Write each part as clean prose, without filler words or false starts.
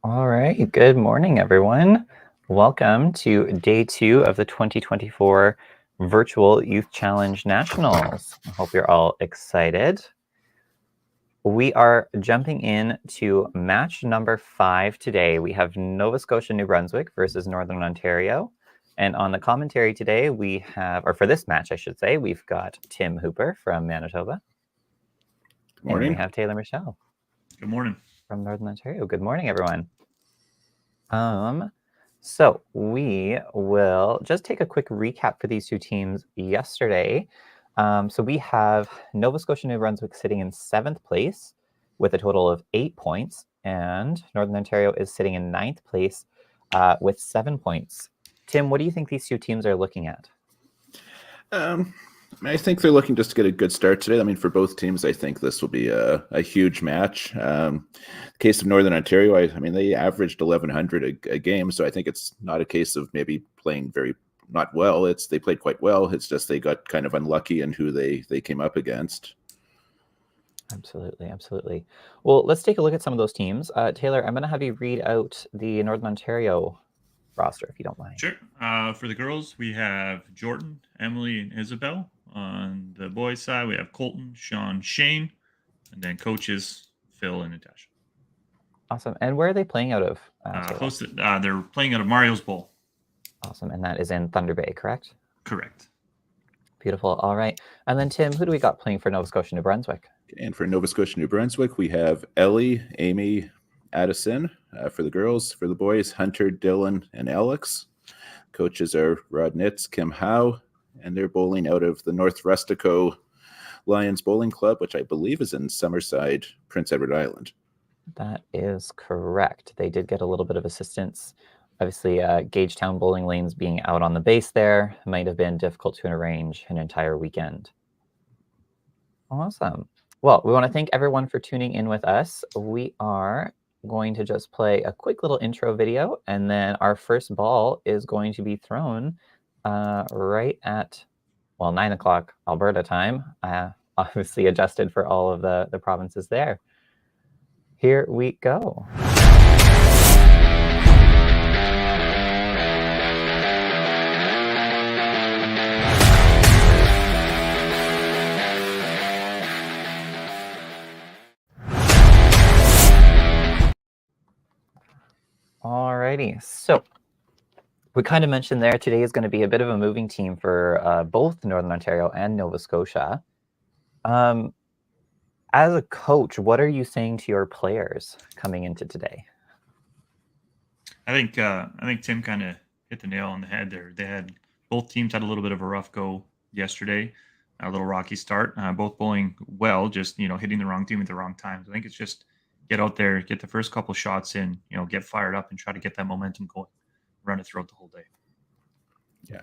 All right. Good morning, everyone. Welcome to day 2 of the 2024 Virtual Youth Challenge Nationals. I hope you're all excited. We are jumping in to match number 5 today. We have Nova Scotia, New Brunswick versus Northern Ontario. And on the commentary today, we have, or for this match, I should say, we've got Tim Hooper from Manitoba. Good morning. And we have Taylor Michelle. Good morning. From Northern Ontario. Good morning, everyone. So we will just take a quick recap for these two teams yesterday. So we have Nova Scotia, New Brunswick sitting in 7th place with a total of 8 points, and Northern Ontario is sitting in 9th place with 7 points. Tim, what do you think these two teams are looking at? I think they're looking just to get a good start today. I mean, for both teams, I think this will be a huge match. The case of Northern Ontario, I mean, they averaged 1,100 a game, so I think it's not a case of maybe playing not well. They played quite well. It's just they got kind of unlucky in who they came up against. Absolutely. Well, let's take a look at some of those teams. Taylor, I'm going to have you read out the Northern Ontario roster, if you don't mind. Sure. For the girls, we have Jordan, Emily, and Isabel. On the boys' side, we have Colton, Sean, Shane, and then coaches Phil and Natasha. Awesome. And where are they playing out of? They're playing out of Mario's Bowl. Awesome. And that is in Thunder Bay, correct? Correct. Beautiful. All right. And then, Tim, who do we got playing for Nova Scotia, New Brunswick? And for Nova Scotia, New Brunswick, we have Ellie, Amy, Addison for the girls. For the boys, Hunter, Dylan, and Alex. Coaches are Rod Nitz, Kim Howe, and they're bowling out of the North Rustico Lions Bowling Club, which I believe is in Summerside, Prince Edward Island. That is correct. They did get a little bit of assistance. Obviously, Gagetown bowling lanes being out on the base there might have been difficult to arrange an entire weekend. Awesome. Well, we want to thank everyone for tuning in with us. We are going to just play a quick little intro video, and then our first ball is going to be thrown right at, 9 o'clock Alberta time, obviously adjusted for all of the provinces there. Here we go. Alrighty, so we kind of mentioned there today is going to be a bit of a moving team for both Northern Ontario and Nova Scotia. As a coach, what are you saying to your players coming into today? I think Tim kind of hit the nail on the head there. Both teams had a little bit of a rough go yesterday, a little rocky start. Both bowling well, just hitting the wrong team at the wrong times. I think it's just get out there, get the first couple shots in, get fired up, and try to get that momentum going. Run it throughout the whole day. Yeah,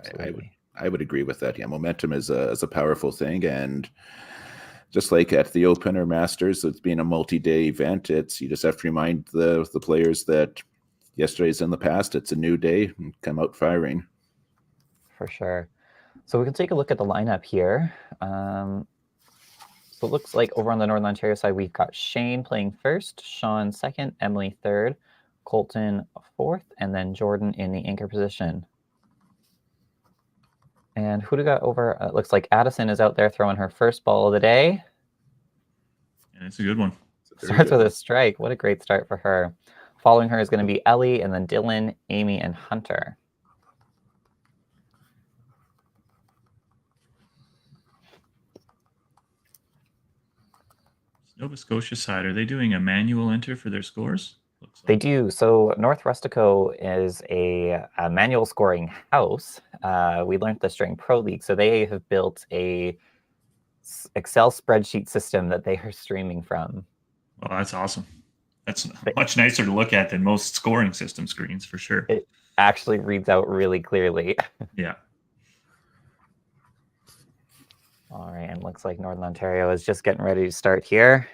I would agree with that. Yeah, momentum is a powerful thing, and just like at the Open or Masters, it's being a multi-day event. You just have to remind the players that yesterday's in the past. It's a new day, and come out firing. For sure. So we can take a look at the lineup here. So it looks like over on the Northern Ontario side, we've got Shane playing first, Sean second, Emily third, Colton fourth, and then Jordan in the anchor position. And who do we got over? It looks like Addison is out there throwing her first ball of the day. And it's a good one. Starts with a strike. What a great start for her. Following her is going to be Ellie, and then Dylan, Amy, and Hunter. Nova Scotia side, are they doing a manual enter for their scores? They do. So North Rustico is a manual scoring house. We learned this during Pro League. So they have built a Excel spreadsheet system that they are streaming from. Oh, that's awesome. That's much nicer to look at than most scoring system screens, for sure. It actually reads out really clearly. Yeah. All right, and looks like Northern Ontario is just getting ready to start here.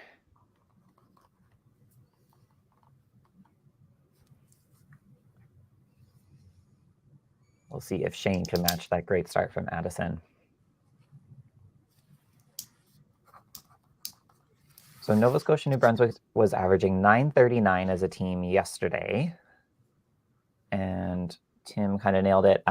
We'll see if Shane can match that great start from Addison. So Nova Scotia, New Brunswick was averaging 939 as a team yesterday. Tim kind of nailed it.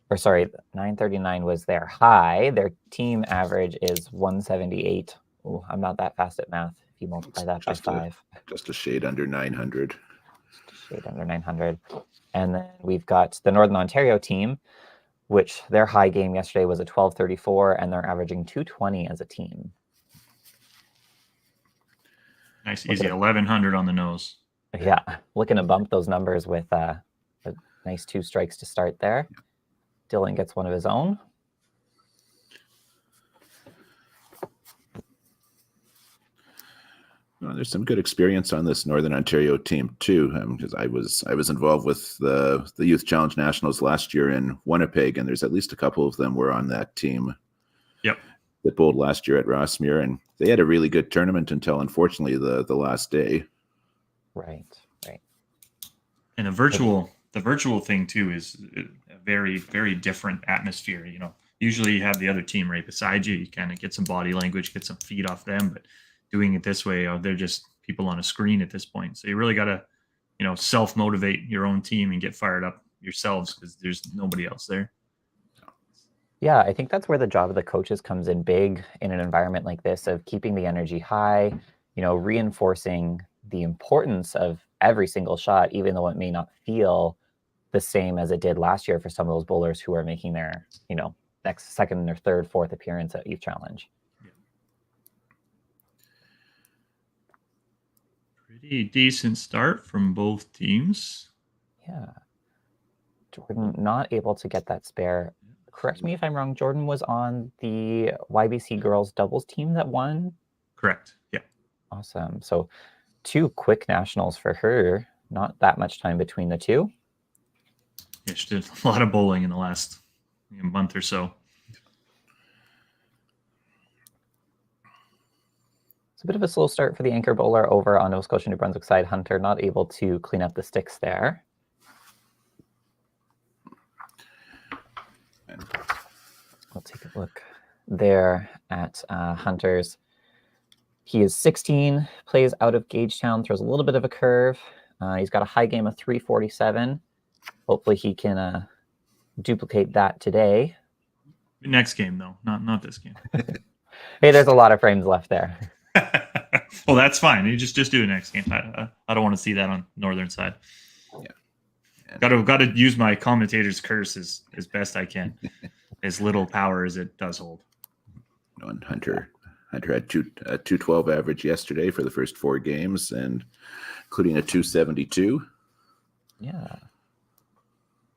Or sorry, 939 was their high. Their team average is 178. Ooh, I'm not that fast at math. If you multiply that by 5. Just a shade under 900. Just a shade under 900. And then we've got the Northern Ontario team, which their high game yesterday was a 1234, and they're averaging 220 as a team. Nice, easy 1100 on the nose. Yeah, looking to bump those numbers with a nice 2 strikes to start there. Dylan gets one of his own. Well, there's some good experience on this Northern Ontario team too, because I was involved with the Youth Challenge Nationals last year in Winnipeg, and there's at least a couple of them were on that team. Yep. That bowled last year at Rossmere, and they had a really good tournament until unfortunately the last day. Right. And the virtual thing too is a very, very different atmosphere. You know, usually you have the other team right beside you. You kind of get some body language, get some feed off them, but doing it this way, they're just people on a screen at this point. So you really got to, self-motivate your own team and get fired up yourselves because there's nobody else there. Yeah, I think that's where the job of the coaches comes in big in an environment like this, of keeping the energy high, reinforcing the importance of every single shot, even though it may not feel the same as it did last year for some of those bowlers who are making their, next second or third, fourth appearance at Youth Challenge. Pretty decent start from both teams. Yeah. Jordan not able to get that spare. Correct me if I'm wrong. Jordan was on the YBC girls doubles team that won. Correct. Yeah. Awesome. So 2 quick nationals for her. Not that much time between the 2. Yeah, she did a lot of bowling in the last month or so. It's a bit of a slow start for the anchor bowler over on Nova Scotia, New Brunswick side. Hunter not able to clean up the sticks there. We'll take a look there at Hunter's. He is 16, plays out of Gagetown, throws a little bit of a curve. He's got a high game of 347. Hopefully he can duplicate that today. Next game, though, not this game. Hey, there's a lot of frames left there. Well, that's fine. You just do it next game. I don't want to see that on northern side. Yeah. Got to use my commentator's curse as best I can. As little power as it does hold. And Hunter had 212 average yesterday for the first 4 games, and including a 272. Yeah.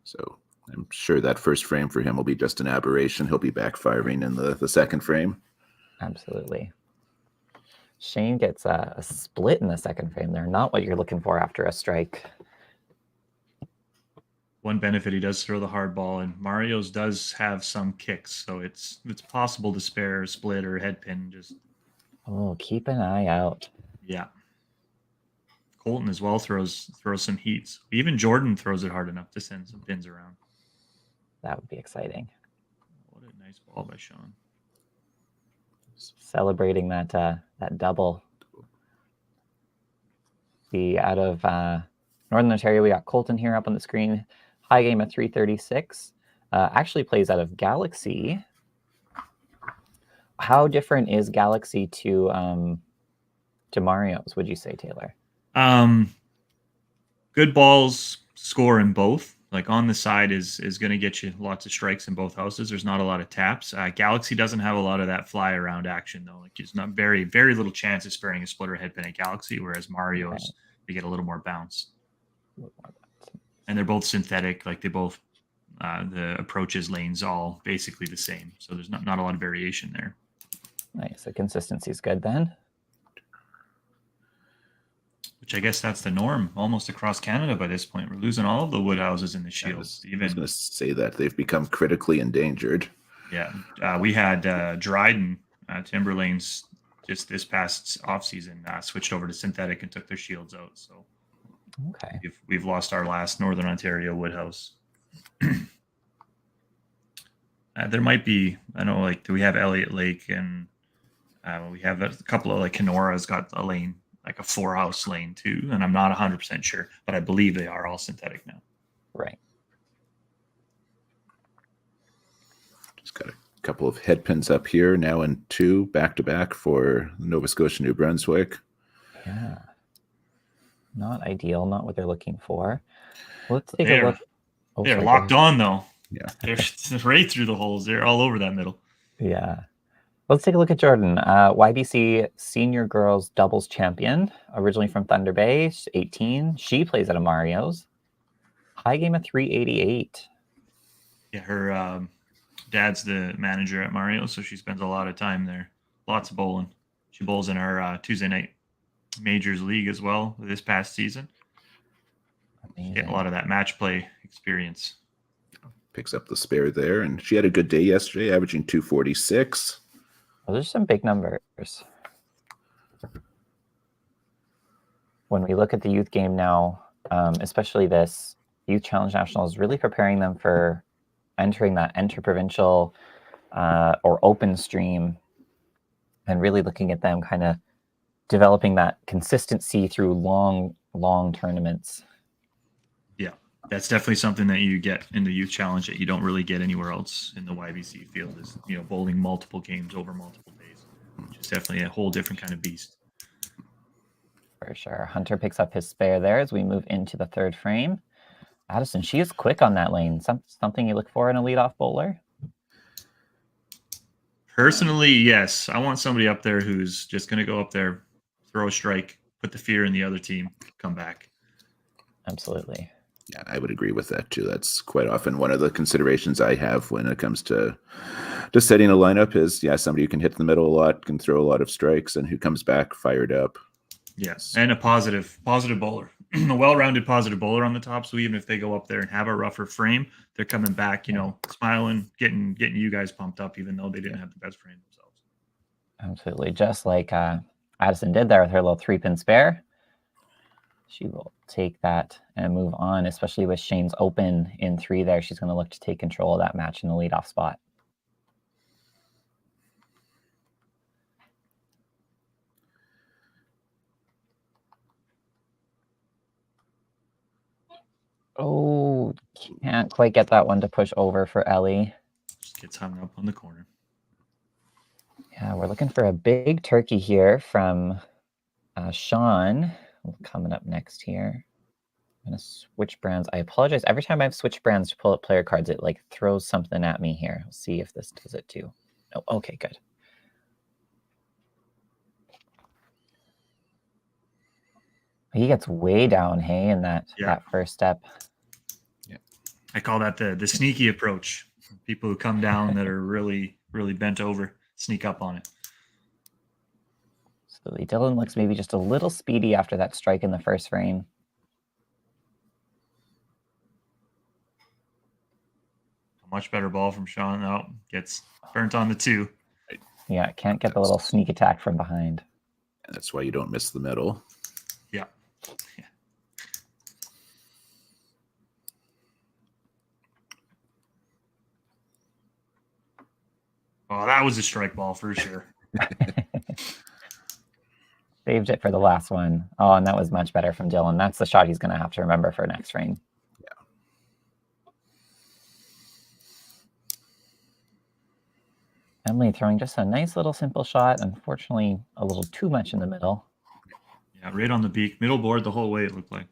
So I'm sure that first frame for him will be just an aberration. He'll be backfiring in the second frame. Absolutely. Shane gets a split in the second frame there. Not what you're looking for after a strike. One benefit, he does throw the hard ball, and Mario's does have some kicks, so it's possible to spare a split or head pin. Just keep an eye out. Yeah. Colton as well throws some heats. Even Jordan throws it hard enough to send some pins around. That would be exciting. What a nice ball by Sean. Celebrating that double. Out of Northern Ontario, we got Colton here up on the screen. High game of 336. Actually plays out of Galaxy. How different is Galaxy to Mario's, would you say, Taylor? Good balls score in both. Like on the side is going to get you lots of strikes in both houses. There's not a lot of taps. Galaxy doesn't have a lot of that fly around action though. Like it's not very, very little chance of sparing a splitter head pin at Galaxy, whereas Mario's they get a little more bounce. And they're both synthetic. Like they both the approaches lanes all basically the same. So there's not a lot of variation there. Nice. The consistency is good then. Which I guess that's the norm almost across Canada by this point. We're losing all of the wood houses in the shields. I was going to say that they've become critically endangered. Yeah. We had Dryden Timberlanes just this past offseason switched over to synthetic and took their shields out. So okay, we've lost our last Northern Ontario wood house. There might be, I know, do we have Elliott Lake and we have a couple of Kenora's got a lane like a 4-house lane too, and I'm not 100% sure, but I believe they are all synthetic now. Right. Just got a couple of head pins up here now in 2 back-to-back for Nova Scotia, New Brunswick. Yeah. Not ideal, not what they're looking for. Let's take a look. Oh, They're sorry, go locked ahead. on though. Yeah. They're right through the holes. They're all over that middle. Yeah. Let's take a look at Jordan. YBC senior girls doubles champion, originally from Thunder Bay, she's 18. She plays at Mario's. High game of 388. Yeah, her dad's the manager at Mario, so she spends a lot of time there. Lots of bowling. She bowls in our Tuesday night majors league as well this past season. Getting a lot of that match play experience. Picks up the spare there, and she had a good day yesterday, averaging 246. Those are some big numbers. When we look at the youth game now, especially this Youth Challenge National is really preparing them for entering that interprovincial or open stream, and really looking at them kind of developing that consistency through long tournaments. Yeah, that's definitely something that you get in the Youth Challenge that you don't really get anywhere else in the YBC field, is, you know, bowling multiple games over multiple days, which is definitely a whole different kind of beast. For sure. Hunter picks up his spare there as we move into the third frame. Addison, she is quick on that lane. Something you look for in a leadoff bowler? Personally, yes. I want somebody up there who's just going to go up there, throw a strike, put the fear in the other team, come back. Absolutely. Yeah, I would agree with that too. That's quite often one of the considerations I have when it comes to setting a lineup is, yeah, somebody who can hit the middle a lot, can throw a lot of strikes, and who comes back fired up. Yes, and a positive bowler, a well-rounded positive bowler on the top. So even if they go up there and have a rougher frame, they're coming back, you know, smiling, getting you guys pumped up, even though they didn't have the best frame themselves. Absolutely, just like Addison did there with her little 3-pin spare. She will take that and move on, especially with Shane's open in 3 there. She's going to look to take control of that match in the leadoff spot. Oh, can't quite get that one to push over for Ellie. Just gets hung up on the corner. Yeah, we're looking for a big turkey here from Sean coming up next here. I'm going to switch brands. I apologize. Every time I've switched brands to pull up player cards, it like throws something at me here. We'll see if this does it too. Oh, okay, good. He gets way down, hey, in that first step. Yeah, I call that the sneaky approach. People who come down that are really, really bent over, sneak up on it. So Dylan looks maybe just a little speedy after that strike in the first frame. A much better ball from Sean. Oh, gets burnt on the 2. Yeah, can't get the little sneak attack from behind. And that's why you don't miss the middle. Yeah. Oh, that was a strike ball for sure. Saved it for the last one. Oh, and that was much better from Dylan. That's the shot he's going to have to remember for next frame. Yeah. Emily throwing just a nice little simple shot. Unfortunately, a little too much in the middle. Yeah, right on the beak. Middle board the whole way, it looked like.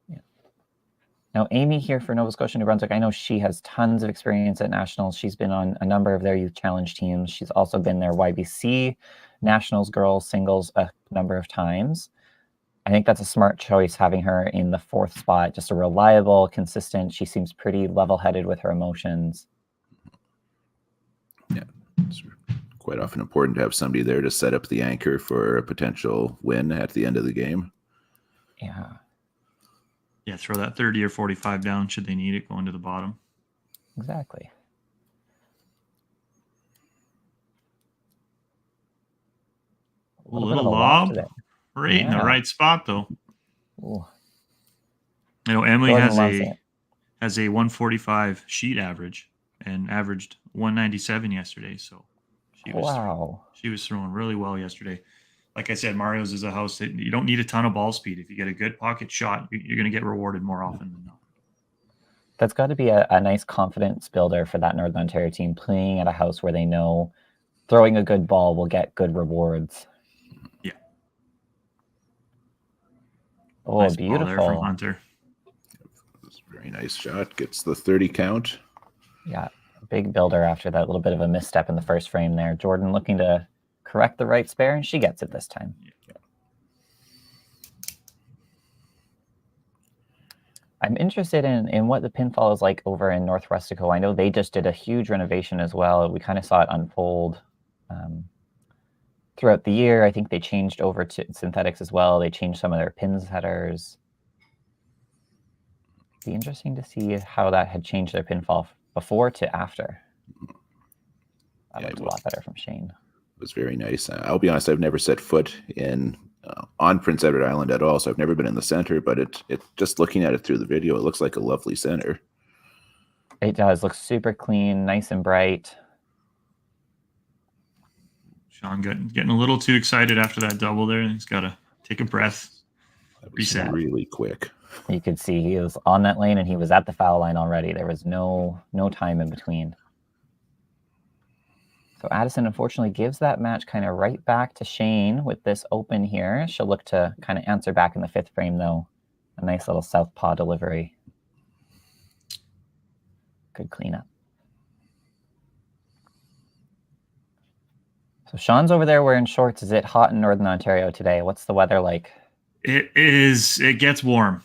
Yeah. Now, Amy here for Nova Scotia, New Brunswick, I know she has tons of experience at Nationals. She's been on a number of their Youth Challenge teams. She's also been their YBC Nationals girls singles a number of times. I think that's a smart choice, having her in the 4th spot. Just a reliable, consistent. She seems pretty level-headed with her emotions. Yeah, it's quite often important to have somebody there to set up the anchor for a potential win at the end of the game. Yeah. Yeah, throw that 30 or 45 down should they need it going to the bottom. Exactly. A little lob. Right in the Yeah. right spot, though. Ooh. You know, Emily Jordan loves it. has a 145 sheet average and averaged 197 yesterday. So she was throwing really well yesterday. like I said, Mario's is a house that you don't need a ton of ball speed. If you get a good pocket shot, you're going to get rewarded more often than not. That's got to be a nice confidence builder for that Northern Ontario team, playing at a house where they know throwing a good ball will get good rewards. Yeah. Oh, nice beautiful. Ball there from Hunter. Very nice shot. Gets the 30 count. Yeah, big builder after that little bit of a misstep in the first frame there. Jordan looking to correct the right spare, and she gets it this time. Yeah. I'm interested in what the pinfall is like over in North Rustico. I know they just did a huge renovation as well. We kind of saw it unfold throughout the year. I think they changed over to synthetics as well. They changed some of their pin setters. Be interesting to see how that had changed their pinfall before to after. That looked a lot better from Shane. It was very nice. I'll be honest, I've never set foot in on Prince Edward Island at all, so I've never been in the center, but it just looking at it through the video, it looks like a lovely center. It does look super clean, nice and bright. Sean getting a little too excited after that double there. He's got to take a breath, reset. Really quick. You could see he was on that lane and he was at the foul line already. There was no time in between. So Addison unfortunately gives that match kind of right back to Shane with this open here. She'll look to kind of answer back in the fifth frame though. A nice little southpaw delivery. Good cleanup. So Sean's over there wearing shorts. Is it hot in Northern Ontario today? What's the weather like? It is. It gets warm.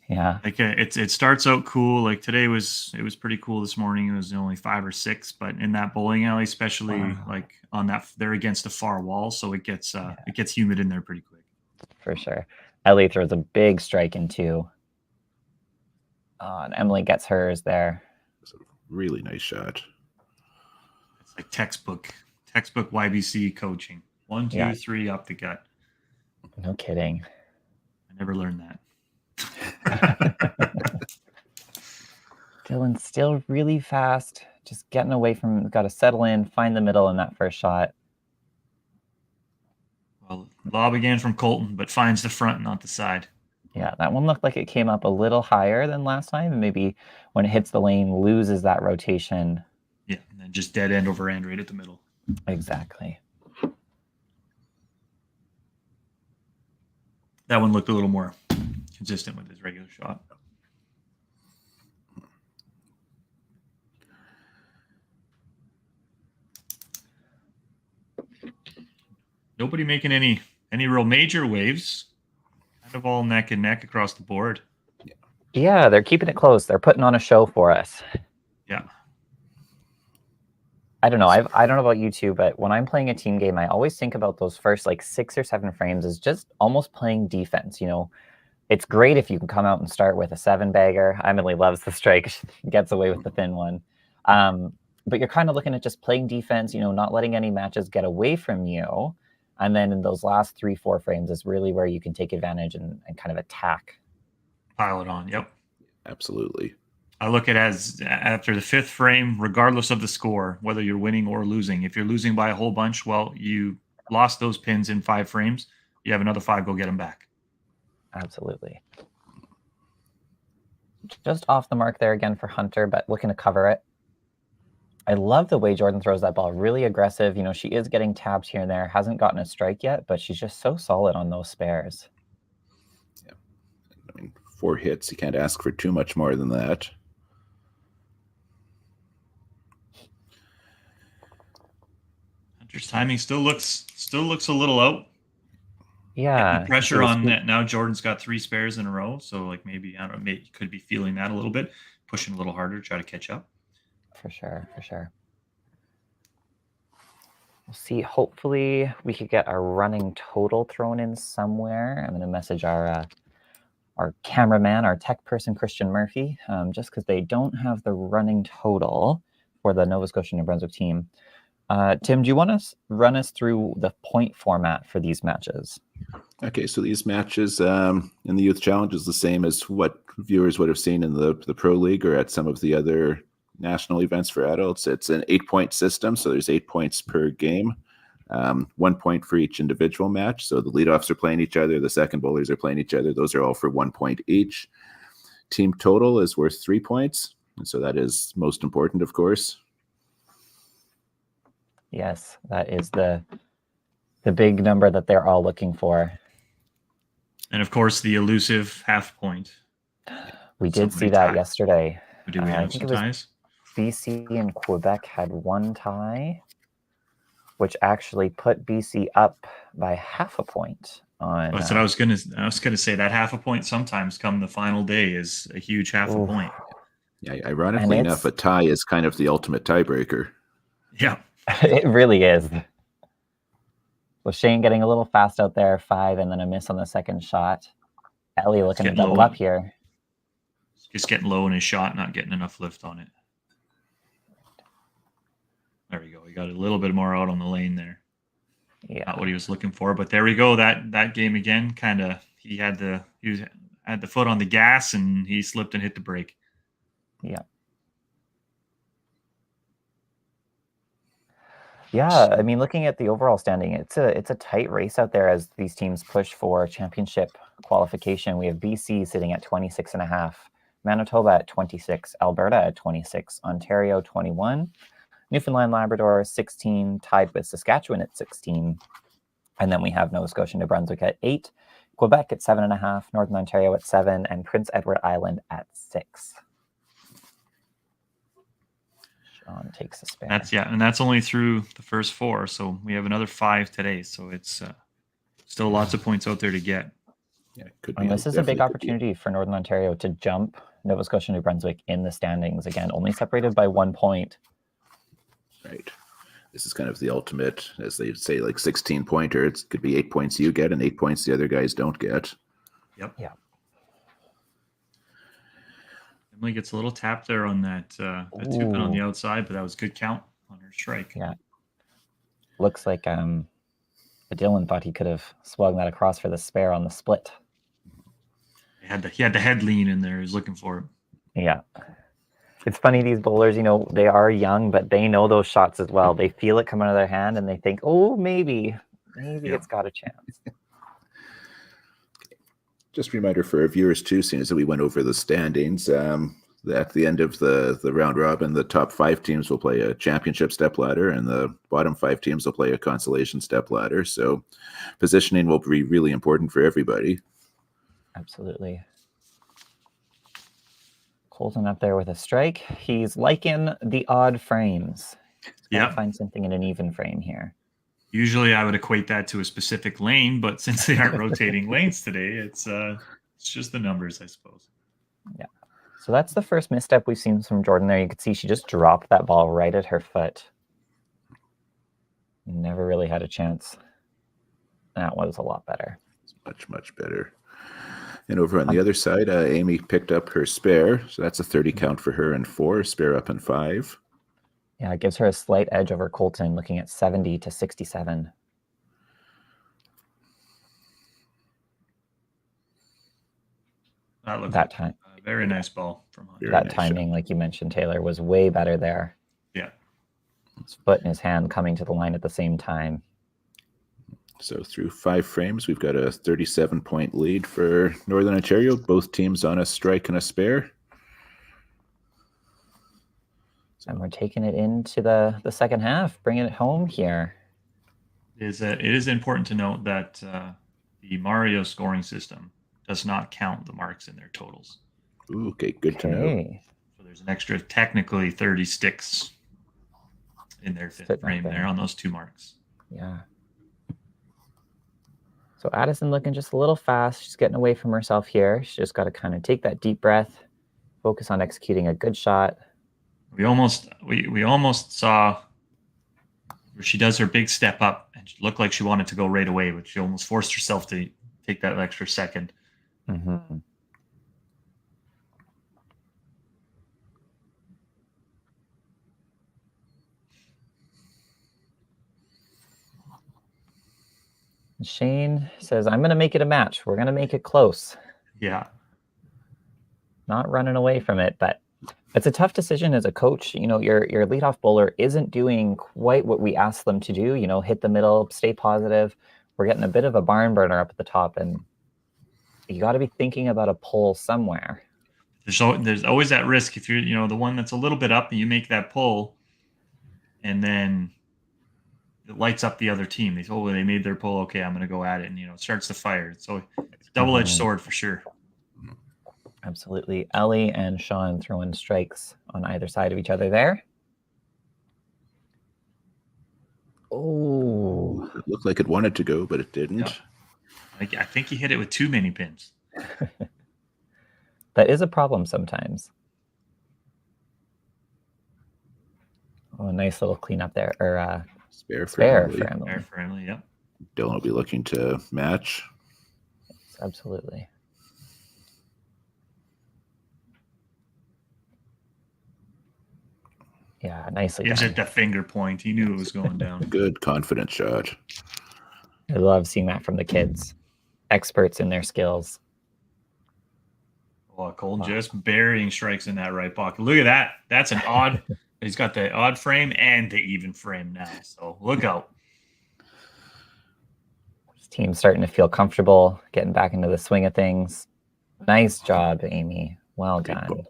Yeah. Like it starts out cool. Like today it was pretty cool this morning. It was only 5 or 6, but in that bowling alley, especially like on that, they're against a far wall, so it gets humid in there pretty quick. For sure. Ellie throws a big strike in 2. And Emily gets hers there. It's a really nice shot. It's like textbook YBC coaching. 1, 2, 3 up the gut. No kidding. I never learned that. Dylan's still really fast, just getting away from, got to settle in, find the middle in that first shot. Well, lob again from Colton, but finds the front, not the side. Yeah, that one looked like it came up a little higher than last time, and maybe when it hits the lane, loses that rotation. Yeah, and then just dead end over end right at the middle. Exactly. That one looked a little more consistent with his regular shot. Nobody making any real major waves. Kind of all neck and neck across the board. Yeah, they're keeping it close. They're putting on a show for us. Yeah. I don't know. I don't know about you two, but when I'm playing a team game, I always think about those first like 6 or 7 frames as just almost playing defense. You know, it's great if you can come out and start with a 7-bagger. Emily loves the strike. She gets away with the thin one. But you're kind of looking at just playing defense, you know, not letting any matches get away from you. And then in those last 3-4 frames is really where you can take advantage and kind of attack. Pile it on. Yep. Absolutely. I look at it as after the 5th frame, regardless of the score, whether you're winning or losing. If you're losing by a whole bunch, well, you lost those pins in 5 frames. You have another 5, go get them back. Absolutely. Just off the mark there again for Hunter, but looking to cover it. I love the way Jordan throws that ball. Really aggressive. You know, she is getting tapped here and there. Hasn't gotten a strike yet, but she's just so solid on those spares. Yeah. I mean, 4 hits. You can't ask for too much more than that. Hunter's timing still looks a little out. Yeah. Pressure on that. Now Jordan's got 3 spares in a row. So like maybe, I don't know, maybe could be feeling that a little bit, pushing a little harder, try to catch up. For sure, for sure. We'll see. Hopefully we could get a running total thrown in somewhere. I'm going to message our cameraman, our tech person, Christian Murphy, just because they don't have the running total for the Nova Scotia New Brunswick team. Tim, do you want to run us through the point format for these matches? Okay, so these matches in the Youth Challenge is the same as what viewers would have seen in the Pro League or at some of the other national events for adults. It's an 8-point system, so there's 8 points per game. 1 point for each individual match. So the leadoffs are playing each other, the second bowlers are playing each other. Those are all for 1 point each. Team total is worth 3 points. And so that is most important, of course. Yes, that is the big number that they're all looking for. And of course, the elusive half point. We did see that yesterday. Do we have some ties? BC and Quebec had one tie, which actually put BC up by half a point. That's what I was gonna say. That half a point sometimes come the final day is a huge half a point. Yeah, ironically enough, a tie is kind of the ultimate tiebreaker. Yeah. It really is. Well, Shane getting a little fast out there, 5, and then a miss on the second shot. Ellie looking to double up here. Just getting low in his shot, not getting enough lift on it. There we go. He got a little bit more out on the lane there. Yeah. Not what he was looking for, but there we go. That game again, kind of he had the foot on the gas and he slipped and hit the brake. Yeah. Yeah, I mean, looking at the overall standing, it's a tight race out there as these teams push for championship qualification. We have BC sitting at 26.5, Manitoba at 26, Alberta at 26, Ontario 21, Newfoundland, Labrador 16, tied with Saskatchewan at 16, and then we have Nova Scotia, New Brunswick at 8, Quebec at 7.5, Northern Ontario at 7, and Prince Edward Island at 6. Takes a spare. That's only through the first 4. So we have another 5 today. So it's still lots of points out there to get. Yeah, and this is a big opportunity for Northern Ontario to jump Nova Scotia, New Brunswick in the standings again, only separated by 1 point. Right. This is kind of the ultimate, as they say, like 16-pointer. It could be 8 points you get and 8 points the other guys don't get. Yep. Yeah. Emily gets a little tap there on that 2-pin on the outside, but that was a good count on her strike. Yeah. Looks like Dylan thought he could have swung that across for the spare on the split. He had the head lean in there. He's looking for it. Yeah. It's funny, these bowlers, they are young, but they know those shots as well. They feel it come out of their hand and they think, oh, maybe it's got a chance. Just a reminder for our viewers too, seeing as we went over the standings, at the end of the round robin, the top 5 teams will play a championship step ladder and the bottom 5 teams will play a consolation step ladder. So positioning will be really important for everybody. Absolutely. Colton up there with a strike. He's liking the odd frames. Yeah. Find something in an even frame here. Usually I would equate that to a specific lane, but since they aren't rotating lanes today, it's just the numbers, I suppose. Yeah. So that's the first misstep we've seen from Jordan there. You could see she just dropped that ball right at her foot. Never really had a chance. That was a lot better. Much, much better. And over on the other side, Amy picked up her spare. So that's a 30 count for her and 4, spare up and 5. Yeah, it gives her a slight edge over Colton, looking at 70 to 67. That time, very nice ball from Hunter. That timing, like you mentioned, Taylor, was way better there. Yeah. His foot and his hand coming to the line at the same time. So through 5 frames, we've got a 37-point lead for Northern Ontario. Both teams on a strike and a spare. And we're taking it into the second half, bringing it home here. It is important to note that the Mario scoring system does not count the marks in their totals. Ooh, okay, good to know. So there's an extra, technically, 30 sticks in their 5th frame there on those 2 marks. Yeah. So Addison looking just a little fast. She's getting away from herself here. She's just got to kind of take that deep breath, focus on executing a good shot. We almost saw where she does her big step up and she looked like she wanted to go right away, but she almost forced herself to take that extra second. Mm-hmm. Shane says, I'm going to make it a match. We're going to make it close. Yeah. Not running away from it, but It's a tough decision as a coach. Your leadoff bowler isn't doing quite what we asked them to do. Hit the middle, stay positive. We're getting a bit of a barn burner up at the top, and you got to be thinking about a pull somewhere. There's always that risk if you're the one that's a little bit up and you make that pull, and then it lights up the other team. They made their pull. Okay, I'm going to go at it, and it starts the fire. So it's a double-edged sword for sure. Absolutely. Ellie and Sean throwing strikes on either side of each other there. Oh, It looked like it wanted to go, but it didn't. I think he hit it with too many pins. That is a problem sometimes. Oh, nice little cleanup there. Or Spare for Emily. Spare for Emily, yep. Dylan will be looking to match. Yes, absolutely. Yeah, nicely Gives done. it the finger point. He knew it was going down. Good, confident shot. I love seeing that from the kids. Experts in their skills. Oh, Colton just burying strikes in that right pocket. Look at that. That's an odd. He's got the odd frame and the even frame now. So look out. This team's starting to feel comfortable, getting back into the swing of things. Nice job, Amy. Well done.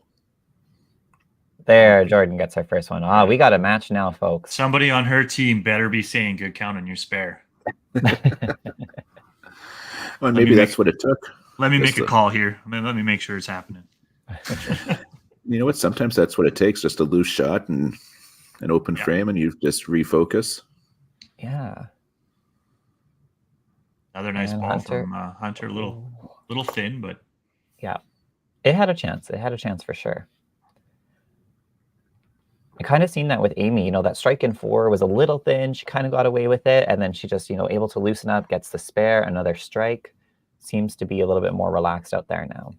There, Jordan gets our first one. We got a match now, folks. Somebody on her team better be saying good count on your spare. Well, maybe that's what it took. Let me make a call here. Let me make sure it's happening. You know what? Sometimes that's what it takes, just a loose shot and an open frame, and you just refocus. Yeah. Another nice ball from Hunter. Little thin, but yeah, it had a chance. It had a chance for sure. I kind of seen that with Amy. That strike in 4 was a little thin. She kind of got away with it, and then she just able to loosen up, gets the spare, another strike. Seems to be a little bit more relaxed out there now.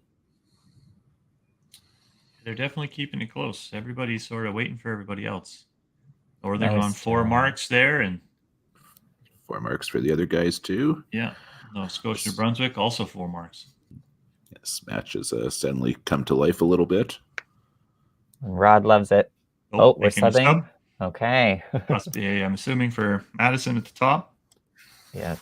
They're definitely keeping it close. Everybody's sort of waiting for everybody else. Northern on 4 marks there, and 4 marks for the other guys too. Yeah, no, Scotia, New Brunswick also 4 marks. Yes, matches suddenly come to life a little bit. Rod loves it. Oh, we're subbing. Okay. Must be. I'm assuming for Madison at the top. Yeah.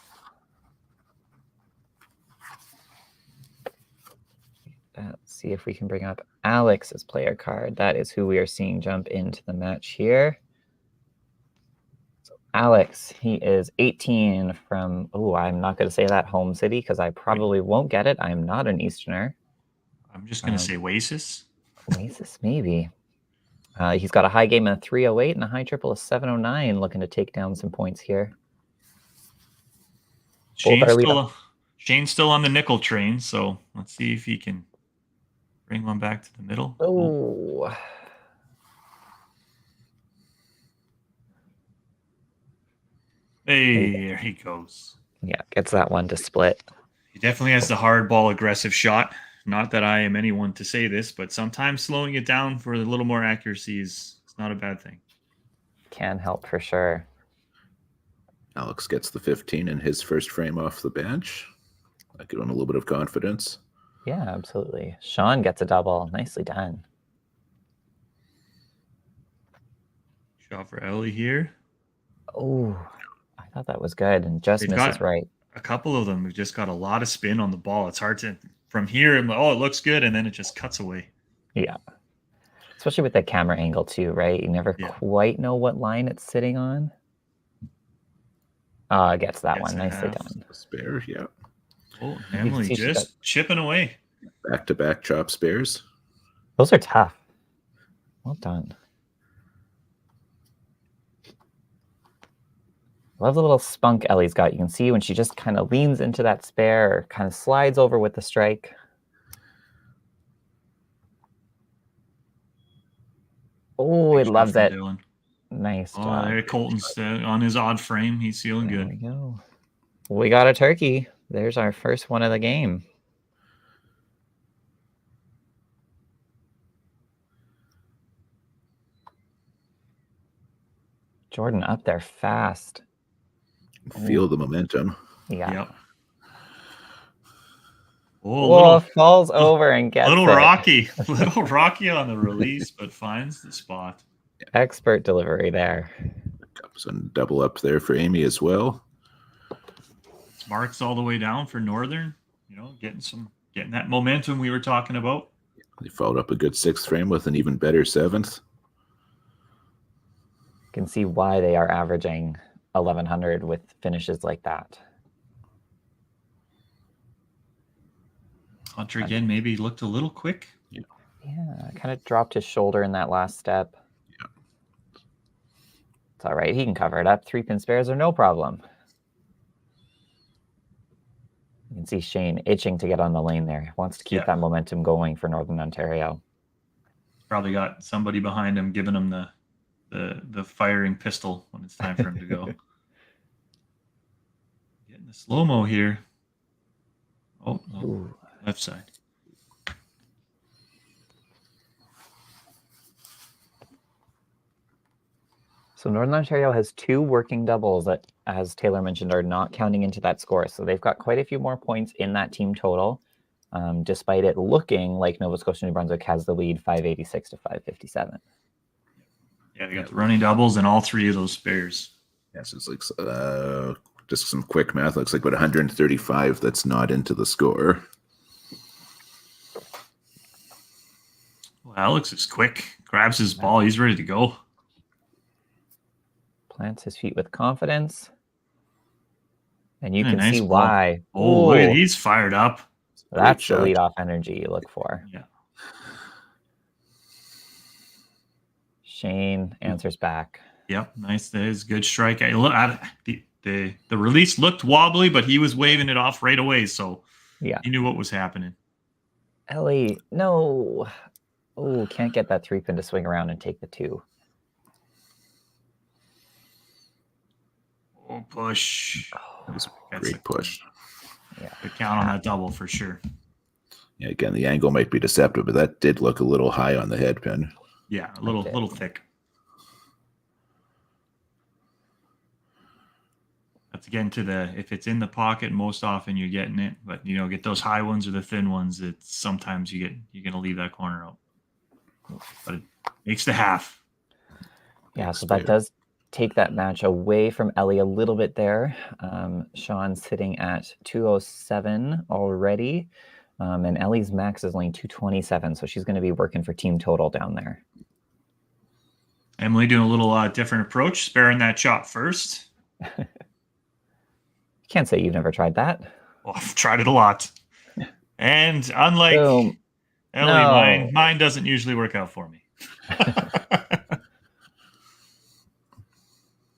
Let's see if we can bring up Alex's player card. That is who we are seeing jump into the match here. So Alex, he is 18 from, I'm not going to say that home city because I probably won't get it. I'm not an Easterner. I'm just going to say Oasis. Oasis, maybe. He's got a high game of 308 and a high triple of 709, looking to take down some points here. Shane's still on the nickel train, so let's see if he can bring one back to the middle. Oh. Hey, there he goes. Yeah, gets that one to split. He definitely has the hard ball aggressive shot. Not that I am anyone to say this, but sometimes slowing it down for a little more accuracy is not a bad thing. Can help for sure. Alex gets the 15 in his first frame off the bench. I give him a little bit of confidence. Yeah, absolutely. Sean gets a double. Nicely done. Shot for Ellie here. Oh, I thought that was good and just misses right. A couple of them have just got a lot of spin on the ball. It's hard to, from here, it looks good, and then it just cuts away. Yeah. Especially with the camera angle too, right? You never quite know what line it's sitting on. Gets that one. Nicely done. Spare, yeah. Oh, Emily just chipping away. Back-to-back chop spares. Those are tough. Well done. Love the little spunk Ellie's got. You can see when she just kind of leans into that spare or kind of slides over with the strike. Oh, it loves it. Dylan. Nice job. There Colton's on his odd frame. He's feeling good. There we go. We got a turkey. There's our first one of the game. Jordan up there fast. Feel the momentum. Yeah. Yep. Oh, a falls over and gets little it. little rocky on the release, but finds the spot. Expert delivery there. Some double up there for Amy as well. Marks all the way down for Northern. Getting that momentum we were talking about. They followed up a good 6th frame with an even better 7th. You can see why they are averaging 1,100 with finishes like that. Hunter again maybe looked a little quick. Yeah, kind of dropped his shoulder in that last step. Yeah. It's all right. He can cover it up. 3-pin spares are no problem. You can see Shane itching to get on the lane there. He wants to keep that momentum going for Northern Ontario. Probably got somebody behind him giving him the firing pistol when it's time for him to go. Getting the slow-mo here. Oh, left side. So Northern Ontario has 2 working doubles that, as Taylor mentioned, are not counting into that score. So they've got quite a few more points in that team total, despite it looking like Nova Scotia New Brunswick has the lead 586 to 557. Yeah, they got the running doubles and all 3 of those spares. Yes, it's like just some quick math. Looks like about 135 that's not into the score. Well, Alex is quick. Grabs his ball. He's ready to go. Plants his feet with confidence. And you can nice see ball. why. Oh, look at he's fired up. That's the leadoff energy you look for. Yeah. Shane answers back. Yep, nice. That is good strike. The release looked wobbly, but he was waving it off right away, so he knew what was happening. Ellie, no. Oh, can't get that 3-pin to swing around and take the 2. Oh, push. That was a great push. Yeah, good count on that double for sure. Yeah, again, the angle might be deceptive, but that did look a little high on the head pin. Yeah, a little thick. That's again if it's in the pocket, most often you're getting it, but get those high ones or the thin ones. It's sometimes you're gonna leave that corner out, but it makes the half. Yeah, so that does take that match away from Ellie a little bit there. Sean's sitting at 207 already, and Ellie's max is only 227, so she's going to be working for team total down there. Emily doing a little different approach, sparing that shot first. Can't say you've never tried that. Well, I've tried it a lot. And unlike Ellie, mine doesn't usually work out for me.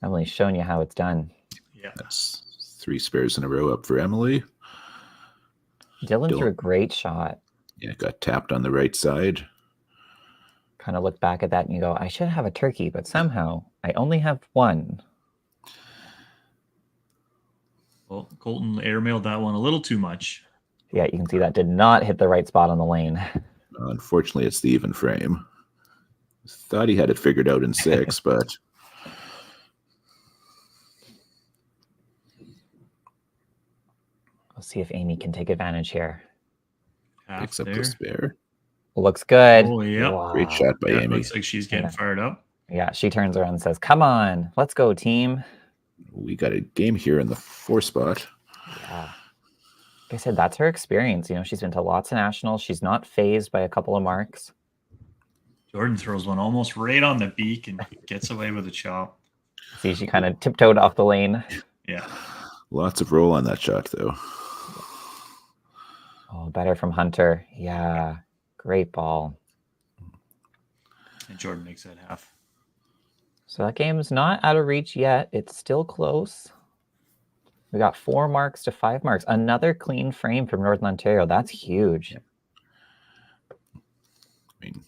Emily's shown you how it's done. Yeah. That's 3 spares in a row up for Emily. Dylan threw a great shot. Yeah, got tapped on the right side. Kind of look back at that and you go, I should have a turkey, but somehow I only have 1. Well, Colton airmailed that one a little too much. Yeah, you can see that did not hit the right spot on the lane. Unfortunately, it's the even frame. Thought he had it figured out in 6, but... We'll see if Amy can take advantage here. Picks up the spare. Looks good. Oh, yeah. Wow. Great shot by Amy. Looks like she's getting fired up. Yeah, she turns around and says, come on, let's go, team. We got a game here in the 4 spot. Yeah. Like I said, that's her experience. She's been to lots of nationals. She's not phased by a couple of marks. Jordan throws one almost right on the beak and gets away with a chop. See, she kind of tiptoed off the lane. Yeah. Lots of roll on that shot, though. Oh, better from Hunter. Yeah, great ball. And Jordan makes that half. So that game's not out of reach yet. It's still close. We got 4 marks to 5 marks. Another clean frame from Northern Ontario. That's huge. I mean,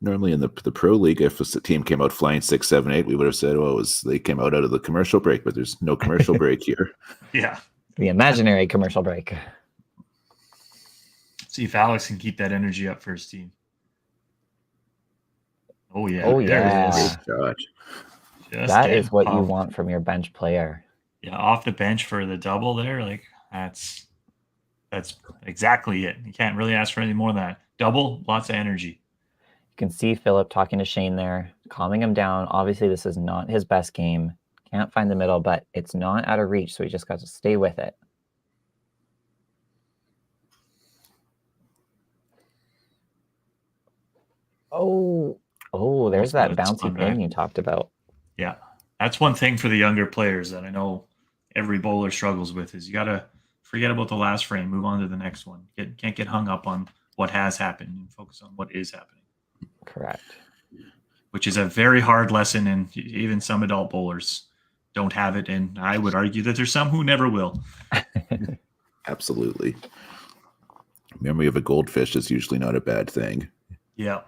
normally in the pro league, if a team came out flying 6, 7, 8, we would have said, well, they came out of the commercial break, but there's no commercial break here. Yeah. The imaginary commercial break. See if Alex can keep that energy up for his team. Oh, yeah. Oh, yeah. That is what you want from your bench player. Yeah, off the bench for the double there. Like, that's That's exactly it. You can't really ask for anything more than that. Double, lots of energy. You can see Philip talking to Shane there, calming him down. Obviously, this is not his best game. Can't find the middle, but it's not out of reach, so he just got to stay with it. Oh, there's that bouncy pin you talked about. Yeah, that's one thing for the younger players that I know every bowler struggles with is you got to forget about the last frame, move on to the next one. Can't get hung up on what has happened and focus on what is happening. Correct. Which is a very hard lesson, and even some adult bowlers don't have it, and I would argue that there's some who never will. Absolutely. Memory of a goldfish is usually not a bad thing. Yeah.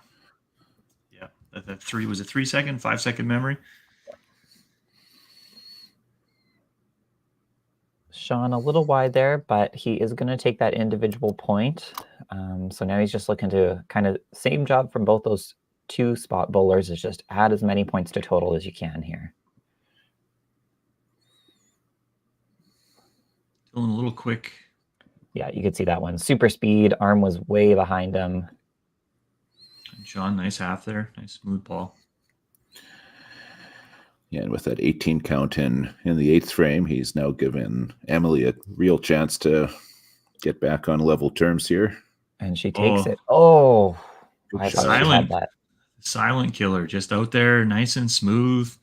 The 3 second, 5 second memory. Sean a little wide there, but he is going to take that individual point. So now he's just looking to kind of same job from both those two spot bowlers is just add as many points to total as you can here. Feeling a little quick. Yeah, you could see that one. Super speed. Arm was way behind him. And Sean, nice half there. Nice smooth ball. Yeah, and with that 18 count in the 8th frame, he's now given Emily a real chance to get back on level terms here. And she takes it. Oh, I thought she had that. Silent killer, just out there, nice and smooth.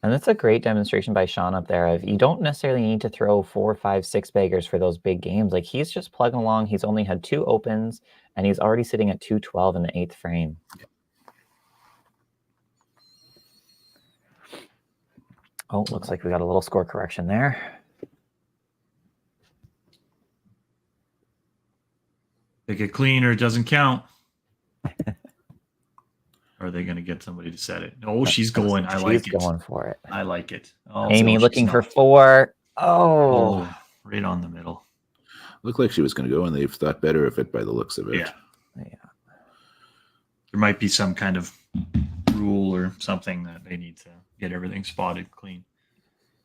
And that's a great demonstration by Sean up there of you don't necessarily need to throw 4, 5, 6 baggers for those big games. Like he's just plugging along. He's only had 2 opens, and he's already sitting at 212 in the 8th frame. Oh, looks like we got a little score correction there. Pick it clean or it doesn't count. Or are they going to get somebody to set it? Oh, she's going. I like it. She's going for it. I like it. Oh, Amy looking for 4. Oh, right on the middle. Looked like she was going to go, and they've thought better of it by the looks of it. Yeah. There might be some kind of rule or something that they need to get everything spotted clean.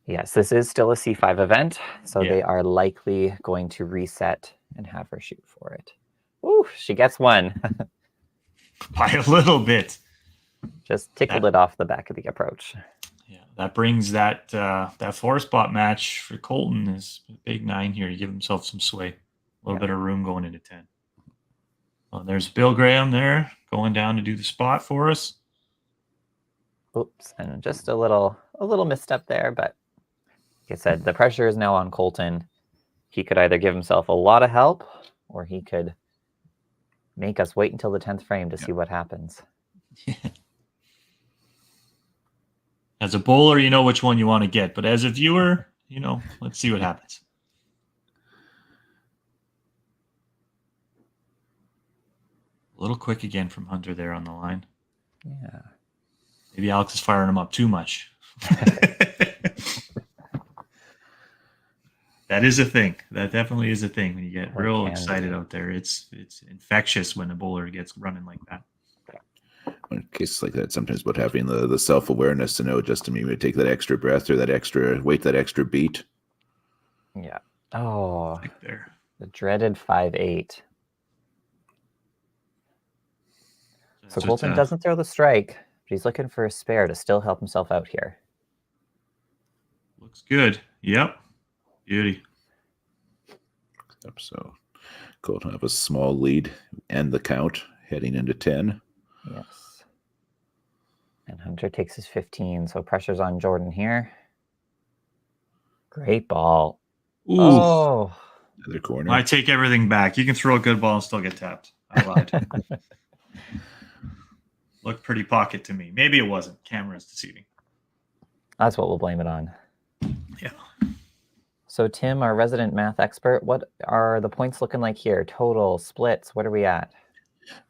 Yes, this is still a C5 event, so they are likely going to reset and have her shoot for it. Ooh, she gets 1. By a little bit. Just tickled it off the back of the approach. Yeah, that brings that 4-spot match for Colton is a big 9 here to give himself some sway. A little bit of room going into 10. Well, there's Bill Graham there going down to do the spot for us. Oops, and just a little misstep there, but like I said, the pressure is now on Colton. He could either give himself a lot of help, or he could make us wait until the 10th frame to see what happens. As a bowler, you know which one you want to get, but as a viewer, let's see what happens. A little quick again from Hunter there on the line. Yeah. Maybe Alex is firing him up too much. That is a thing. That definitely is a thing when you get real excited out there. It's infectious when a bowler gets running like that. In cases like that, sometimes about having the self-awareness to know just to maybe take that extra breath or that extra beat. Yeah. Oh, right there. The dreaded 5-8. So Colton doesn't throw the strike, but he's looking for a spare to still help himself out here. Looks good. Yep. Beauty. So Colton have a small lead and the count heading into 10. Yes. And Hunter takes his 15, so pressure's on Jordan here. Great ball. Ooh. Oh. Another corner. I take everything back. You can throw a good ball and still get tapped. I lied. Looked pretty pocket to me. Maybe it wasn't. Camera's deceiving. That's what we'll blame it on. Yeah. So Tim, our resident math expert, what are the points looking like here? Total, splits, what are we at?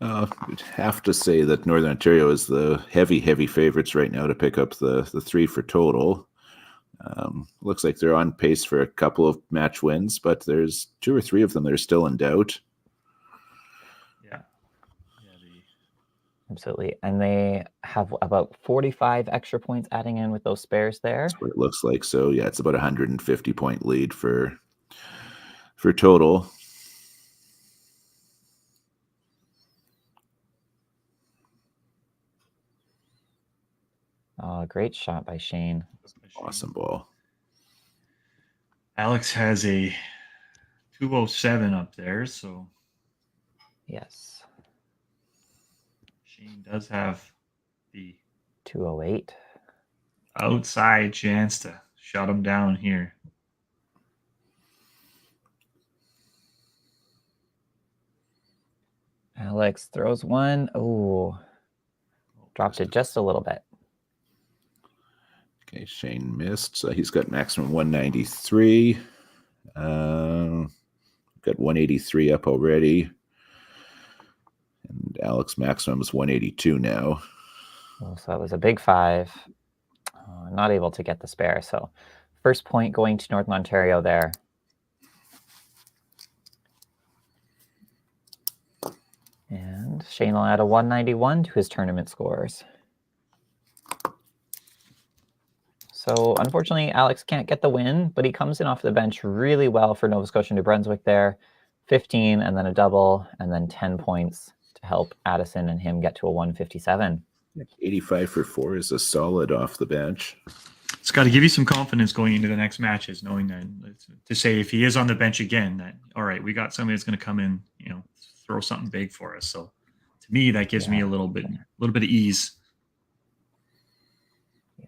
I'd have to say that Northern Ontario is the heavy favorites right now to pick up the 3 for total. Looks like they're on pace for a couple of match wins, but there's 2 or 3 of them that are still in doubt. Yeah. Absolutely. And they have about 45 extra points adding in with those spares there. That's what it looks like. So yeah, it's about 150 point lead for total. Oh, great shot by Shane. Awesome ball. Alex has a 207 up there, so Yes. Shane does have the 208. outside chance to shut him down here. Alex throws one. Oh, dropped it just a little bit. Okay, Shane missed. So he's got maximum 193. Got 183 up already. And Alex maximum is 182 now. Oh, so it was a big 5. Not able to get the spare. So first point going to Northern Ontario there. And Shane will add a 191 to his tournament scores. So unfortunately, Alex can't get the win, but he comes in off the bench really well for Nova Scotia New Brunswick there. 15 and then a double and then 10 points to help Addison and him get to a 157. 85 for 4 is a solid off the bench. It's got to give you some confidence going into the next matches, knowing that to say if he is on the bench again, that all right, we got somebody that's going to come in, throw something big for us. So to me, that gives me a little bit of ease. Yeah.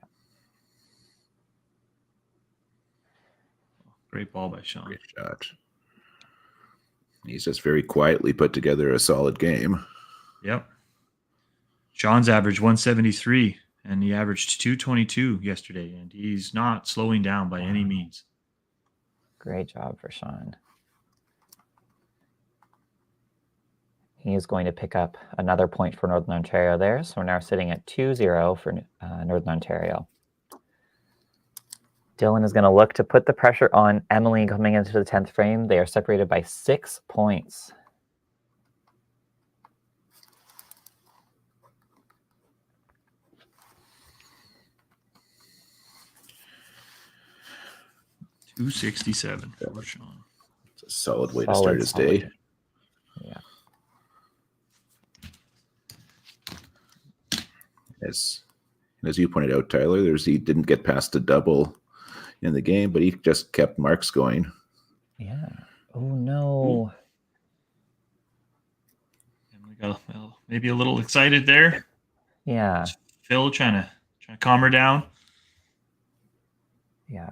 Great ball by Sean. Great shot. He's just very quietly put together a solid game. Yep. Sean's averaged 173, and he averaged 222 yesterday, and he's not slowing down by any means. Great job for Sean. He is going to pick up another point for Northern Ontario there. So we're now sitting at 2-0 for Northern Ontario. Dylan is going to look to put the pressure on Emily coming into the 10th frame. They are separated by 6 points. .267 for Sean. It's a solid way to start his day. Yeah. As you pointed out, Tyler, he didn't get past a double in the game, but he just kept marks going. Yeah. Oh no. And we got maybe a little excited there. Yeah. It's Phil trying to calm her down. Yeah.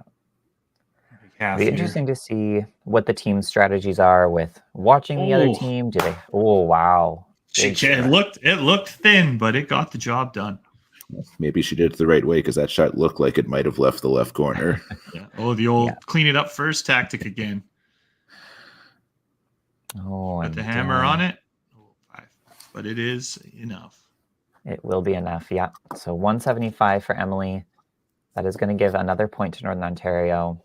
It'll be interesting to see what the team's strategies are with watching the other team. Do they? Oh wow! It looked thin, but it got the job done. Maybe she did it the right way because that shot looked like it might have left the left corner. Yeah. Oh, the old clean it up first tactic again. Oh, put the hammer on it. But it is enough. It will be enough. Yeah. So 175 for Emily. That is going to give another point to Northern Ontario.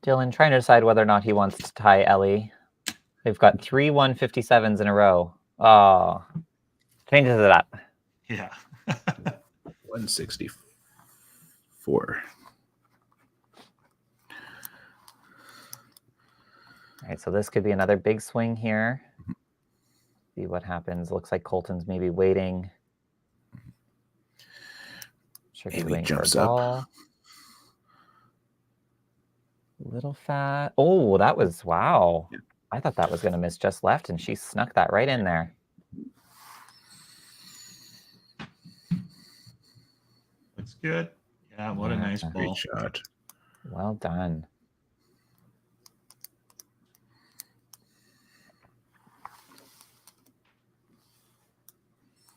Dylan trying to decide whether or not he wants to tie Ellie. They've got 3 157s in a row. Oh, changes it up. Yeah. 164. All right, so this could be another big swing here. See what happens. Looks like Colton's maybe waiting. Sure, Amy jumps up. Little fat. Oh, that was, wow. Yeah. I thought that was going to miss just left, and she snuck that right in there. Looks good. Yeah, what a nice ball. Great shot. Well done.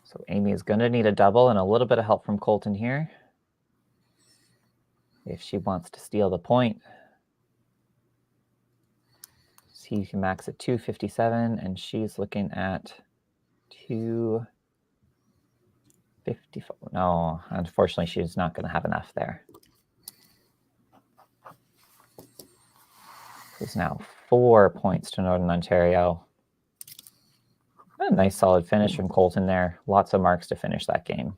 So Amy is going to need a double and a little bit of help from Colton here if she wants to steal the point. He can max at 257, and she's looking at 254. No, unfortunately, she's not going to have enough there. It's now 4 points to Northern Ontario. A nice solid finish from Colton there. Lots of marks to finish that game.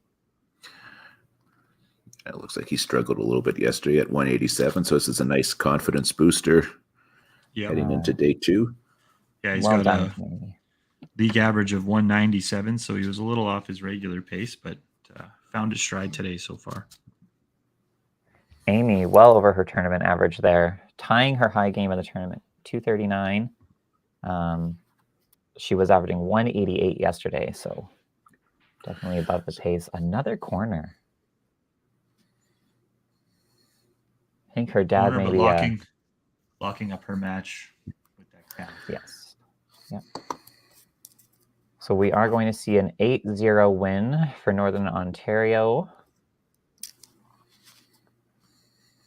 It looks like he struggled a little bit yesterday at 187, so this is a nice confidence booster heading into day 2. Yeah, he's Well got done, a league average of 197, so he was a little off his regular pace, but found his stride today so far. Amy, well over her tournament average there, tying her high game of the tournament, 239. She was averaging 188 yesterday, so definitely above the pace. Another corner. I think her dad Corner, but maybe locking up her match with that count. Yes. Yep. So we are going to see an 8-0 win for Northern Ontario.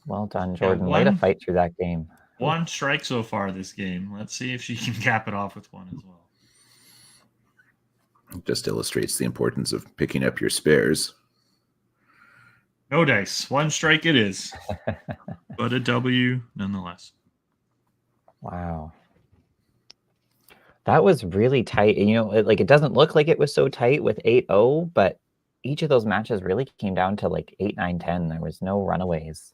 Well done, Jordan. Way to fight through that game. 1 strike so far this game. Let's see if she can cap it off with 1 as well. It just illustrates the importance of picking up your spares. No dice. 1 strike it is. But a W nonetheless. Wow. That was really tight. You know, it doesn't look like it was so tight with 8-0, but each of those matches really came down to like 8, 9, 10. There was no runaways.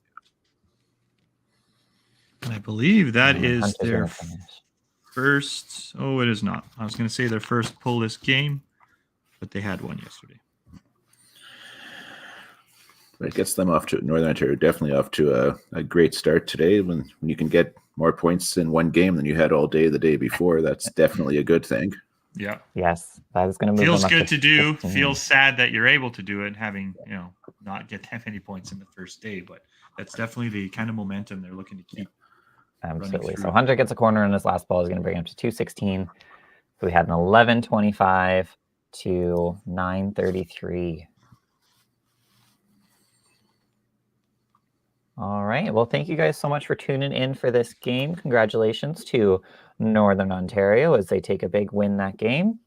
I believe that is Hunter's their gonna finish. first. Oh, it is not. I was going to say their first pull-less game, but they had one yesterday. It gets them off to Northern Ontario, definitely off to a great start today. When you can get more points in one game than you had all day the day before, that's definitely a good thing. Yeah. Yes, that is going to move. Feels them up good to do. 15. Feels sad that you're able to do it, having not get that many points in the first day, but that's definitely the kind of momentum they're looking to keep. Absolutely. So Hunter gets a corner in his last ball. Is going to bring him to 216. So we had an 11-25 to 9-33. All right. Well, thank you guys so much for tuning in for this game. Congratulations to Northern Ontario as they take a big win that game.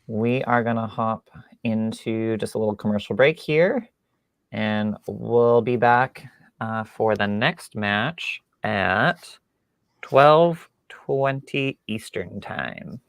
We are going to hop into just a little commercial break here, and we'll be back for the next match at 12:20 Eastern Time.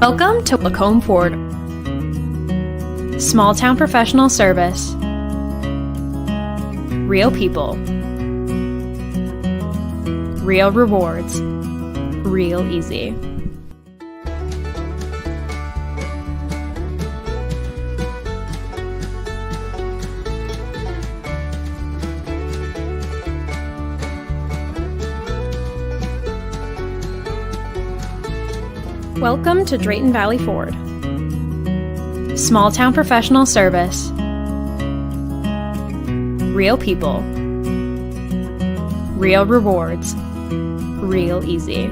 Welcome to Lacombe Ford. Small town professional service. Real people. Real rewards. Real easy. Welcome to Drayton Valley Ford. Small town professional service. Real people. Real rewards. Real easy.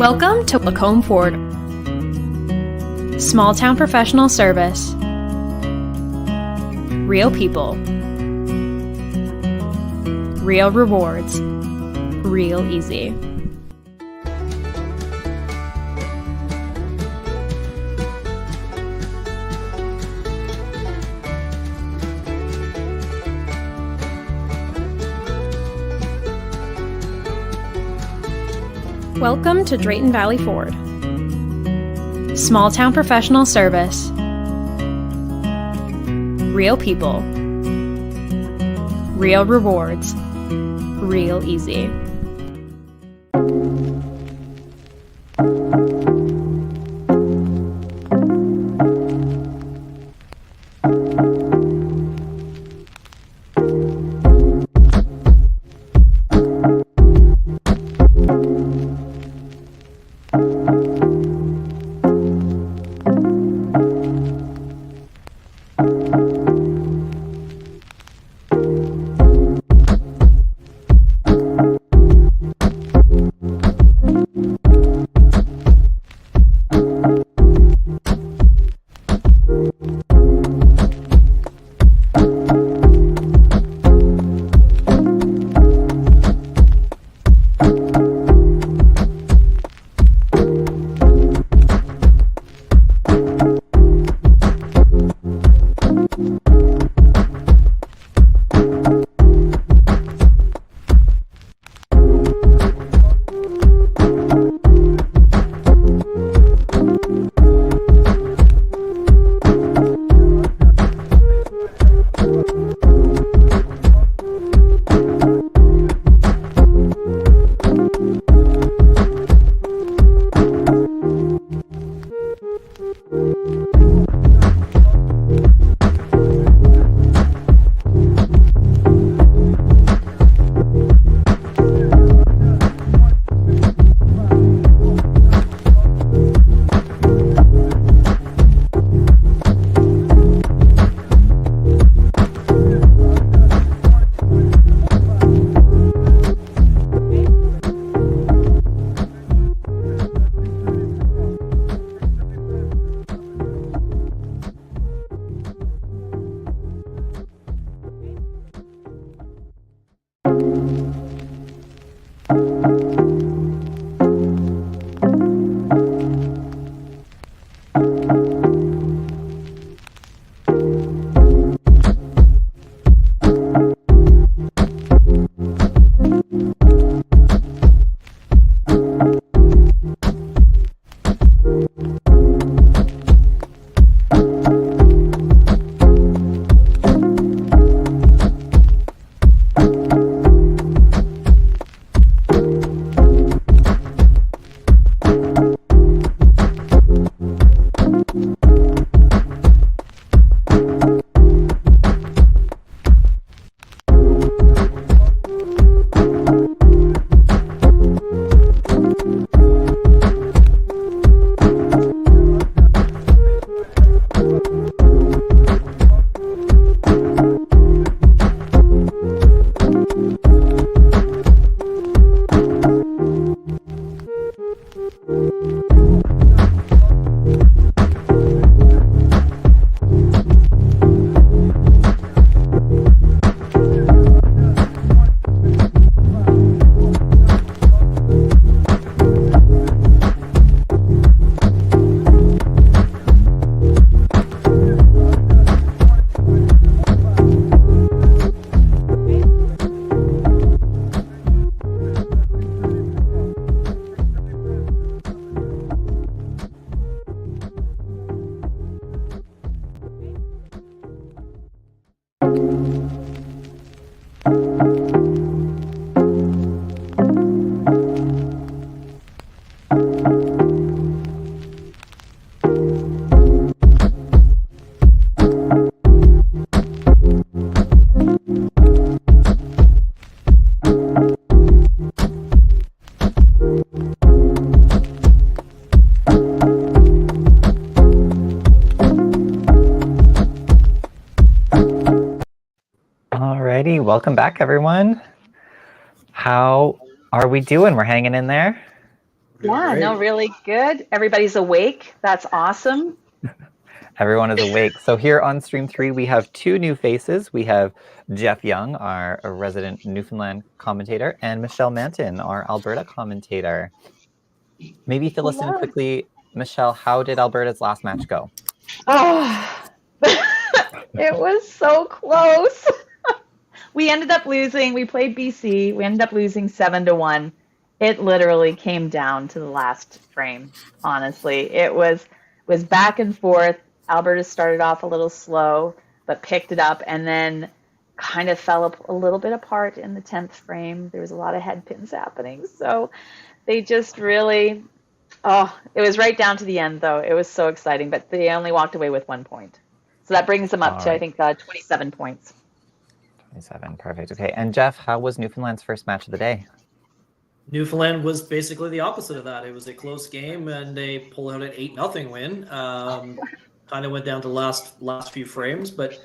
Welcome to Lacombe Ford. Small town professional service. Real people. Real rewards. Real easy. Welcome to Drayton Valley Ford. Small town professional service. Real people. Real rewards. Real easy. Alrighty, welcome back, everyone. How are we doing? We're hanging in there. Yeah, great. no, really good. Everybody's awake. That's awesome. Everyone is awake. So here on Stream 3, we have two new faces. We have Jeff Young, our resident Newfoundland commentator, and Michelle Manton, our Alberta commentator. Maybe fill us in Hello. quickly, Michelle, how did Alberta's last match go? Oh, it was so close. We ended up losing. We played BC. We ended up losing 7-1. It literally came down to the last frame. Honestly, it was back and forth. Alberta started off a little slow, but picked it up, and then kind of fell a little bit apart in the 10th frame. There was a lot of head pins happening, so they just really. Oh, it was right down to the end, though. It was so exciting, but they only walked away with 1 point. So that brings them up to, I think, 27 points. 27, perfect. Okay, and Jeff, how was Newfoundland's first match of the day? Newfoundland was basically the opposite of that. It was a close game, and they pulled out an 8-0 win. Kind of went down to last few frames, but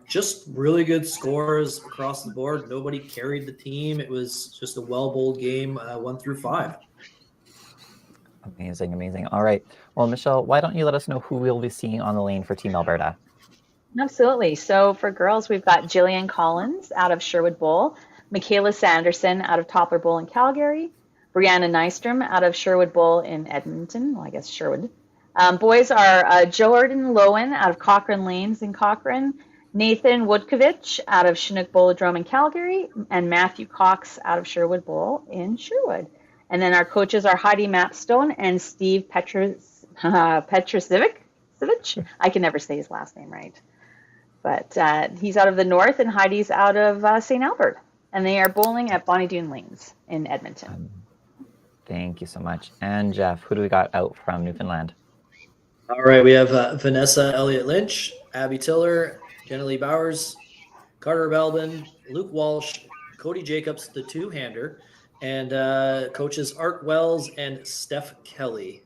just really good scores across the board. Nobody carried the team. It was just a well-bowled game, 1 through 5. Amazing, amazing. All right. Well, Michelle, why don't you let us know who we'll be seeing on the lane for Team Alberta? Absolutely. So for girls, we've got Jillian Collins out of Sherwood Bowl, Michaela Sanderson out of Toppler Bowl in Calgary, Brianna Nystrom out of Sherwood Bowl in Edmonton, well, I guess Sherwood. Boys are Jordan Lowen out of Cochrane Lanes in Cochrane, Nathan Woodkovich out of Chinook Bolodrome in Calgary, and Matthew Cox out of Sherwood Bowl in Sherwood. And then our coaches are Heidi Mapstone and Steve Petrosivic. I can never say his last name right. But he's out of the north, and Heidi's out of St. Albert. And they are bowling at Bonnie Doon Lanes in Edmonton. Thank you so much. And Jeff, who do we got out from Newfoundland? All right, we have Vanessa Elliott Lynch, Abby Tiller, Jenna Lee Bowers, Carter Belbin, Luke Walsh, Cody Jacobs, the two-hander, and coaches Art Wells and Steph Kelly.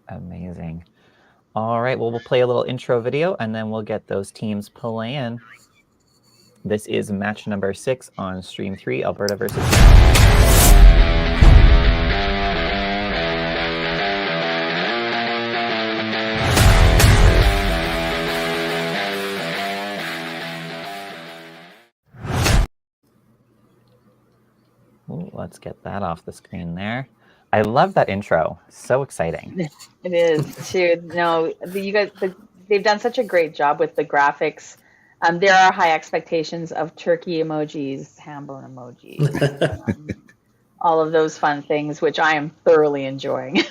Amazing. All right, well, we'll play a little intro video, and then we'll get those teams playing. This is match number 6 on Stream 3, Alberta versus... Ooh, let's get that off the screen there. I love that intro. So exciting. It is too. No, you guys, they've done such a great job with the graphics. There are high expectations of turkey emojis, ham bone emojis, all of those fun things, which I am thoroughly enjoying.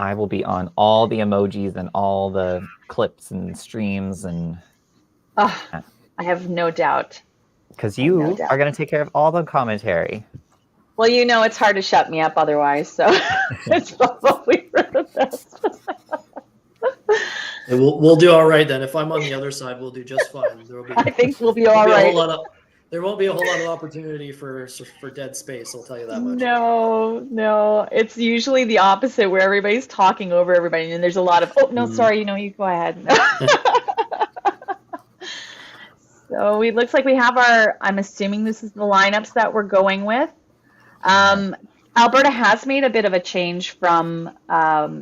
I will be on all the emojis and all the clips and streams and. Oh, I have no doubt. Because you are going to take care of all the commentary. Well, you know it's hard to shut me up otherwise, so it's probably for the best. We'll do all right then. If I'm on the other side, we'll do just fine. I think we'll be all right. There won't be a whole lot of opportunity for dead space, I'll tell you that much. No. It's usually the opposite where everybody's talking over everybody and there's a lot of, sorry, you go ahead. So it looks like we have I'm assuming this is the lineups that we're going with. Alberta has made a bit of a change from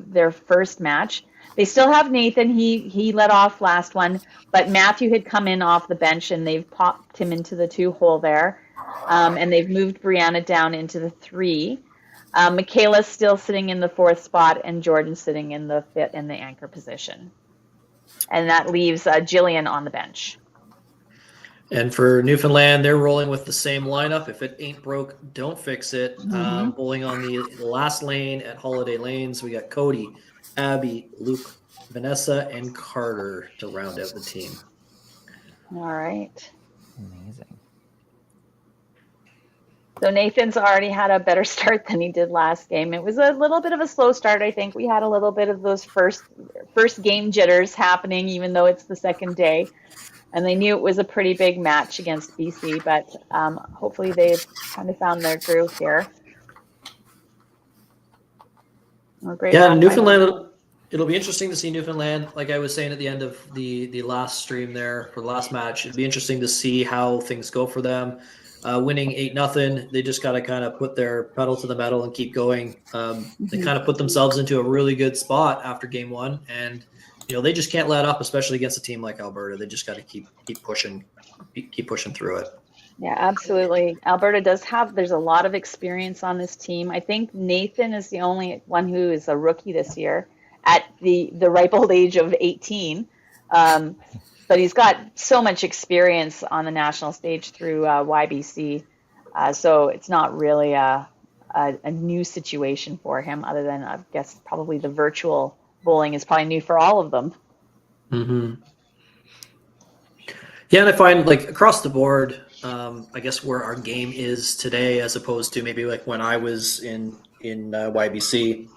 their first match. They still have Nathan. He led off last one, but Matthew had come in off the bench and they've popped him into the 2-hole there. And they've moved Brianna down into the 3. Michaela's still sitting in the 4th spot and Jordan sitting in the anchor position. And that leaves Jillian on the bench. And for Newfoundland, they're rolling with the same lineup. If it ain't broke, don't fix it. Bowling on the last lane at Holiday Lanes, we got Cody, Abby, Luke, Vanessa, and Carter to round out the team. All right. Amazing. So Nathan's already had a better start than he did last game. It was a little bit of a slow start, I think. We had a little bit of those first game jitters happening, even though it's the second day. And they knew it was a pretty big match against BC, but hopefully they've kind of found their groove here. Newfoundland, it'll be interesting to see Newfoundland. Like I was saying at the end of the last stream there, for the last match, it'd be interesting to see how things go for them. winning 8-0. They just got to kind of put their pedal to the metal and keep going. They kind of put themselves into a really good spot after game one, and they just can't let up, especially against a team like Alberta. They just got to keep pushing through it. Yeah, absolutely. Alberta there's a lot of experience on this team. I think Nathan is the only one who is a rookie this year at the ripe old age of 18. But he's got so much experience on the national stage through YBC. So it's not really a new situation for him, other than, I guess, probably the virtual bowling is probably new for all of them. Mm-hmm. Yeah, and I find, like, across the board, I guess where our game is today, as opposed to maybe like when I was in YBC,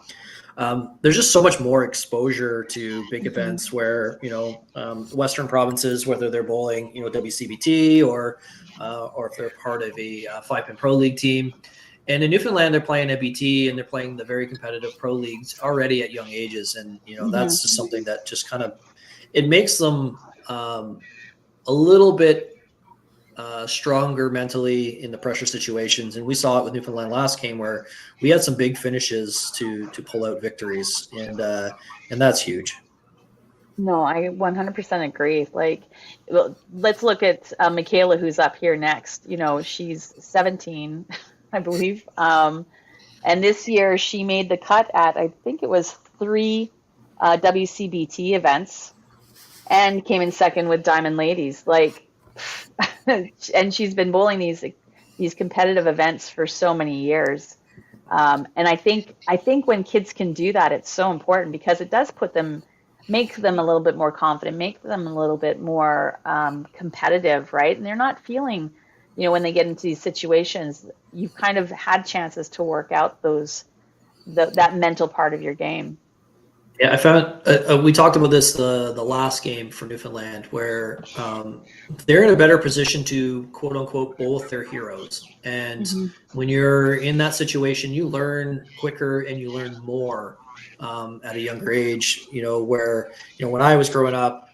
there's just so much more exposure to big events where Western provinces, whether they're bowling WCBT or if they're part of a 5-pin pro league team, and in Newfoundland they're playing NBT and they're playing the very competitive pro leagues already at young ages, and that's just something that just kind of it makes them a little bit stronger mentally in the pressure situations. And we saw it with Newfoundland last game where we had some big finishes to pull out victories, and that's huge. No, I 100% agree. Like, let's look at Michaela, who's up here next. She's 17, I believe. And this year she made the cut at, I think it was 3 WCBT events and came in second with Diamond Ladies. Like, and she's been bowling these competitive events for so many years. And I think when kids can do that, it's so important, because it does make them a little bit more confident, make them a little bit more competitive, right? And they're not feeling, when they get into these situations, you've kind of had chances to work out that mental part of your game. Yeah, I found we talked about this the last game for Newfoundland, where they're in a better position to quote unquote bowl with their heroes. And when you're in that situation, you learn quicker and you learn more at a younger age. Where when I was growing up,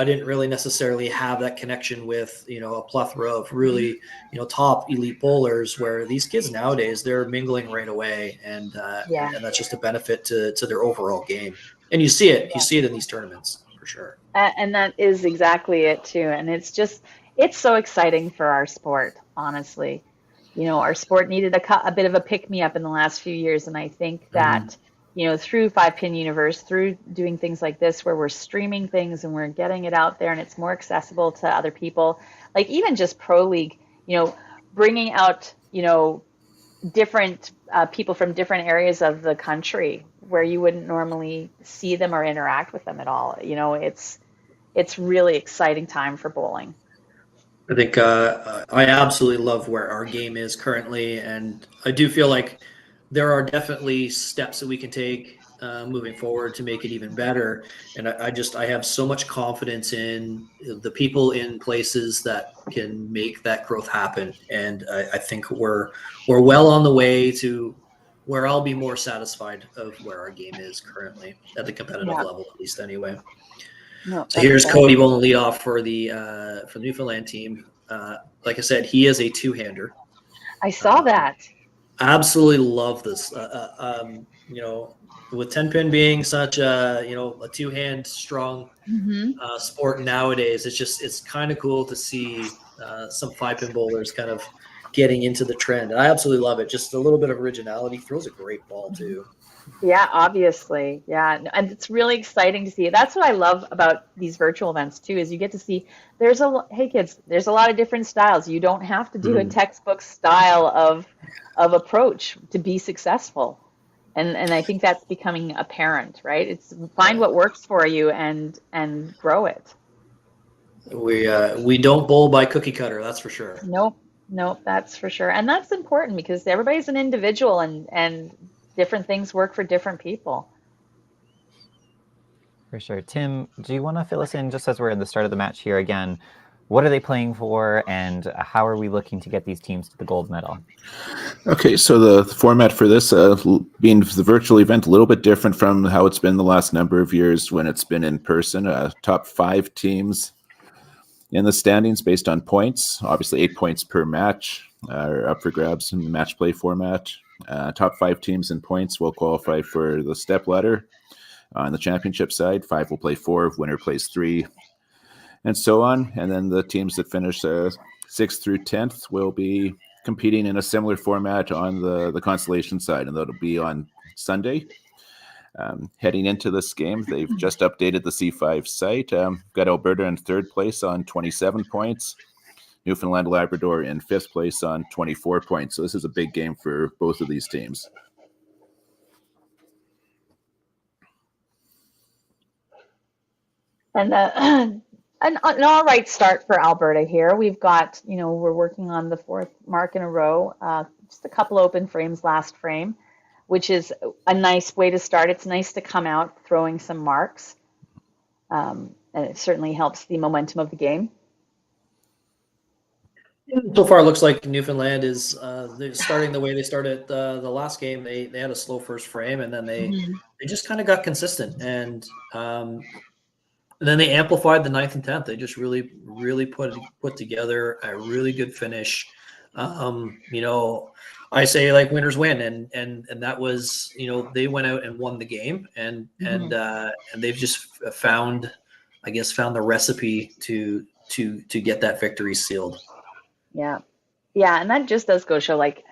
I didn't really necessarily have that connection with a plethora of really top elite bowlers, where these kids nowadays, they're mingling right away, and that's just a benefit to their overall game. And you see it in these tournaments for sure. And that is exactly it too. And it's so exciting for our sport, honestly. Our sport needed a bit of a pick-me-up in the last few years, and I think that through 5-Pin Universe, through doing things like this, where we're streaming things and we're getting it out there and it's more accessible to other people, like even just Pro League, bringing out, different people from different areas of the country where you wouldn't normally see them or interact with them at all. It's really exciting time for bowling. I think I absolutely love where our game is currently, and I do feel like there are definitely steps that we can take moving forward to make it even better. And I have so much confidence in the people in places that can make that growth happen. And I think we're well on the way to where I'll be more satisfied of where our game is currently at the competitive level, at least anyway. No, so here's Cody bowling lead off for the Newfoundland team. Like I said, he is a two-hander. I saw that. I absolutely love this. With 10-pin being such a two-hand strong sport nowadays, it's kind of cool to see some 5-pin bowlers kind of getting into the trend. And I absolutely love it. Just a little bit of originality. Throws a great ball too. Yeah, obviously. Yeah. And it's really exciting to see. That's what I love about these virtual events too, is you get to see hey kids, there's a lot of different styles. You don't have to do a textbook style of approach to be successful. And I think that's becoming apparent, right? It's find what works for you and grow it. We don't bowl by cookie cutter, that's for sure. Nope, that's for sure. And that's important, because everybody's an individual and different things work for different people. For sure. Tim, do you want to fill us in, just as we're in the start of the match here again? What are they playing for, and how are we looking to get these teams to the gold medal? Okay, so the format for this, being the virtual event, a little bit different from how it's been the last number of years when it's been in person. Top 5 teams in the standings based on points, obviously 8 points per match. are up for grabs in the match play format. Top 5 teams in points will qualify for the step ladder. On the championship side, 5 will play 4, winner plays 3, and so on. And then the teams that finish 6th through 10th will be competing in a similar format on the consolation side, and that'll be on Sunday. Heading into this game, they've just updated the C5 site. Got Alberta in 3rd place on 27 points. Newfoundland, Labrador in 5th place on 24 points. So this is a big game for both of these teams. And an all right start for Alberta here. We've got, we're working on the 4th mark in a row. Just a couple open frames last frame, which is a nice way to start. It's nice to come out throwing some marks. And it certainly helps the momentum of the game. So far, it looks like Newfoundland is they're starting the way they started the last game. They had a slow first frame, and then they just kind of got consistent, and then they amplified the 9th and 10th. They just really put together a really good finish. I say like winners win, and that was they went out and won the game, and they've just found the recipe to get that victory sealed. Yeah. And that just does go show, like,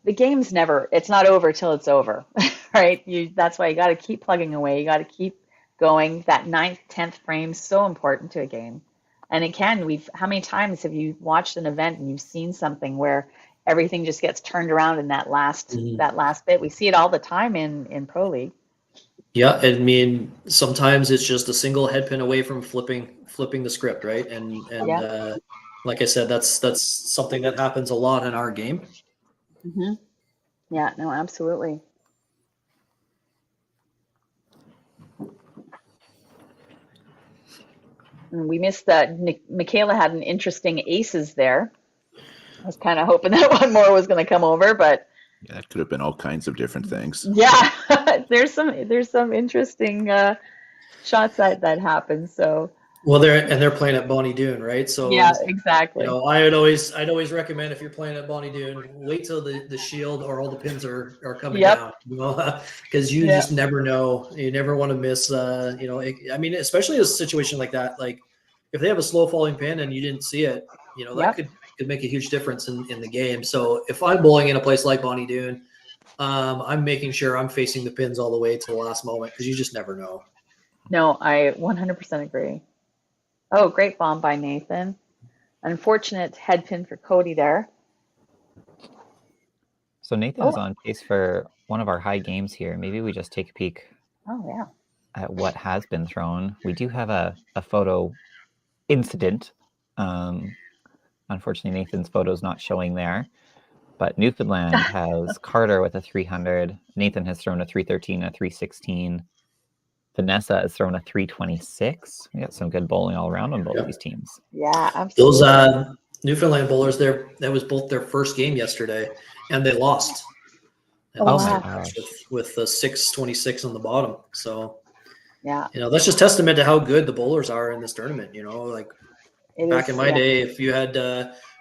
the game's it's not over till it's over, right? That's why you got to keep plugging away. You got to keep going. That 9th, 10th frame is so important to a game. And how many times have you watched an event and you've seen something where everything just gets turned around in that last bit? We see it all the time in Pro League. Yeah, I mean, sometimes it's just a single head pin away from flipping the script, right? And like I said, that's something that happens a lot in our game. Mm-hmm. Yeah, no, absolutely. And we missed that. Michaela had an interesting aces there. I was kind of hoping that one more was going to come over, but yeah, that could have been all kinds of different things. Yeah, there's some interesting shots that happen. So. Well, they're playing at Bonnie Doon, right? So yeah, exactly. I'd always recommend, if you're playing at Bonnie Doon, wait till the shield or all the pins are coming down. Because you just never know. You never want to miss. Especially a situation like that. Like if they have a slow falling pin and you didn't see it, that could make a huge difference in the game. So if I'm bowling in a place like Bonnie Doon, I'm making sure I'm facing the pins all the way to the last moment, because you just never know. No, I 100% agree. Oh, great bomb by Nathan. Unfortunate head pin for Cody there. So Nathan is on pace for one of our high games here. Maybe we just take a peek at what has been thrown. We do have a photo incident. Unfortunately, Nathan's photo is not showing there. But Newfoundland has Carter with a 300. Nathan has thrown a 313, a 316. Vanessa has thrown a 326. We got some good bowling all around on both of these teams. Yeah, absolutely. Those Newfoundland bowlers, that was both their first game yesterday, and they lost. My gosh. With the 626 on the bottom. So, yeah, that's just testament to how good the bowlers are in this tournament. Like back in my day, if you had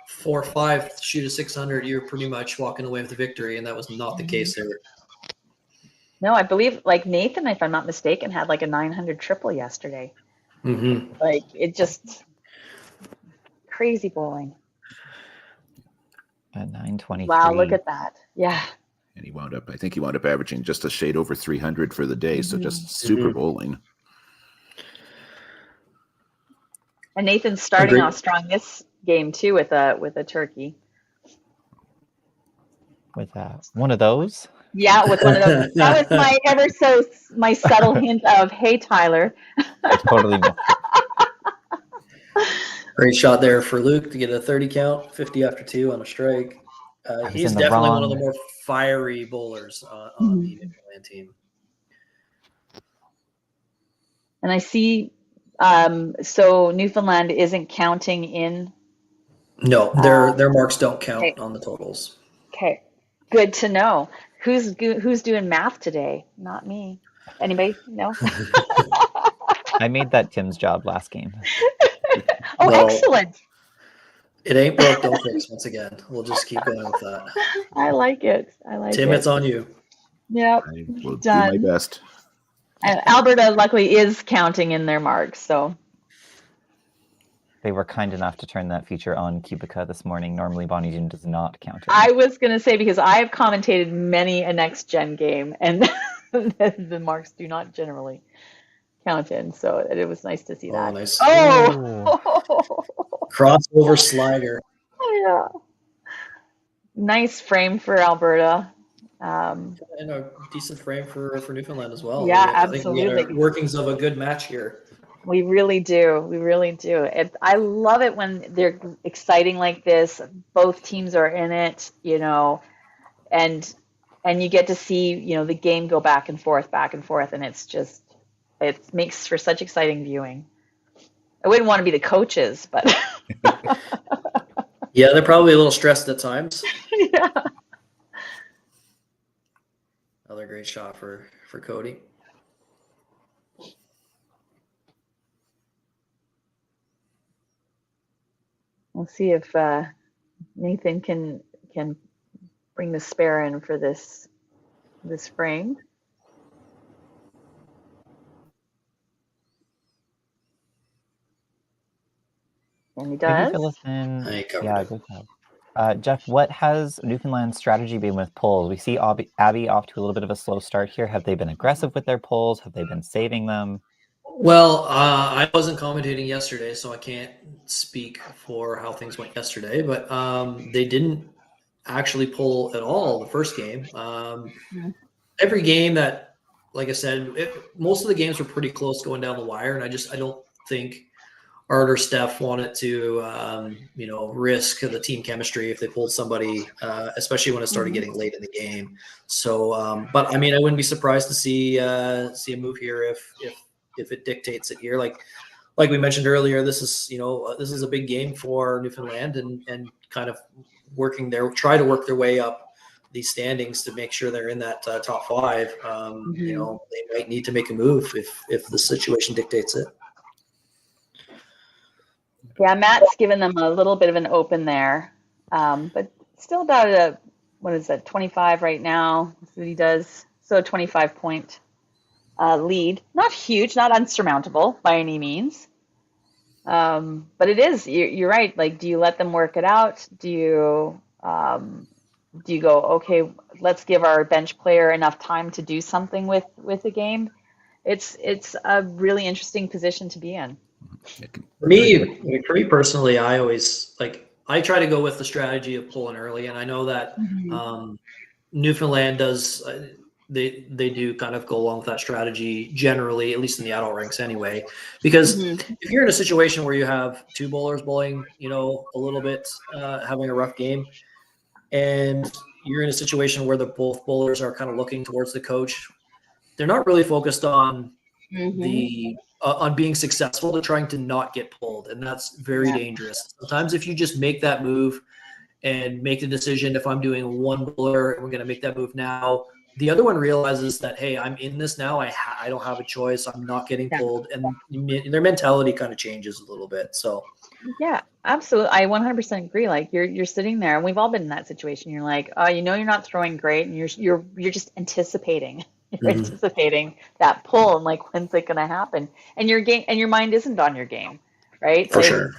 4 or 5 shoot a 600, you're pretty much walking away with the victory, and that was not the case there. No, I believe like Nathan, if I'm not mistaken, had like a 900 triple yesterday. Mm-hmm. Like it just crazy bowling. A 923. Wow, look at that. Yeah. And he wound up averaging just a shade over 300 for the day. So just super bowling. And Nathan's starting off strong this game too with a turkey. With one of those. Yeah, with one of those. That was my subtle hint of, hey, Tyler. I totally missed it. Great shot there for Luke to get a 30 count, 50 after 2 on a strike. He's definitely one of the more fiery bowlers on the Newfoundland team. And I see, so Newfoundland isn't counting in? No, their marks don't count on the totals. Okay, good to know. Who's doing math today? Not me. Anybody? No? I made that Tim's job last game. Excellent. It ain't broke, don't fix. Once again, we'll just keep going with that. I like it. I like Tim, it. it's on you. Yep. I will do Done. my best. And Alberta luckily is counting in their marks, so They were kind enough to turn that feature on Cubica this morning. Normally, Bonnie Doon does not count it. I was going to say, because I have commentated many a next gen game, and the marks do not generally count in, so it was nice to see that. Nice. Oh! Crossover slider. Yeah. Nice frame for Alberta. And a decent frame for Newfoundland as well. Yeah, I think we absolutely. had workings of a good match here. We really do. We really do. I love it when they're exciting like this. Both teams are in it, and you get to see, the game go back and forth, and it makes for such exciting viewing. I wouldn't want to be the coaches, but Yeah, they're probably a little stressed at times. yeah. Another great shot for Cody. We'll see if Nathan can bring the spare in for this frame. And he does. Maybe fill us in. I covered Yeah, it. good job. Jeff, what has Newfoundland's strategy been with polls? We see Abby off to a little bit of a slow start here. Have they been aggressive with their polls? Have they been saving them? Well, I wasn't commentating yesterday, so I can't speak for how things went yesterday, but they didn't actually pull at all the first game. Every game that, like I said, most of the games were pretty close going down the wire, and I don't think Art or Steph wanted to, risk the team chemistry if they pulled somebody, especially when it started getting late in the game. So, but I mean, I wouldn't be surprised to see a move here if it dictates it here. Like we mentioned earlier, this is a big game for Newfoundland, and kind of try to work their way up these standings to make sure they're in that top five. They might need to make a move if the situation dictates it. Yeah, Matt's given them a little bit of an open there, but still about 25 right now. That's what he does. So a 25-point lead. Not huge, not unsurmountable by any means. But it is, you're right. Like, do you let them work it out? Do you go, okay, let's give our bench player enough time to do something with the game? It's a really interesting position to be in. For me personally, I always I try to go with the strategy of pulling early, and I know that Newfoundland does. They do kind of go along with that strategy generally, at least in the adult ranks anyway. Because if you're in a situation where you have two bowlers bowling, a little bit, having a rough game, and you're in a situation where both bowlers are kind of looking towards the coach, they're not really focused on on being successful. They're trying to not get pulled, and that's very dangerous. Sometimes if you just make that move and make the decision, if I'm doing one bowler and we're going to make that move now, the other one realizes that, hey, I'm in this now. I don't have a choice. I'm not getting pulled, and their mentality kind of changes a little bit. So yeah, absolutely. I 100% agree. Like you're sitting there, and we've all been in that situation. You're like, you're not throwing great, and you're just anticipating. You're anticipating that pull, and like, when's it going to happen? And your mind isn't on your game, right? For sure.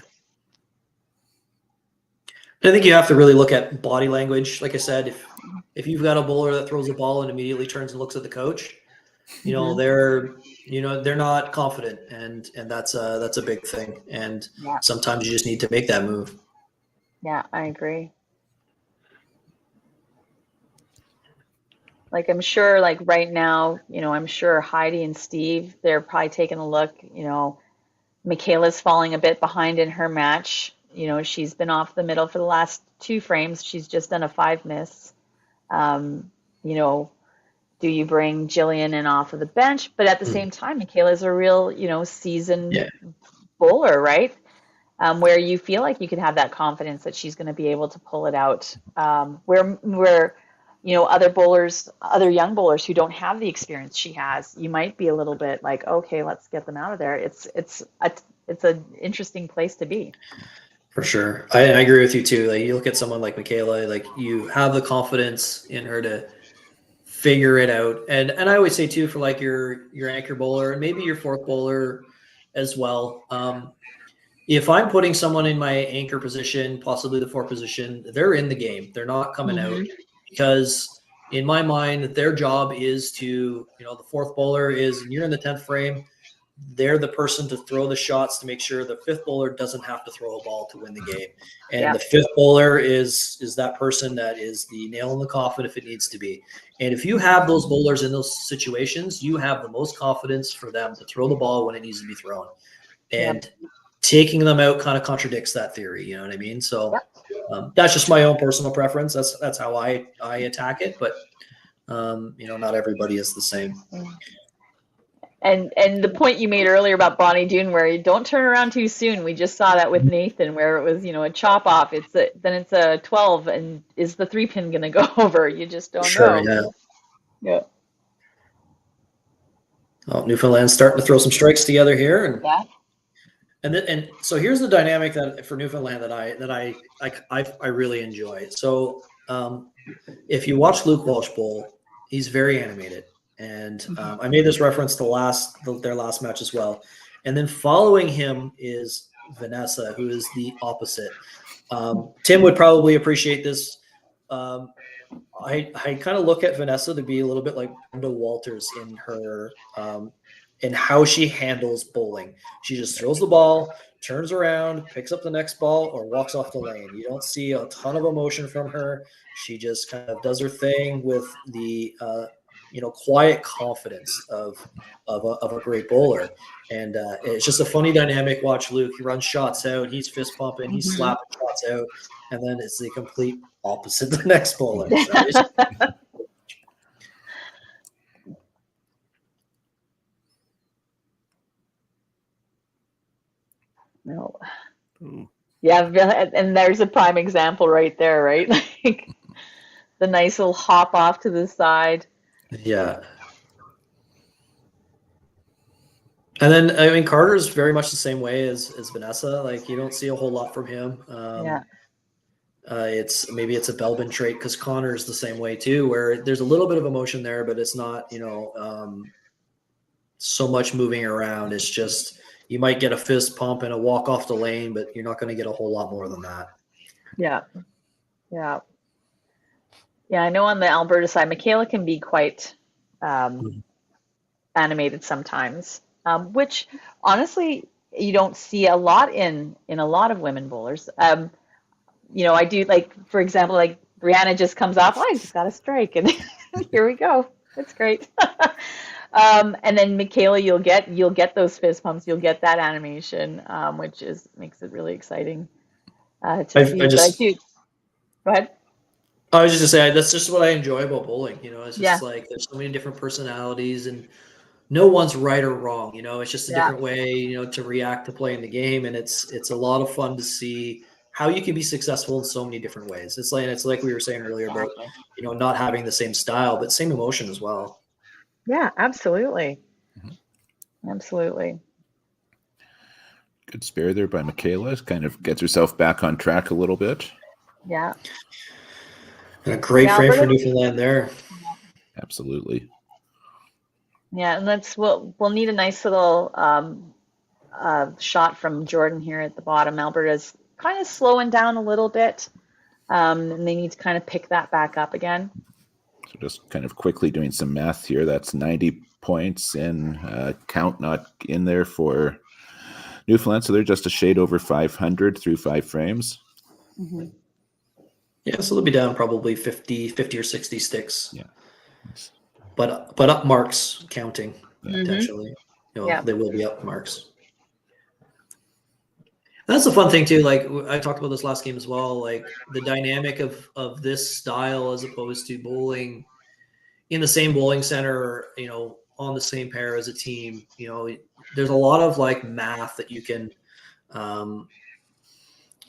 I think you have to really look at body language. Like I said, if you've got a bowler that throws a ball and immediately turns and looks at the coach, they're not confident, and that's a big thing. And sometimes you just need to make that move. Yeah, I agree. Like, I'm sure, like right now, I'm sure Heidi and Steve, they're probably taking a look. Michaela's falling a bit behind in her match. She's been off the middle for the last 2 frames. She's just done a 5 miss. Do you bring Jillian in off of the bench? But at the same time, Michaela's a real, seasoned bowler, right? Where you feel like you could have that confidence that she's going to be able to pull it out. Where other young bowlers who don't have the experience she has, you might be a little bit like, okay, let's get them out of there. It's an interesting place to be. For sure. I agree with you too. Like you look at someone like Michaela, like you have the confidence in her to figure it out. And I always say too, for like your anchor bowler and maybe your fourth bowler as well. If I'm putting someone in my anchor position, possibly the fourth position, they're in the game. They're not coming out, because in my mind, their job is to, the fourth bowler is, and you're in the 10th frame, they're the person to throw the shots to make sure the fifth bowler doesn't have to throw a ball to win the game. And the fifth bowler is that person that is the nail in the coffin if it needs to be. And if you have those bowlers in those situations, you have the most confidence for them to throw the ball when it needs to be thrown. And taking them out kind of contradicts that theory. You know what I mean? So that's just my own personal preference. That's how I attack it. But, not everybody is the same. And the point you made earlier about Bonnie Doon, where you don't turn around too soon. We just saw that with Nathan, where it was, a chop off. Then it's a 12, and is the 3-pin going to go over? You just don't know. Yeah. Oh, Newfoundland's starting to throw some strikes together here, and so here's the dynamic that for Newfoundland that I really enjoy. So if you watch Luke Walsh bowl, he's very animated. And I made this reference to their last match as well. And then following him is Vanessa, who is the opposite. Tim would probably appreciate this. I kind of look at Vanessa to be a little bit like Brenda Walters in her in how she handles bowling. She just throws the ball, turns around, picks up the next ball, or walks off the lane. You don't see a ton of emotion from her. She just kind of does her thing with the quiet confidence of a great bowler. And it's just a funny dynamic. Watch Luke. He runs shots out. He's fist pumping. He's slapping shots out. And then it's the complete opposite the next bowler. So no. Yeah, and there's a prime example right there, right? Like the nice little hop off to the side. Yeah. And then, Carter's very much the same way as Vanessa. Like, you don't see a whole lot from him. It's a Belbin trait, because Connor's the same way too, where there's a little bit of emotion there, but it's not, so much moving around. It's just, you might get a fist pump and a walk off the lane, but you're not going to get a whole lot more than that. Yeah. Yeah. Yeah, I know on the Alberta side, Michaela can be quite animated sometimes, which honestly you don't see a lot in a lot of women bowlers. I do, like, for example, like Brianna just comes off, I just got a strike, and here we go. That's great. And then Michaela, you'll get those fist pumps, you'll get that animation, which makes it really exciting to see. Go ahead. I was just to say, that's just what I enjoy about bowling. It's just like there's so many different personalities, and no one's right or wrong. It's just a different way, to react to playing the game, and it's a lot of fun to see how you can be successful in so many different ways. It's like we were saying earlier about not having the same style, but same emotion as well. Yeah, absolutely, absolutely. Good spare there by Michaela. Kind of gets herself back on track a little bit. Yeah. And a great frame for Newfoundland there. Absolutely. Yeah, and we'll need a nice little shot from Jordan here at the bottom. Alberta's kind of slowing down a little bit, and they need to kind of pick that back up again. So just kind of quickly doing some math here. That's 90 points in count not in there for Newfoundland. So they're just a shade over 500 through 5 frames. Mm-hmm. Yeah, so they'll be down probably 50 or 60 sticks. Yeah. Nice. But up marks counting, potentially. They will be up marks. That's the fun thing too. Like I talked about this last game as well, like the dynamic of this style as opposed to bowling in the same bowling center, on the same pair as a team. There's a lot of like math that you can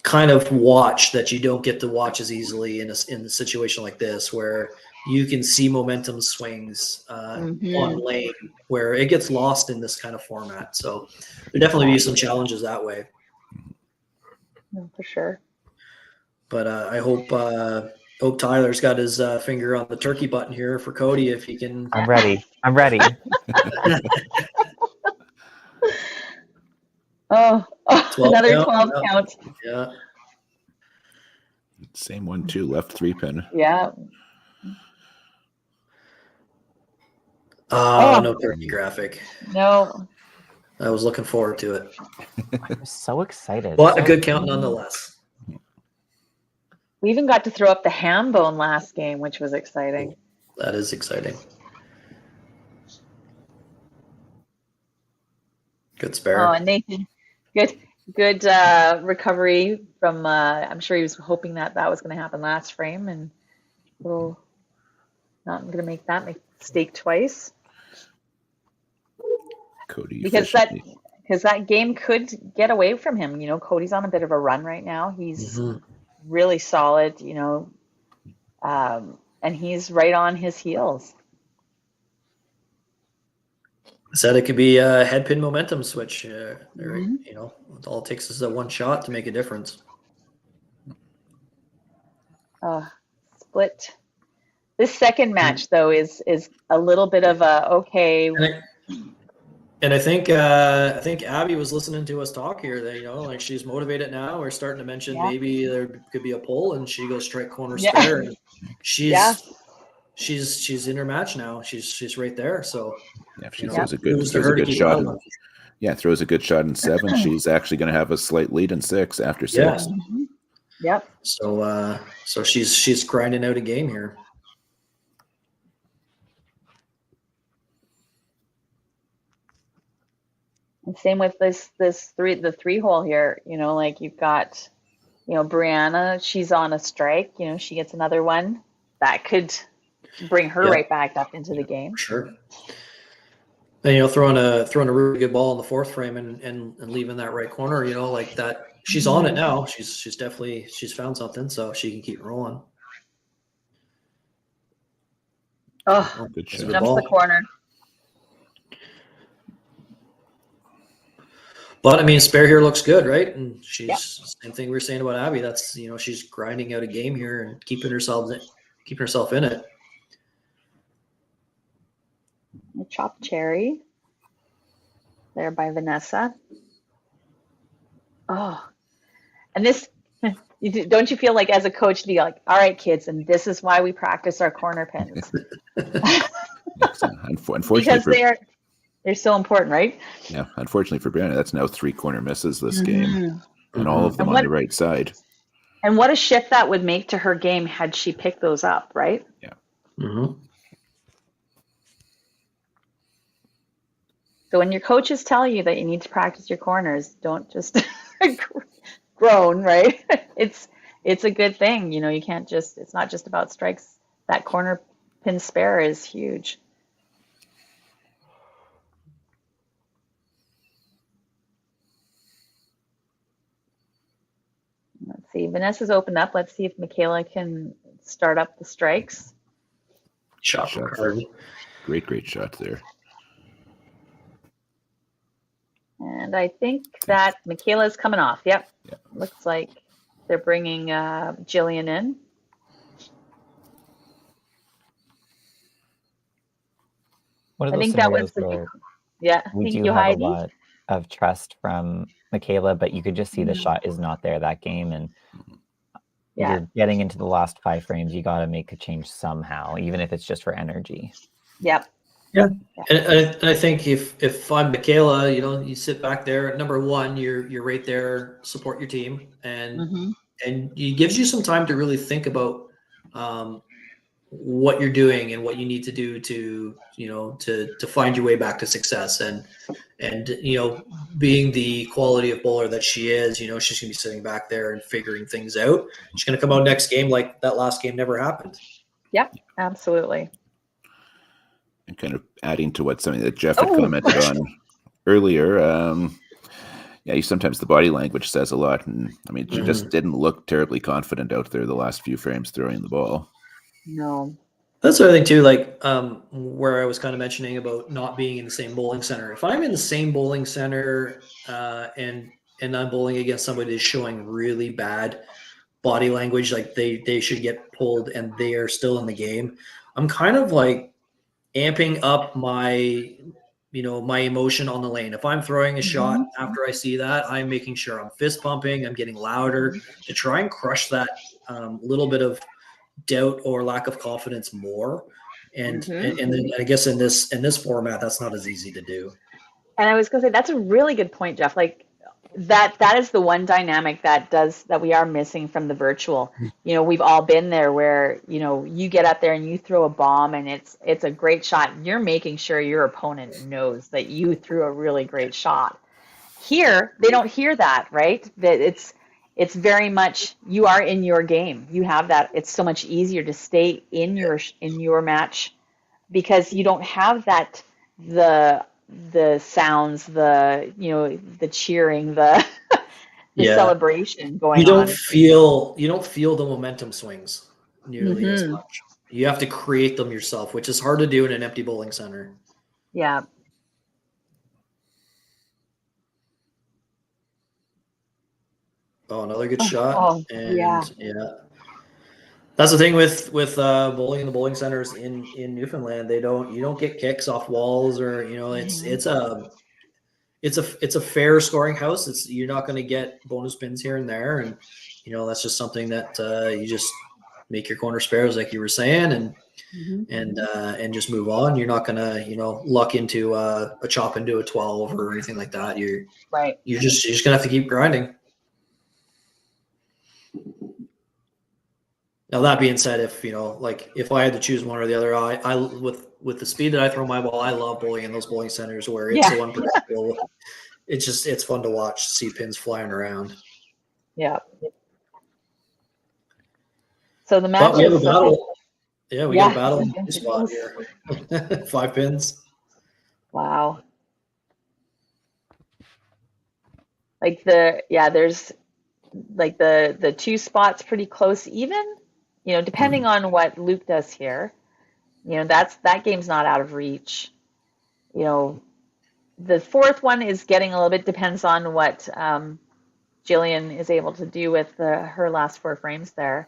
kind of watch that you don't get to watch as easily in a situation like this, where you can see momentum swings on lane where it gets lost in this kind of format. So there definitely be some challenges that way. No, for sure. But I hope Tyler's got his finger on the turkey button here for Cody if he can. I'm ready. I'm ready. Oh, 12 another count, 12 yeah. count. Yeah. Same one too. Left 3-pin. Yeah. Oh, no turkey graphic. No. I was looking forward to it. I'm so excited. But a So good count nonetheless. We even got to throw up the ham bone last game, which was exciting. That is exciting. Good spare. Oh, and Nathan, good recovery from. I'm sure he was hoping that was going to happen last frame, and we'll not going to make that mistake twice. Cody Because that game could get away from him. You know, Cody's on a bit of a run right now. He's really solid. You know, and he's right on his heels. Said it could be a head pin momentum switch. You know, all it takes is that one shot to make a difference. Split. This second match, though, is a little bit of a okay. And I think Abby was listening to us talk here. That, you know, like, she's motivated now. We're starting to mention maybe there could be a pull, and she goes straight corner spare. And she's in her match now. She's right there. So yeah, if she throws a good shot. Throws a good shot in 7. She's actually going to have a slight lead in 6 after 6. Yeah. Yep. So she's grinding out a game here. And same with the 3-hole here. You know, like you've got, you know, Brianna. She's on a strike. You know, she gets another one that could bring her right back up into the game. Sure. And, you know, throwing a really good ball in the 4th frame and leaving that right corner. You know, like that. She's on it now. She's definitely found something, so she can keep rolling. Oh, good shot. jumps the corner. But I mean, spare here looks good, right? And she's same thing we were saying about Abby. That's, you know, she's grinding out a game here and keeping herself in it. A chopped cherry there by Vanessa. Oh, and this, don't you feel like as a coach to be like, all right, kids, and this is why we practice our corner pins. Unfortunately, because they're so important, right? Yeah, unfortunately for Brianna, that's now 3 corner misses this game, and all of them on the right side. And what a shift that would make to her game had she picked those up, right? Yeah. Mm-hmm. So when your coaches tell you that you need to practice your corners, don't just groan, right? It's a good thing. You know, you can't just, it's not just about strikes. That corner pin spare is huge. Let's see. Vanessa's opened up. Let's see if Michaela can start up the strikes. Shot. Great shot there. And I think that Michaela's coming off. Yep. Looks like they're bringing Jillian in. One of I those think that was scenarios the, where we thank do you, have Heidi. a lot of trust from Michaela, but you could just see the shot is not there that game, and you're getting into the last 5 frames. You got to make a change somehow, even if it's just for energy. Yep. Yeah. And I think if I'm Michaela, you know, you sit back there. Number one, you're right there, support your team, and it gives you some time to really think about what you're doing and what you need to do to, you know, to find your way back to success. And you know, being the quality of bowler that she is, you know, she's gonna be sitting back there and figuring things out. She's gonna come out next game like that last game never happened. Yep, absolutely. And kind of adding to something that Jeff had commented on earlier, sometimes the body language says a lot. And I mean, she just didn't look terribly confident out there the last few frames throwing the ball. No. That's the other thing too, like where I was kind of mentioning about not being in the same bowling center. If I'm in the same bowling center and and I'm bowling against somebody that's showing really bad body language, like they should get pulled and they are still in the game, I'm kind of like amping up my my emotion on the lane. If I'm throwing a shot after I see that, I'm making sure I'm fist pumping, I'm getting louder to try and crush that little bit of doubt or lack of confidence more. And then I guess in this format, that's not as easy to do. And I was going to say, that's a really good point, Jeff. Like that is the one dynamic that we are missing from the virtual. We've all been there where, you get up there and you throw a bomb and it's a great shot. You're making sure your opponent knows that you threw a really great shot. Here, they don't hear that, right? That it's very much, you are in your game. You have that. It's so much easier to stay in your match because you don't have that, the sounds, the cheering, the celebration going on. You don't feel the momentum swings nearly as much. You have to create them yourself, which is hard to do in an empty bowling center. Yeah. Oh, another good shot. Yeah. That's the thing with bowling in the bowling centers in Newfoundland. You don't get kicks off walls, or it's a fair scoring house. You're not going to get bonus pins here and there, and that's just something that you just make your corner spares, like you were saying, and just move on. You're not going to luck into a chop into a 12 or anything like that. You're just going to have to keep grinding. Now that being said, if I had to choose one or the other, I with the speed that I throw my ball, I love bowling in those bowling centers where it's a one person goal. It's fun to watch, see pins flying around. Yeah. So the match. But we have a battle. Yeah, we got a battle in the spot here. 5 pins. Wow. There's like the 2 spots pretty close even. Depending on what Luke does here, that game's not out of reach. The 4th one is getting a little bit, depends on what Jillian is able to do with her last 4 frames there.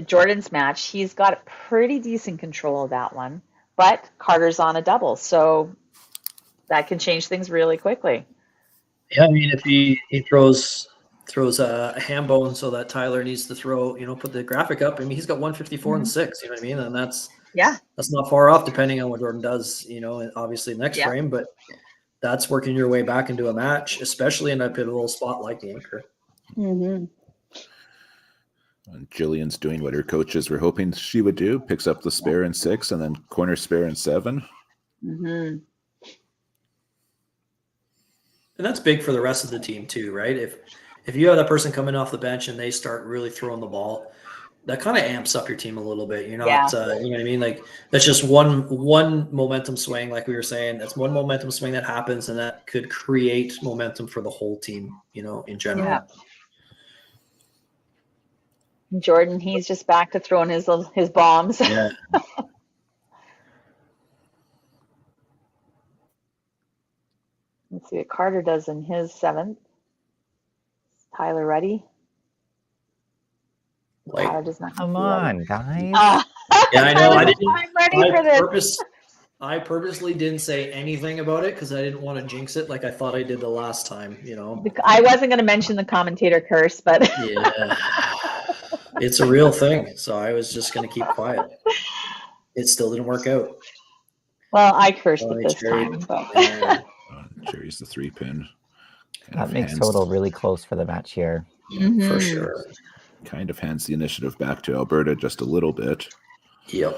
Jordan's match, he's got pretty decent control of that one, but Carter's on a double, so that can change things really quickly. Yeah, I mean, if he throws a ham bone so that Tyler needs to throw, put the graphic up. I mean, he's got 154 and 6, you know what I mean? And that's not far off depending on what Jordan does, obviously next frame, but that's working your way back into a match, especially in a pivotal spot like the anchor. And Jillian's doing what her coaches were hoping she would do, picks up the spare in 6 and then corner spare in 7. And that's big for the rest of the team too, right? If you have that person coming off the bench and they start really throwing the ball, that kind of amps up your team a little bit. You're not, you know what I mean? Like that's just one momentum swing, like we were saying. That's one momentum swing that happens, and that could create momentum for the whole team, in general. Yeah. Jordan, he's just back to throwing his bombs. Yeah. Let's see what Carter does in his 7th. Tyler ready? Tyler does not. Come on, guys. Yeah, I know. I'm ready for this. I purposely didn't say anything about it because I didn't want to jinx it like I thought I did the last time, I wasn't going to mention the commentator curse, but yeah, it's a real thing. So I was just going to keep quiet. It still didn't work out. Well, I cursed it this time. But... Jerry's the 3-pin. That makes total really close for the match here. For sure. Kind of hands the initiative back to Alberta just a little bit. Yep.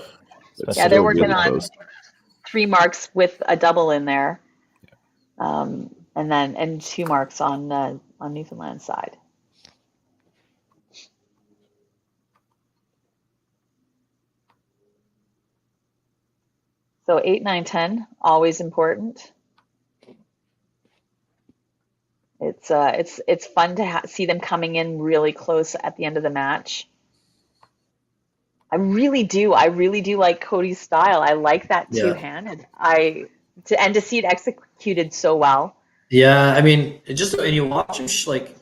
They're working on 3 marks with a double in there, and 2 marks on Newfoundland side. So 8, 9, 10, always important. It's fun to see them coming in really close at the end of the match. I really do like Cody's style. I like that two-handed. To see it executed so well. Yeah, I mean, and you watch him like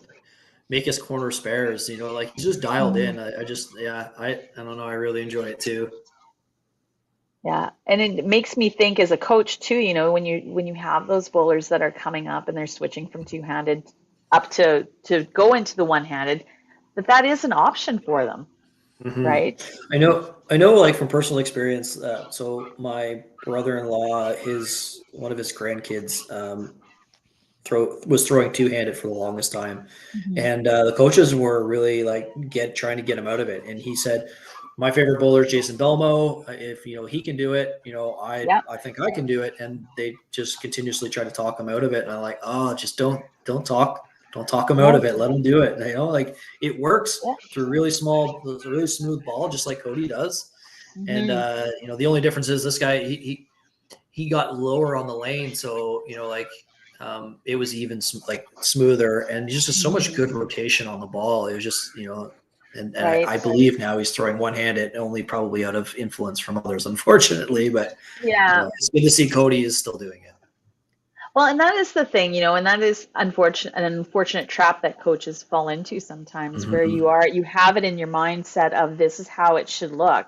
make his corner spares. Like he's just dialed in. I don't know. I really enjoy it too. Yeah, and it makes me think as a coach too, when you have those bowlers that are coming up and they're switching from two-handed up to go into the one-handed, that is an option for them, Mhm. right? I know, like from personal experience. So my brother-in-law, one of his grandkids, was throwing two-handed for the longest time, Mhm. and the coaches were really like trying to get him out of it. And he said, "My favorite bowler is Jason Belmo. If he can do it, Yep. I think I can do it." And they just continuously try to talk him out of it. And I'm like, "Oh, just don't talk him out Right. of it. Let him do it." Like it works Yeah. through a really smooth ball, just like Cody does. And Mhm. the only difference is this guy he got lower on the lane, so like it was even like smoother, and just so much Mhm. good rotation on the ball. It was just and Right. I believe now he's throwing one-handed, only probably out of influence from others, unfortunately. But Yeah. it's good to see Cody is still doing it. Well, and that is the thing, and that is an unfortunate trap that coaches fall into sometimes, where Mhm. you have it in your mindset of this is how it should look.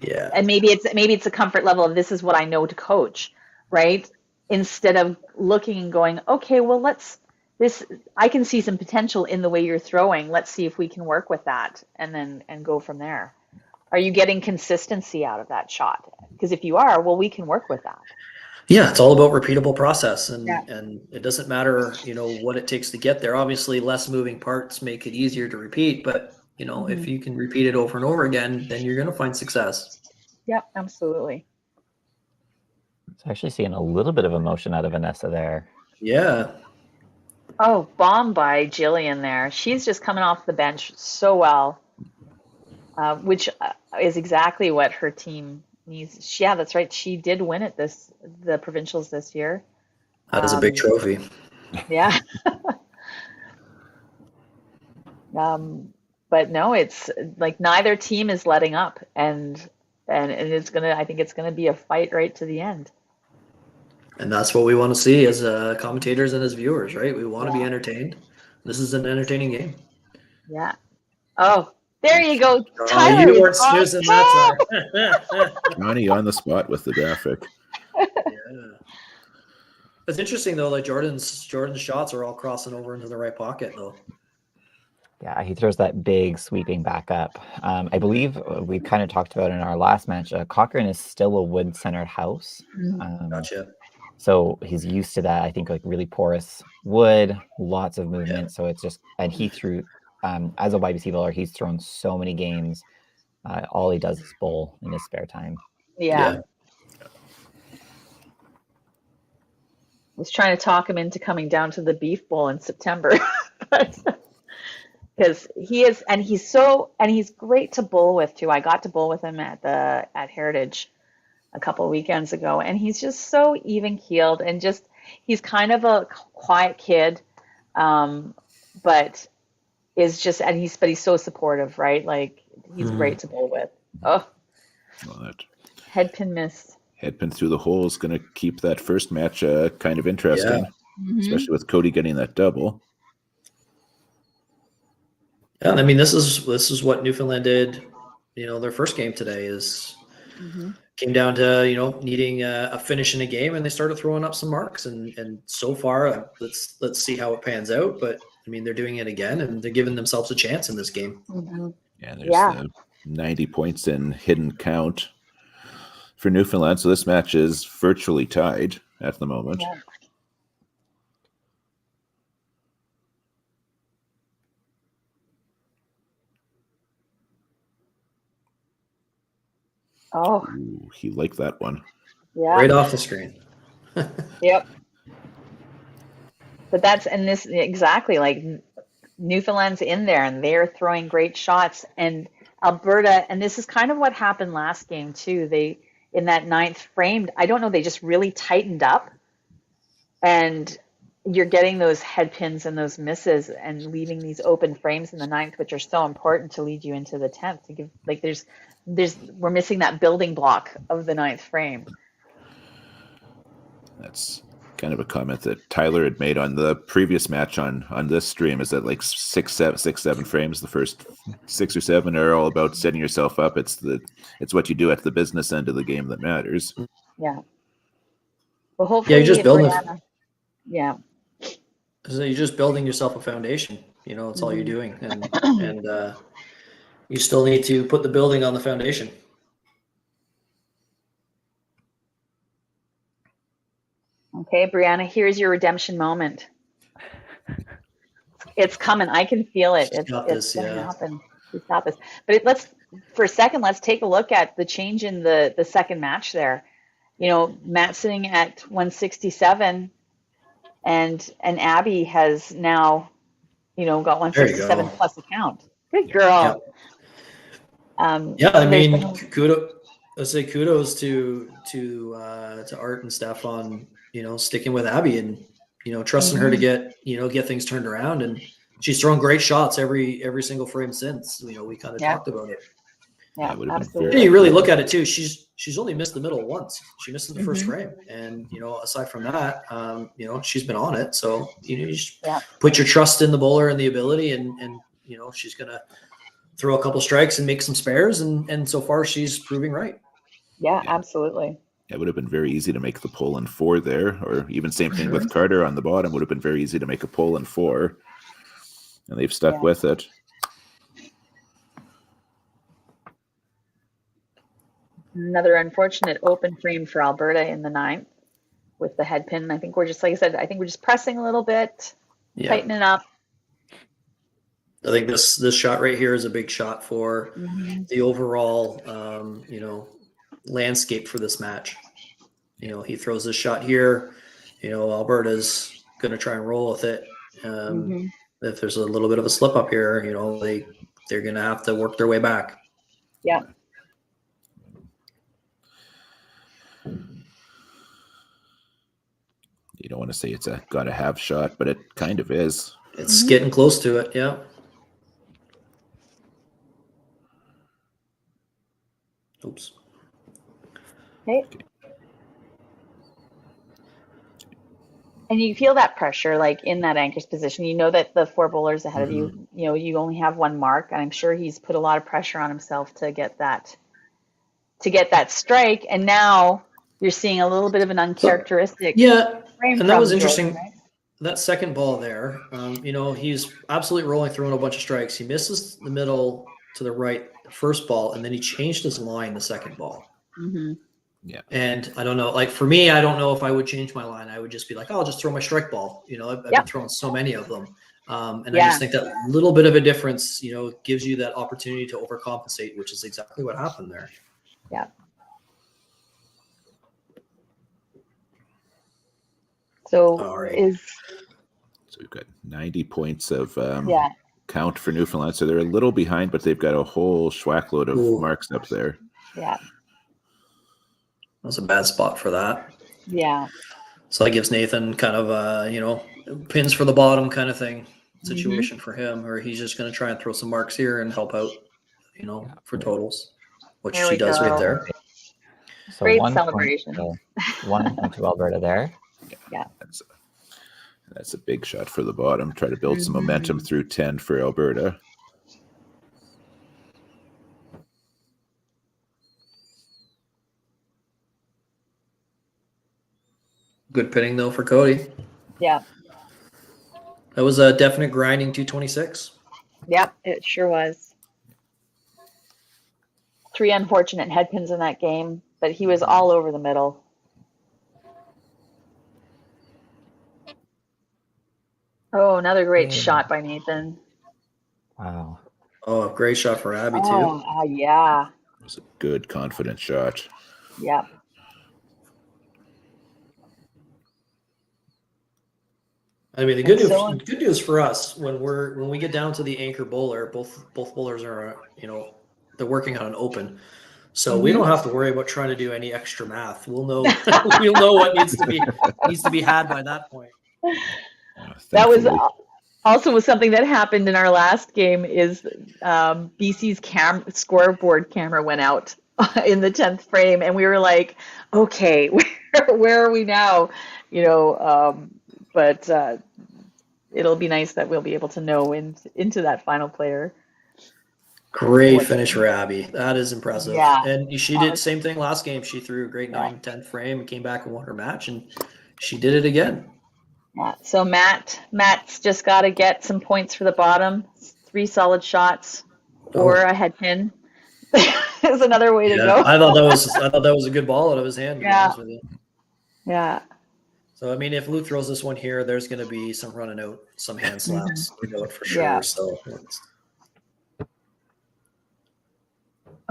Yeah, And maybe it's a comfort level of this is what I know to coach, right? Instead of looking and going, okay, well, this I can see some potential in the way you're throwing. Let's see if we can work with that and go from there. Are you getting consistency out of that shot? Because if you are, well, we can work with that. yeah, it's all about repeatable process, Yeah. and it doesn't matter what it takes to get there. Obviously, less moving parts make it easier to repeat, but if Hmm. you can repeat it over and over again, then you're going to find success. Yep, absolutely. So actually seeing a little bit of emotion out of Vanessa there. Yeah. Oh, bomb by Jillian there. She's just coming off the bench so well, which is exactly what her team needs. Yeah, that's right. She did win the provincials this year. That is a big trophy. Yeah. But no, it's like neither team is letting up, and I think it's gonna be a fight right to the end. And that's what we want to see as commentators and as viewers, right? We want to be Yeah. entertained. This is an entertaining game. Yeah. Oh, there you go. Oh, Tyler you is weren't on snoozing top. that time. Johnny on the spot with the graphic. Yeah. It's interesting though, like Jordan's shots are all crossing over into the right pocket though. Yeah, he throws that big sweeping back up. I believe we kind of talked about in our last match, Cochrane is still a wood-centered house. Gotcha. So he's used to that. I think like really porous wood, lots of movement. Yeah. So it's just, and he threw, as a YBC bowler, he's thrown so many games. All he does is bowl in his spare time. Yeah. Yeah. Was trying to talk him into coming down to the Beef Bowl in September. Because he's great to bowl with too. I got to bowl with him at Heritage a couple of weekends ago, and he's just so even keeled and just he's kind of a quiet kid, but he's so supportive, right? Like he's great to bowl with. Oh, Well, that head pin miss. headpin through the hole is going to keep that first match kind of interesting, especially with Cody getting that double. Yeah, I mean this is what Newfoundland did. Their first game today came down to needing a finish in a game, and they started throwing up some marks. And so far, let's see how it pans out. But I mean, they're doing it again, and they're giving themselves a chance in this game. Yeah, there's the 90 points in hidden count for Newfoundland. So this match is virtually tied at the moment. Yeah. Oh, Ooh, he liked that one. yeah. Right off the screen. Yep. But this exactly like Newfoundland's in there and they're throwing great shots, and Alberta, and this is kind of what happened last game too. They in that ninth frame, I don't know, they just really tightened up, and you're getting those head pins and those misses and leaving these open frames in the ninth, which are so important to lead you into the 10th to give like we're missing that building block of the ninth frame. That's kind of a comment that Tyler had made on the previous match on this stream, is that like six, seven frames, the first 6 or 7 are all about setting yourself up. It's what you do at the business end of the game that matters. Yeah. Well, hopefully, you're just building. Yeah. So you're just building yourself a foundation. It's all you're doing, and you still need to put the building on the foundation. Okay, Brianna, here's your redemption moment. It's coming. I can feel it. It's going to happen. She's got this. But let's take a look at the change in the second match there. Matt sitting at 167, and Abby has now, got 167 plus a count. Good girl. Yeah. Kudos. Let's say kudos to Art and Steph on sticking with Abby and trusting her to get things turned around, and she's thrown great shots every single frame since. We kind of talked about it. Yeah, absolutely. Yeah, you really look at it too. She's only missed the middle once. She missed the first frame, and aside from that, she's been on it. So you just put your trust in the bowler and the ability, and she's gonna throw a couple strikes and make some spares, and so far she's proving right. Yeah, absolutely. It would have been very easy to make the pull in 4 there, or even same thing with Carter on the bottom. Would have been very easy to make a pull in 4, and they've stuck with it. Another unfortunate open frame for Alberta in the 9th with the head pin. I think we're just, like I said, we're just pressing a little bit, tightening up. I think this shot right here is a big shot for the overall, landscape for this match. He throws this shot here. Alberta's going to try and roll with it. If there's a little bit of a slip up here, they're going to have to work their way back. Yeah. You don't want to say it's a gotta have shot, but it kind of is. It's getting close to it, yeah. Oops. Okay. And you feel that pressure, like in that anchor's position. You know that the 4 bowlers ahead of you, you only have 1 mark. And I'm sure he's put a lot of pressure on himself to get that strike. And now you're seeing a little bit of an uncharacteristic. And that was interesting. Right? That second ball there, he's absolutely rolling through a bunch of strikes. He misses the middle to the right, the first ball, and then he changed his line the second ball. Yeah. And I don't know, like for me, I don't know if I would change my line. I would just be like, I'll just throw my strike ball. I've been throwing so many of them. And I just think that little bit of a difference, gives you that opportunity to overcompensate, which is exactly what happened there. Yeah. So we've got 90 points of count for Newfoundland. So they're a little behind, but they've got a whole schwackload of marks up there. Yeah. That's a bad spot for that. Yeah. So that gives Nathan kind of pins for the bottom kind of thing situation for him, or he's just going to try and throw some marks here and help out, for totals, which she does right there. So great celebration. 1 point to Alberta there. Yeah. That's a big shot for the bottom. Try to build some momentum through 10 for Alberta. Good pinning though for Cody. Yeah. That was a definite grinding 226. Yep, it sure was. 3 unfortunate head pins in that game, but he was all over the middle. Oh, another great shot by Nathan. Wow. Oh, great shot for Abby too. Oh, yeah. It was a good, confident shot. Yeah. I mean, the good news for us when we get down to the anchor bowler, both bowlers are they're working on an open, so we don't have to worry about trying to do any extra math. We'll know what needs to be had by that point. That was also something that happened in our last game. Is BC's scoreboard camera went out in the 10th frame, and we were like, okay, where are we now? But it'll be nice that we'll be able to know into that final player. Great finish for Abby. That is impressive. Yeah. And she did same thing last game. She threw a great 9th, 10th frame and came back and won her match, and she did it again. Yeah. So Matt's just got to get some points for the bottom. 3 solid shots or a head pin is another way to go. I thought that was a good ball out of his hand. To be honest with you. Yeah. So I mean, if Luke throws this one here, there's going to be some running out, some hand slaps. We know it for sure. Yeah. So.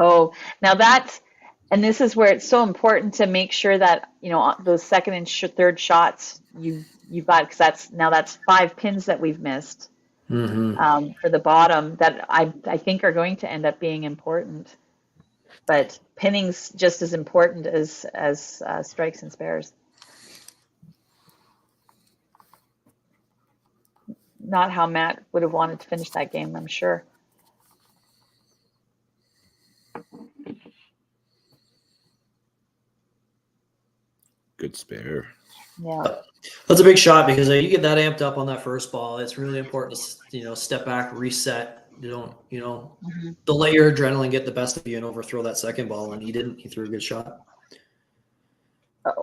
Oh, now and this is where it's so important to make sure that, those second and third shots you've got, because that's 5 pins that we've missed for the bottom that I think are going to end up being important. But pinning's just as important as strikes and spares. Not how Matt would have wanted to finish that game, I'm sure. Good spare. Yeah. That's a big shot because you get that amped up on that first ball. It's really important to step back, reset. You don't don't let your adrenaline get the best of you and overthrow that second ball. And he didn't. He threw a good shot.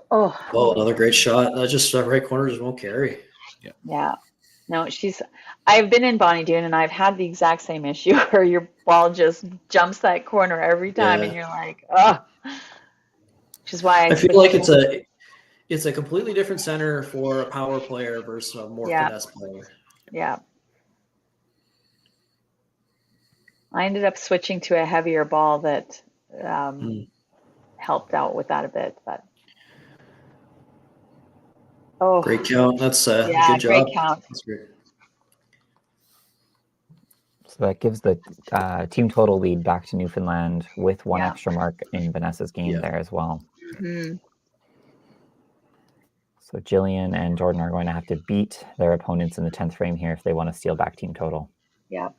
Oh, another great shot. Just that right corner just won't carry. Yeah. No, I've been in Bonnie Doon and I've had the exact same issue where your ball just jumps that corner every time and you're like, oh. Which is why I feel like it's a completely different center for a power player versus a more finesse player. Yeah. I ended up switching to a heavier ball that helped out with that a bit, but great count. That's good job. Great count. That's great. So that gives the team total lead back to Newfoundland with 1 extra mark in Vanessa's game there as well. Mm-hmm. So Jillian and Jordan are going to have to beat their opponents in the 10th frame here if they want to steal back team total. Yeah.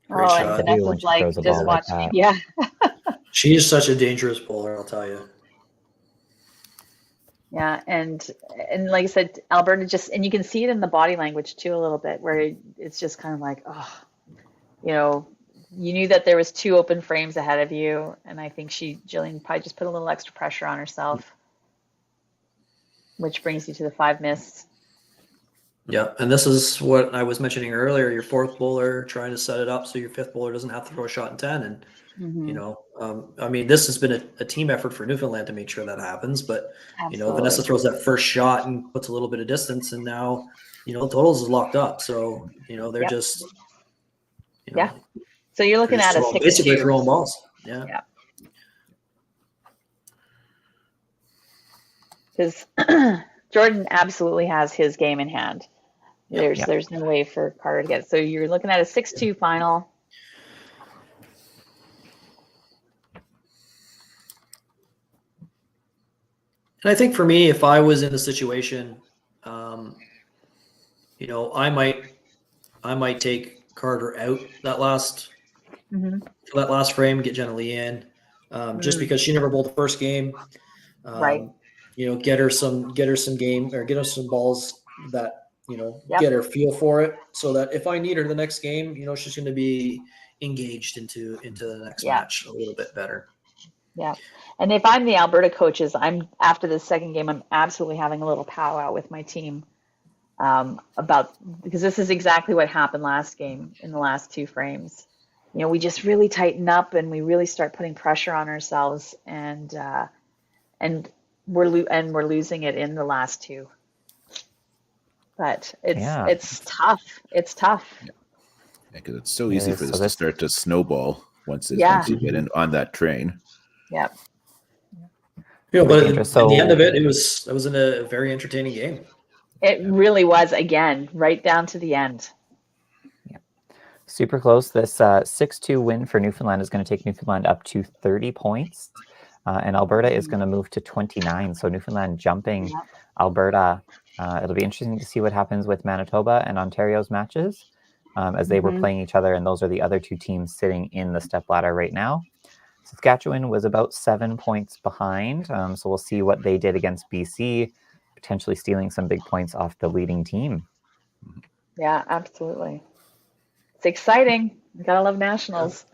Great shot. And Vanessa's like, just watch me. Yeah. She is such a dangerous bowler, I'll tell you. Yeah, and like I said, Alberta and you can see it in the body language too a little bit, where it's just kind of like, you knew that there was 2 open frames ahead of you, and I think Jillian probably just put a little extra pressure on herself, which brings you to the 5 missed. Yeah, and this is what I was mentioning earlier. Your 4th bowler trying to set it up so your 5th bowler doesn't have to throw a shot in 10, and I mean, this has been a team effort for Newfoundland to make sure that happens. But Vanessa throws that first shot and puts a little bit of distance, and now the totals is locked up. So they're just So you're looking at a 6-2. Basically throwing balls. Yeah. Because Jordan absolutely has his game in hand. There's no way for Carter to get it. So you're looking at a 6-2 final. And I think for me, if I was in the situation, I might take Carter out that last frame, get Jenna Lee in, just because she never bowled the first game. Right. Get her some game, or get her some balls that get her feel for it, so that if I need her the next game, she's going to be engaged into the next match a little bit better. Yeah. And if I'm the Alberta coaches, after the second game, I'm absolutely having a little powwow with my team because this is exactly what happened last game in the last 2 frames. We just really tighten up and we really start putting pressure on ourselves, and we're losing it in the last 2. But it's tough. It's tough. Yeah, because it's so easy for this to start to snowball once you get in on that train. Yep. Yeah, but at the end of it, it was a very entertaining game. It really was, again, right down to the end. Yeah. Super close. This 6-2 win for Newfoundland is going to take Newfoundland up to 30 points. And Alberta is going to move to 29. So Newfoundland jumping Alberta. It'll be interesting to see what happens with Manitoba and Ontario's matches. as they were playing each other, and those are the other two teams sitting in the stepladder right now. Saskatchewan was about 7 points behind, so we'll see what they did against BC, potentially stealing some big points off the leading team. Yeah, absolutely. It's exciting. You gotta love nationals.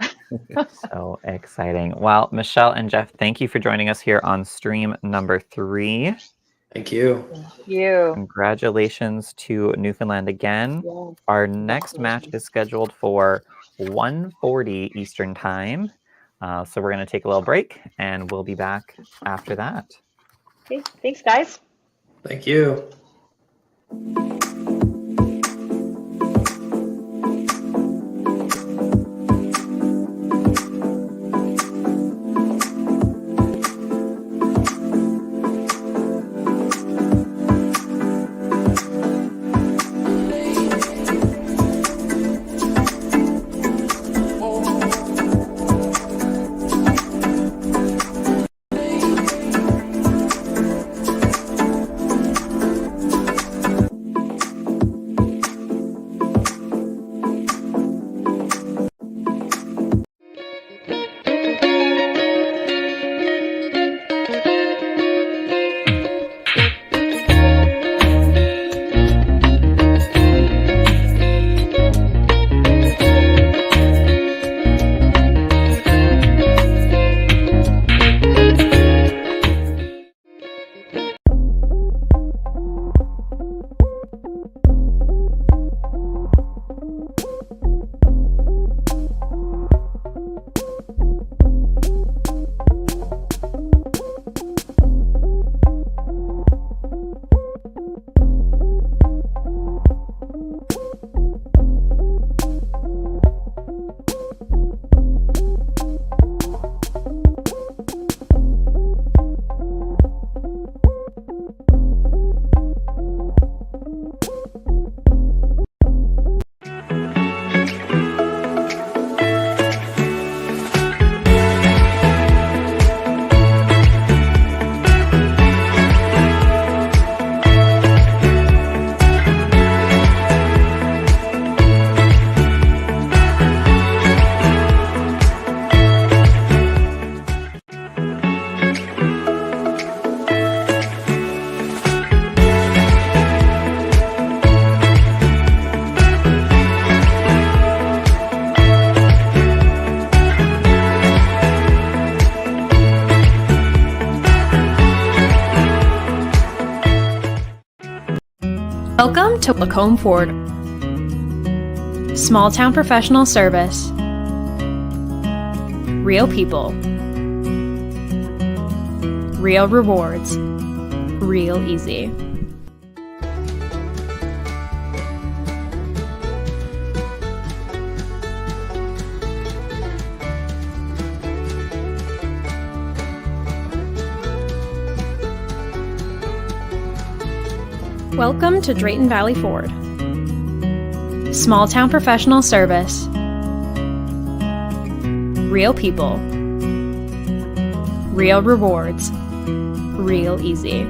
So exciting. Well, Michelle and Jeff, thank you for joining us here on stream number 3. Thank you. Thank you. Congratulations to Newfoundland again. Yeah. Our next match is scheduled for 1:40 Eastern Time. So we're going to take a little break, and we'll be back after that. Okay, thanks, guys. Thank you. Welcome to Lacombe Ford. Small town professional service. Real people. Real rewards. Real easy. Welcome to Drayton Valley Ford. Small town professional service. Real people. Real rewards. Real easy.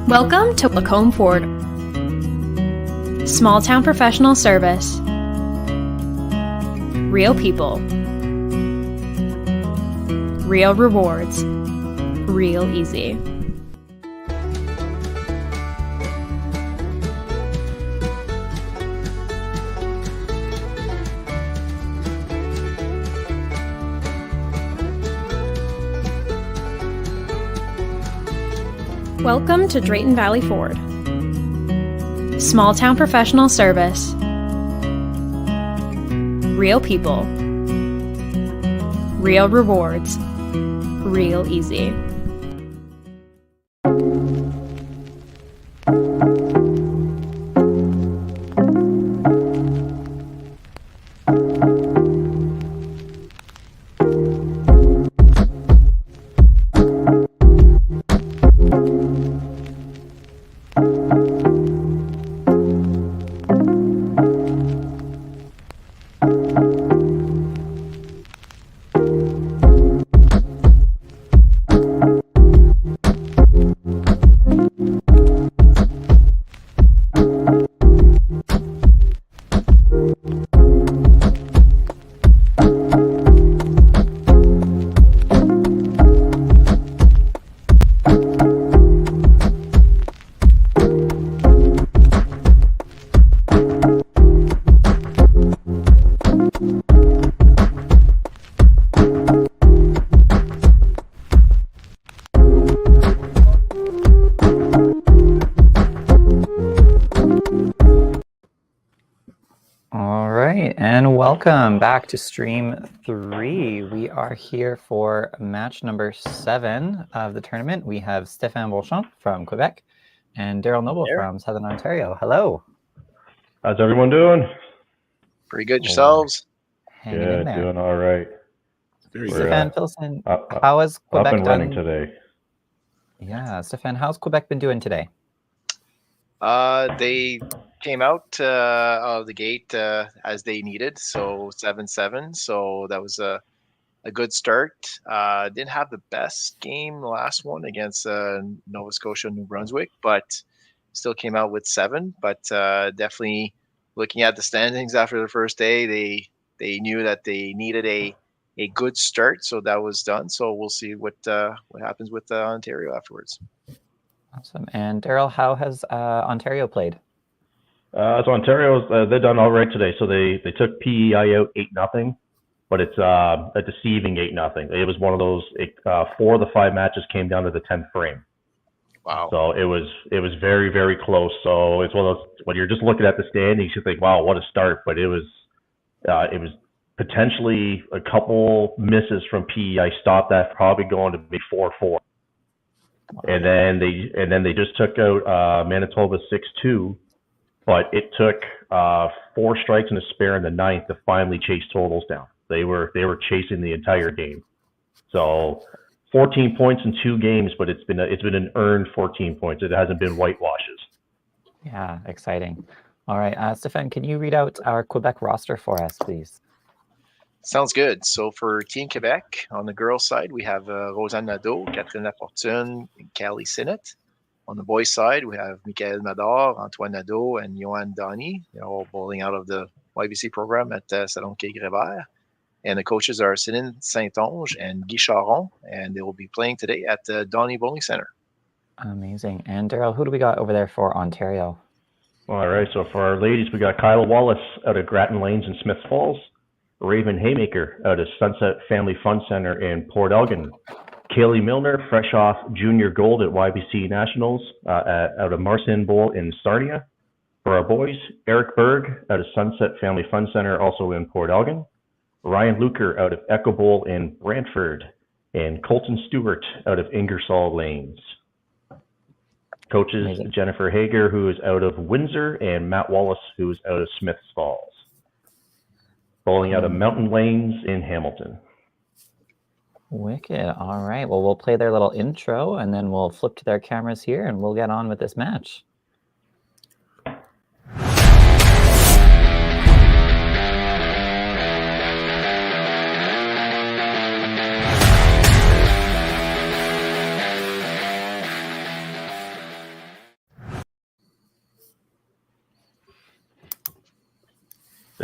Welcome to Lacombe Ford. Small town professional service. Real people. Real rewards. Real easy. Welcome to Drayton Valley Ford. Small town professional service. Real people. Real rewards. Real easy. All right, and welcome back to stream 3. We are here for match number 7 of the tournament. We have Stéphane Beauchamp from Quebec and Daryl Noble from Southern Ontario. Hello. How's everyone doing? Pretty good yourselves. Hanging in there. Doing all right. Very We're, good. Stéphane, fill us in. How has Up Quebec and running done today. Yeah, Stéphane, how's Quebec been doing today? They came out of the gate as they needed, so 7-7. So that was a good start. Didn't have the best game, the last one against Nova Scotia, New Brunswick, but still came out with 7. But definitely looking at the standings after the first day, they knew that they needed a good start, so that was done. So we'll see what happens with Ontario afterwards. Awesome. And Daryl, how has Ontario played? So Ontario's they've done all right today. So they took PEI out 8-0, but it's a deceiving 8-0. It was one of those 4 of the 5 matches came down to the 10th frame. Wow. So it was very, very close. So it's one of those, when you're just looking at the standings, you think, wow, what a start. But it was potentially a couple misses from PEI stopped that, probably going to be 4-4. And then they just took out Manitoba 6-2, but it took 4 strikes and a spare in the 9th to finally chase totals down. They were chasing the entire game. So 14 points in 2 games, but it's been an earned 14 points. It hasn't been whitewashes. Yeah, exciting. All right, Stéphane, can you read out our Quebec roster for us, please? Sounds good. So for Team Quebec, on the girls' side, we have Rosanne Nadeau, Catherine Lafortune, and Callie Sinnott. On the boys' side, we have Michael Mador, Antoine Nadeau, and Johan Donny. They're all bowling out of the YBC program at Salon Quai Grébert. And the coaches are Céline Saint-Onge and Guy Charon, and they will be playing today at the Donny Bowling Center. Amazing. And Daryl, who do we got over there for Ontario? All right, so for our ladies, we got Kyla Wallace out of Grattan Lanes in Smiths Falls, Raven Haymaker out of Sunset Family Fun Center in Port Elgin, Kaylee Milner, fresh off junior gold at YBC Nationals out of Marcin Bowl in Sarnia. For our boys, Eric Berg out of Sunset Family Fun Center, also in Port Elgin, Ryan Luker out of Echo Bowl in Brantford, and Colton Stewart out of Ingersoll Lanes. Coaches, Amazing. Jennifer Hager, who is out of Windsor, and Matt Wallace, who is out of Smiths Falls. Bowling out of Mountain Lanes in Hamilton. Wicked. All right. Well, we'll play their little intro, and then we'll flip to their cameras here, and we'll get on with this match.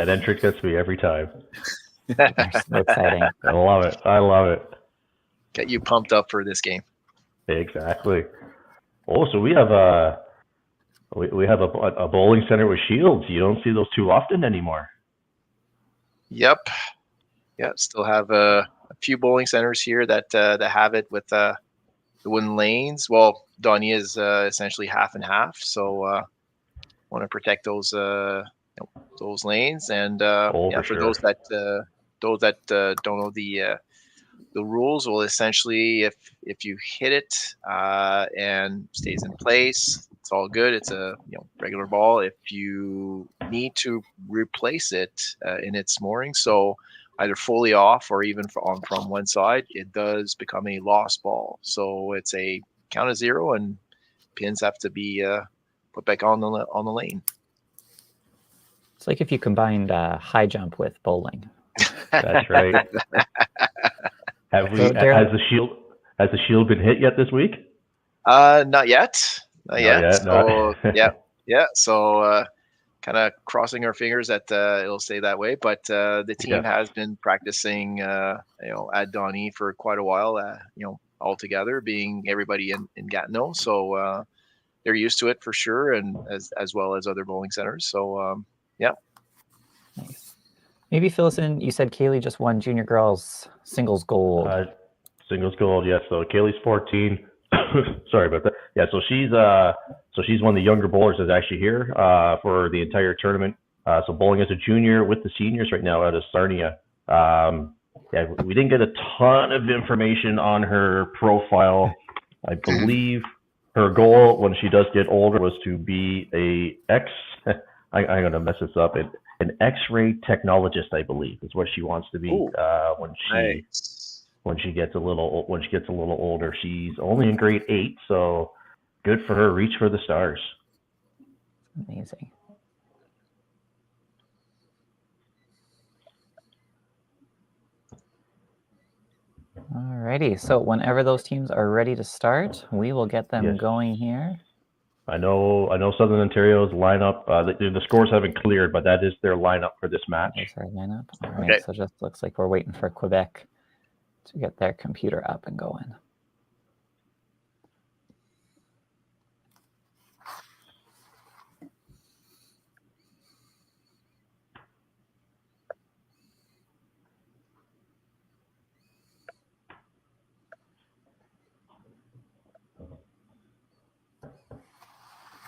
That entrance gets me every time. They're so exciting. I love it. I love it. Get you pumped up for this game. Exactly. Oh, so we have a bowling center with shields. You don't see those too often anymore. Yep. Yeah, still have a few bowling centers here that have it with the wooden lanes. Well, Donnie is essentially half and half, so want to protect those those lanes. And for sure. those that don't know the rules, well, essentially, if you hit it and stays in place, it's all good. It's a regular ball. If you need to replace it in its mooring, so either fully off or even from one side, it does become a lost ball. So it's a count of 0, and pins have to be put back on the lane. It's like if you combined high jump with bowling. That's right. Has the shield been hit yet this week? Not yet. Not yet. So, no. yeah. So kind of crossing our fingers that it'll stay that way. But the team has been practicing, at Donnie for quite a while. All together, being everybody in Gatineau. So they're used to it for sure, and as well as other bowling centers. So yeah. Nice. Maybe fill us in. You said Kaylee just won junior girls singles gold. Singles gold, yes. So Kaylee's 14. Sorry about that. Yeah, so she's one of the younger bowlers that's actually here for the entire tournament. So bowling as a junior with the seniors right now out of Sarnia. We didn't get a ton of information on her profile. I believe her goal when she does get older was to be I'm going to mess this up. An X-ray technologist, I believe, is what she wants to be when she gets a little older. She's only in grade 8, so good for her. Reach for the stars. Amazing. Alrighty, so whenever those teams are ready to start, we will get them going here. I know Southern Ontario's lineup, the scores haven't cleared, but that is their lineup for this match. That's our lineup. All right, so just looks like we're waiting for Quebec to get their computer up and going.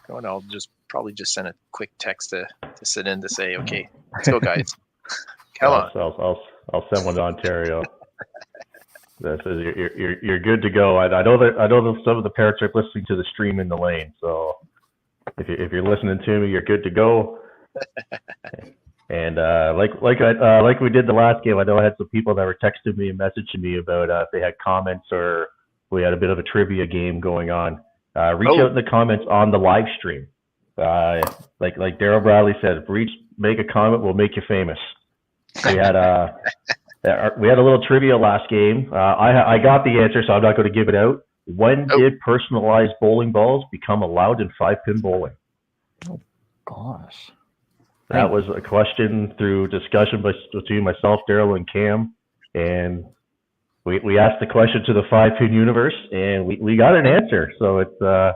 And I'll probably just send a quick text to sit in to say, okay, let's go, guys. Come on. I'll send one to Ontario. You're good to go. I know that some of the parents are listening to the stream in the lane. So if you're listening to me, you're good to go. And like we did the last game, I know I had some people that were texting me and messaging me about if they had comments or we had a bit of a trivia game going on. Reach out in the comments on the live stream. Like Daryl Bradley said, make a comment, we'll make you famous. We had a little trivia last game. I got the answer, so I'm not going to give it out. When did personalized bowling balls become allowed in 5-pin bowling? Oh gosh, that was a question through discussion between myself, Daryl, and Cam, and we asked the question to the 5-pin universe, and we got an answer. So it's so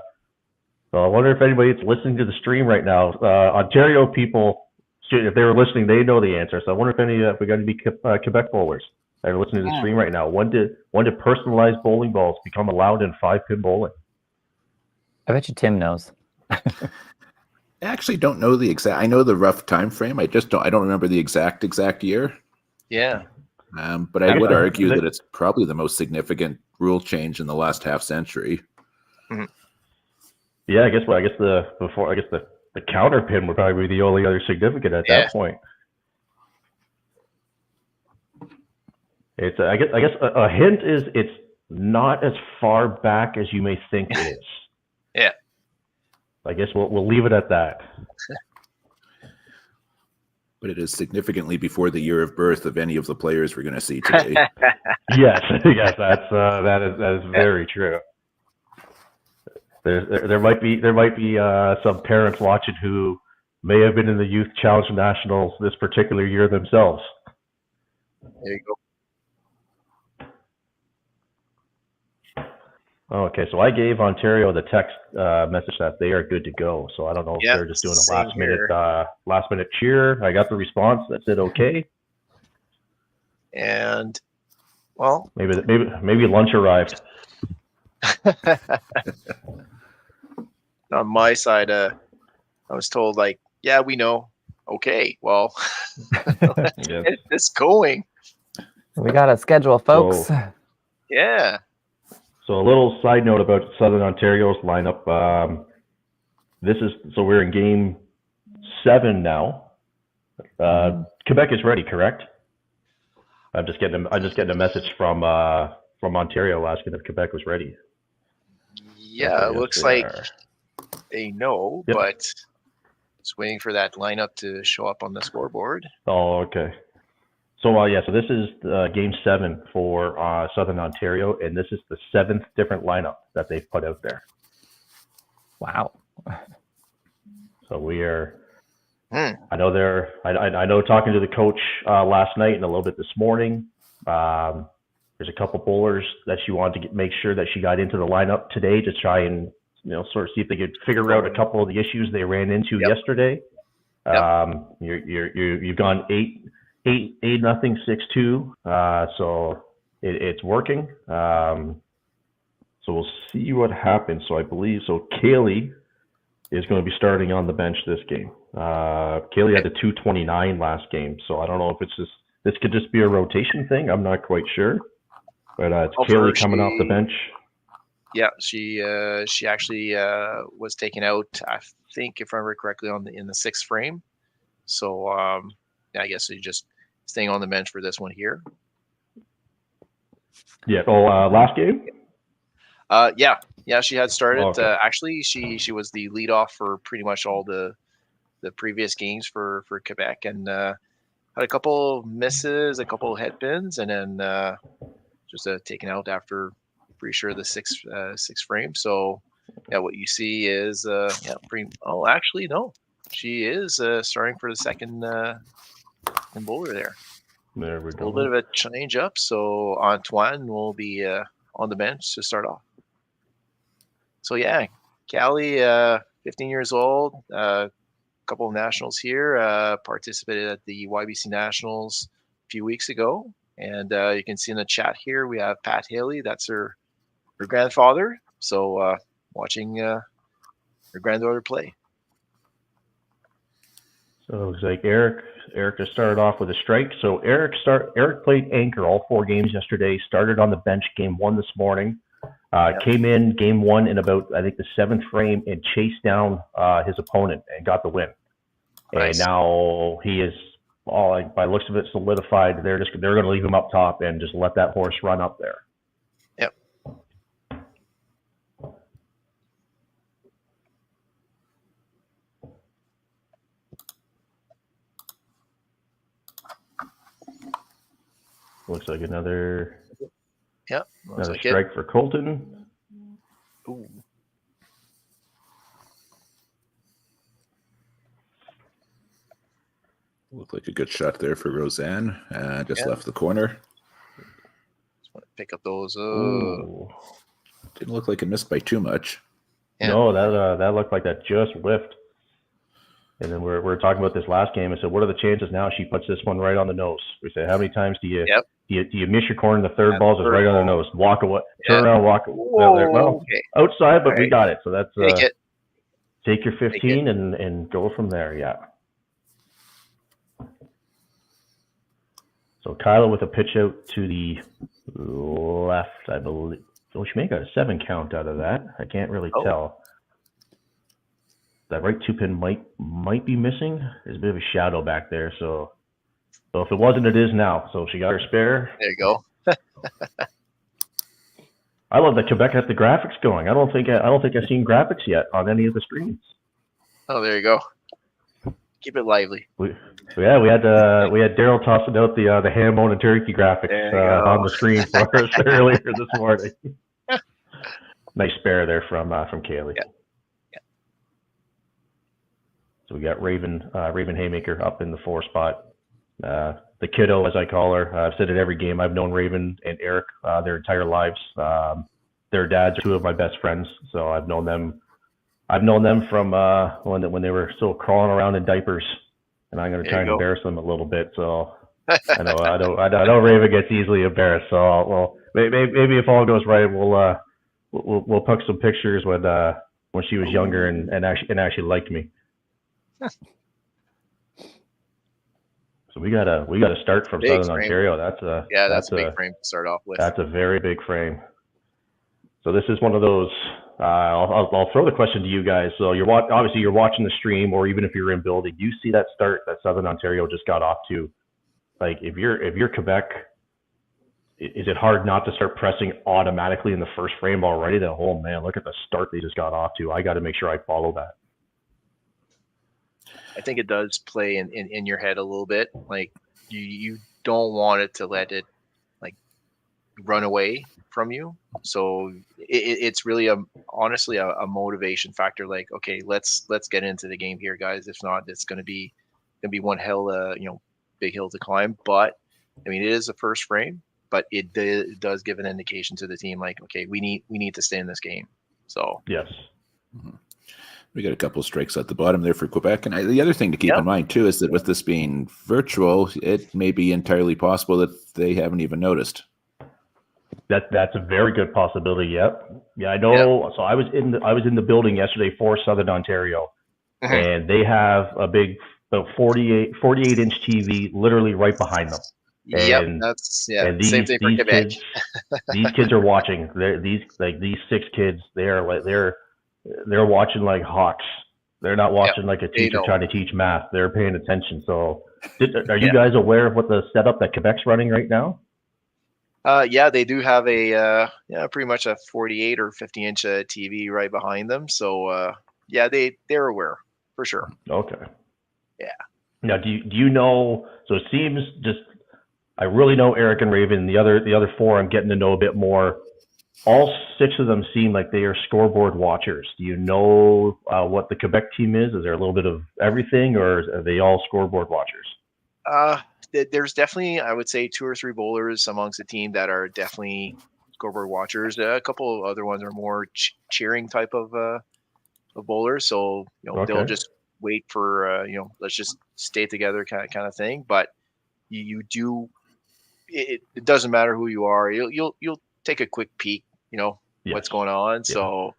I wonder if anybody's listening to the stream right now. Ontario people, if they were listening, they know the answer. So I wonder if we got any Quebec bowlers that are listening to the stream right now. When did personalized bowling balls become allowed in 5-pin bowling? I bet you Tim knows. I actually don't know the exact. I know the rough time frame. I don't remember the exact year. Yeah. But I would argue that it's probably the most significant rule change in the last half century. Mm-hmm. Yeah, I guess the counter pin would probably be the only other significant at that point. It's I guess a hint is it's not as far back as you may think it is. Yeah. I guess we'll leave it at that. But it is significantly before the year of birth of any of the players we're going to see today. Yes, that is very true. There might be some parents watching who may have been in the Youth Challenge Nationals this particular year themselves. There you go. Okay, so I gave Ontario the text message that they are good to go. So I don't know if they're just doing a same last minute cheer. I got the response that said okay. And well, maybe lunch arrived. On my side, I was told like, yeah, we know. Okay, well, let's get this going. We got a schedule, folks. Yeah. So a little side note about Southern Ontario's lineup. So we're in game 7 now. Quebec is ready, correct? I'm just getting a message from Ontario asking if Quebec was ready. Yeah, it looks like they know, but just waiting for that lineup to show up on the scoreboard. Oh, okay. So so this is game 7 for Southern Ontario, and this is the 7th different lineup that they've put out there. Wow. So we are. I know I know talking to the coach last night and a little bit this morning. There's a couple bowlers that she wanted to make sure that she got into the lineup today to try and sort of see if they could figure out a couple of the issues they ran into yesterday. You've gone 8-0, 6-2. So it's working. So we'll see what happens. So I believe Kaylee is going to be starting on the bench this game. Kaylee had a 229 last game, so I don't know if this could just be a rotation thing. I'm not quite sure, but it's Kaylee coming off the bench. Yeah, she actually was taken out, I think, if I remember correctly, in the 6th frame. So I guess she's just staying on the bench for this one here. Yeah. Last game. Yeah, she had started. Okay. Actually, she was the leadoff for pretty much all the previous games for Quebec, and had a couple misses, a couple headpins, and then just taken out after pretty sure the 6th frame. So yeah, what you see is actually no, she is starting for the second bowler there. There we go. A little bit of a change up. So Antoine will be on the bench to start off. So yeah, Callie, 15 years old, couple of nationals here, participated at the YBC Nationals a few weeks ago. And you can see in the chat here, we have Pat Haley. That's her grandfather. So watching her granddaughter play. So it looks like Eric just started off with a strike. So Eric played anchor all 4 games yesterday, started on the bench game 1 this morning. Came in game 1 in about, I think, the 7th frame and chased down his opponent and got the win. Nice. And now he is, by looks of it, solidified. They're going to leave him up top and just let that horse run up there. Yep. Looks like another another strike for Colton. Ooh. Looked like a good shot there for Roseanne. Just left the corner. Just want to pick up those. Didn't look like it missed by too much. Yeah. No, that looked like that just whiffed. And then we're talking about this last game. I said, what are the chances now she puts this one right on the nose? We said, how many times do you miss your corner? The third ball's right on the nose. Walk away. Turn around, walk away. Well, outside, but we got it. So that's take your 15 and go from there. Yeah. So Kyla with a pitch out to the left, I believe. Oh, she may have got a 7 count out of that. I can't really tell. That right 2-pin might be missing. There's a bit of a shadow back there, so if it wasn't, it is now. So she got her spare. There you go. I love that Quebec has the graphics going. I don't think I've seen graphics yet on any of the screens. Oh, there you go. Keep it lively. We had Daryl tossing out the ham, bone, and turkey graphics on the screen for us earlier this morning. Nice spare there from Kaylee. Yeah. So we got Raven Haymaker up in the 4 spot. The kiddo, as I call her, I've said it every game. I've known Raven and Eric their entire lives. Their dads are 2 of my best friends, so I've known them. I've known them from when they were still crawling around in diapers, and I'm going to try and embarrass them a little bit. So I know Raven gets easily embarrassed. So maybe if all goes right, we'll post some pictures when she was younger and actually liked me. So we got a start from Big Southern frame. Ontario. That's a big frame to start off with. That's a very big frame. So this is one of those. I'll throw the question to you guys. So you're watching the stream, or even if you're in building, you see that start that Southern Ontario just got off to. Like if you're Quebec, is it hard not to start pressing automatically in the first frame already? That man, look at the start they just got off to. I got to make sure I follow that. I think it does play in your head a little bit. Like you don't want it to let it like run away from you. So it's really honestly a motivation factor. Like, okay, let's get into the game here, guys. If not, it's gonna be one hell big hill to climb. But I mean, it is the first frame, but it does give an indication to the team like, okay, we need to stay in this game. So yes. Mm-hmm. We got a couple strikes at the bottom there for Quebec. And the other thing to keep in mind, too, is that with this being virtual, it may be entirely possible that they haven't even noticed. That's a very good possibility. Yep. Yeah, I know. Yep. So I was in the building yesterday for Southern Ontario, and they have a big 48-inch TV literally right behind them. Yep, and same thing for Quebec. These kids are watching. These 6 kids, they're watching like hawks. They're not watching like a teacher trying to teach math. They're paying attention. So are you guys aware of what the setup that Quebec's running right now? They do have pretty much a 48 or 50-inch TV right behind them. So they're aware for sure. Okay. Yeah. Now, do you know? So it seems I really know Eric and Raven. The other 4 I'm getting to know a bit more. All 6 of them seem like they are scoreboard watchers. Do you know what the Quebec team is? Is there a little bit of everything, or are they all scoreboard watchers? There's definitely, I would say, 2 or 3 bowlers amongst the team that are definitely scoreboard watchers. A couple of other ones are more cheering type of bowlers. So they'll just wait for let's just stay together kind of thing. But you do. It doesn't matter who you are. You'll take a quick peek. What's going on. Yeah. So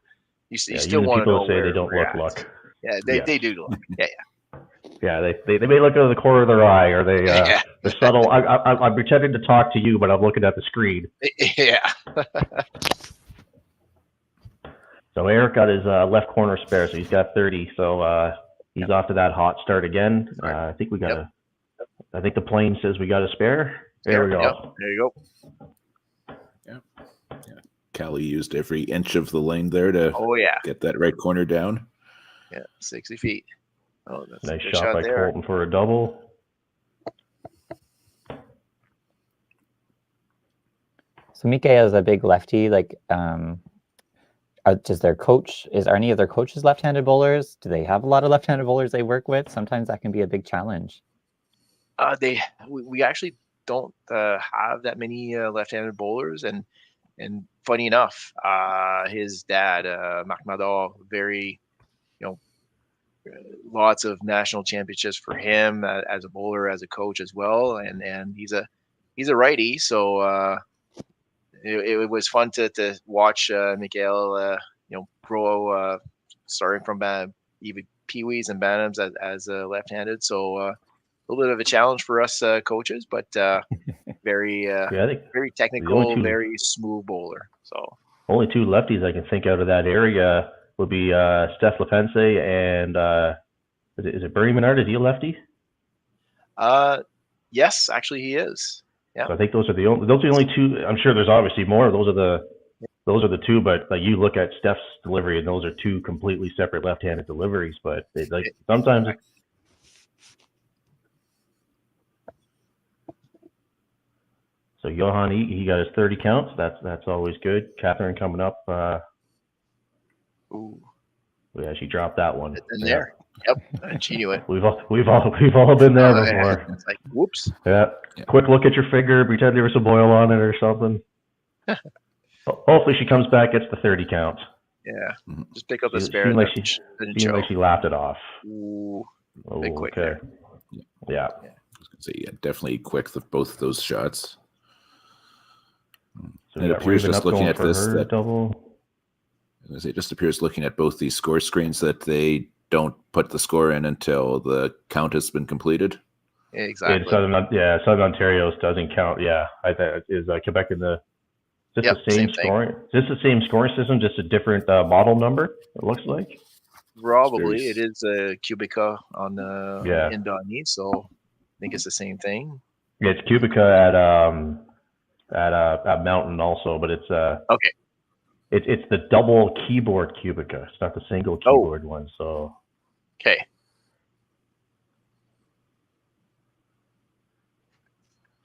you still want to know say where they don't look luck. Yeah, they do look. Yeah. Yeah, they may look out of the corner of their eye, or they're subtle. I'm pretending to talk to you, but I'm looking at the screen. Yeah. So Eric got his left corner spare, so he's got 30. So he's off to that hot start again. I think we got I think the plane says we got a spare. There we go. Yep. There you go. Callie used every inch of the lane there to get that right corner down. Yeah, 60 feet. Oh, that's nice a good shot by there. Colton for a double. So Mikael is a big lefty. Like, does their coach? Are any of their coaches left-handed bowlers? Do they have a lot of left-handed bowlers they work with? Sometimes that can be a big challenge. We actually don't have that many left-handed bowlers, and funny enough, his dad, Marc Mador, very, lots of national championships for him as a bowler, as a coach as well, and he's a righty, so it was fun to watch Mikael, grow, starting from even peewees and bantams as left-handed. So a little bit of a challenge for us coaches, but very very technical, very smooth bowler. So only 2 lefties I can think out of that area would be Steph Lepense and is it Bernie Menard? Is he a lefty? Yes, actually he is. Yeah. So I think those are the only 2. I'm sure there's obviously more. Those are the 2, but like you look at Steph's delivery, and those are 2 completely separate left-handed deliveries. But sometimes. So Johan, he got his 30 counts. That's always good. Catherine coming up. Ooh. Yeah, she dropped that one. There. Yep, she knew it. We've all been there before. It's like, whoops. Yeah. Yeah. Quick look at your finger, pretend there was some oil on it or something. Hopefully she comes back, gets the 30 count. Yeah, Mhm. just pick up the Seemed spare. like That she- didn't Seemed show. like she laughed it off. Ooh, Oh, bit quick okay. Yeah. I was gonna say, yeah, definitely quick. Both of those shots. So It we got appears Raven just up looking going at for this her that- double. It just appears looking at both these score screens that they don't put the score in until the count has been completed. Yeah, In exactly. Southern Ontario's doesn't count. Yeah, I think is Quebec in the. Is this Yep, the same same thing. scoring? Is this the same scoring system, just a different model number? It looks like. Probably It's it is a Cubica on the Yeah. Indani, so I think it's the same thing. Yeah, it's Cubica at Mountain also, but it's Okay. It's the double keyboard Cubica. It's not the single keyboard one. So Okay.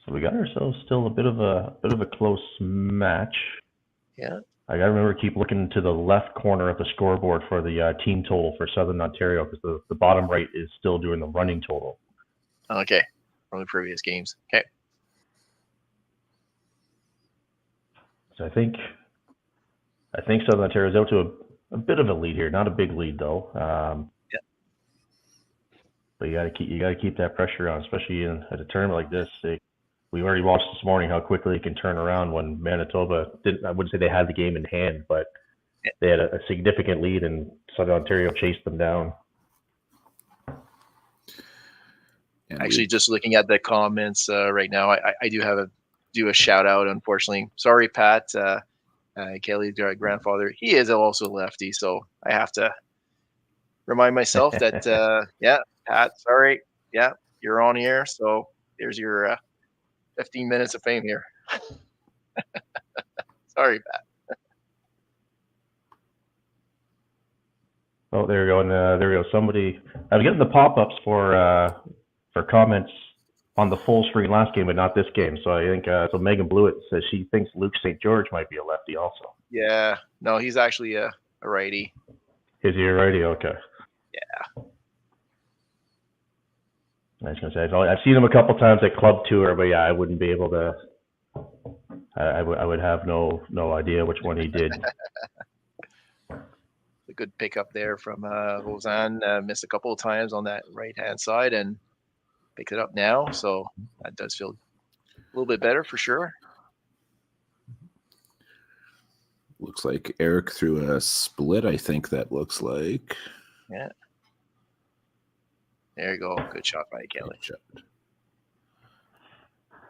we got ourselves still a bit of a close match. Yeah. I gotta remember keep looking to the left corner of the scoreboard for the team total for Southern Ontario because the bottom right is still doing the running total. Okay. From the previous games. Okay. So I think Southern Ontario is out to a bit of a lead here, not a big lead though. Yeah. But you gotta keep that pressure on, especially at a tournament like this. We already watched this morning how quickly it can turn around when Manitoba didn't. I wouldn't say they had the game in hand, but Yeah. they had a significant lead, and Southern Ontario chased them down. And Actually, just looking at the comments right now, I do have a shout out. Unfortunately, sorry, Pat. Kelly's grandfather. He is also lefty, so I have to remind myself that yeah, Pat. Sorry, yeah, you're on here, so there's your 15 minutes of fame here. Sorry, Pat. Oh, there we go. And there we go. Somebody, I was getting the pop-ups for comments on the full screen last game, but not this game. So I think so. Megan Blewett says she thinks Luke St. George might be a lefty also. Yeah, no, he's actually a righty. Is he a righty? Okay. Yeah. I was gonna say I've seen him a couple times at club tour, but yeah, I wouldn't be able to. I would have no idea which one he did. A good pickup there from Roseanne. Missed a couple of times on that right-hand side and picked it up now. So that does feel a little bit better for sure. looks like Eric threw a split. I think that looks like. Yeah. There you go. Good shot by Kelly. Good shot.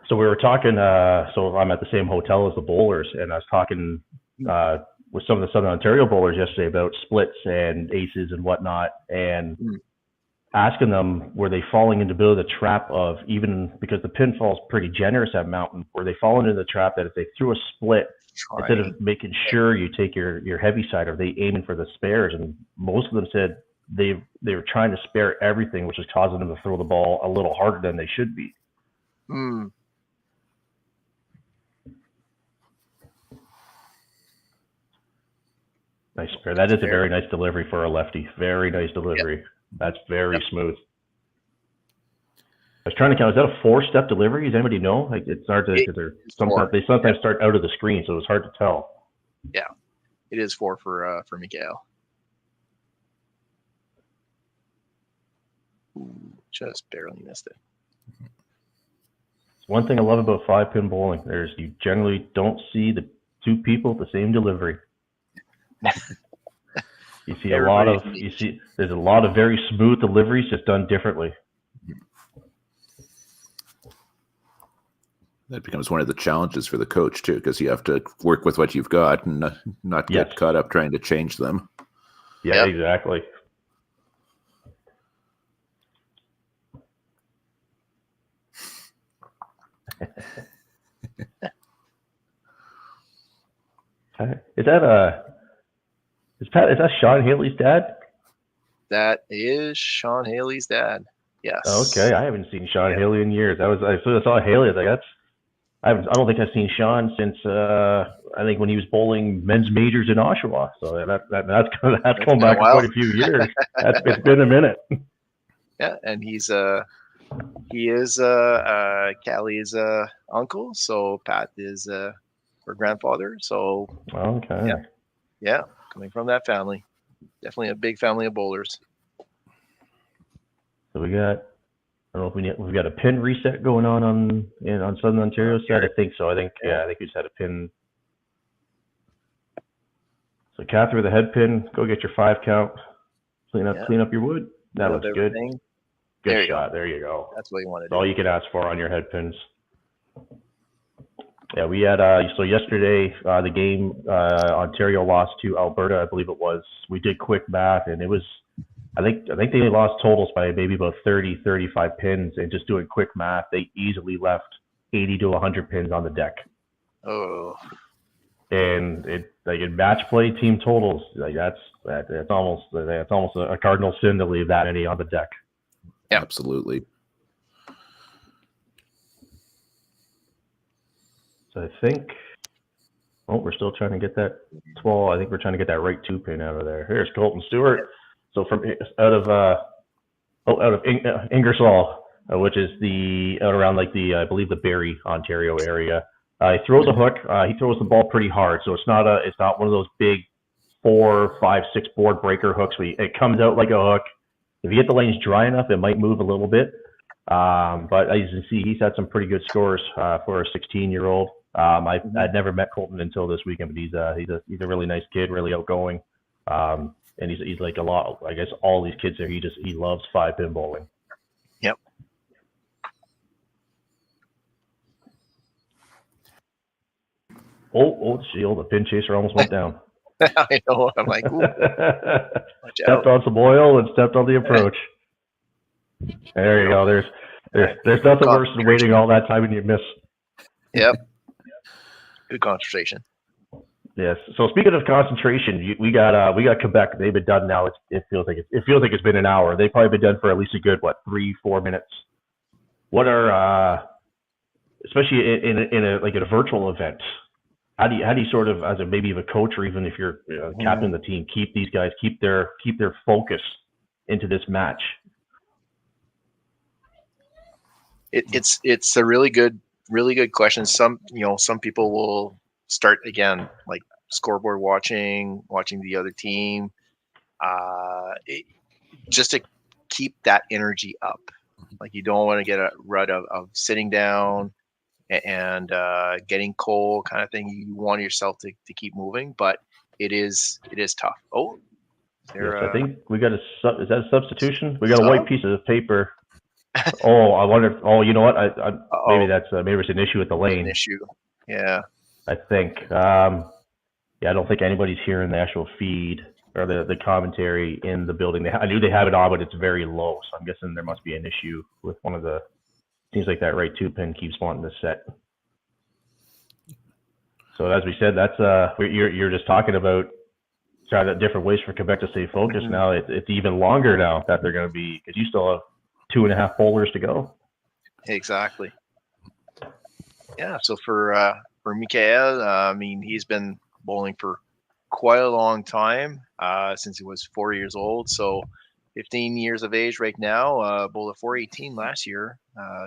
So we were talking, so I'm at the same hotel as the bowlers, and I was talking with some of the Southern Ontario bowlers yesterday about splits and aces and whatnot, and asking them, were they falling into the trap of, even because the pinfall's pretty generous at Mountain, were they falling into the trap that if they threw a split, instead of making sure you take your heavy side, are they aiming for the spares? And most of them said they were trying to spare everything, which is causing them to throw the ball a little harder than they should be. Hmm. Nice spare. That is a very nice delivery for a lefty. Very nice delivery. Yep. That's very smooth. I was trying to count. Is that a 4-step delivery? Does anybody know? Like, it's hard to, because they sometimes start out of the screen, so it's hard to tell. Yeah, it is 4 for Miguel. Ooh, just barely missed it. One thing I love about 5-pin bowling, you generally don't see the two people with the same delivery. You see there's a lot of very smooth deliveries just done differently. That becomes one of the challenges for the coach too, because you have to work with what you've got and not get caught up trying to change them. Yeah, exactly. Is that Sean Haley's dad? That is Sean Haley's dad. Yes. Okay, I haven't seen Sean Haley in years. I saw Haley. I was like, I don't think I've seen Sean since I think when he was bowling men's majors in Oshawa. So that's going back quite a few years. It's been a minute. Yeah, and he is Callie's uncle, so Pat is her grandfather. So okay, yeah, coming from that family, definitely a big family of bowlers. So we got. I don't know if we've got a pin reset going on Southern Ontario side. I think so. I think we just had a pin. So Catherine, the head pin, go get your 5 count. Clean up your wood. That looks good. Good shot. There you go. That's what you want to do. All you can ask for on your head pins. Yeah, we had so yesterday the game Ontario lost to Alberta, I believe it was. We did quick math, and it was. I think they lost totals by maybe about 30, 35 pins, and just doing quick math, they easily left 80 to 100 pins on the deck. Oh. And in match play team totals, that's almost a cardinal sin to leave that many on the deck. Yeah, absolutely. So I think, we're still trying to get that 12. I think we're trying to get that right 2 pin out of there. Here's Colton Stewart. So from out of Ingersoll, which is out around I believe the Barrie, Ontario area. He throws a hook. He throws the ball pretty hard, so it's not one of those big 4, 5, 6 board breaker hooks. It comes out like a hook. If you get the lanes dry enough, it might move a little bit. But as you can see, he's had some pretty good scores for a 16-year-old. I'd never met Colton until this weekend, but he's a really nice kid, really outgoing. And he's like a lot. I guess all these kids there. He loves 5-pin bowling. Yep. Oh, shield! The pin chaser almost went down. I know. I'm like, ooh. Stepped on some oil and stepped on the approach. There you go. There's nothing worse than waiting all that time and you miss. Yep. Good concentration. Yes. So speaking of concentration, we got Quebec. They've been done now. It feels like it's been an hour. They've probably been done for at least a good 3-4 minutes. What are especially in a virtual event? How do you sort of, as maybe a coach or even if you're captain of the team, keep these guys keep their focus into this match? It's a really good question. Some people will start again like scoreboard watching the other team, just to keep that energy up. Like you don't want to get a rut of sitting down and getting cold kind of thing. You want yourself to keep moving, but it is tough. Oh, I think we got is that a substitution? We got a white piece of paper. Oh, I wonder. Oh, you know what? Maybe it's an issue with the lane. An issue. Yeah. I think. I don't think anybody's hearing the actual feed or the commentary in the building. I knew they have it on, but it's very low. So I'm guessing there must be an issue with one of the. Seems like that right 2 pin keeps wanting to set. So as we said, that's you're just talking about trying out different ways for Quebec to stay focused. Mm-hmm. Now it's even longer now that they're going to be, because you still have 2.5 bowlers to go. Exactly. Yeah. So for Mikael, he's been bowling for quite a long time, since he was 4 years old. So 15 years of age right now. Bowled a 418 last year.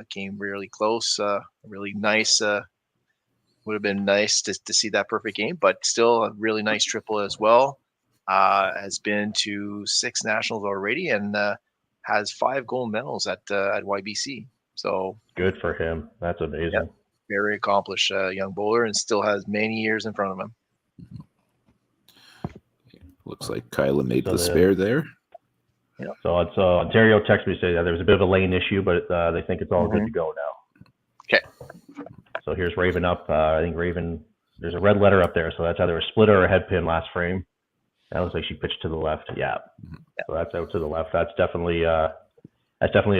Came really close. Really nice. Would have been nice to see that perfect game, but still a really nice triple as well. Has been to 6 nationals already and has 5 gold medals at YBC. So good for him. That's amazing. Yeah, very accomplished young bowler, and still has many years in front of him. Looks like Kyla made the spare there. Yeah. So it's Ontario texted me saying that there was a bit of a lane issue, but they think it's all good to go now. Okay. So here's Raven up. I think Raven, there's a red letter up there, so that's either a splitter or a head pin last frame. That looks like she pitched to the left. Yeah. So that's out to the left. That's definitely a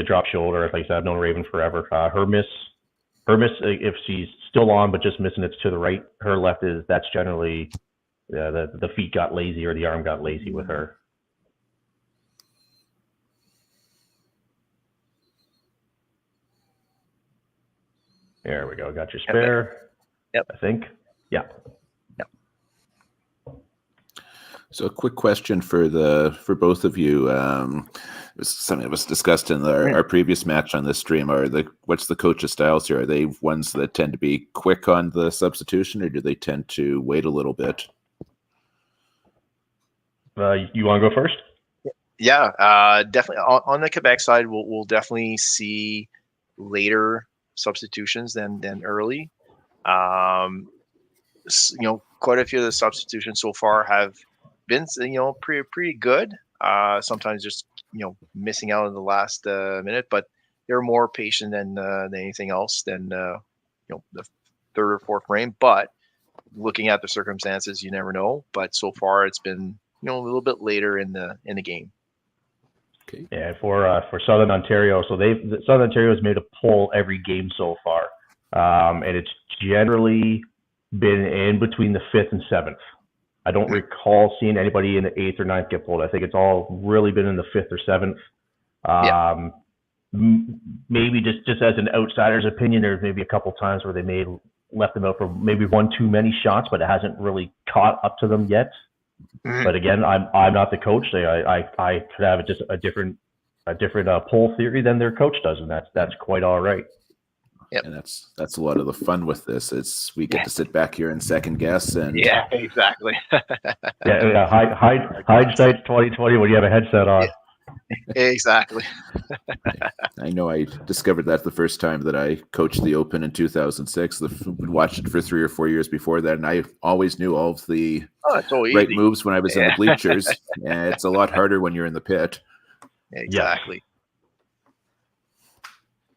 drop shoulder. Like I said, I've known Raven forever. Her miss, if she's still on but just missing, it's to the right. Her left that's generally the feet got lazy or the arm got lazy with her. There we go. Got your spare. Yep. I think. Yeah. So a quick question for both of you. Something that was discussed in our previous match on this stream. What's the coach's styles here? Are they ones that tend to be quick on the substitution, or do they tend to wait a little bit? You want to go first? Yeah, definitely. On the Quebec side, we'll definitely see later substitutions than early. Quite a few of the substitutions so far have been, pretty good. Sometimes just, missing out in the last minute, but they're more patient than anything else than, the third or fourth frame. But looking at the circumstances, you never know. But so far, it's been, a little bit later in the game. Okay. Yeah, for Southern Ontario, so Southern Ontario has made a poll every game so far, and it's generally been in between the 5th and 7th. I don't recall seeing anybody in the 8th or 9th get pulled. I think it's all really been in the 5th or 7th. Maybe just as an outsider's opinion, there's maybe a couple times where they may left them out for maybe one too many shots, but it hasn't really caught up to them yet. But again, I'm not the coach. I could have just a different poll theory than their coach does, and that's quite all right. Yep. And that's a lot of the fun with this. It's we get to sit back here and second guess and exactly. Hindsight's 2020 when you have a headset on. Exactly. I know I discovered that the first time that I coached the Open in 2006. Watched it for 3 or 4 years before that, and I always knew all of the right moves when I was in the bleachers. And it's a lot harder when you're in the pit. Exactly. Yeah.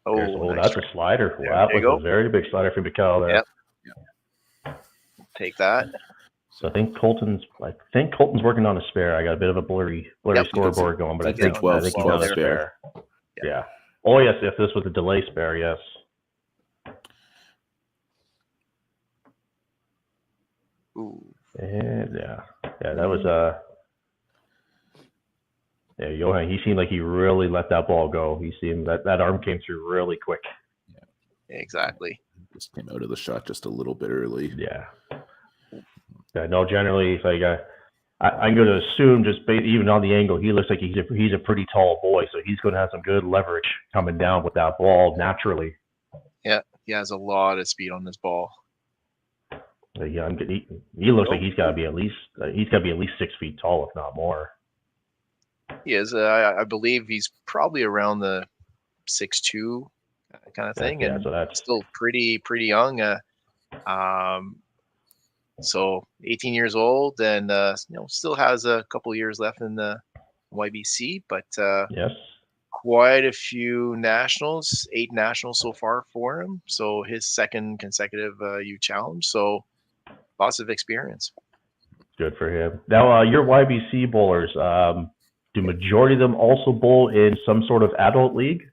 That's a slider. Wow, that was a very big slider for Mikhail there. Yep. Take that. So I think Colton's working on a spare. I got a bit of a blurry scoreboard going, but I think 12 he's on a spare. Yeah. Oh yes, if this was a delay spare, yes. Ooh. And that was Johan, he seemed like he really let that ball go. He seemed that arm came through really quick. Yeah. Exactly. Just came out of the shot just a little bit early. Yeah. No, generally, like I'm going to assume even on the angle, he looks like he's a pretty tall boy, so he's going to have some good leverage coming down with that ball naturally. Yeah, he has a lot of speed on this ball. Yeah, he looks like he's got to be at least 6 feet tall, if not more. He is. I believe he's probably around the 6'2" kind of thing, and so that's still pretty young. So 18 years old, and still has a couple of years left in the YBC, but yes, quite a few nationals, 8 nationals so far for him. So his second consecutive U Challenge. So lots of experience. Good for him. Now, your YBC bowlers, do majority of them also bowl in some sort of adult league?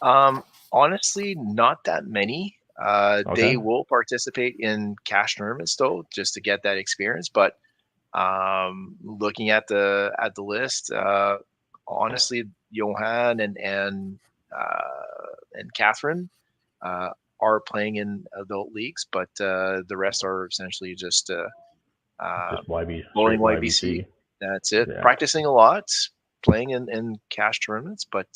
Honestly, not that many. Okay. They will participate in cash tournaments though, just to get that experience. But looking at the list, honestly, Johan and Catherine are playing in adult leagues, but the rest are essentially just bowling YBC. That's it. Yeah. Practicing a lot, playing in cash tournaments, but.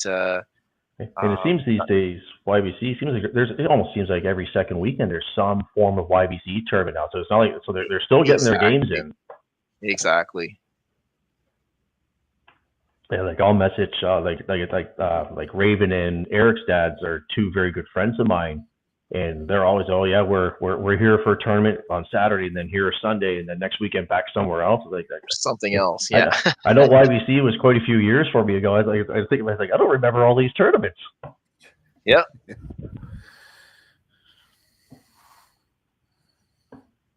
And it seems these days YBC it almost seems like every second weekend there's some form of YBC tournament now. So it's not like they're still getting their games in. Exactly. Yeah, like I'll message like Raven and Eric's dads are 2 very good friends of mine, and they're always we're here for a tournament on Saturday and then here Sunday and then next weekend back somewhere else. Like something else. Yeah. I know YBC was quite a few years for me ago. I don't remember all these tournaments. Yeah.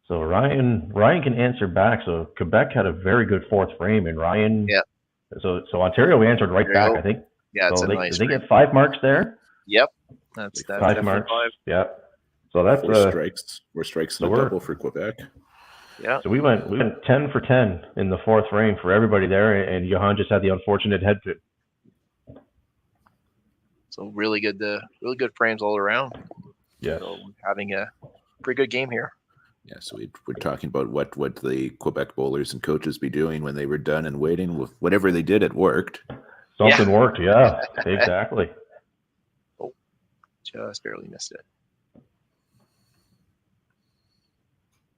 So Ryan can answer back. So Quebec had a very good 4th frame, and Ryan. Yeah. So Ontario answered right back. I think. Yeah, it's so a nice. They get 5 marks there. Yep. That's 5 marks. 5. Yeah. So that's 4 strikes. 4 strikes and a double for Quebec. Yeah. So we went 10 for 10 in the 4th frame for everybody there, and Johan just had the unfortunate head pit. So really good frames all around. Yes. So we're having a pretty good game here. Yeah, so we're talking about what the Quebec bowlers and coaches be doing when they were done and waiting. With whatever they did, it worked. Something worked, yeah, exactly. Oh, just barely missed it.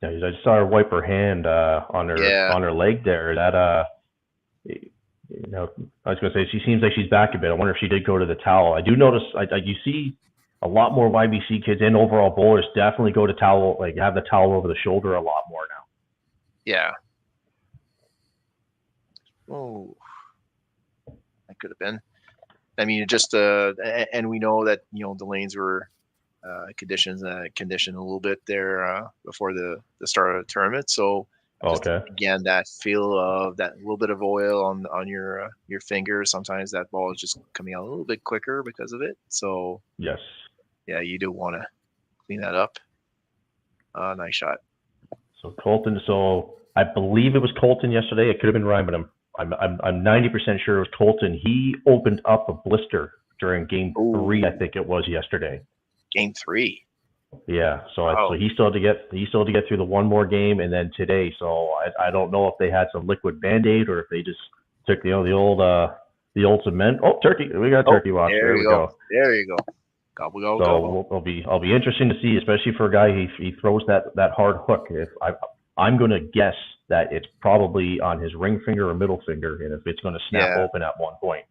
Yeah, I just saw her wipe her hand on her leg there. That I was gonna say she seems like she's back a bit. I wonder if she did go to the towel. I do notice you see a lot more YBC kids and overall bowlers definitely go to towel, like have the towel over the shoulder a lot more now. Yeah. Oh, that could have been. I mean, just and we know that the lanes were conditioned a little bit there before the start of the tournament. So again, that feel of that little bit of oil on your fingers. Sometimes that ball is just coming out a little bit quicker because of it. So yes, yeah, you do want to clean that up. Nice shot. So Colton. So I believe it was Colton yesterday. It could have been Ryan, but I'm 90% sure it was Colton. He opened up a blister during game 3, I think it was yesterday. Game 3. Yeah, so he still had to get through the one more game, and then today. So I don't know if they had some liquid Band-Aid or if they just took the old cement. Oh, turkey! We got turkey wash. There we go. There you go. Gobble, gobble, so gobble. I'll be interesting to see, especially for a guy he throws that hard hook. If I'm going to guess that it's probably on his ring finger or middle finger, and if it's going to snap open at one point.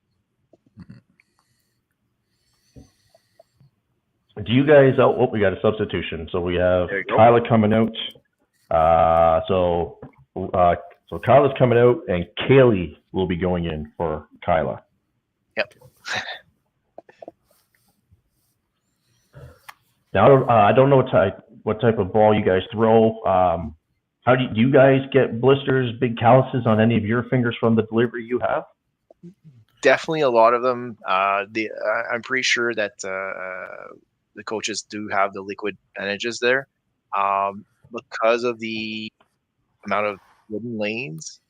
Do you guys? Oh, we got a substitution. So we have Kyla coming out. So Kyla's coming out, and Kaylee will be going in for Kyla. Yep. Now I don't know what type of ball you guys throw. How do you guys get blisters, big calluses on any of your fingers from the delivery you have? Definitely a lot of them. I'm pretty sure that the coaches do have the liquid bandages there. Because of the amount of wooden lanes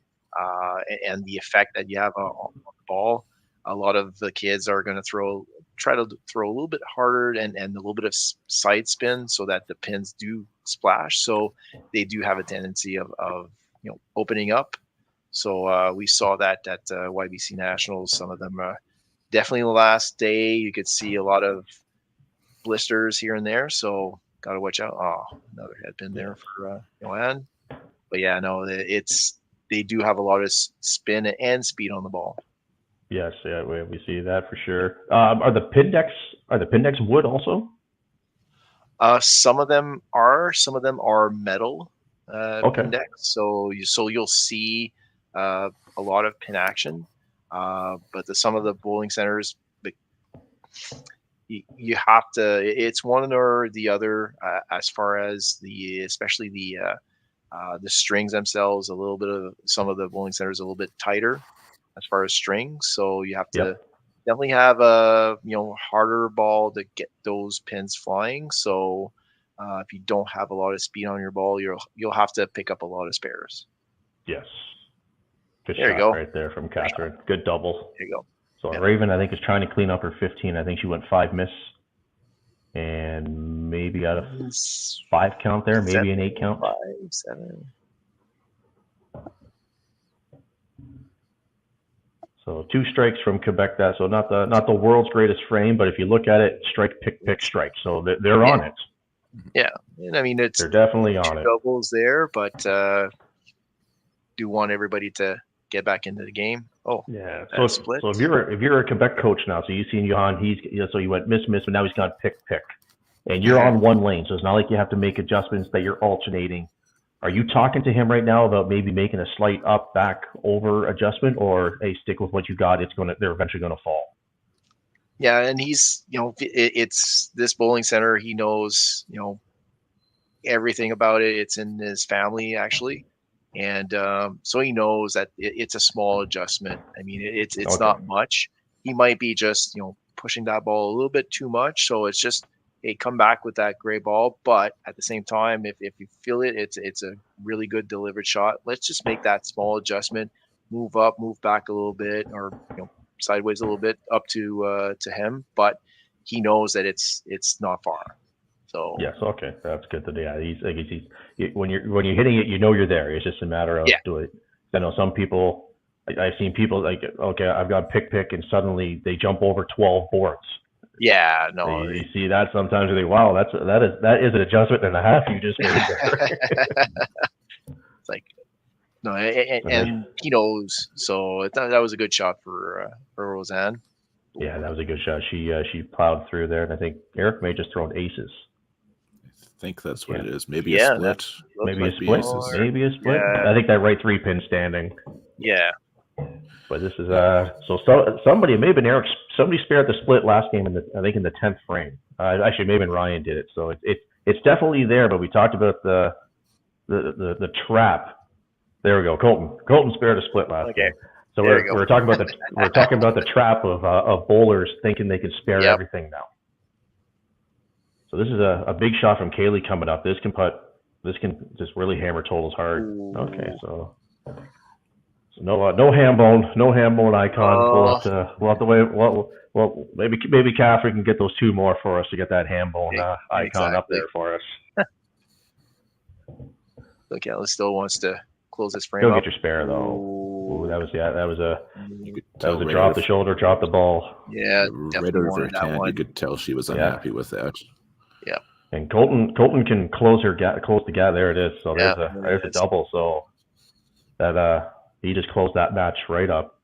and the effect that you have on the ball, a lot of the kids are going to try to throw a little bit harder and a little bit of side spin so that the pins do splash. So they do have a tendency of opening up. So we saw that at YBC Nationals. Some of them definitely the last day you could see a lot of blisters here and there. So got to watch out. Oh, another head pin there for Joanne. But yeah, no, they do have a lot of spin and speed on the ball. Yes, yeah, we see that for sure. Are the pin decks wood also? Some of them are metal pin decks. So you'll see a lot of pin action. But some of the bowling centers, you have to. It's one or the other as far as especially the strings themselves. A little bit of some of the bowling centers a little bit tighter as far as strings, so you have to definitely have a harder ball to get those pins flying. So if you don't have a lot of speed on your ball, you'll have to pick up a lot of spares. Yes, good there shot you go. Right there from Catherine. Good double. There you go. So Raven, I think, is trying to clean up her 15. I think she went 5 miss, and maybe got a 5 count there, maybe an 8 count. 5, 7. So 2 strikes from Quebec. So not the world's greatest frame, but if you look at it, strike, pick, strike. So they're on it. Yeah, and I mean they're definitely on it. Doubles there, but do want everybody to get back into the game. Oh, yeah. So if you're a Quebec coach now, so you've seen Johan, so you went miss, but now he's gone pick, and you're on one lane, so it's not like you have to make adjustments that you're alternating. Are you talking to him right now about maybe making a slight up, back, over adjustment, or hey, stick with what you got? They're eventually going to fall. Yeah, and he's it's this bowling center. He knows everything about it. It's in his family actually, and so he knows that it's a small adjustment. I mean, it's not much. He might be just pushing that ball a little bit too much. So it's just, hey, come back with that gray ball. But at the same time, if you feel it's a really good delivered shot, let's just make that small adjustment, move up, move back a little bit, or sideways a little bit up to him. But he knows that it's not far. So Yes, okay, that's good to do. Yeah, when you're hitting it, you know you're there. It's just a matter of doing it. I know some people. I've seen people like, okay, I've got pick, and suddenly they jump over 12 boards. yeah, no, You see that sometimes. You think, wow, that is an adjustment and a half you just made there. it's like no, and he knows. So that was a good shot for Roseanne. Yeah, that was a good shot. She plowed through there, and I think Eric may just thrown aces. I think that's what it is. Maybe a split. Maybe a Might be split. aces. Maybe a split. Yeah. I think that right 3-pin standing. Yeah. But this is so somebody, it may have been Eric. Somebody spared the split last game I think in the 10th frame. Actually, maybe Ryan did it. So it's definitely there. But we talked about the trap. There we go. Colton spared a split last game. So we're talking about the trap of bowlers thinking they can spare everything now. So this is a big shot from Kaylee coming up. This can just really hammer totals hard. Okay, so no ham bone icons. We'll have to wait. Well, maybe Catherine can get those 2 more for us to get that ham bone icon up there for us. Look, Ellis still wants to close this frame. Go up. get your spare though. Ooh, that was a Right drop the shoulder, drop the ball. Yeah, right definitely over her wanted that hand. one. You could tell she was unhappy with that. Yeah. And Colton can close the gap. There it is. So there's a double. So that he just closed that match right up.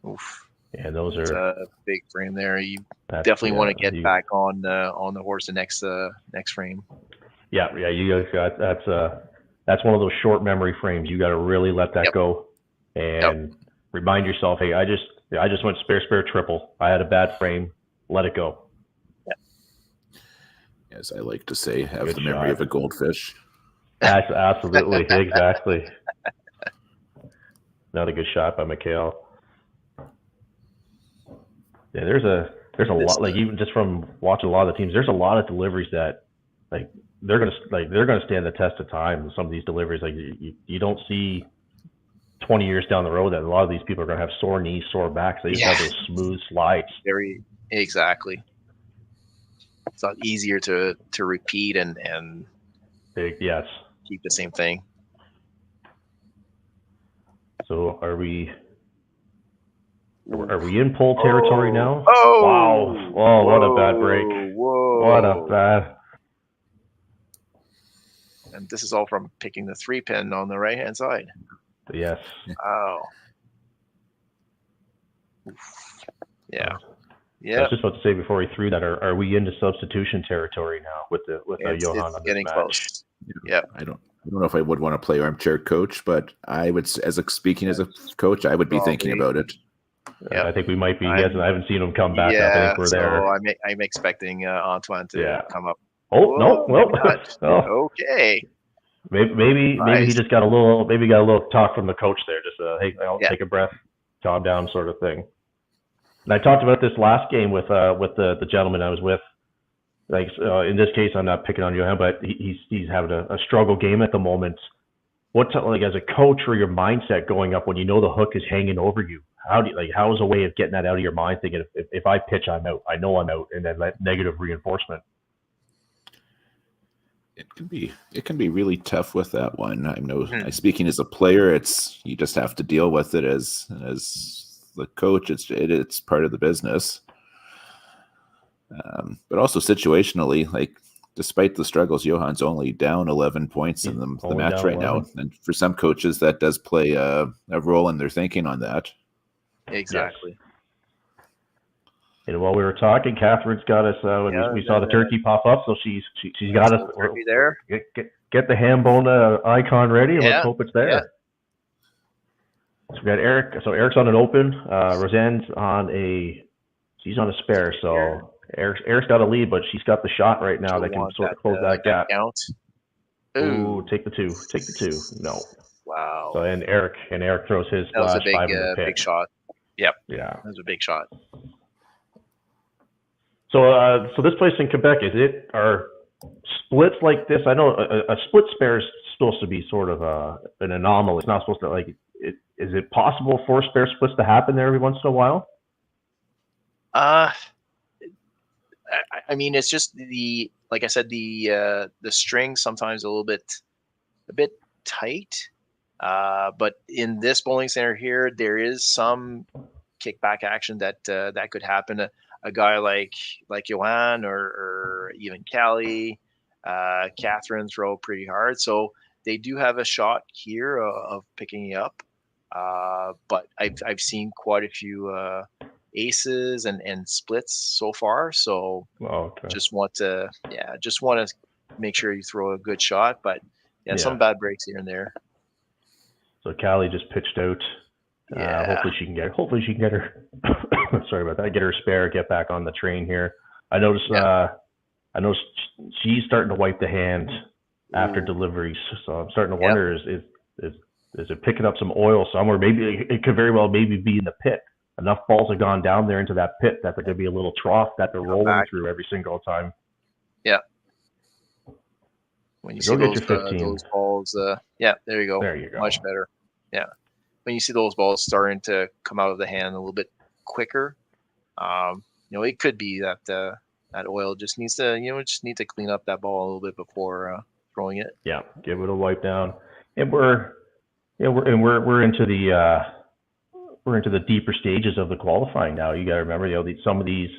Oof. And those It's are a big frame there. You definitely want to get back on the horse the next frame. Yeah. You guys got that's one of those short memory frames. You got to really let that go and remind yourself, hey, I just went spare triple. I had a bad frame. Let it go. As I like to say, have the memory of a goldfish. Absolutely, exactly. Another good shot by Mikhail. Yeah, there's a lot, like even just from watching a lot of the teams, there's a lot of deliveries that like they're gonna stand the test of time. Some of these deliveries, like you don't see 20 years down the road that a lot of these people are gonna have sore knees, sore backs. They just have those smooth slides. Exactly. It's not easier to repeat and yes, keep the same thing. So are we in pole territory now? Oh, wow! Oh, what a bad break! Whoa! What a bad. And this is all from picking the 3-pin on the right hand side. Yes. Wow. Yeah. I was just about to say before we threw that, are we into substitution territory now with Johan on this getting match? close. Yeah. I don't know if I would want to play armchair coach, but I would, speaking as a coach, I would be thinking about it. Yeah, I think we might be. I haven't seen him come back up. I think we're there. I'm expecting Antoine to come up. Oh no! Okay. Maybe he just got a little talk from the coach there. Just hey, I'll take a breath, calm down, sort of thing. And I talked about this last game with the gentleman I was with. Like in this case, I'm not picking on Johan, but he's having a struggle game at the moment. What's like as a coach or your mindset going up when you know the hook is hanging over you? How is a way of getting that out of your mind? Thinking if I pitch, I'm out. I know I'm out, and then that negative reinforcement. It can be really tough with that one. Speaking as a player, you just have to deal with it as the coach. It's part of the business. But also situationally, like despite the struggles, Johan's only down 11 points in the match right 11. Now, and for some coaches, that does play a role in their thinking on that. Exactly. Yes. And while we were talking, Catherine's got us. We saw the turkey pop up, so she's got us. Turkey there. Get the ham bone icon ready, and let's hope it's there. Yeah. So we got Eric. So Eric's on an open. Roseanne's she's on a spare. So Eric's got a lead, but she's got the shot right now that can sort of close that gap. Ooh, take the two. No. Wow. So and Eric throws his that was flash a five in the pit. Big shot. Yep. Yeah. That was a big shot. So this place in Quebec, are splits like this? I know a split spare is supposed to be sort of an anomaly. It's not supposed to is it possible for spare splits to happen there every once in a while? I I mean, it's just like I said, the string sometimes a bit tight. But in this bowling center here, there is some kickback action that could happen. A guy like Johan or even Callie, Catherine throw pretty hard, so they do have a shot here of picking it up. But I've seen quite a few aces and splits so far, so just want to make sure you throw a good shot. But some bad breaks here and there. So Callie just pitched out. Hopefully she can get her. Sorry about that. Get her spare. Get back on the train here. I noticed she's starting to wipe the hand after deliveries. So I'm starting to wonder is it picking up some oil somewhere? Maybe it could very well be in the pit. Enough balls have gone down there into that pit that there could be a little trough that they're rolling through every single time. Yeah. When you see those balls, there you go. There you go. Much better. Yeah. When you see those balls starting to come out of the hand a little bit quicker, it could be that that oil just needs to clean up that ball a little bit before throwing it. Yeah, give it a wipe down, and we're into the deeper stages of the qualifying now. You got to remember, some of these,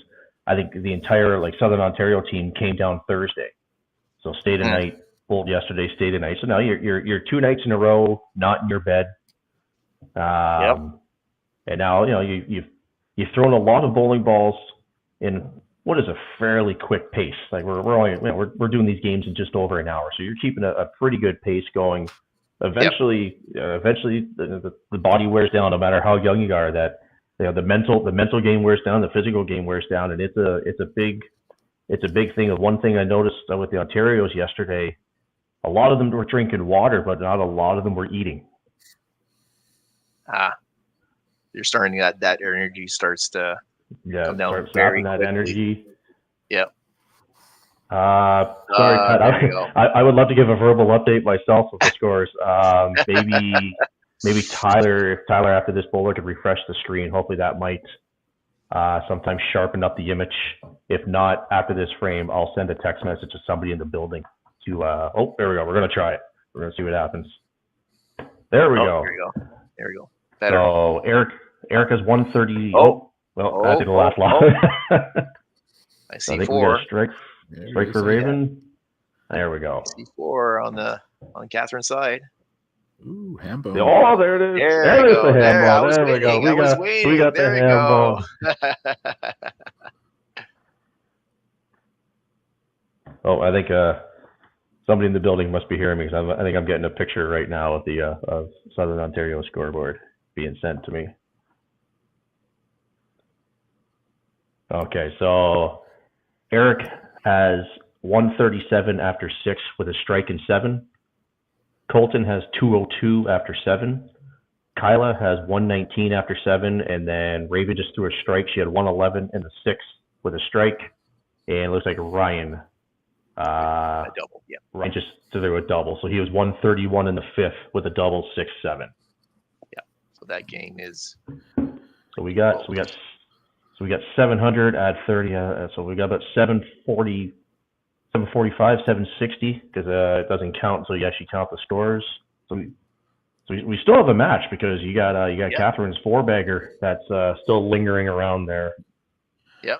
I think the entire Southern Ontario team came down Thursday, so stayed a night. Bowled yesterday, stayed a night. So now you're 2 nights in a row not in your bed. And now you've thrown a lot of bowling balls in what is a fairly quick pace. Like we're doing these games in just over an hour, so you're keeping a pretty good pace going. Eventually, the body wears down, no matter how young you are. That the mental game wears down, the physical game wears down, and it's a big thing. One thing I noticed with the Ontarios yesterday, a lot of them were drinking water, but not a lot of them were eating. You're starting that energy starts to come down very quickly. That energy. Yeah. Sorry, Pat. I would love to give a verbal update myself with the scores. Maybe Tyler after this bowler could refresh the screen. Hopefully that might sometimes sharpen up the image. If not, after this frame, I'll send a text message to somebody in the building to there we go. We're gonna try it. We're gonna see what happens. There we go. There we go. Better. So Eric has 130. I think the last line. I see I think 4. We got a strike for Raven. There we go. I see 4 on Catherine's side. Ooh, handball. Oh, there it is. There is the handball. There we go. We got the handball. I think somebody in the building must be hearing me because I think I'm getting a picture right now of the of Southern Ontario scoreboard being sent to me. Okay, so Eric has 137 after 6 with a strike in 7. Colton has 202 after 7. Kyla has 119 after 7, and then Raven just threw a strike. She had 111 in the 6th with a strike, and it looks like Ryan. A double, yeah. Ryan just threw a double, so he was 131 in the 5th with a double 6-7. Yeah. So that game is. So we got 700 at 30. So we got about 740. 745, 760, because it doesn't count until you actually count the scores. So we still have a match because you got Catherine's 4-bagger that's still lingering around there. Yep.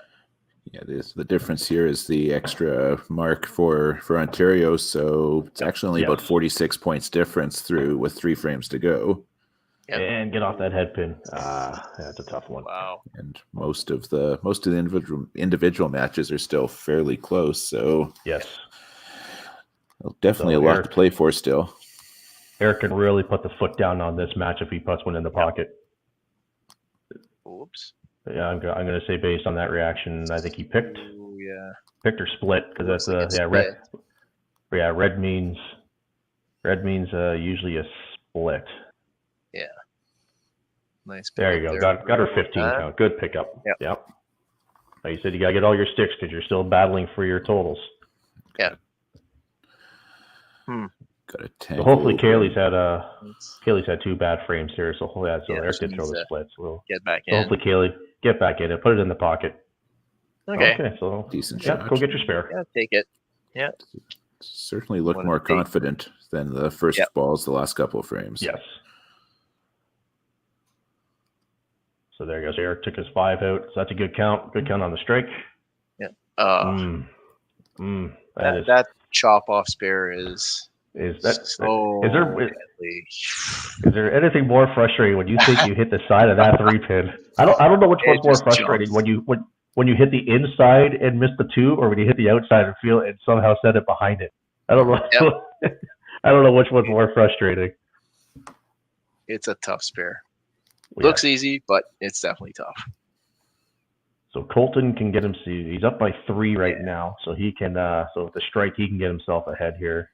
Yeah, the difference here is the extra mark for Ontario, so it's actually only about 46 points difference with 3 frames to go. Yep. And get off that head pin. That's a tough one. Wow. And most of the individual matches are still fairly close. So yes, definitely a lot to play for still. Eric can really put the foot down on this match if he puts one in the pocket. Oops. Yeah, I'm going to say based on that reaction, I think he picked. Ooh, yeah. Picked or split because that's red. Yeah, red means usually a split. Yeah. Nice. There you go. Got her 15 count. Good pickup. Yep. Now you said you got to get all your sticks because you're still battling for your totals. Yeah. Got a 10. So hopefully Kaylee's had 2 bad frames here. So hopefully Eric did throw the splits. So get back in. Hopefully Kaylee get back in it. Put it in the pocket. Okay. So Decent yeah, shot. go get your spare. Yeah, take it. Yeah. Certainly looked One more of the big- confident than the first Yep. balls the last couple of frames. Yes. So there goes Eric, took his 5 out. So that's a good count. Good count on the strike. That chop off spare is so is deadly. there anything more frustrating when you think you hit the side of that 3-pin? I don't know which It one's more just frustrating jumps. when you hit the inside and miss the 2, or when you hit the outside and feel and somehow set it behind it. I don't know. Yep. I don't know which one's more frustrating. It's a tough spare. Yeah. Looks easy, but it's definitely tough. So Colton can get him. See, he's up by 3 right now, so he can. So with the strike, he can get himself ahead here.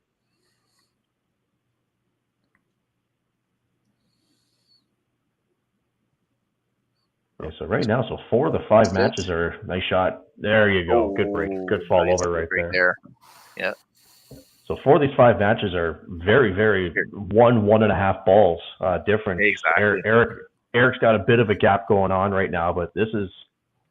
Yeah, so right now, 4 of the 5 matches are nice shot. There you go. Good break. Good fall Nice over right break there. Yeah. So 4 of these 5 matches are very, very 1.5 balls difference. Exactly. Eric's got a bit of a gap going on right now, but this is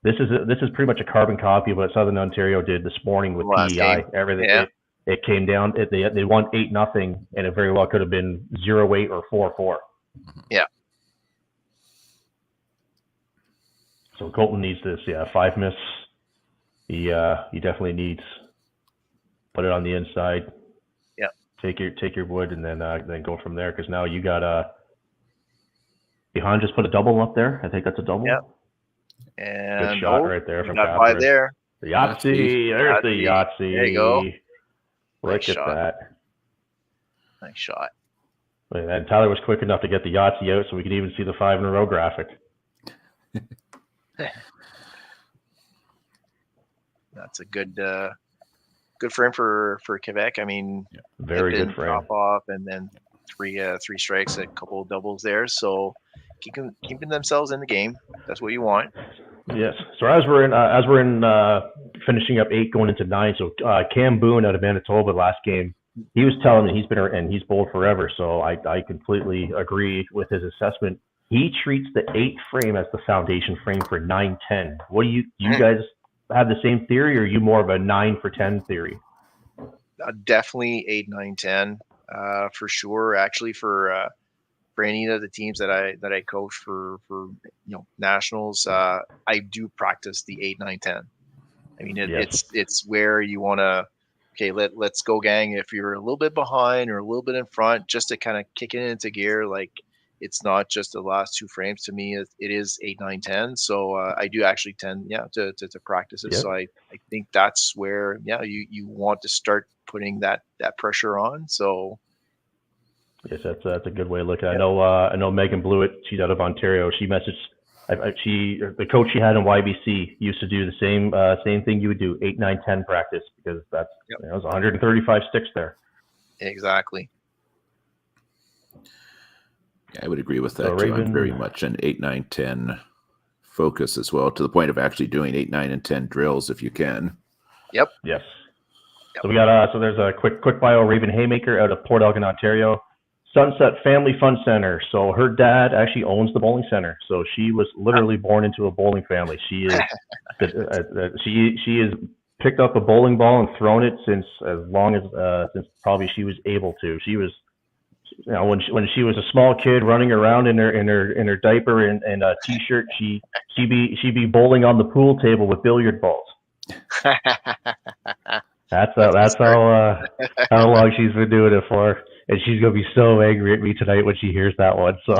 pretty much a carbon copy of what Southern Ontario did this morning with Last PEI. game. Everything Yeah. it came down. They won 8-0, and it very well could have been 0-8 or 4-4. Yeah. So Colton needs this. 5 miss. He definitely needs. Put it on the inside. Yeah. Take your wood and then go from there, because now you got Johan just put a double up there. I think that's a double. Yeah. And good shot right there from got Catherine. 5 there. The Yahtzee. There's the Yahtzee. There you go. Look Nice at shot. that. Nice shot. And Tyler was quick enough to get the Yahtzee out, so we could even see the 5 in a row graphic. That's a good frame for Quebec. I mean, Very good frame. Top off, and then three strikes, a couple of doubles there. So keeping themselves in the game. That's what you want. Yes. So as we're in finishing up 8, going into 9. So Cam Boone out of Manitoba last game, he was telling me he's bowled forever. So I completely agree with his assessment. He treats the 8 frame as the foundation frame for 9-10. What do you guys have the same theory, or are you more of a 9 for 10 theory? Definitely 8, 9, 10 for sure. Actually, for any of the teams that I coach for nationals, I do practice the 8, 9, 10. I mean, it's where you want to. Okay, let's go, gang. If you're a little bit behind or a little bit in front, just to kind of kick it into gear, like. It's not just the last 2 frames. To me, it is 8, 9, 10. So I do actually tend, to practice it. Yep. So I think that's where, you want to start putting that pressure on. So yes, that's a good way to look at it. I know Megan Blewett. She's out of Ontario. She messaged. The coach she had in YBC used to do the same thing you would do, 8, 9, 10 practice, because that's it was 135 sticks there. Exactly. I would agree with that, John. Very much an 8, 9, 10 focus as well, to the point of actually doing 8, 9, and 10 drills if you can. Yep. Yes. Yep. So we got there's a quick bio. Raven Haymaker out of Port Elgin, Ontario. Sunset Family Fun Center. So her dad actually owns the bowling center. So she was literally born into a bowling family. She is she has picked up a bowling ball and thrown it since probably she was able to. She was. When she was a small kid running around in her diaper and a t-shirt, she'd be bowling on the pool table with billiard balls. That's how long she's been doing it for, and she's gonna be so angry at me tonight when she hears that one. So,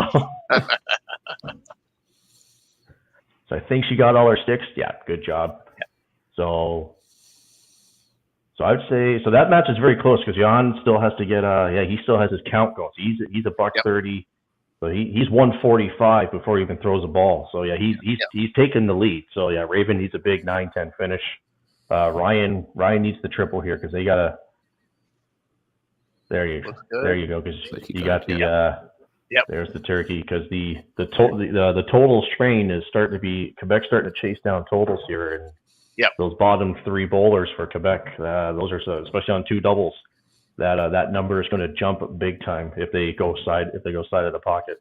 so I think she got all her sticks. Yeah, good job. Yeah. So I'd say that match is very close, because Jan still has to get he still has his count going. So he's a $130, so he's 145 before he even throws a ball. So he's taking the lead. So Raven needs a big 9-10 finish. Ryan needs the triple here, because they gotta. There you go, because you got the there's the turkey, because the total strain is starting to be Quebec's starting to chase down totals here, and. Yep. Those bottom 3 bowlers for Quebec, those are especially on 2 doubles. That number is going to jump big time if they go side of the pocket.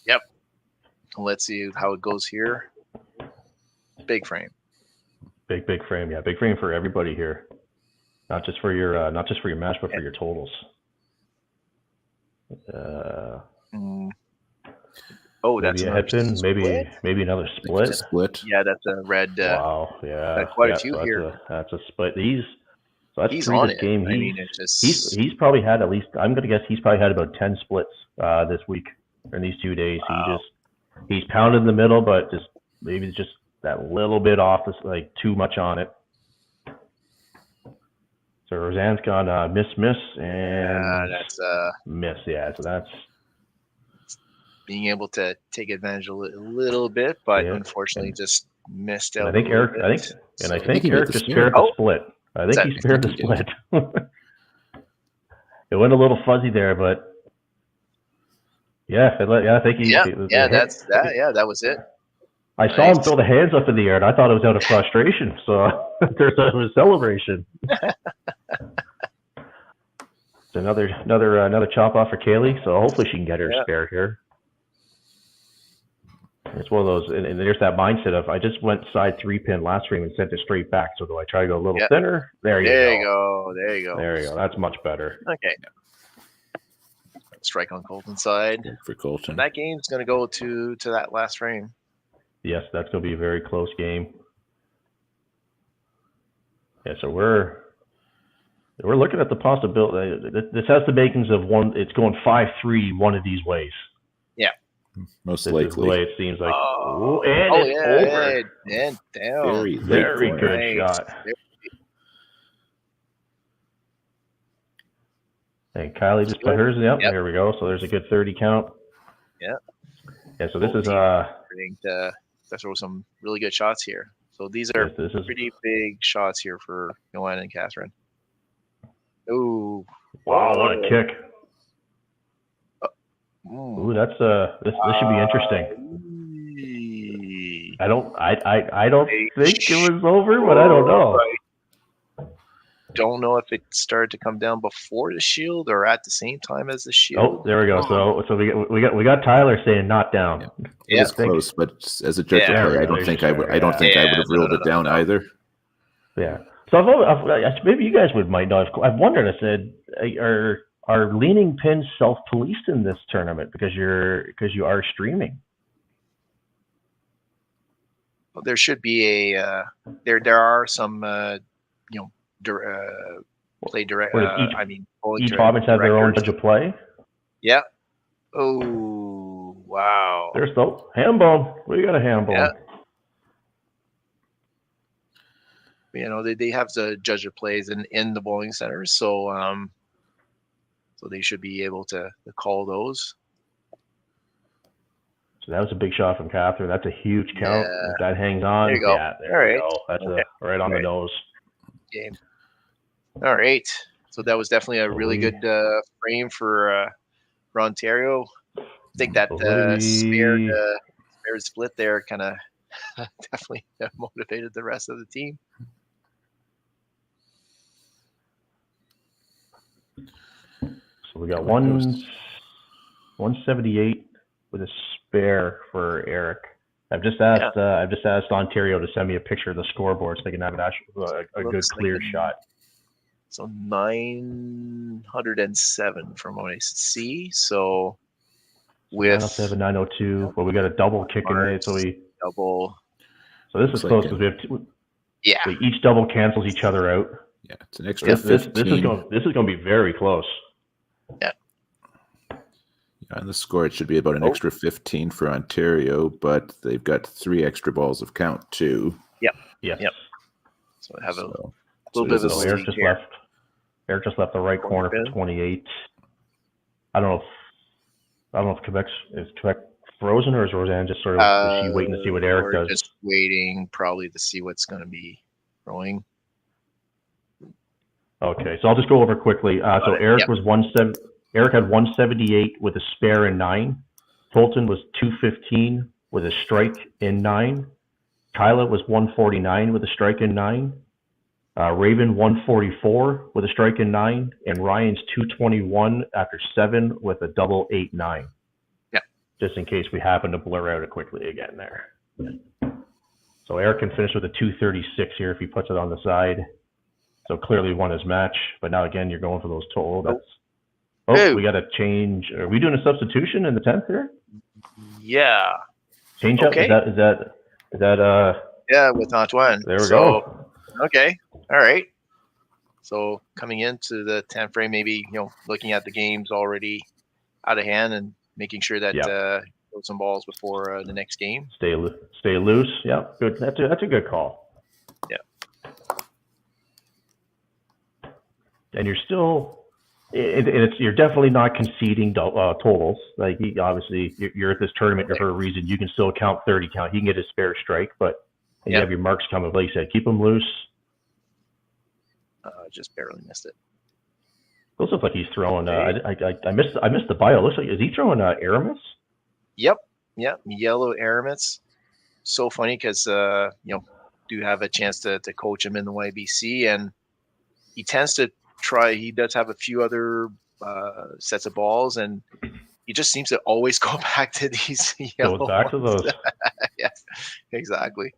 Yep. Let's see how it goes here. Big frame. Big frame, yeah. Big frame for everybody here. Not just for your match, but for your totals. Oh, that's maybe a another head pin, split? maybe another I think split. it's a split. Yeah, that's a red. Wow, yeah, quite a yeah, few so here. That's a split. That's He's three on this it. game. I mean, it's just He's probably had at least, I'm gonna guess he's probably had about 10 splits this week in these 2 days. Wow. He's pounded in the middle, but just maybe just that little bit off, like too much on it. So Roseanne's gone miss, and that's miss. Yeah, so that's being able to take advantage a little bit, but Yeah. unfortunately just missed and out. I think a little Eric, bit. I think I think he made Eric the just spare. spared the Oh. split. I Is think that- he spared the I think split. It went a little fuzzy there, but yeah, I think he. that was it. I saw him Nice. throw the hands up in the air, and I thought it was out of frustration. So there's a celebration. It's another chop off for Kaylee. So hopefully she can get her Yeah. spare here. It's one of those, and there's that mindset of I just went side 3-pin last frame and sent it straight back. So do I try to go a little Yeah. thinner? There you go. There you go. There you go. That's much better. Okay. Strike on Colton's side. For Colton. That game's going to go to that last frame. Yes, that's going to be a very close game. Yeah, so we're looking at the possibility. This has the makings of one. It's going 5-3 one of these ways. Most This is the way likely. it seems like. Oh, And it's over. and down. Very Very late good Nice. shot. And Kylie just put hers in. Yep, Yep. There we go. So there's a good 30 count. Yep. Yeah. So this is Everything to throw some really good shots here. So these are this is pretty big shots here for Joanna and Catherine. Ooh. wow, what a kick. Ooh. Ooh, that's this should be interesting. I don't think it was over, but I don't know. Don't know if it started to come down before the shield or at the same time as the shield. Oh, there we go. So we got Tyler saying not down. It Yeah. was close, but as a judge of Yeah. play, I don't think I would have ruled it down either. Yeah. So maybe you guys might know. I've wondered. I said, are leaning pins self-policed in this tournament because you are streaming? Well, there should be a there are some play direct. Each province has their own judge of play. Yeah. Oh wow. There's the handball. We got a handball. Yeah. They have the judge of plays in the bowling centers, so they should be able to call those. So that was a big shot from Catherine. That's a huge count. Yeah. If that hangs on. There you go. Yeah, there All we right. go. That's Okay. right on the Right. nose. Game. All right. So that was definitely a really good frame for Ontario. I think that spared split there kind of definitely motivated the rest of the team. So we got 178 with a spare for Eric. I've just asked Ontario to send me a picture of the scoreboard so they can have a good clear shot. So 907 from what I see. So with 907, 902. Well, we got a double kick in there, so double. So this is close because we have two. Yeah. So each double cancels each other out. Yeah, it's an extra 15. This is going to be very close. Yeah. On the score, it should be about an extra 15 for Ontario, but they've got 3 extra balls of count too. Yep. Yes. Yep. So I have a So little bit of a So lead here. Eric just left the right corner for 28. I don't know if Quebec frozen or is Roseanne just sort of is she waiting to see what Eric does? Just waiting probably to see what's going to be throwing. Okay, so I'll just go over quickly. So Eric Yep. was 17. Eric had 178 with a spare in 9. Fulton was 215 with a strike in 9. Kyla was 149 with a strike in 9. Raven 144 with a strike in 9, and Ryan's 221 after 7 with a double 8-9. Yeah. Just in case we happen to blur out it quickly again there. So Eric can finish with a 236 here if he puts it on the side. So clearly won his match, but now again you're going for those total. That's we got to change. Are we doing a substitution in the 10th here? Yeah. Change up. Okay. Is that Yeah, with Antoine. There we go. Okay. All right. So coming into the 10th frame, maybe looking at the games already out of hand and making sure that throw some balls before the next game. Stay loose. Yeah, good. That's a good call. Yeah. And you're still, you're definitely not conceding totals. Like obviously, you're at this tournament for a reason. You can still count 30 count. He can get a spare strike, but you have your marks coming. Like you said, keep them loose. Just barely missed it. Those look like he's throwing. I missed the bio. Looks like, is he throwing Aramis? Yep. Yellow Aramis. So funny because do have a chance to coach him in the YBC, and he tends to try. He does have a few other sets of balls, and he just seems to always go back to these yellow. Goes back to those. Yes, exactly.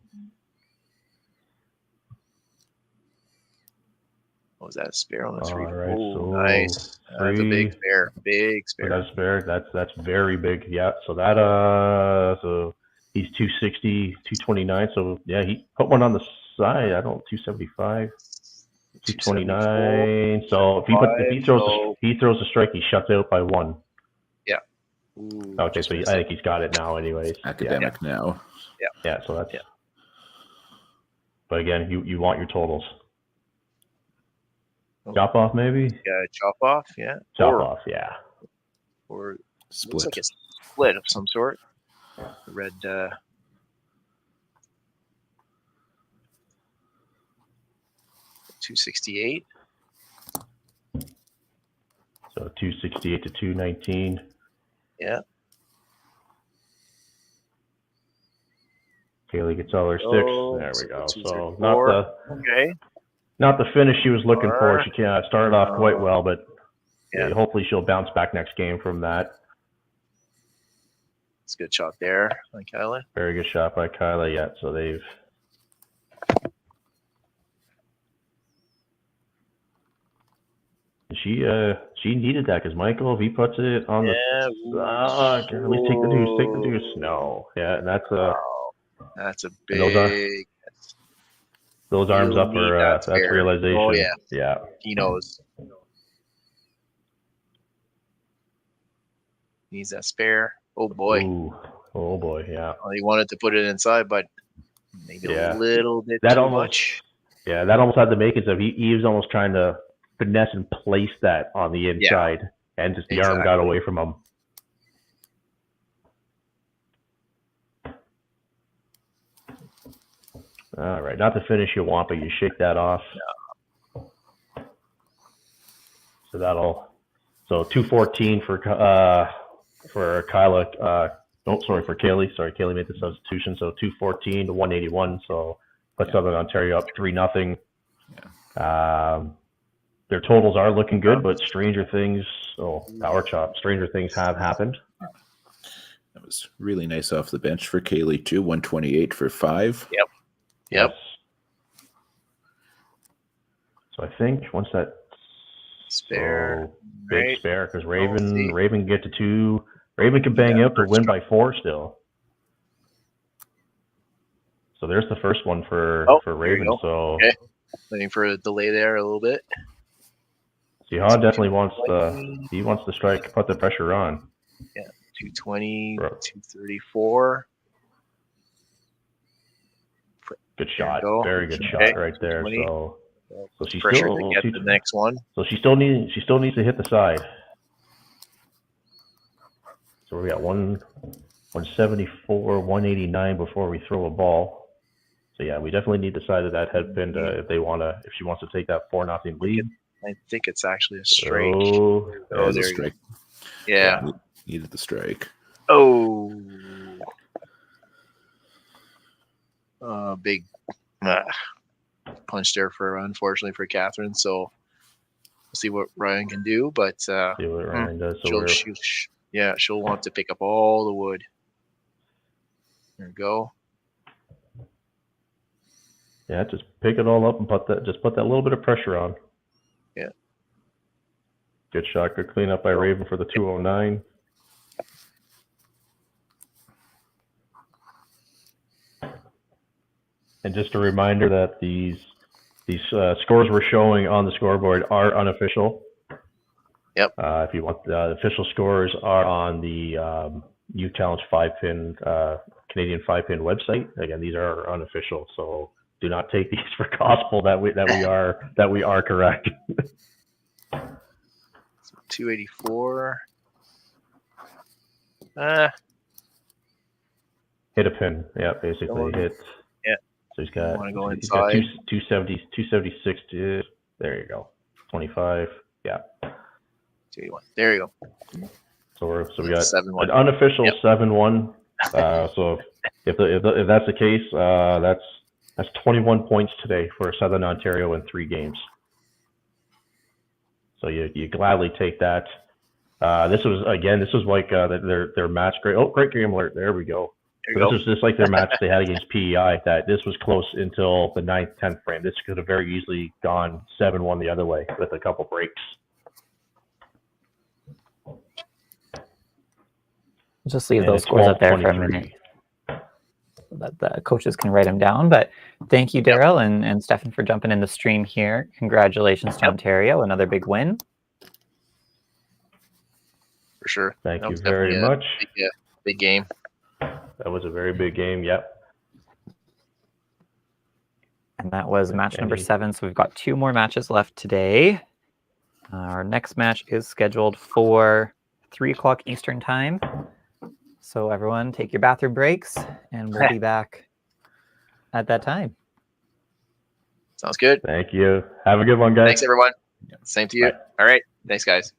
What was that? Spare on the 3? Right, oh, so nice. That's a big spare. Big spare. That's spare. That's very big. Yeah. So that so he's 260, 229. So yeah, he put one on the side. 275, 229. So if he throws a strike, he shuts out by 1. Yeah. Ooh, okay, so I think he's got it now, anyways. Academic now. Yeah. Yeah. So that's. Yeah. But again, you want your totals. Chop off, maybe? Yeah, chop off, yeah. Chop off, yeah. Or split. Looks like a split of some sort. The red. 268. So 268 to 219. Yeah. Kaylee gets all her sticks. There we go. So okay. Not the finish she was looking for. She started off quite well, but hopefully she'll bounce back next game from that. It's a good shot there by Kyla. Very good shot by Kyla. Yeah, so they've. She needed that because Michael, if he puts it on the. At least take the deuce. No, yeah, and that's a. That's a big. Those arms up are that's realization. Oh yeah, yeah. He knows. Needs that spare. Oh boy. Ooh. Oh boy. Yeah. Well, he wanted to put it inside, but maybe a little bit too much. Yeah, that almost had the makings of he was almost trying to finesse and place that on the inside, and just the arm got away from him. All right, not the finish you want, but you shake that off. Yeah. So 214 for Kyla. For Kaylee. Sorry, Kaylee made the substitution. So 214 to 181. So put Southern Ontario up 3-0. Yeah. Their totals are looking good, but stranger things. Power chop. Stranger things have happened. That was really nice off the bench for Kaylee too. 128 for 5. Yep. So I think once that spare, big spare, because Raven get to 2. Raven can bang up to win by 4 still. So there's the first one for Raven. So waiting for a delay there a little bit. Sihan definitely wants the strike, put the pressure on. Yeah, 220, 234. Good shot. Very good shot right there. So she pressure to get the next one. So she still needs to hit the side. So we got 174, 189 before we throw a ball. So yeah, we definitely need the side of that head pin if she wants to take that 4-0 lead. I think it's actually a strike. There's a strike. Yeah. Needed the strike. Big punch there unfortunately for Catherine. So we'll see what Ryan can do, but see what Ryan does. So she'll want to pick up all the wood. There we go. Yeah, just pick it all up and put that little bit of pressure on. Yeah. Good shot, good cleanup by Raven for the 209. And just a reminder that these scores we're showing on the scoreboard are unofficial. Yep. If you want, the official scores are on the Youth Challenge 5-pin Canadian 5-pin website. Again, these are unofficial, so do not take these for gospel that we are correct. 284. Hit a pin. Yeah, basically hit. Yeah. So he's got, go he's got inside. 276. There you go. 25. Yeah. 281. There you go. So we got 7-1. an unofficial 7-1. So if that's the case, that's 21 points today for Southern Ontario in 3 games. So you gladly take that. This was like their match. Great game alert. There we go. So this was just like their match they had against PEI. That this was close until the 9th, 10th frame. This could have very easily gone 7-1 the other way with a couple breaks. Just leave those scores up there for a minute so that the coaches can write them down. But thank you, Daryl and Stefan, for jumping in the stream here. Congratulations to Ontario, another big win. For sure. Thank you very much. Big game. That was a very big game. Yep. And that was match number 7. So we've got 2 more matches left today. Our next match is scheduled for 3 o'clock Eastern time. So everyone take your bathroom breaks and we'll be back at that time. Sounds good. Thank you. Have a good one, guys. Thanks, everyone. Same to you. Bye. All right. Thanks, guys.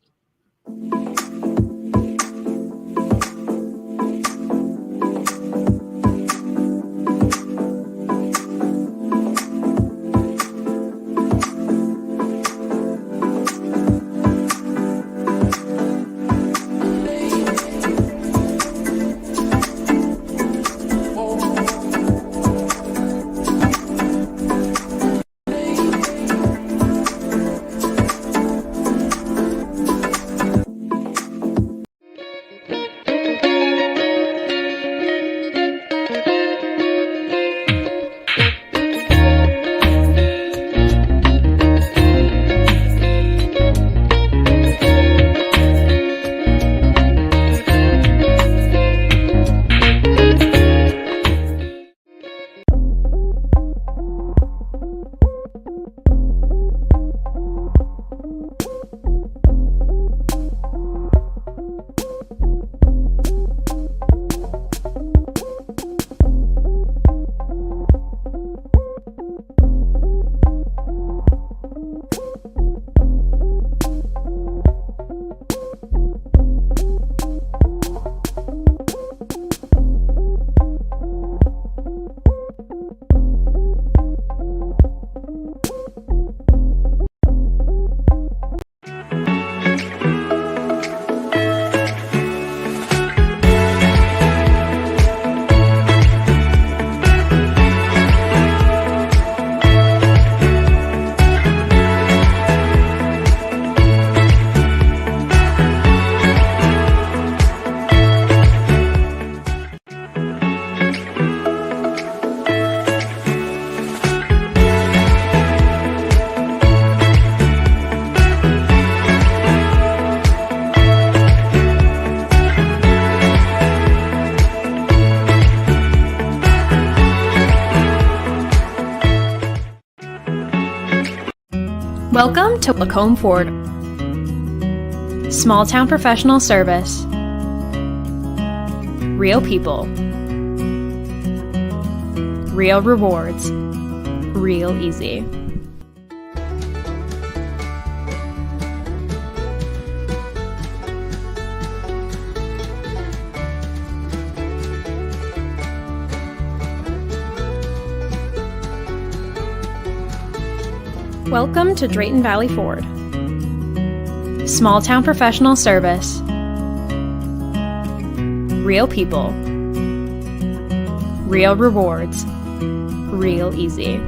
Welcome to Lacombe Ford. Small town professional service. Real people. Real rewards. Real easy. Welcome to Drayton Valley Ford. Small town professional service. Real people. Real rewards. Real easy.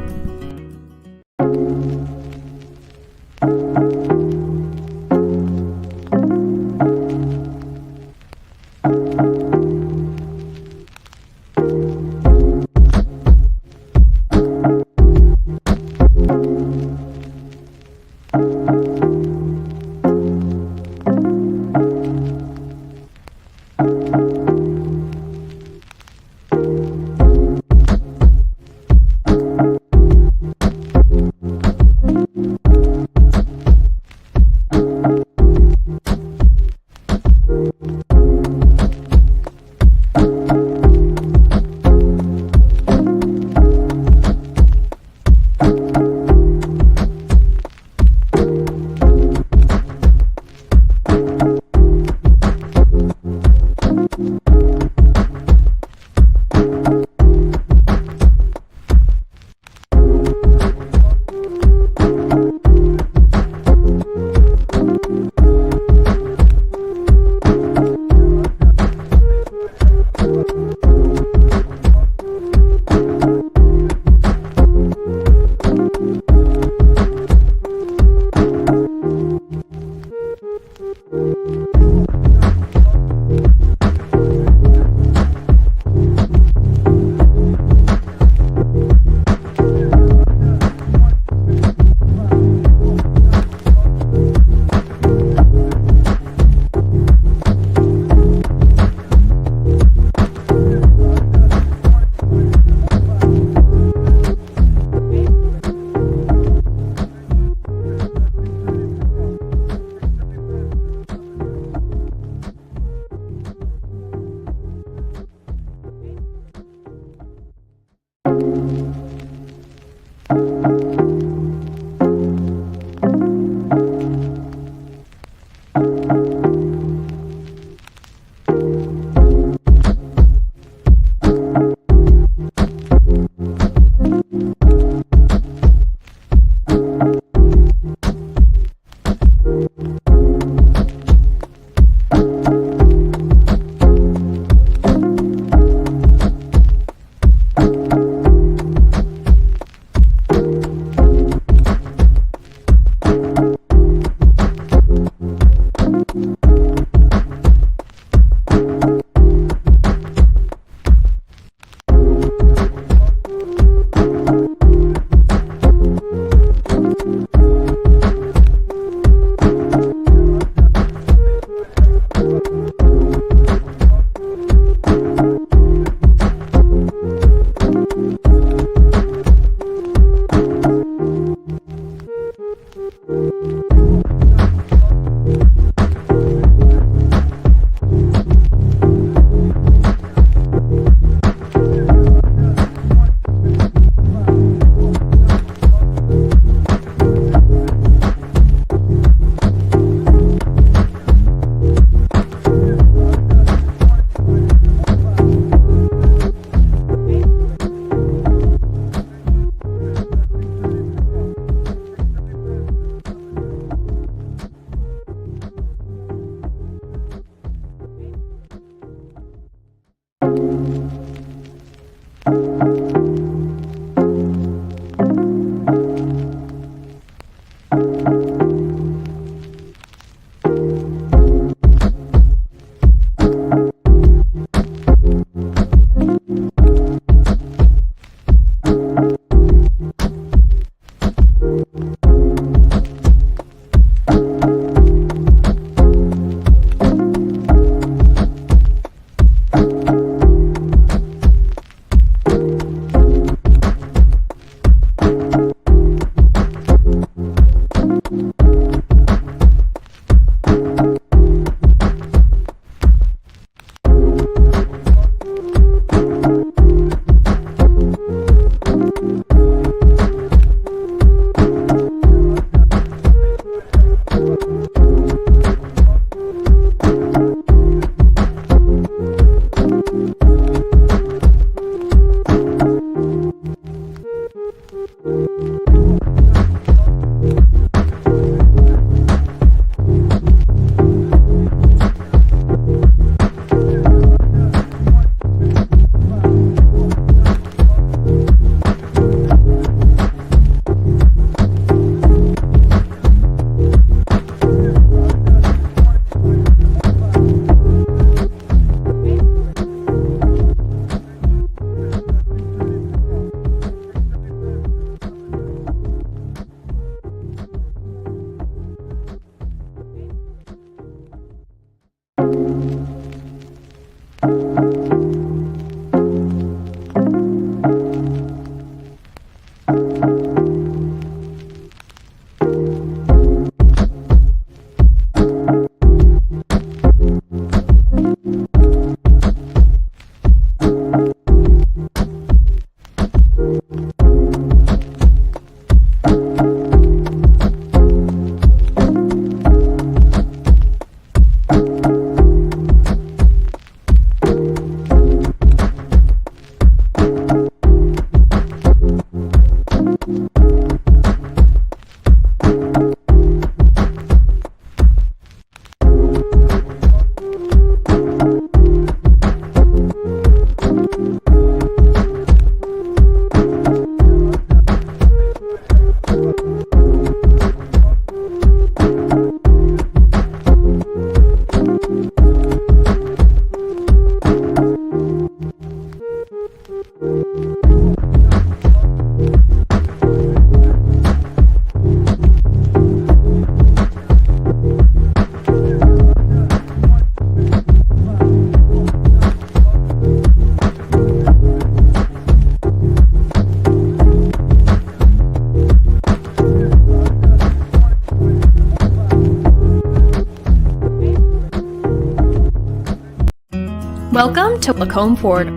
Welcome to Lacombe Ford.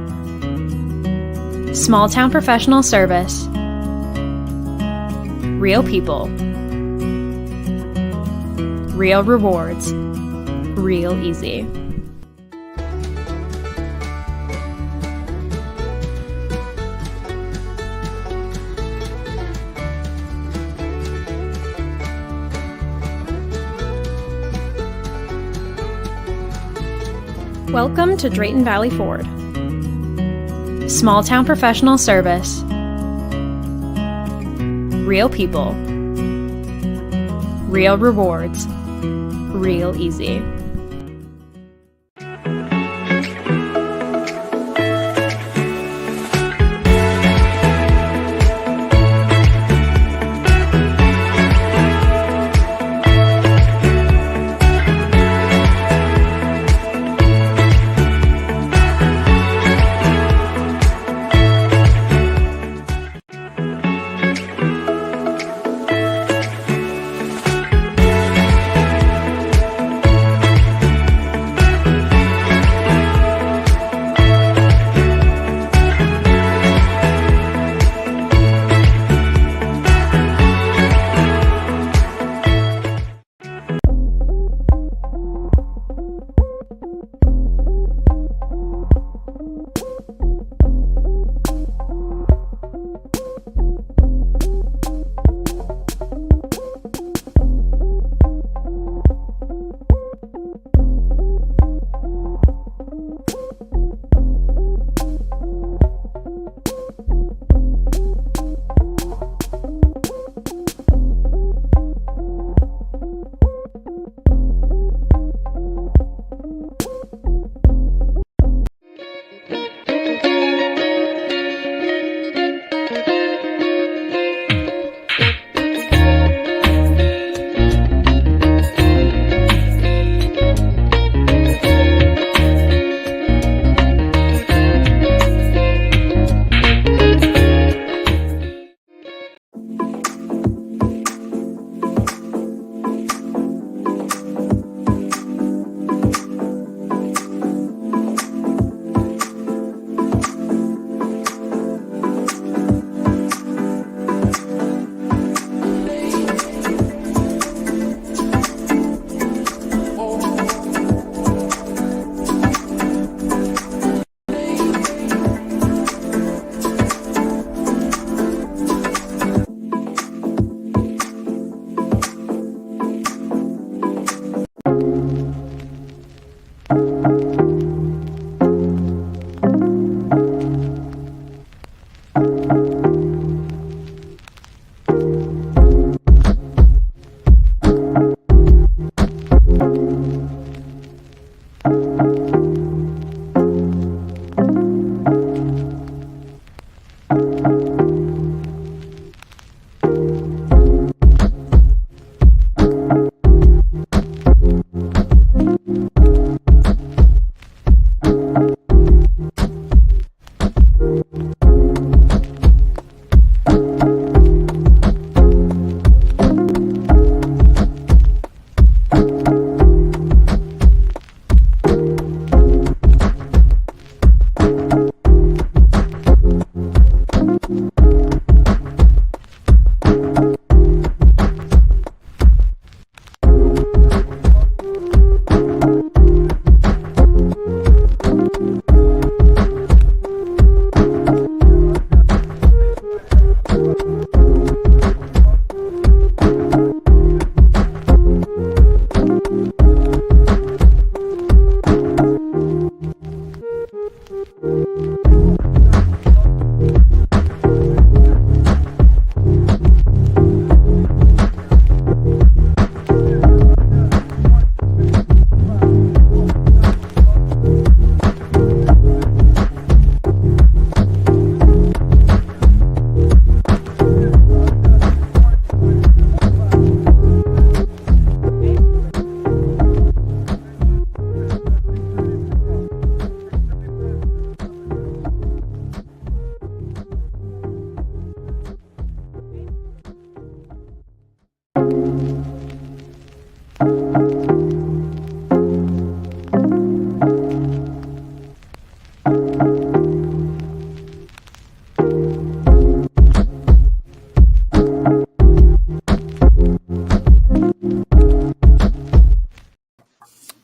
Small town professional service. Real people. Real rewards. Real easy. Welcome to Drayton Valley Ford. Small town professional service. Real people. Real rewards. Real easy.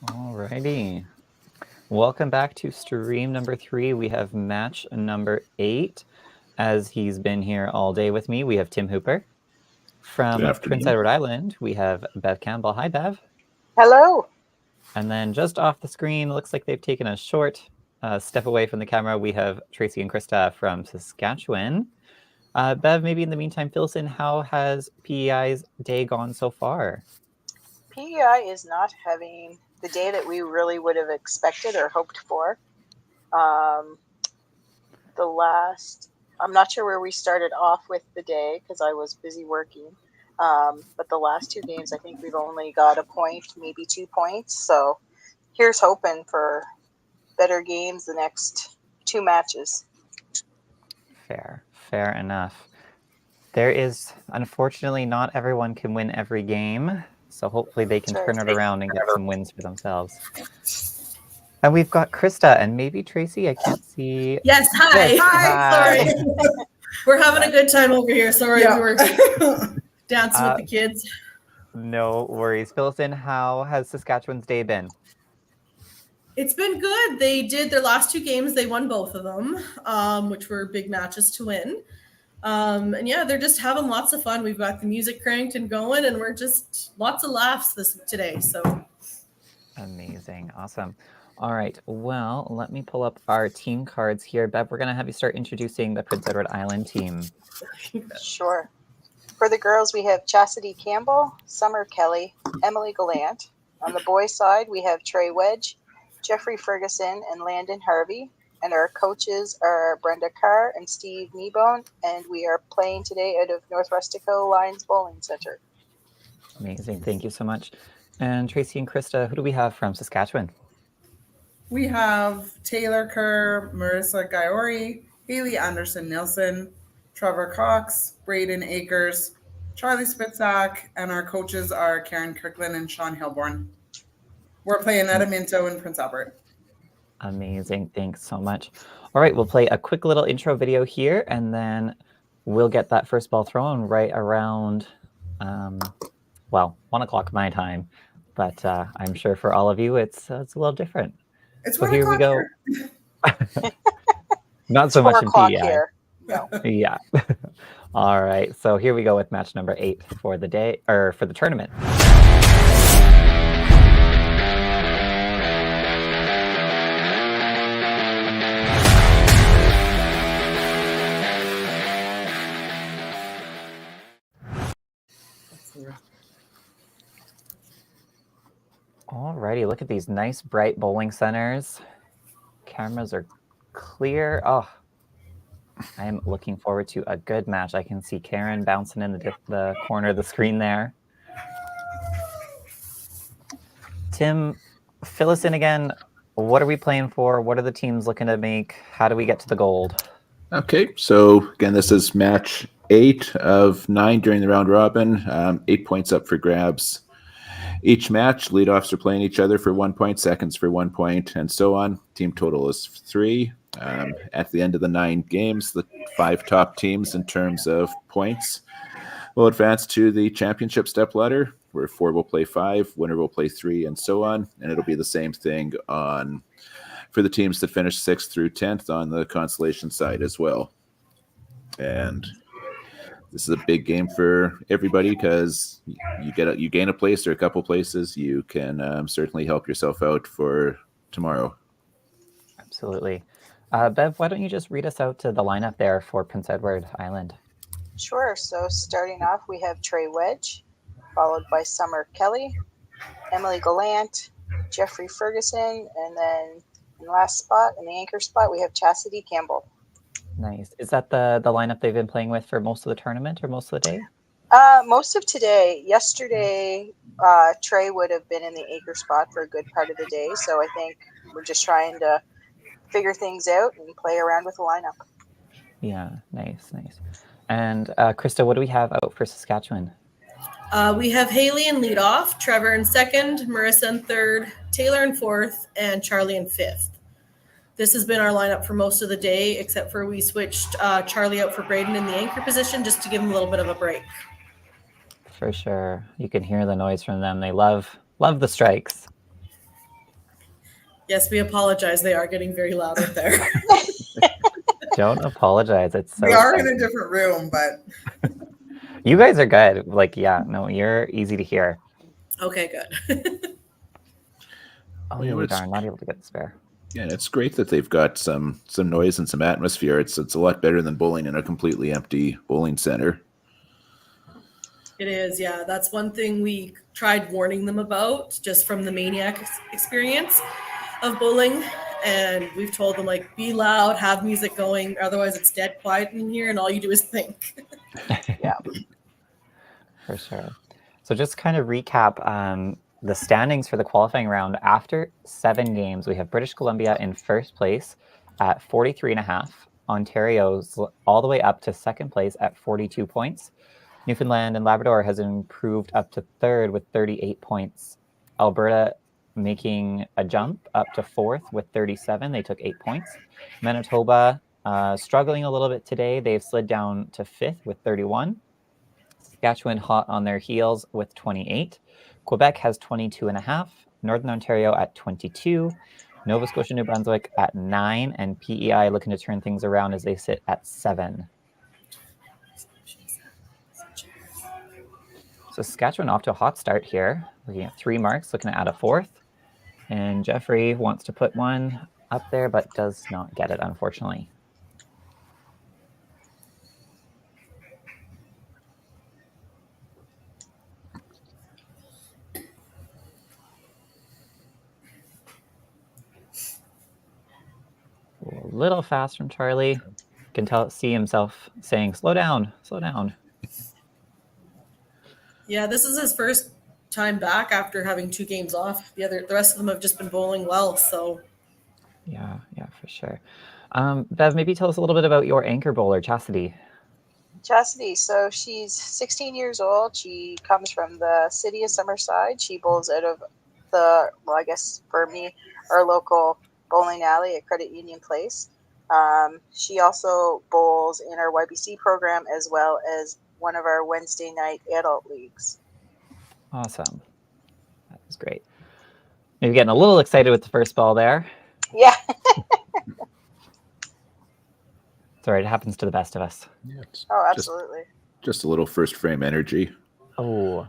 Alrighty. Welcome back to stream number 3. We have match number 8. As he's been here all day with me, we have Tim Hooper. From Prince Edward Island, we have Bev Campbell. Hi, Bev. Hello. And then just off the screen, looks like they've taken a short step away from the camera. We have Tracy and Krista from Saskatchewan. Bev, maybe in the meantime, fill us in. How has PEI's day gone so far? PEI is not having the day that we really would have expected or hoped for. I'm not sure where we started off with the day because I was busy working. But the last 2 games, I think we've only got a point, maybe 2 points. So here's hoping for better games the next 2 matches. Fair enough. There is, unfortunately, not everyone can win every game. So hopefully they can turn it around and get some wins for themselves. And we've got Krista and maybe Tracy. I can't see. Yes, hi. Yes, hi. Sorry. We're having a good time over here. Sorry, we were dancing with the kids. No worries. Fill us in. How has Saskatchewan's day been? It's been good. They did their last 2 games. They won both of them, which were big matches to win. And yeah, they're just having lots of fun. We've got the music cranked and going, and we're just lots of laughs today. So amazing. Awesome. All right. Well, let me pull up our team cards here. Bev, we're going to have you start introducing the Prince Edward Island team. Sure. For the girls, we have Chastity Campbell, Summer Kelly, Emily Gallant. On the boys' side, we have Trey Wedge, Jeffrey Ferguson, and Landon Harvey. And our coaches are Brenda Carr and Steve Kneebone, and we are playing today out of North Rustico Lions Bowling Center. Amazing. Thank you so much. And Tracy and Krista, who do we have from Saskatchewan? We have Taylor Kerr, Marissa Gaiori, Haley Anderson-Nilsson, Trevor Cox, Braden Akers, Charlie Spitzak, and our coaches are Karen Kirkland and Sean Hilborn. We're playing at Minto in Prince Albert. Amazing. Thanks so much. All right, we'll play a quick little intro video here, and then we'll get that first ball thrown right around, 1 o'clock my time. But I'm sure for all of you, it's a little different. It's so here we go. Not so much in PEI. Here. No. Yeah. All right. So here we go with match number 8 for the day, or for the tournament. Alrighty, look at these nice bright bowling centers. Cameras are clear. Oh, I am looking forward to a good match. I can see Karen bouncing in the corner of the screen there. Tim, fill us in again. What are we playing for? What are the teams looking to make? How do we get to the gold? Okay, so again, this is match 8 of 9 during the round robin. 8 points up for grabs. Each match, leadoffs are playing each other for 1 point, seconds for 1 point, and so on. Team total is 3. At the end of the 9 games, the 5 top teams in terms of points will advance to the championship stepladder, where 4 will play 5, winner will play 3, and so on. And it'll be the same thing on for the teams that finish 6th through 10th on the consolation side as well. And this is a big game for everybody because you gain a place or a couple places. You can certainly help yourself out for tomorrow. Absolutely. Bev, why don't you just read us out to the lineup there for Prince Edward Island? Sure. So starting off, we have Trey Wedge, followed by Summer Kelly, Emily Gallant, Jeffrey Ferguson, and then in the last spot, in the anchor spot, we have Chastity Campbell. Nice. Is that the lineup they've been playing with for most of the tournament or most of the day? Most of today. Yesterday, Trey would have been in the anchor spot for a good part of the day. So I think we're just trying to figure things out and play around with the lineup. Yeah, nice. And Krista, what do we have out for Saskatchewan? We have Haley in leadoff, Trevor in second, Marissa in third, Taylor in fourth, and Charlie in fifth. This has been our lineup for most of the day, except for we switched Charlie out for Braden in the anchor position just to give him a little bit of a break. For sure. You can hear the noise from them. They love the strikes. Yes, we apologize. They are getting very loud out there. Don't apologize. It's so we are exciting. in a different room, but You guys are good. Like, yeah, no, you're easy to hear. Okay, good. Oh, Yeah, but it's- darn, not able to get the spare. Yeah, and it's great that they've got some noise and some atmosphere. It's a lot better than bowling in a completely empty bowling center. It is, yeah. That's one thing we tried warning them about just from the Maniac experience of bowling. And we've told them, like, be loud, have music going. Otherwise, it's dead quiet in here and all you do is think. Yeah. For sure. So just kind of recap the standings for the qualifying round. After 7 games, we have British Columbia in first place at 43.5. Ontario's all the way up to second place at 42 points. Newfoundland and Labrador has improved up to third with 38 points. Alberta making a jump up to fourth with 37. They took 8 points. Manitoba struggling a little bit today. They've slid down to fifth with 31. Saskatchewan hot on their heels with 28. Quebec has 22.5. Northern Ontario at 22. Nova Scotia, New Brunswick at 9. And PEI looking to turn things around as they sit at 7. Saskatchewan off to a hot start here. Looking at 3 marks, looking to add a 4th. And Jeffrey wants to put one up there, but does not get it, unfortunately. A little fast from Charlie. Can see himself saying, slow down, slow down. Yeah, this is his first time back after having 2 games off. The rest of them have just been bowling well, so. Yeah, for sure. Bev, maybe tell us a little bit about your anchor bowler, Chastity. Chastity, so she's 16 years old. She comes from the city of Summerside. She bowls out of I guess for me, our local bowling alley at Credit Union Place. She also bowls in our YBC program as well as one of our Wednesday night adult leagues. Awesome. That was great. Maybe getting a little excited with the first ball there. Yeah. It's all right. It happens to the best of us. Yeah, Oh, absolutely. Just a little first frame energy. Oh.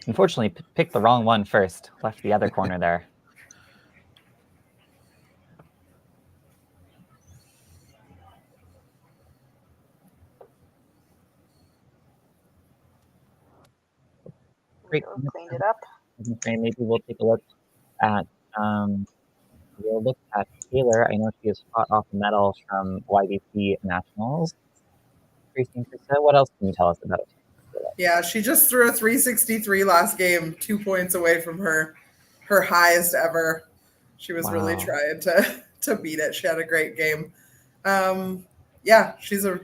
Unfortunately, picked the wrong one first. Left the other corner there. Great. Cleaned it up. Maybe we'll take a look at Taylor. I know she is hot off the medal from YBC Nationals. Tracy and Krista, what else can you tell us about it? yeah, she just threw a 363 last game, 2 points away from her highest ever. She was really trying to beat it. She had a great game. Yeah, she's a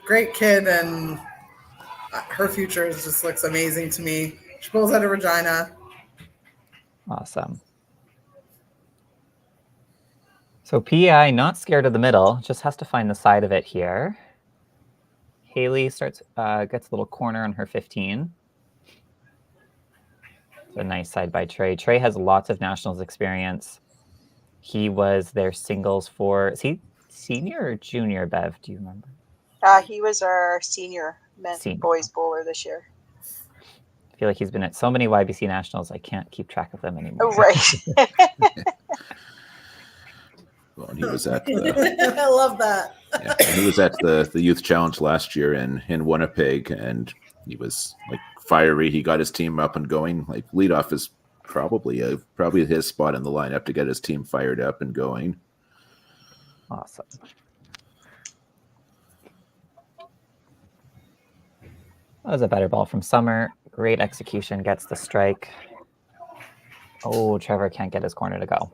great kid, and her future just looks amazing to me. She bowls out of Regina. Awesome. So PEI not scared of the middle, just has to find the side of it here. Haley gets a little corner on her 15. It's a nice side by Trey. Trey has lots of nationals experience. He was their singles for, is he senior or junior, Bev? Do you remember? He was our senior boys bowler this year. I feel like he's been at so many YBC Nationals, I can't keep track of them anymore. Oh, right. Well, and he was at the, I love that. yeah, and he was at the youth challenge last year in Winnipeg, and he was like fiery. He got his team up and going. Like leadoff is probably his spot in the lineup to get his team fired up and going. Awesome. That was a better ball from Summer. Great execution, gets the strike. Oh, Trevor can't get his corner to go.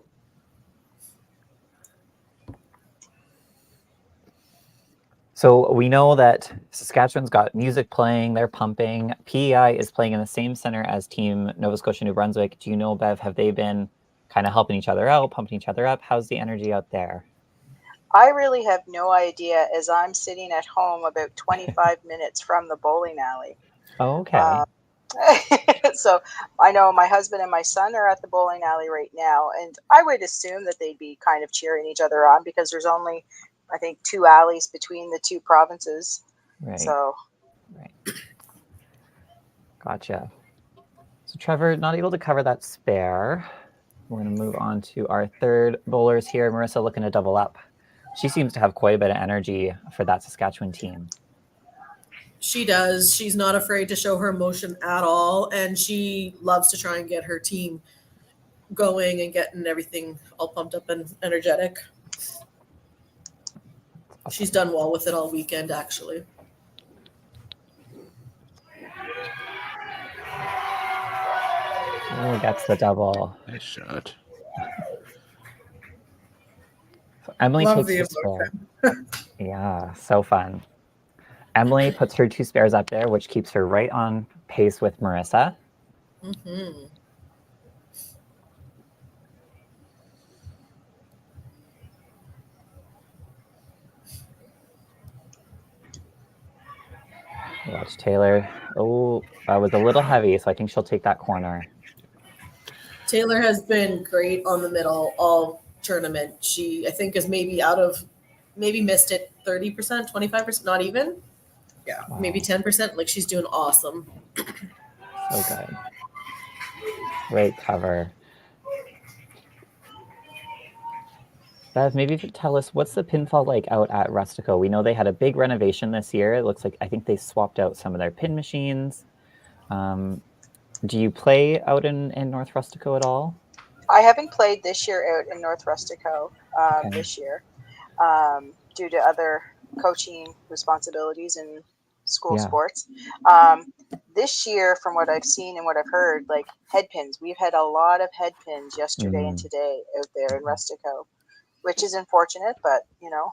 So we know that Saskatchewan's got music playing, they're pumping. PEI is playing in the same center as Team Nova Scotia New Brunswick. Do you know, Bev, have they been kind of helping each other out, pumping each other up? How's the energy out there? I really have no idea, as I'm sitting at home about 25 minutes from the bowling alley. Oh, okay. So I know my husband and my son are at the bowling alley right now, and I would assume that they'd be kind of cheering each other on because there's only, I think, 2 alleys between the 2 provinces. Right. So. Right. Gotcha. So Trevor, not able to cover that spare. We're going to move on to our third bowlers here. Marissa looking to double up. She seems to have quite a bit of energy for that Saskatchewan team. She does. She's not afraid to show her emotion at all, and she loves to try and get her team going and getting everything all pumped up and energetic. She's done well with it all weekend, actually. Oh, that's the double. Nice shot. So Emily Love takes the the spare. Yeah, so fun. Emily puts her 2 spares up there, which keeps her right on pace with Marissa. Mm-hmm. Watch Taylor. Oh, that was a little heavy, so I think she'll take that corner. Taylor has been great on the middle all tournament. She, I think, is maybe missed it 30%, 25%, not even. Yeah, wow. Maybe 10%. Like, she's doing awesome. So good. Great cover. Bev, maybe you could tell us, what's the pinfall like out at Rustico? We know they had a big renovation this year. It looks like, I think they swapped out some of their pin machines. Do you play out in North Rustico at all? I haven't played this year out in North Rustico this year due to other coaching responsibilities and school sports. This year, from what I've seen and what I've heard, like head pins. We've had a lot of head pins yesterday and today out there in Rustico, which is unfortunate, but you know,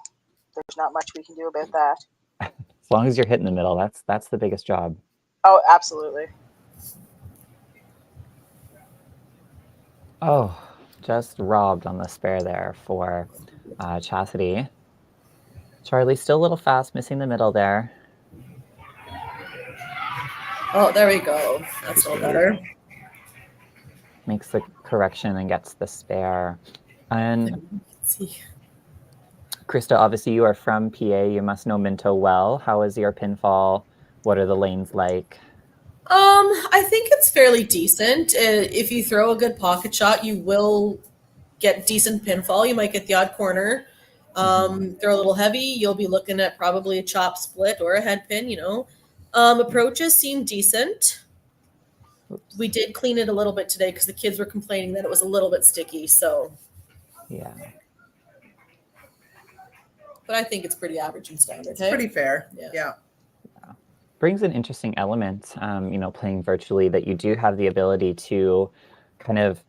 there's not much we can do about that. As long as you're hitting the middle, that's the biggest job. Oh, absolutely. Oh, just robbed on the spare there for Chastity. Charlie still a little fast, missing the middle there. Oh, there we go. That's a little better. Makes the correction and gets the spare. And Krista, obviously you are from PA. You must know Minto well. How is your pinfall? What are the lanes like? I think it's fairly decent. If you throw a good pocket shot, you will get decent pinfall. You might get the odd corner. Throw a little heavy, you'll be looking at probably a chop split or a head pin, you know. Approaches seem decent. We did clean it a little bit today because the kids were complaining that it was a little bit sticky, so. Yeah. But I think it's pretty average and standard. It's pretty fair. Yeah. Brings an interesting element, you know, playing virtually, that you do have the ability to kind of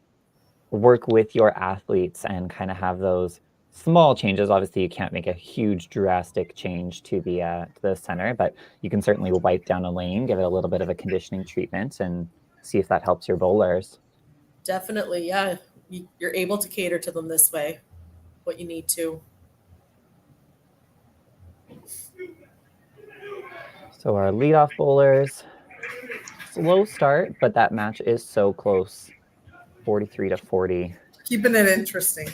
work with your athletes and kind of have those small changes. Obviously, you can't make a huge drastic change to the center, but you can certainly wipe down a lane, give it a little bit of a conditioning treatment, and see if that helps your bowlers. Definitely, yeah. You're able to cater to them this way, what you need to. So our leadoff bowlers, slow start, but that match is so close, 43-40. Keeping it interesting.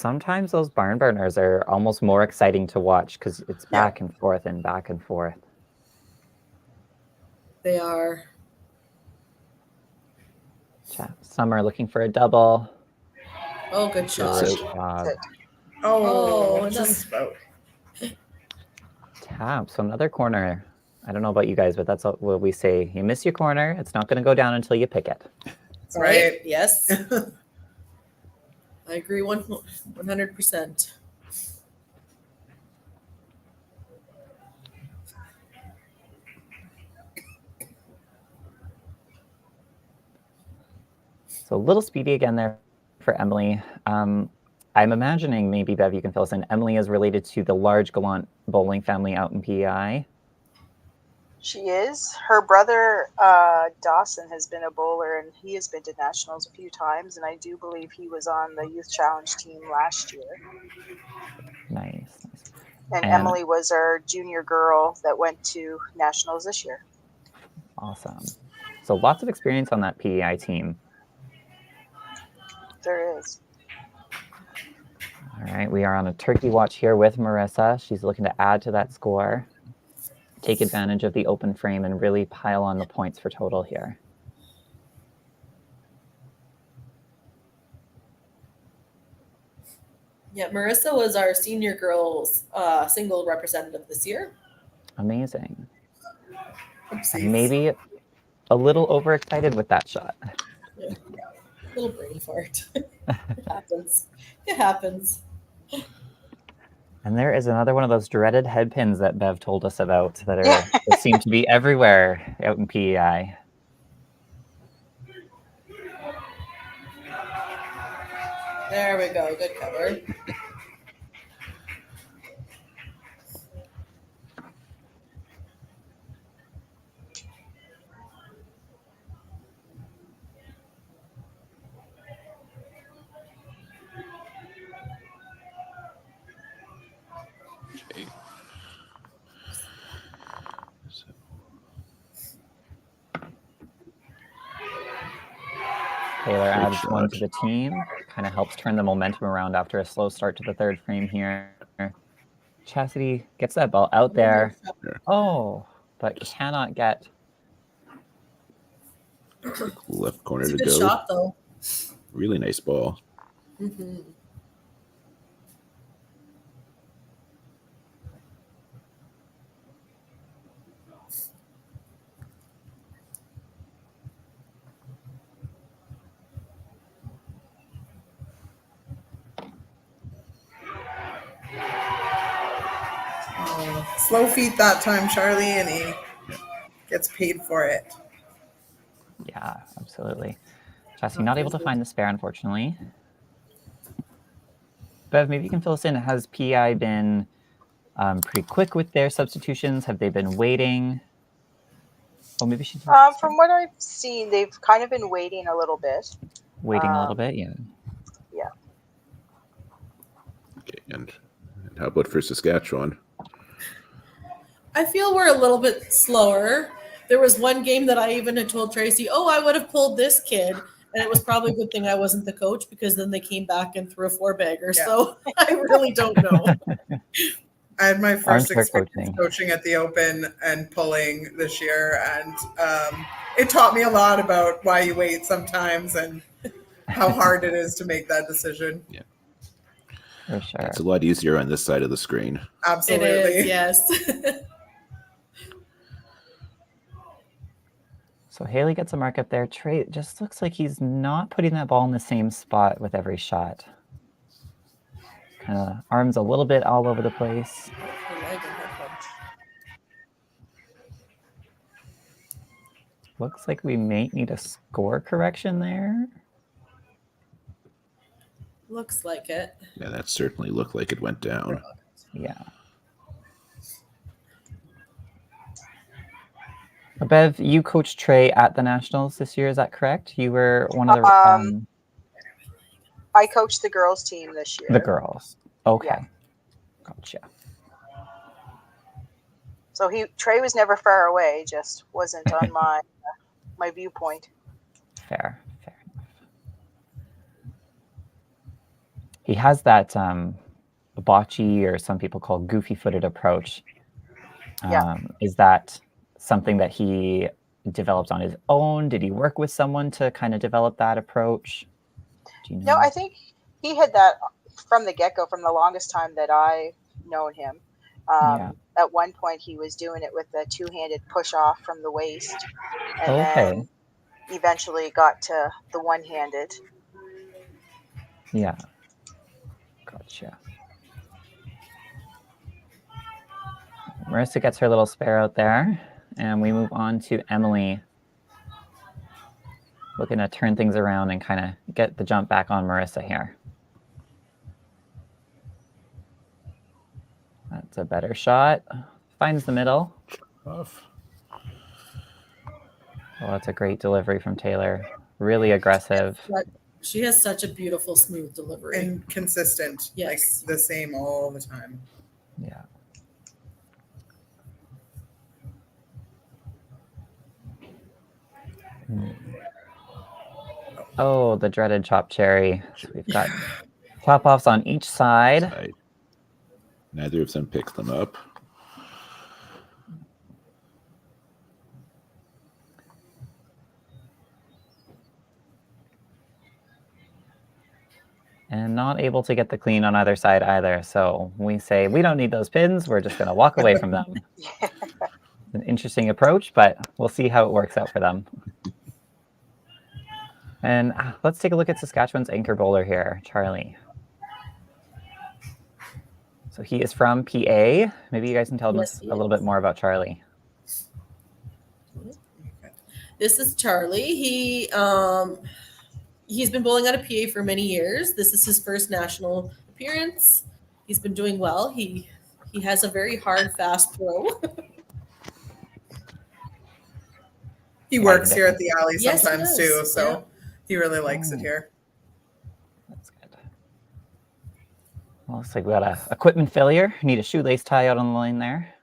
sometimes those barn burners are almost more exciting to watch because it's back and forth and back and forth. They are. Summer looking for a double. Oh, good shot. Great job. Oh, just about. Tap. So another corner. I don't know about you guys, but that's what we say. You miss your corner. It's not going to go down until you pick it. Right? Yes. I agree 100%. So a little speedy again there for Emily. I'm imagining, maybe Bev, you can fill us in. Emily is related to the large Gallant bowling family out in PEI. She is. Her brother, Dawson, has been a bowler, and he has been to nationals a few times, and I do believe he was on the Youth Challenge team last year. Nice. And Emily was our junior girl that went to nationals this year. Awesome. So lots of experience on that PEI team. There is. All right, we are on a turkey watch here with Marissa. She's looking to add to that score, take advantage of the open frame, and really pile on the points for total here. Yeah, Marissa was our senior girls single representative this year. Amazing. And maybe a little overexcited with that shot. Yeah. Little brain fart. It happens. It happens. And there is another one of those dreaded head pins that Bev told us about that seem to be everywhere out in PEI. There we go. Good cover. Taylor adds one to the team, kind of helps turn the momentum around after a slow start to the third frame here. Chastity gets that ball out there. Oh, but cannot get. Left corner to Good go. shot, though. Really nice ball. Mm-hmm. Slow feet that time, Charlie, and he gets paid for it. Yeah, absolutely. Chastity not able to find the spare, unfortunately. Bev, maybe you can fill us in. Has PI been pretty quick with their substitutions? Have they been waiting? Oh, maybe she. From what I've seen, they've kind of been waiting a little bit. Waiting a little bit, yeah. Yeah. Okay, and how about for Saskatchewan? I feel we're a little bit slower. There was one game that I even had told Tracy, I would have pulled this kid. And it was probably a good thing I wasn't the coach because then they came back and threw a 4-bagger. Yeah. So I really don't know. I had my first experience coaching at the Open and pulling this year. And it taught me a lot about why you wait sometimes and how hard it is to make that decision. Yeah. For sure. It's a lot easier on this side of the screen. Absolutely. It is, yes. So Haley gets a mark up there. Trey just looks like he's not putting that ball in the same spot with every shot. Kind of arms a little bit all over the place. Looks like we may need a score correction there. Looks like it. Yeah, that certainly looked like it went down. Yeah. Bev, you coached Trey at the Nationals this year, is that correct? You were one of the... I coached the girls team this year. The girls. Okay. Yeah. Gotcha. So Trey was never far away, just wasn't on my viewpoint. Fair enough. he has that botchy, or some people call goofy-footed approach. Is that something that he developed on his own? Did he work with someone to kind of develop that approach? Do you know? No, I think he had that from the get-go, from the longest time that I've known him. At one point, he was doing it with a two-handed push-off from the waist, and then eventually got to the one-handed. Yeah. Gotcha. Marissa gets her little spare out there, and we move on to Emily, looking to turn things around and kind of get the jump back on Marissa here. That's a better shot. Finds the middle. Off. Well, that's a great delivery from Taylor. Really aggressive. She has such a beautiful, smooth delivery. And consistent. Yes. Like the same all the time. Yeah. Oh, the dreaded chopped cherry. So we've got chop-offs on each side. Neither of them picked them up. And not able to get the clean on either side either. So we say, we don't need those pins. We're just going to walk away from them. An interesting approach, but we'll see how it works out for them. And let's take a look at Saskatchewan's anchor bowler here, Charlie. So he is from PA. Maybe you guys can tell us a little bit more about Charlie. This is Charlie. He's been bowling out of PA for many years. This is his first national appearance. He's been doing well. He has a very hard, fast throw. He works here at the alley Yes, he sometimes does. too, so Yeah. he really likes it here. That's good. Well, looks like we got a equipment failure. Need a shoelace tie out on the line there.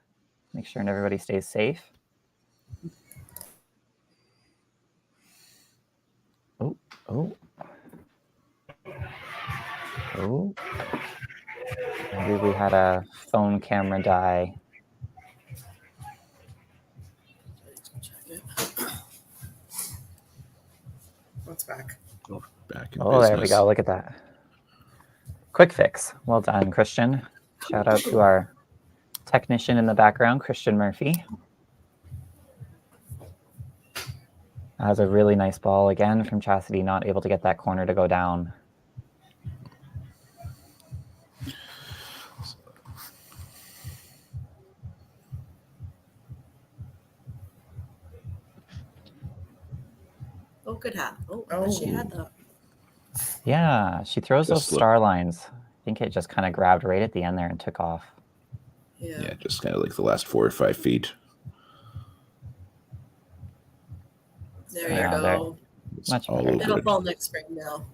Make sure everybody stays safe. Oh. Maybe we had a phone camera die. What's back? Back in Oh, business. there we go. Look at that. Quick fix. Well done, Christian. Shout out to our technician in the background, Christian Murphy. That was a really nice ball again from Chastity, not able to get that corner to go down. Oh, good hat. Oh, she had that. Yeah, she throws those star lines. I think it just kind of grabbed right at the end there and took off. Yeah, just kind of like the last 4 or 5 feet. There you go. Much better. It'll fall next spring now.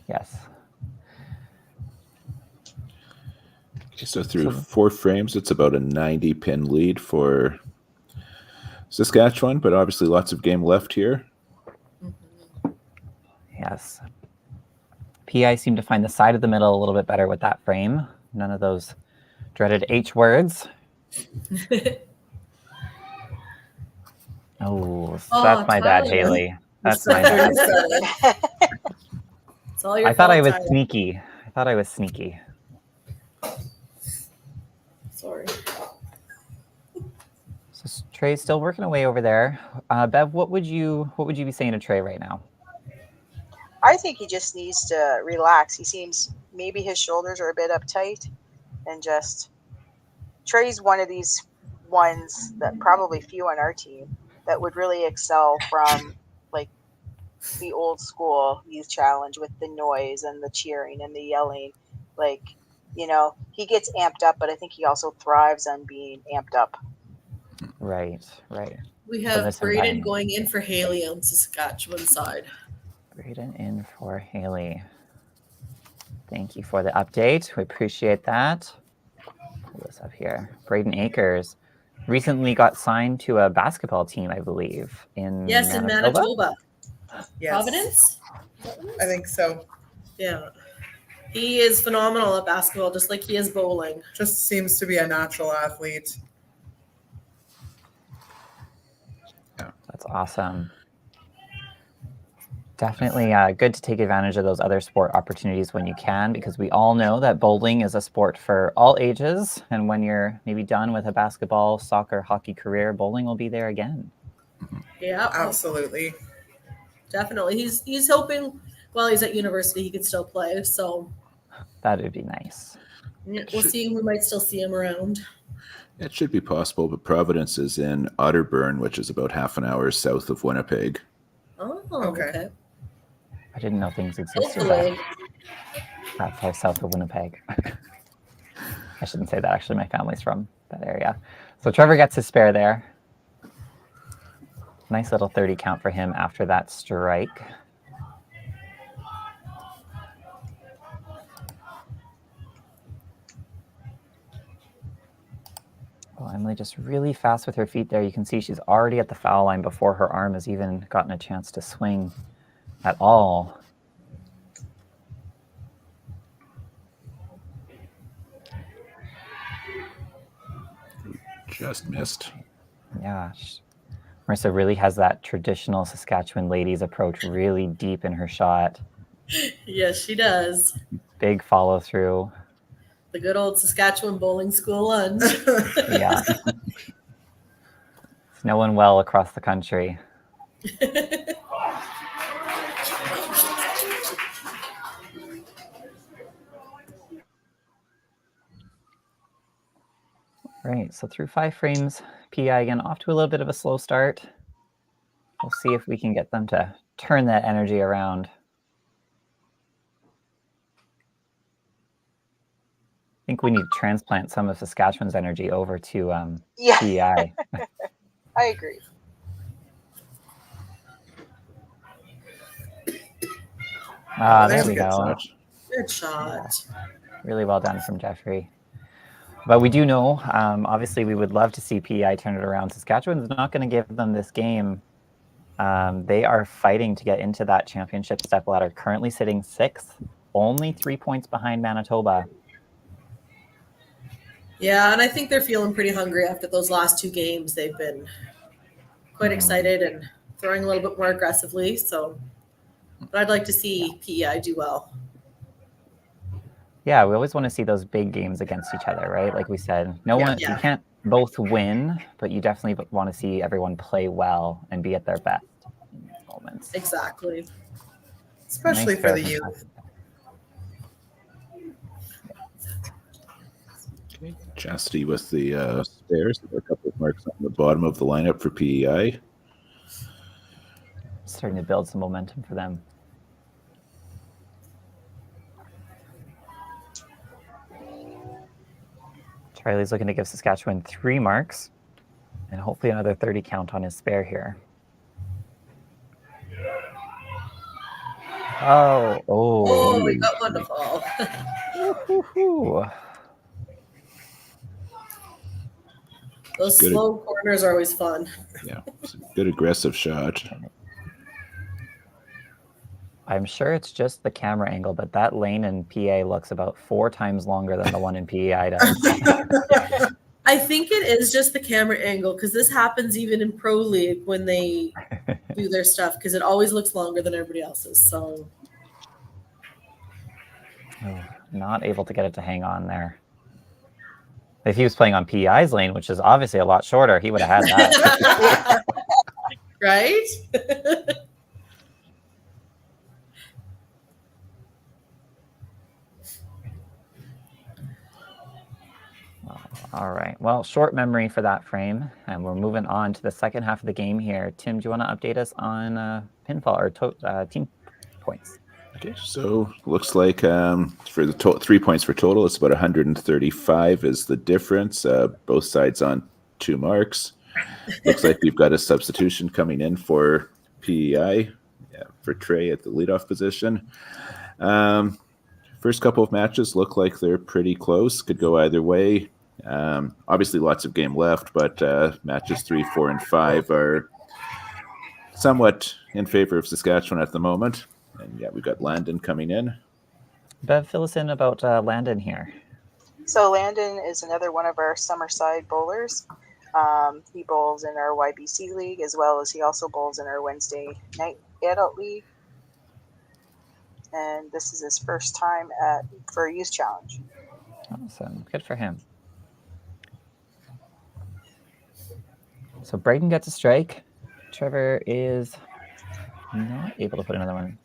Yes. Okay, so through 4 frames, it's about a 90 pin lead for Saskatchewan, but obviously lots of game left here. Yes. PI seemed to find the side of the middle a little bit better with that frame. None of those dreaded H words. That's my bad, Haley. That's my bad. It's all your I thought I fault, was Tyler. sneaky. I thought I was sneaky. Sorry. So Trey's still working away over there. Bev, what would you be saying to Trey right now? I think he just needs to relax. He seems, maybe his shoulders are a bit uptight, and just Trey's one of these ones that probably few on our team that would really excel from like the old school youth challenge with the noise and the cheering and the yelling. Like, you know, he gets amped up, but I think he also thrives on being amped up. Right. We So have this Braden environment. going in for Haley on Saskatchewan side. Braden in for Haley. Thank you for the update. We appreciate that. Pull this up here. Braden Akers recently got signed to a basketball team, I believe, in Yes, in Manitoba. Yes. Providence? I think so. Yeah. He is phenomenal at basketball, just like he is bowling. Just seems to be a natural athlete. That's awesome. Definitely good to take advantage of those other sport opportunities when you can, because we all know that bowling is a sport for all ages. And when you're maybe done with a basketball, soccer, hockey career, bowling will be there again. Yeah, Absolutely. definitely. He's hoping while he's at university he could still play. So That would be nice. we'll see. We might still see him around. It should be possible, but Providence is in Otterburn, which is about half an hour south of Winnipeg. Oh, Okay. okay. I didn't know things existed Hopefully. that far south of Winnipeg. I shouldn't say that. Actually, my family's from that area. So Trevor gets his spare there. Nice little 30 count for him after that strike. Oh, Emily just really fast with her feet there. You can see she's already at the foul line before her arm has even gotten a chance to swing at all. Just missed. Yeah. Marissa really has that traditional Saskatchewan ladies approach really deep in her shot. Yes, she does. Big follow through. The good old Saskatchewan bowling school lunge. Yeah. It's knowing well across the country. Right, so through 5 frames, PI again off to a little bit of a slow start. We'll see if we can get them to turn that energy around. I think we need to transplant some of Saskatchewan's energy over to PEI. I agree. There we go. Good shot. Really well done from Jeffrey. But we do know, obviously, we would love to see PEI turn it around. Saskatchewan's not going to give them this game. They are fighting to get into that championship step ladder, currently sitting 6th, only 3 points behind Manitoba. Yeah, and I think they're feeling pretty hungry after those last 2 games. They've been quite excited and throwing a little bit more aggressively. So, but I'd like to see PEI do well. Yeah, we always want to see those big games against each other, right? Like we said, you can't both win, but you definitely want to see everyone play well and be at their best in these moments. Exactly. Especially Nice for the fair youth. Chastity with the spares. A couple of marks on the bottom of the lineup for PEI. Starting to build some momentum for them. Charlie's looking to give Saskatchewan 3 marks and hopefully another 30 count on his spare here. Oh, we got one to fall. Woo-hoo-hoo. Those slow corners are always fun. Yeah, it's a good aggressive shot. I'm sure it's just the camera angle, but that lane in PA looks about 4 times longer than the one in PEI does. I think it is just the camera angle, because this happens even in Pro League when they do their stuff, because it always looks longer than everybody else's. So, not able to get it to hang on there. If he was playing on PEI's lane, which is obviously a lot shorter, he would have had that. Right? All right. Well, short memory for that frame, and we're moving on to the second half of the game here. Tim, do you want to update us on pinfall or team points? Okay, so looks like for the 3 points for total, it's about 135 is the difference. Both sides on 2 marks. Looks like we've got a substitution coming in for PEI, for Trey at the leadoff position. First couple of matches look like they're pretty close. Could go either way. Obviously, lots of game left, but matches 3, 4, and 5 are somewhat in favor of Saskatchewan at the moment. And yeah, we've got Landon coming in. Bev, fill us in about Landon here. So Landon is another one of our Summerside bowlers. He bowls in our YBC league, as well as he also bowls in our Wednesday night adult league. And this is his first time for a youth challenge. Awesome. Good for him. So Braden gets a strike. Trevor is not able to put another one.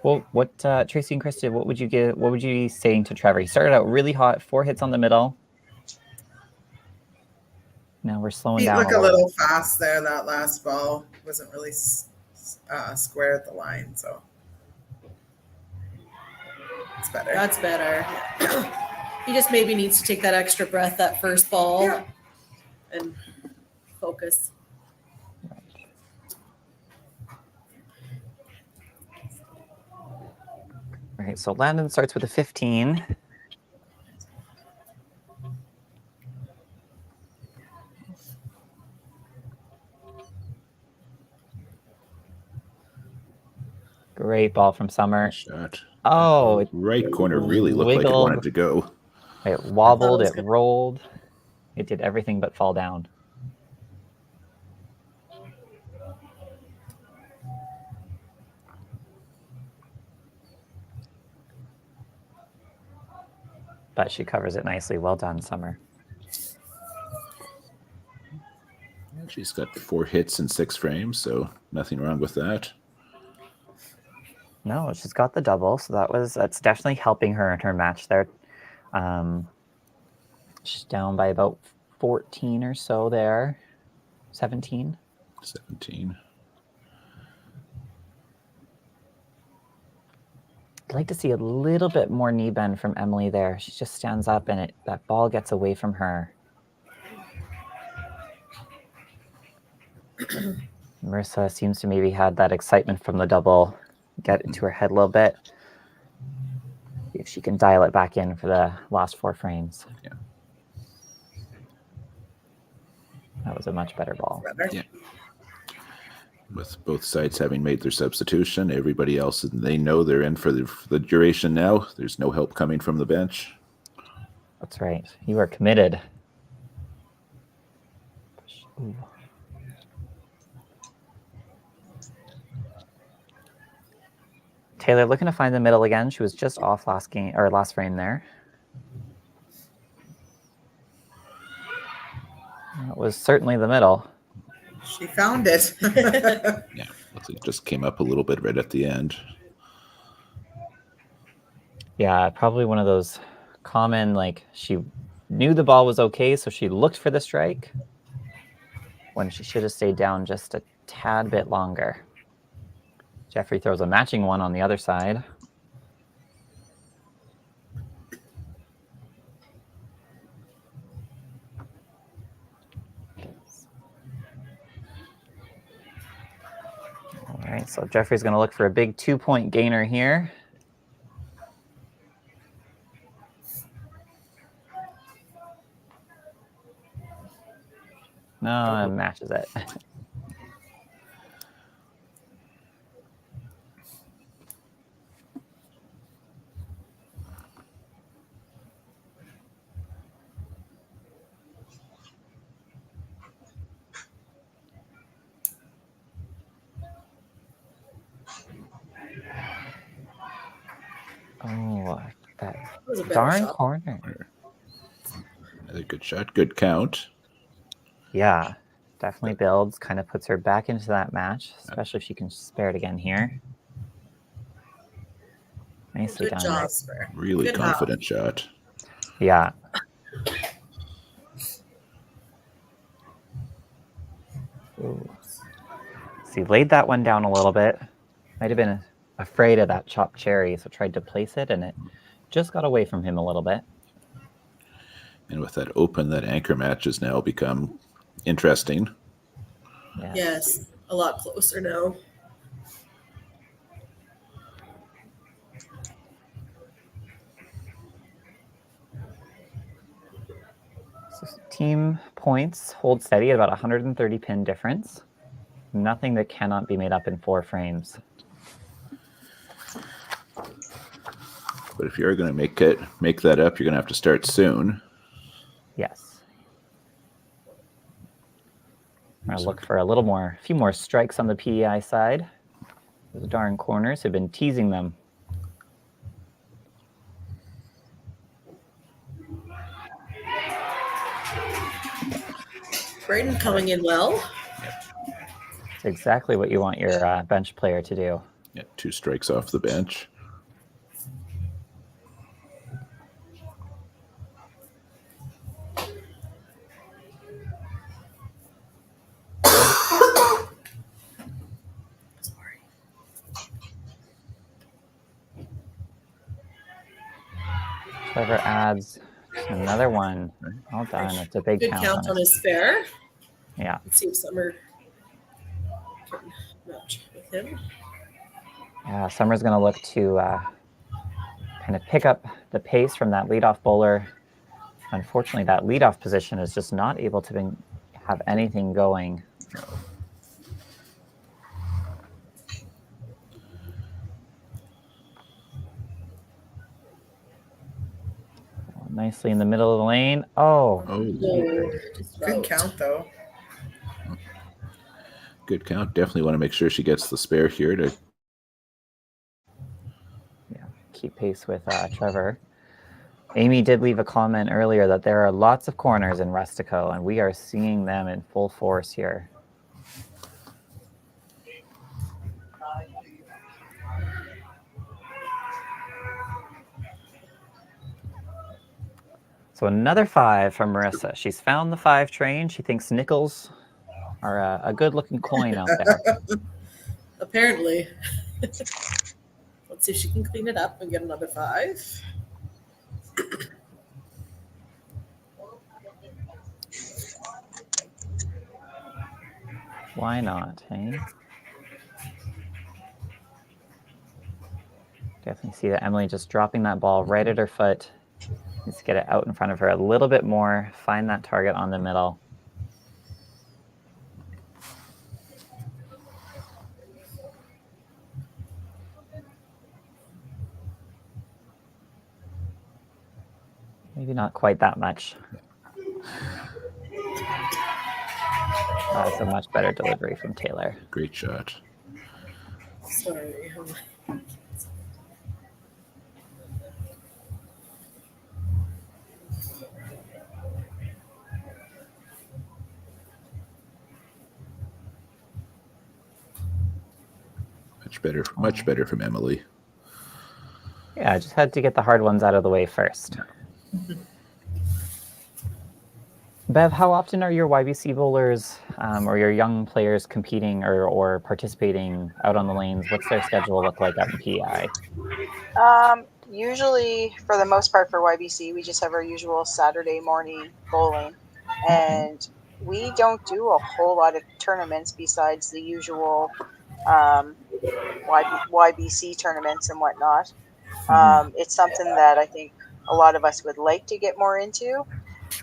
Well, what Tracy and Krista, what would you be saying to Trevor? He started out really hot, 4 hits on the middle. Now we're slowing Feet down. look a little fast there. That last ball wasn't really square at the line, so it's better. That's better. He just maybe needs to take that extra breath that first ball and focus. All right, so Landon starts with a 15. Great ball from Summer. Shot. Oh, it Right corner really looked like it wiggled. wanted to go. It wobbled, was it good. rolled. It did everything but fall down. But she covers it nicely. Well done, Summer. She's got 4 hits in 6 frames, so nothing wrong with that. No, she's got the double, so that's definitely helping her in her match there. She's down by about 14 or so there. 17. 17. I'd like to see a little bit more knee bend from Emily there. She just stands up and that ball gets away from her. Marissa seems to maybe had that excitement from the double get into her head a little bit. See if she can dial it back in for the last 4 frames. Yeah. That was a much better ball. Yeah. With both sides having made their substitution, everybody else, they know they're in for the duration now. There's no help coming from the bench. That's right. You are committed. Ooh. Taylor looking to find the middle again. She was just off last frame there. That was certainly the middle. She found it. Yeah, looks like it just came up a little bit right at the end. Yeah, probably one of those common, like, she knew the ball was okay, so she looked for the strike when she should have stayed down just a tad bit longer. Jeffrey throws a matching one on the other side. All right, so Jeffrey's going to look for a big 2-point gainer here. No, it matches it. Oh, that was a better darn shot. corner. Another good shot, good count. Yeah, definitely builds, kind of puts her back into that match, especially if she can spare it again here. Nicely Good done. job. Really Good confident shot. Yeah. Ooh. See, laid that one down a little bit. Might have been afraid of that chopped cherry, so tried to place it, and it just got away from him a little bit. And with that open, that anchor match has now become interesting. Yeah. Yes, a lot closer now. So team points hold steady at about 130 pin difference. Nothing that cannot be made up in 4 frames. But if you're going to make that up, you're going to have to start soon. Yes. I'm going to look for a few more strikes on the PEI side. Those darn corners have been teasing them. Braden coming in well. It's exactly what you want your bench player to do. Yeah, 2 strikes off the bench. Trevor adds another one. Well done. It's a big Good count on his spare. Yeah. Let's see if Summer can match with him. Yeah, Summer's going to look to kind of pick up the pace from that leadoff bowler. Unfortunately, that leadoff position is just not able to have anything going. Nicely in the middle of the lane. Oh. Good count, though. Good count. Definitely want to make sure she gets the spare here to keep pace with Trevor. Amy did leave a comment earlier that there are lots of corners in Rustico, and we are seeing them in full force here. So another 5 from Marissa. She's found the 5 train. She thinks nickels are a good-looking coin out there. Apparently. Let's see if she can clean it up and get another 5. Why not, hey? Definitely see that Emily just dropping that ball right at her foot. Needs to get it out in front of her a little bit more, find that target on the middle. Maybe not quite that much. That's a much better delivery from Taylor. Great shot. Sorry. Much better from Emily. Yeah, I just had to get the hard ones out of the way first. Bev, how often are your YBC bowlers or your young players competing or participating out on the lanes? What's their schedule look like out in PEI? Usually, for the most part for YBC, we just have our usual Saturday morning bowling. And we don't do a whole lot of tournaments besides the usual YBC tournaments and whatnot. It's something that I think a lot of us would like to get more into,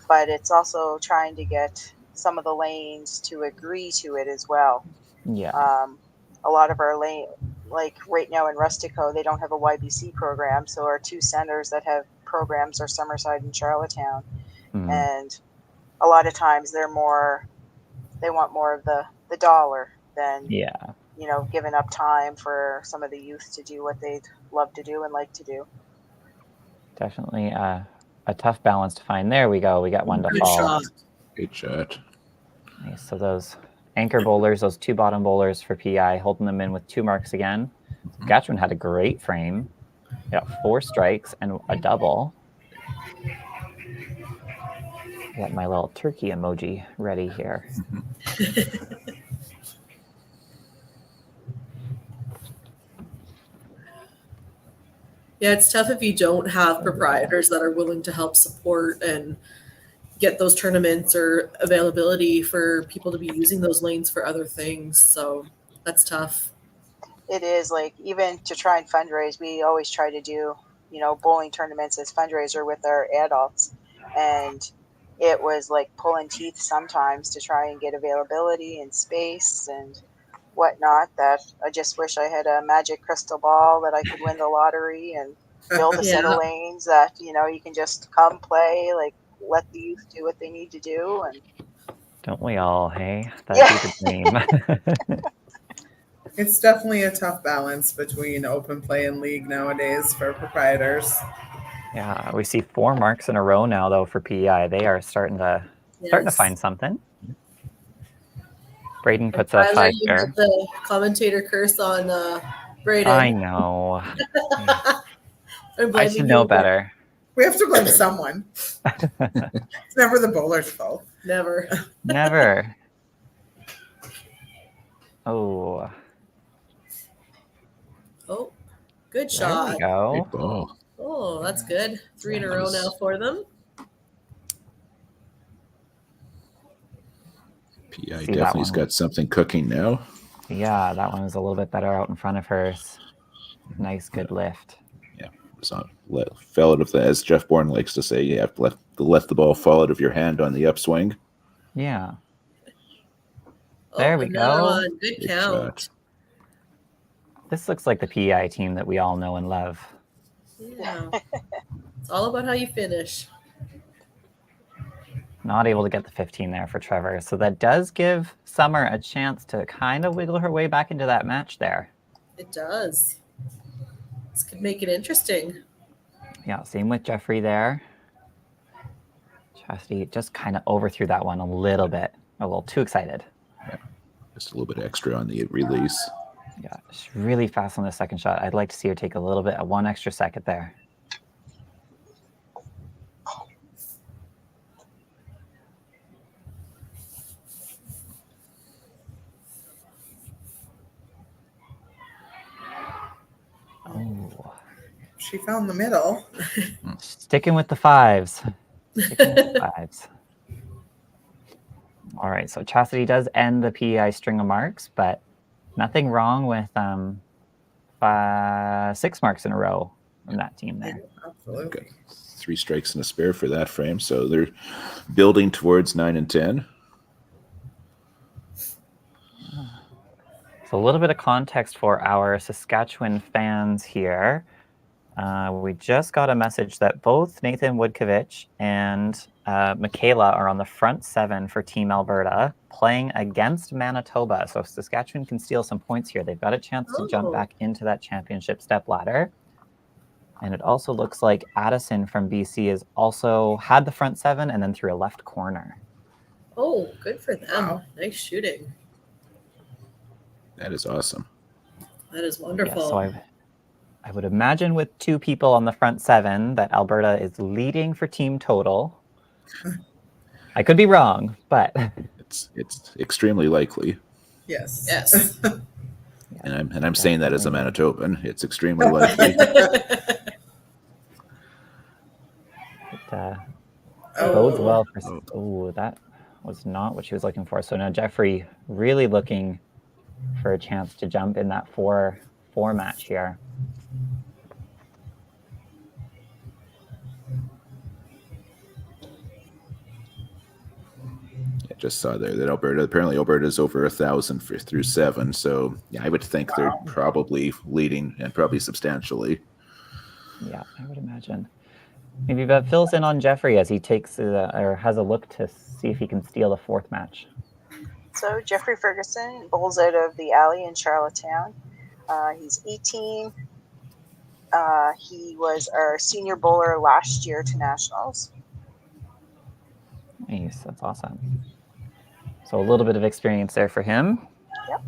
but it's also trying to get some of the lanes to agree to it as well. Yeah. A lot of our lane, like right now in Rustico, they don't have a YBC program, so our 2 centers that have programs are Summerside and Charlottetown. And a lot of times they want more of the dollar than giving up time for some of the youth to do what they'd love to do and like to do. Definitely a tough balance to find. There we go. We got one to fall. Good shot. Nice. So those anchor bowlers, those 2 bottom bowlers for PI, holding them in with 2 marks again. Saskatchewan had a great frame. Got 4 strikes and a double. Got my little turkey emoji ready here. Yeah, it's tough if you don't have proprietors that are willing to help support and get those tournaments or availability for people to be using those lanes for other things. So that's tough. It is, like, even to try and fundraise, we always try to do, bowling tournaments as fundraiser with our adults. And it was like pulling teeth sometimes to try and get availability and space and whatnot, that I just wish I had a magic crystal ball that I could win the lottery and build a set Yeah. of lanes that, you know, you can just come play, like let the youth do what they need to do. And Don't we all, hey? Yeah. That'd be the dream. It's definitely a tough balance between open play and league nowadays for proprietors. Yeah, we see 4 marks in a row now, though, for PEI. They are starting to Yes. find something. Braden puts a Tyler, 5 you there. had the commentator curse on Braden. I know. I'm I blaming should know you. better. We have to blame someone. It's never the bowler's fault. Never. Never. Oh, Oh, good there shot. we go. Great ball. Oh, that's good. 3 in a That row was- now for them. PI See that definitely's one. got something cooking now. Yeah, that one was a little bit better out in front of hers. Nice, good lift. It's not fell out of the, as Jeff Bourne likes to say, you have to let the ball fall out of your hand on the upswing. Yeah. Oh, There we another go. one. Good Good count. shot. This looks like the PEI team that we all know and love. Yeah. It's all about how you finish. Not able to get the 15 there for Trevor. So that does give Summer a chance to kind of wiggle her way back into that match there. It does. This could make it interesting. Yeah, same with Jeffrey there. Chastity just kind of overthrew that one a little bit. A little too excited. Just a little bit extra on the release. Yeah, she's really fast on the second shot. I'd like to see her take a little bit, 1 extra second there. Oh, She found the middle. sticking with the 5s. Sticking with the 5s. All right, so Chastity does end the PEI string of marks, but nothing wrong with 6 marks in a row from that team there. Absolutely. Got 3 strikes and a spare for that frame, so they're building towards 9 and 10. So a little bit of context for our Saskatchewan fans here. We just got a message that both Nathan Woodkovich and Michaela are on the front 7 for Team Alberta playing against Manitoba. So if Saskatchewan can steal some points here, they've got a chance to jump back into that championship step ladder. And it also looks like Addison from BC has also had the front 7 and then through a left corner. Oh, good for them. Wow. Nice shooting. That is awesome. That is wonderful. Yeah, so I would imagine with 2 people on the front 7 that Alberta is leading for team total. I could be wrong, but It's extremely likely, Yes. Yes. and I'm saying that as a Manitoban. It's extremely likely. it Oh. bodes well for. Oh, that was not what she was looking for. So now Jeffrey really looking for a chance to jump in that 4 match here. I just saw there that Alberta is over 1,000 through 7. So yeah, I would think they're probably leading and probably substantially. Yeah, I would imagine. Maybe that fills in on Jeffrey as he takes or has a look to see if he can steal the 4th match. So Jeffrey Ferguson bowls out of the alley in Charlottetown. He's 18. He was our senior bowler last year to nationals. Nice, that's awesome. So a little bit of experience there for him. Yep.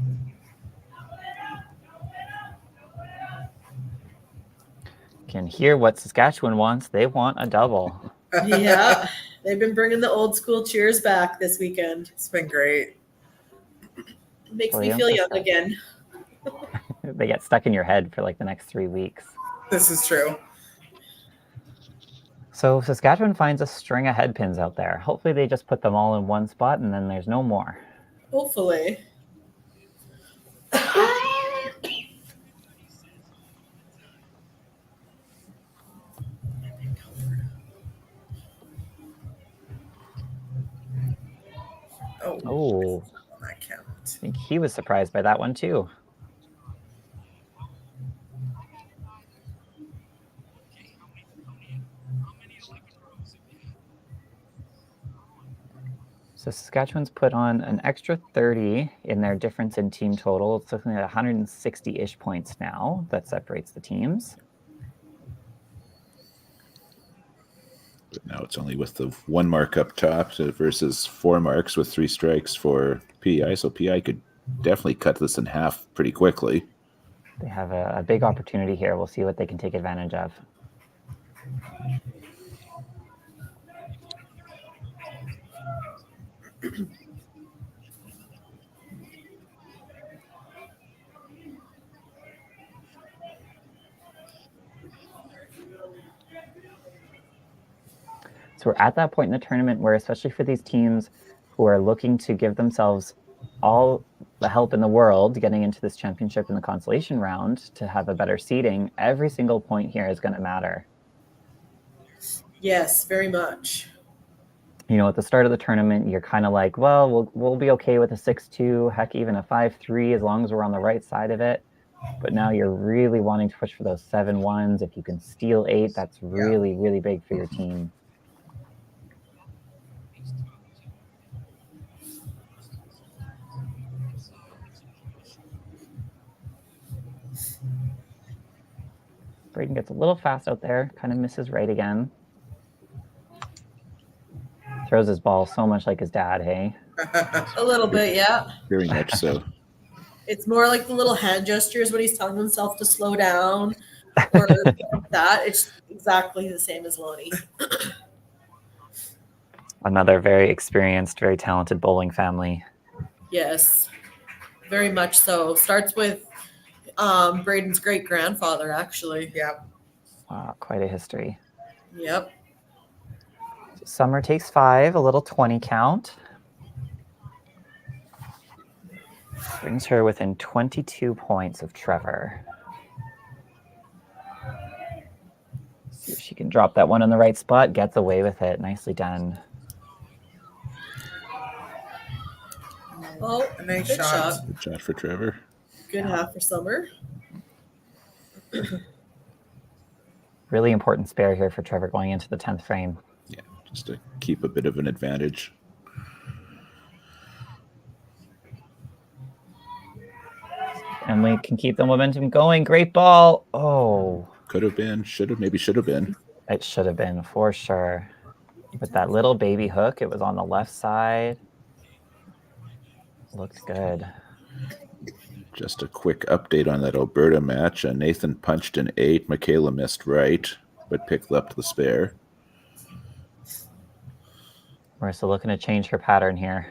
Can hear what Saskatchewan wants. They want a double. Yeah. They've been bringing the old school cheers back this weekend. It's been great. It makes For me the feel young emphasis. again. They get stuck in your head for like the next 3 weeks. This is true. So Saskatchewan finds a string of head pins out there. Hopefully they just put them all in one spot and then there's no more. Hopefully. Oh, I can't. I think he was surprised by that one too. So Saskatchewan's put on an extra 30 in their difference in team total. It's looking at 160-ish points now. That separates the teams. But now it's only with the 1 mark up top versus 4 marks with 3 strikes for PI. So PI could definitely cut this in half pretty quickly. They have a big opportunity here. We'll see what they can take advantage of. So we're at that point in the tournament where, especially for these teams who are looking to give themselves all the help in the world getting into this championship in the consolation round to have a better seeding, every single point here is going to matter. Yes, very much. You know, at the start of the tournament, you're kind of like, well, we'll be okay with a 6-2, heck, even a 5-3, as long as we're on the right side of it. But now you're really wanting to push for those 7-1s. If you can steal 8, that's really, really big for your team. Braden gets a little fast out there, kind of misses right again. Throws his ball so much like his dad, hey? A little bit, yeah. Very much so. It's more like the little hand gestures when he's telling himself to slow down or that. It's exactly the same as Lonnie. Another very experienced, very talented bowling family. Yes, very much so. Starts with Braden's great-grandfather, actually. Yep. Wow, quite a history. Yep. Summer takes 5, a little 20 count. Brings her within 22 points of Trevor. See if she can drop that one in the right spot. Gets away with it. Nicely done. Oh, A nice good shot. shot. Good shot for Trevor. Good half for Summer. Really important spare here for Trevor going into the 10th frame. Yeah, just to keep a bit of an advantage. Emily can keep the momentum going. Great ball. Oh. Could have been, should have, maybe should have been. It should have been, for sure. With that little baby hook, it was on the left side. Looked good. Just a quick update on that Alberta match. Nathan punched an 8. Michaela missed right, but picked up the spare. Marissa looking to change her pattern here.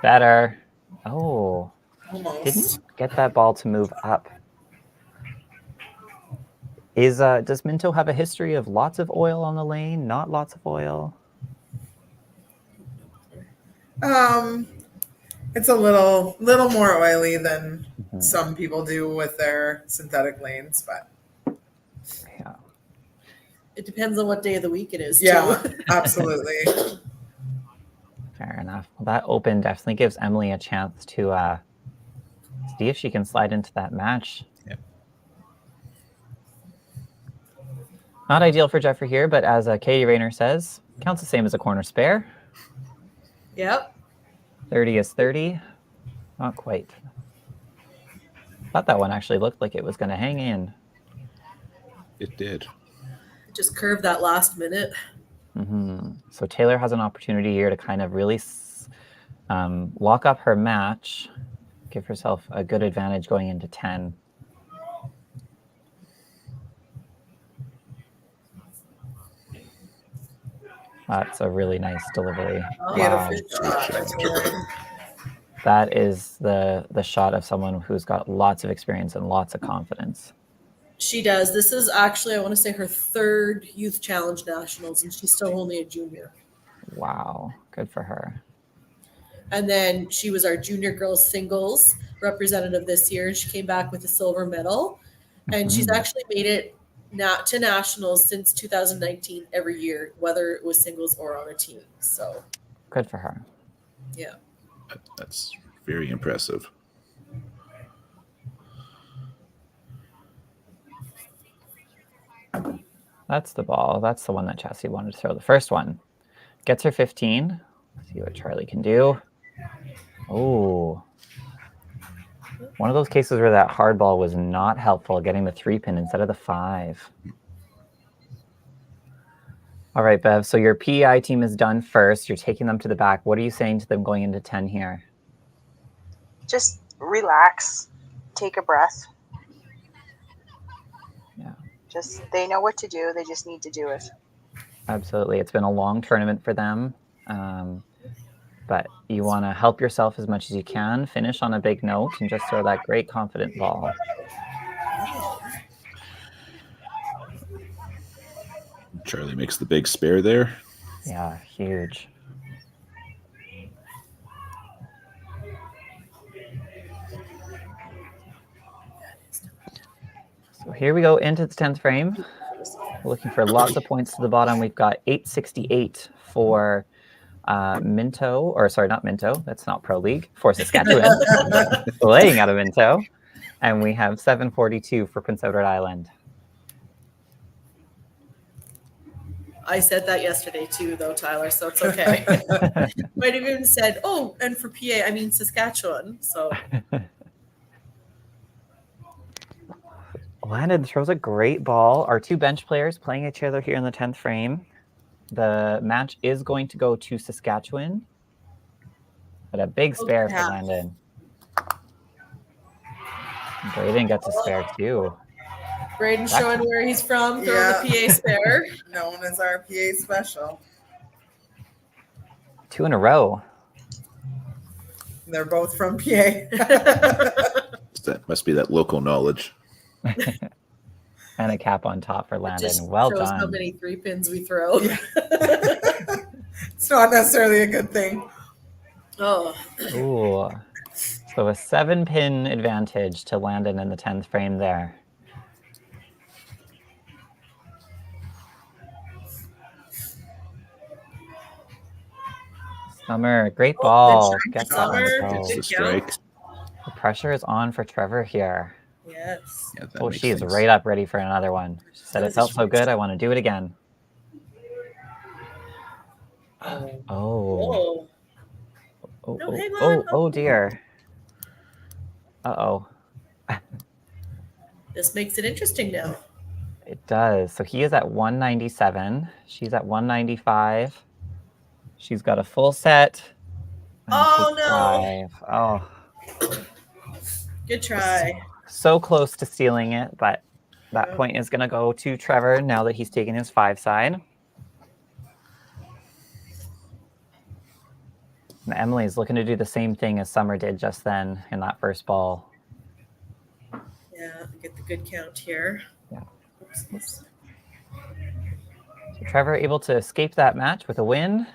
Better. Oh. Almost. Didn't get that ball to move up. Does Minto have a history of lots of oil on the lane? Not lots of oil? It's a little more oily than some people do with their synthetic lanes, but Yeah. It depends on what day of the week it is, yeah, too. absolutely. Fair enough. Well, that open definitely gives Emily a chance to see if she can slide into that match. Yep. Not ideal for Jeffrey here, but as Katie Rayner says, counts the same as a corner spare. Yep. 30 is 30. Not quite. Thought that one actually looked like it was going to hang in. It did. Just curved that last minute. So Taylor has an opportunity here to kind of really lock up her match, give herself a good advantage going into 10. That's a really nice delivery. Wow. That is the shot of someone who's got lots of experience and lots of confidence. She does. This is actually, I want to say, her 3rd Youth Challenge Nationals, and she's still only a junior. Wow. Good for her. And then she was our junior girls singles representative this year. She came back with a silver medal, and she's actually made it to nationals since 2019 every year, whether it was singles or on a team. So good for her. Yeah. That's very impressive. That's the ball. That's the one that Chassie wanted to throw. The first one gets her 15. See what Charlie can do. Oh. One of those cases where that hard ball was not helpful, getting the 3-pin instead of the 5. All right, Bev. So your PEI team is done first. You're taking them to the back. What are you saying to them going into 10 here? Just relax, take a breath. Yeah. Just they know what to do. They just need to do it. Absolutely. It's been a long tournament for them. But you want to help yourself as much as you can, finish on a big note, and just throw that great confident ball. Charlie makes the big spare there. Yeah, huge. So here we go into the 10th frame. We're looking for lots of points to the bottom. We've got 868 for Minto, or sorry, not Minto. That's not Pro League. For Saskatchewan, playing out of Minto. And we have 742 for Prince Edward Island. I said that yesterday too, though, Tyler, so it's okay. Might have even said, oh, and for PA, I mean Saskatchewan. So Landon throws a great ball. Our two bench players playing each other here in the 10th frame. The match is going to go to Saskatchewan. But a big spare for Landon. Braden gets a spare too. Braden showing where he's from, throwing the PA spare. Known as our PA special. 2 in a row. They're both from PA. That must be that local knowledge. And a cap on top for Landon. Just Well shows done. how many 3-pins we throw. Yeah. It's not necessarily a good thing. Oh. Ooh. So a 7-pin advantage to Landon in the 10th frame there. Summer, great ball. Gets that one to go. Gets the strike. The pressure is on for Trevor here. Yes. Yeah, that Oh, makes she is things- right up ready for another one. She said it felt so good, I want to do it again. Oh. Whoa. Oh, No, oh, hang oh, on. oh dear. Uh-oh. This makes it interesting now. It does. So he is at 197. She's at 195. She's got a full set. Oh, no. 5. Oh. Good try. So close to stealing it, but that point is going to go to Trevor now that he's taken his 5 side. And Emily's looking to do the same thing as Summer did just then in that first ball. Yeah, get the good count here. Yeah. Oops. So Trevor able to escape that match with a win.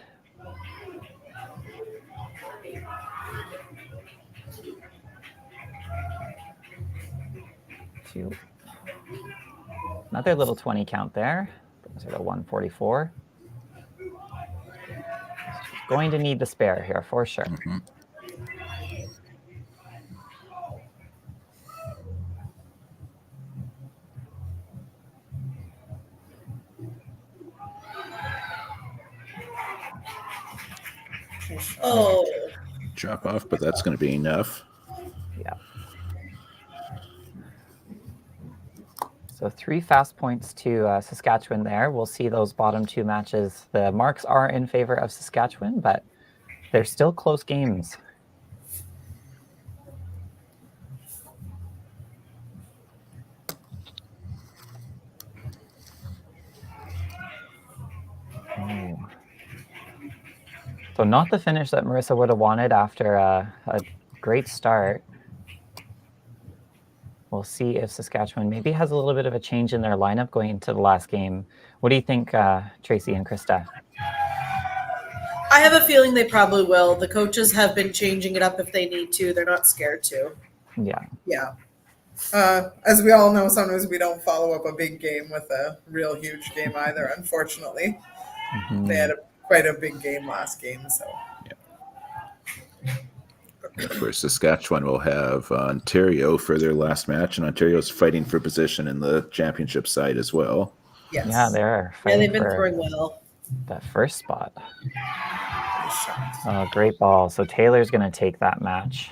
Another little 20 count there. Those are the 144. Going to need the spare here for sure. Mm-hmm. Oh. Drop off, but that's going to be enough. Yeah. So 3 fast points to Saskatchewan there. We'll see those bottom 2 matches. The marks are in favor of Saskatchewan, but they're still close games. Oh. So not the finish that Marissa would have wanted after a great start. We'll see if Saskatchewan maybe has a little bit of a change in their lineup going into the last game. What do you think, Tracy and Krista? I have a feeling they probably will. The coaches have been changing it up if they need to. They're not scared to. Yeah. Yeah. As we all know, sometimes we don't follow up a big game with a real huge game either, unfortunately. Mm-hmm. They had quite a big game last game, so. For Saskatchewan, we'll have Ontario for their last match, and Ontario's fighting for position in the championship side as well. Yes. Yeah, they're Yeah, fighting they've been for throwing well. that first spot. Oh, great ball. So Taylor's going to take that match.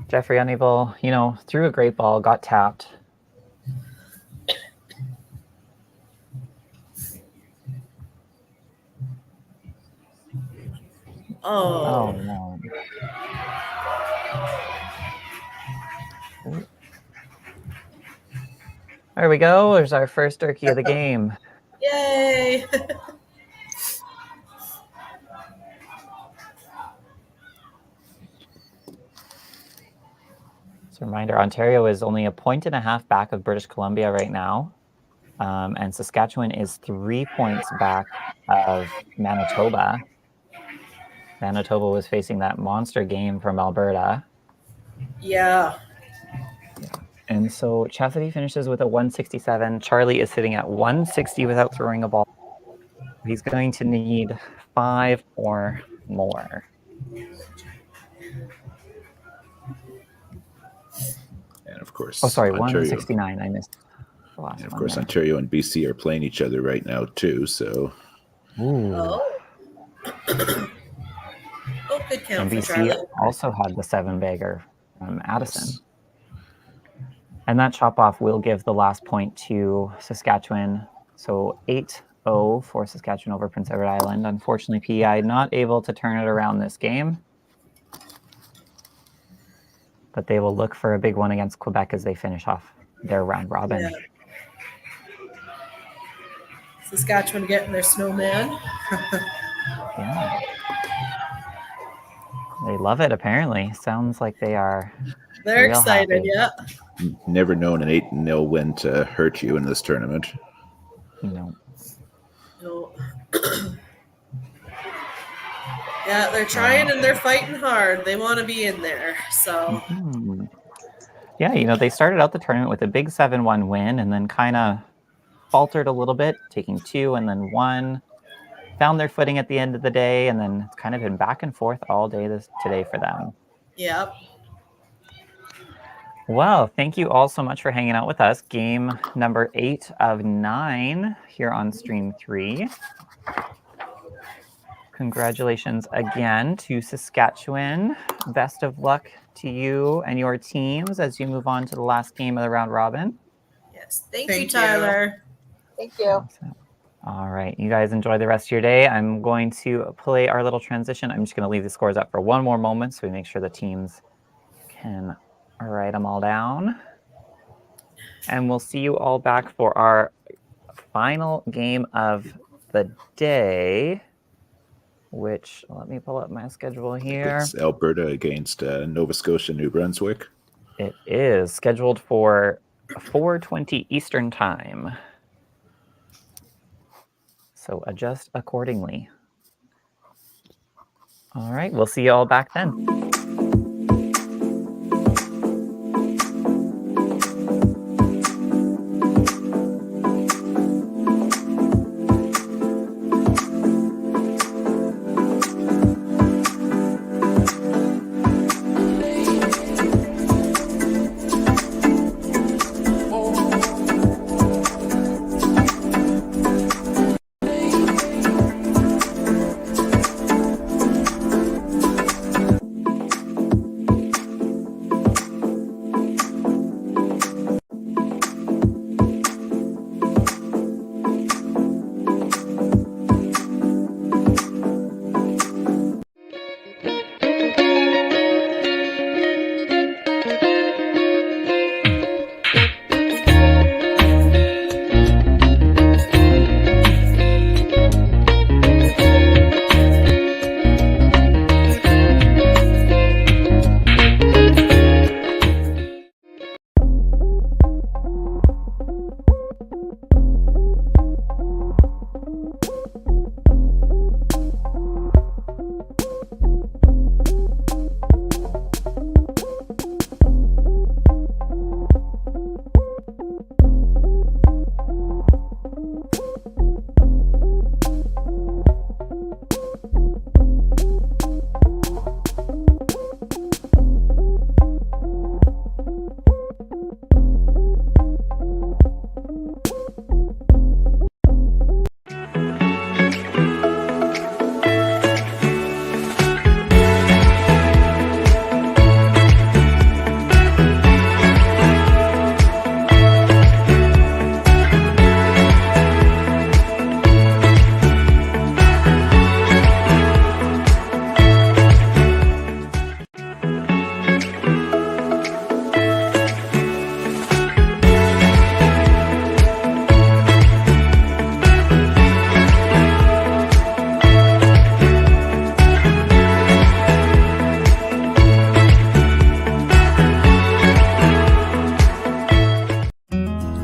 Jeffrey unable, threw a great ball, got tapped. Oh. No. There we go. There's our first turkey of the game. Yay! As a reminder, Ontario is only a 1.5 back of British Columbia right now. And Saskatchewan is 3 points back of Manitoba. Manitoba was facing that monster game from Alberta. Yeah. And so Chastity finishes with a 167. Charlie is sitting at 160 without throwing a ball. He's going to need 5 or more. And of course, Oh, sorry, Ontario, 169. I missed the last one. And of course, there. Ontario and BC are playing each other right now too. So, Ooh. Oh, good count And for BC Charlie. also had the 7-bagger from Addison. Yes. And that chop off will give the last point to Saskatchewan. So 8-0 for Saskatchewan over Prince Edward Island. Unfortunately, PEI not able to turn it around this game. But they will look for a big one against Quebec as they finish off their round robin. Yeah. Saskatchewan getting their snowman. Yeah. They love it, apparently. Sounds like they are. They're excited, happy. yeah. Never known an 8-0 win to hurt you in this tournament. No. Yeah, they're trying and they're fighting hard. They want to be in there, so. Mm-hmm. Yeah, they started out the tournament with a big 7-1 win and then kind of faltered a little bit, taking 2 and then 1. Found their footing at the end of the day, and then it's kind of been back and forth all day today for them. Yep. Well, thank you all so much for hanging out with us. Game number 8 of 9 here on Stream 3. Congratulations again to Saskatchewan. Best of luck to you and your teams as you move on to the last game of the round robin. Yes, thank you, Tyler. Thank you. Awesome. All right, you guys enjoy the rest of your day. I'm going to play our little transition. I'm just going to leave the scores up for one more moment so we make sure the teams can write them all down. And we'll see you all back for our final game of the day, which, let me pull up my schedule here. It's Alberta against Nova Scotia, New Brunswick. It is scheduled for 4:20 Eastern Time. So adjust accordingly. All right, we'll see you all back then.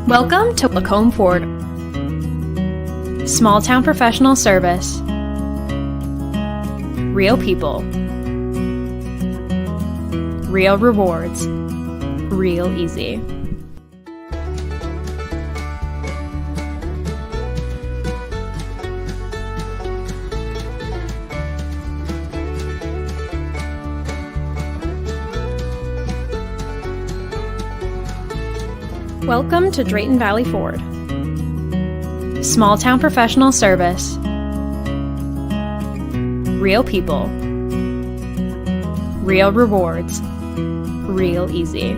Welcome to Lacombe Ford. Small town professional service. Real people. Real rewards. Real easy. Welcome to Drayton Valley Ford. Small town professional service. Real people. Real rewards. Real easy.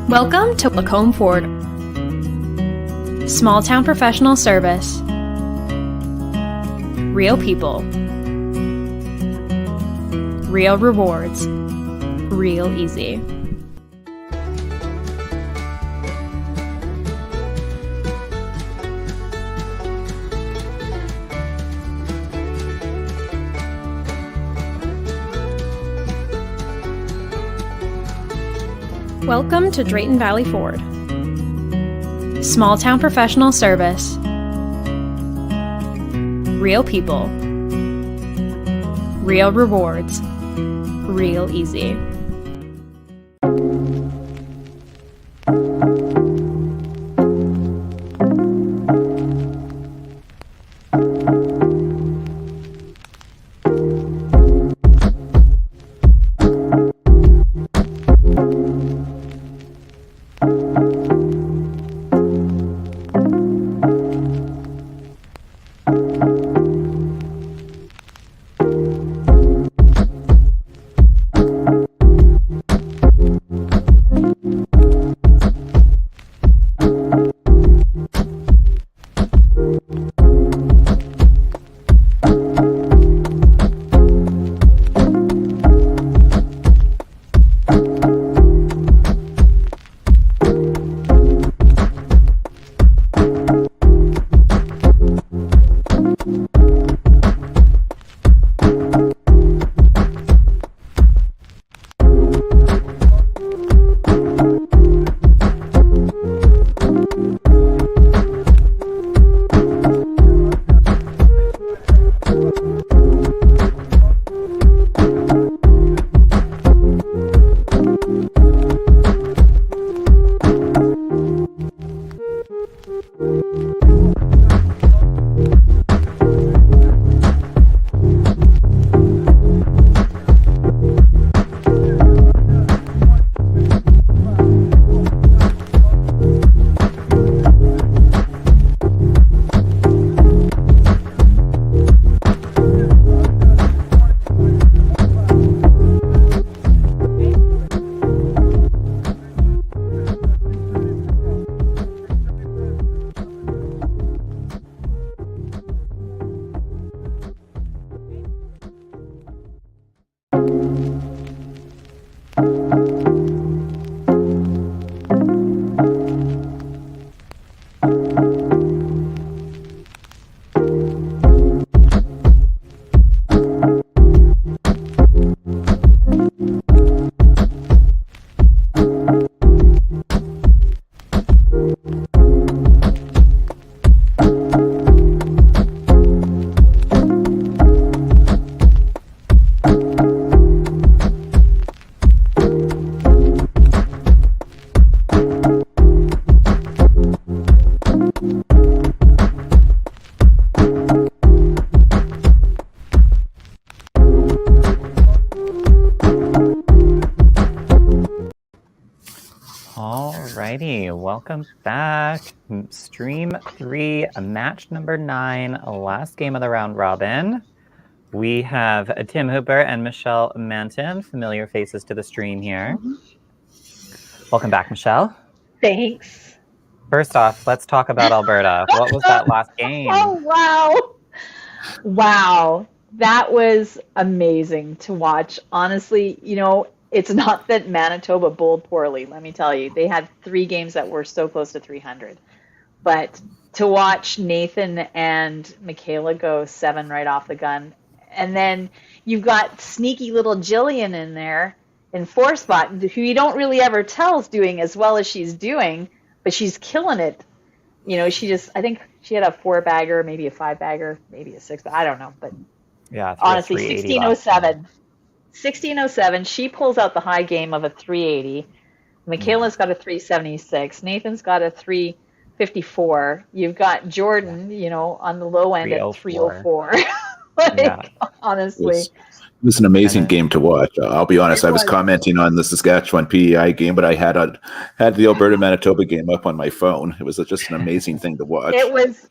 Welcome to Lacombe Ford. Small town professional service. Real people. Real rewards. Real easy. Welcome to Drayton Valley Ford. Small town professional service. Real people. Real rewards. Real easy. righty, welcome back. Stream 3, match number 9, last game of the round robin. We have Tim Hooper and Michelle Manton, familiar faces to the stream here. Welcome back, Michelle. Thanks. First off, let's talk about Alberta. What was that last game? Oh, wow. Wow. That was amazing to watch. Honestly, it's not that Manitoba bowled poorly, let me tell you. They had 3 games that were so close to 300. But to watch Nathan and Michaela go 7 right off the gun, and then you've got sneaky little Jillian in there in 4 spot, who you don't really ever tell is doing as well as she's doing, but she's killing it. I think she had a 4-bagger, maybe a 5-bagger, maybe a 6, I don't know. But yeah, honestly, 1607. 1607, she pulls out the high game of a 380. Michaela's got a 376. Nathan's got a 354. You've got Jordan, on the low end at 304. Honestly. It was an amazing game to watch. I'll be honest. I was commenting on the Saskatchewan PEI game, but I had the Alberta Manitoba game up on my phone. It was just an amazing thing to watch. It was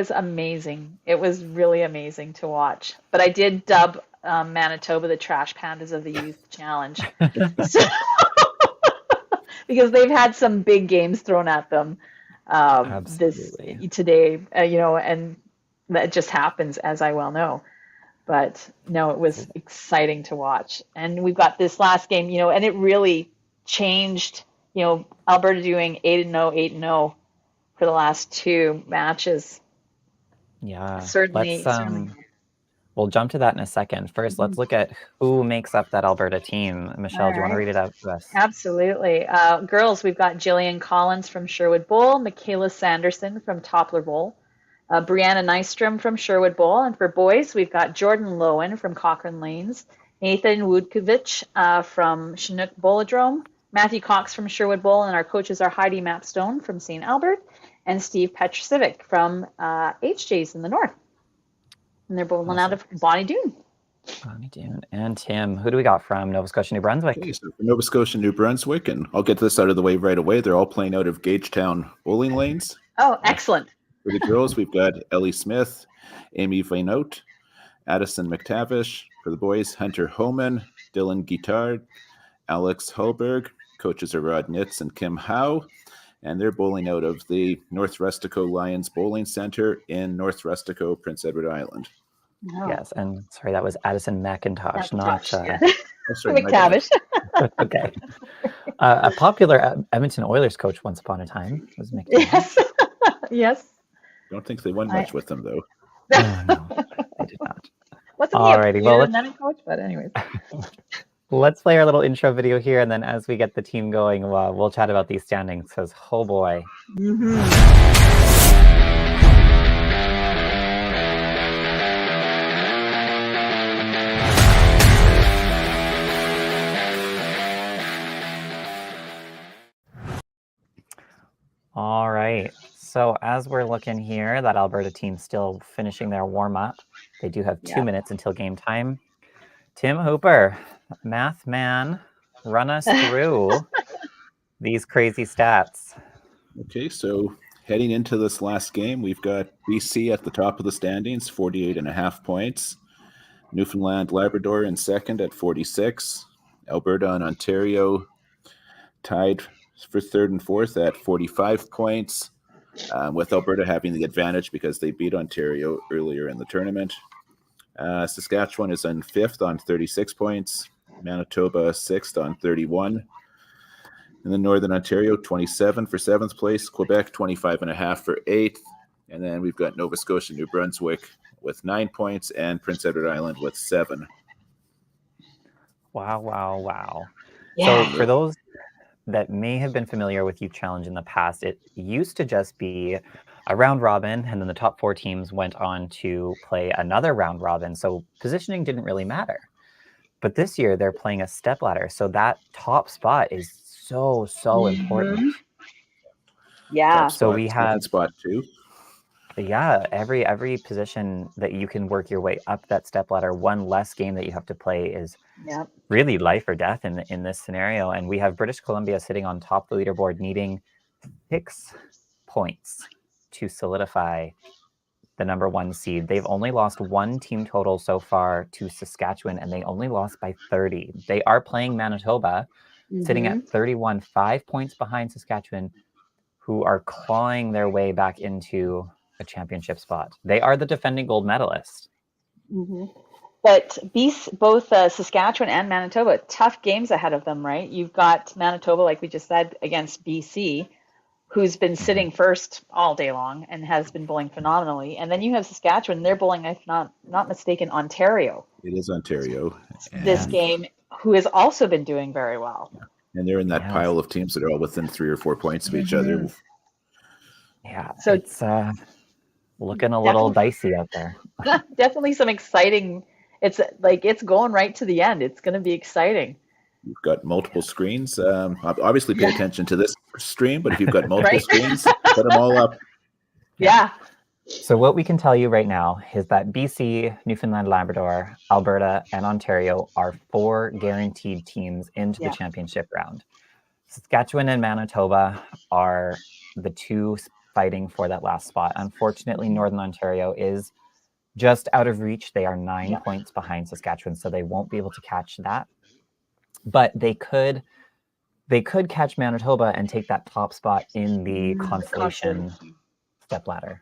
amazing. It was really amazing to watch. But I did dub Manitoba the Trash Pandas of the Youth Challenge. Because they've had some big games thrown at them today, and that just happens, as I well know. But no, it was exciting to watch. And we've got this last game, and it really changed, Alberta doing 8-0, 8-0 for the last 2 matches. Yeah. Certainly. We'll jump to that in a second. First, let's look at who makes up that Alberta team. Michelle, do you want to read it out to us? Absolutely. Girls, we've got Jillian Collins from Sherwood Bowl, Michaela Sanderson from Toppler Bowl, Brianna Nystrom from Sherwood Bowl. And for boys, we've got Jordan Lowen from Cochrane Lanes, Nathan Woodkovich from Chinook Bowladrome, Matthew Cox from Sherwood Bowl, and our coaches are Heidi Mapstone from St. Albert and Steve Petrovic from HJ's in the north. And they're bowling out of Bonnie Doon. Bonnie Doon. And Tim, who do we got from Nova Scotia, New Brunswick? Okay, so for Nova Scotia, New Brunswick, and I'll get this out of the way right away. They're all playing out of Gagetown Bowling Lanes. Oh, excellent. For the girls, we've got Ellie Smith, Amy Vainote, Addison McTavish. For the boys, Hunter Homan, Dylan Guitard, Alex Hulberg. Coaches are Rod Nitz and Kim Howe. And they're bowling out of the North Rustico Lions Bowling Center in North Rustico, Prince Edward Island. Oh. Yes, and sorry, that was Addison McIntosh, not McTavish. Okay. A popular Edmonton Oilers coach once upon a time was McTavish. Yes. Yes. Don't think they won much with them, though. No, I did not. Wasn't Alrighty, he a then a coach? But anyways. Let's play our little intro video here, and then as we get the team going, we'll chat about these standings, because, oh boy. All right, so as we're looking here, that Alberta team's still finishing their warm-up. They do have 2 minutes until game time. Tim Hooper, math man, run us through these crazy stats. Okay, so heading into this last game, we've got BC at the top of the standings, 48.5 points. Newfoundland, Labrador in second at 46. Alberta and Ontario tied for third and fourth at 45 points, with Alberta having the advantage because they beat Ontario earlier in the tournament. Saskatchewan is in fifth on 36 points. Manitoba sixth on 31. And then Northern Ontario 27 for seventh place. Quebec 25.5 for eighth. And then we've got Nova Scotia, New Brunswick with 9 points, and Prince Edward Island with 7. Wow. Yeah. So for those that may have been familiar with Youth Challenge in the past, it used to just be a round robin, and then the top 4 teams went on to play another round robin. So positioning didn't really matter. But this year they're playing a step ladder. So that top spot is so important. Yeah. Spot, so we have spot 2. Yeah, every position that you can work your way up that step ladder, one less game that you have to play is Yep. really life or death in this scenario. And we have British Columbia sitting on top of the leaderboard, needing 6 points to solidify the number 1 seed. They've only lost 1 team total so far to Saskatchewan, and they only lost by 30. They are playing Manitoba, sitting at 31, 5 points behind Saskatchewan, who are clawing their way back into a championship spot. They are the defending gold medalist. But both Saskatchewan and Manitoba, tough games ahead of them, right? You've got Manitoba, like we just said, against BC, who's been sitting first all day long and has been bowling phenomenally. And then you have Saskatchewan, they're bowling, if not mistaken, Ontario. It is Ontario. This game, who has also been doing very well. And they're in that pile of teams that are all within 3 or 4 points of each other. Yeah, so it's looking a little dicey out there. Definitely some exciting. It's like it's going right to the end. It's going to be exciting. You've got multiple screens. Obviously, pay attention to this stream, but if you've got multiple screens, put them all up. Yeah. So what we can tell you right now is that BC, Newfoundland, Labrador, Alberta, and Ontario are 4 guaranteed teams into the championship round. Saskatchewan and Manitoba are the 2 fighting for that last spot. Unfortunately, Northern Ontario is just out of reach. They are 9 points behind Saskatchewan, so they won't be able to catch that. But they could catch Manitoba and take that top spot in the consolation stepladder.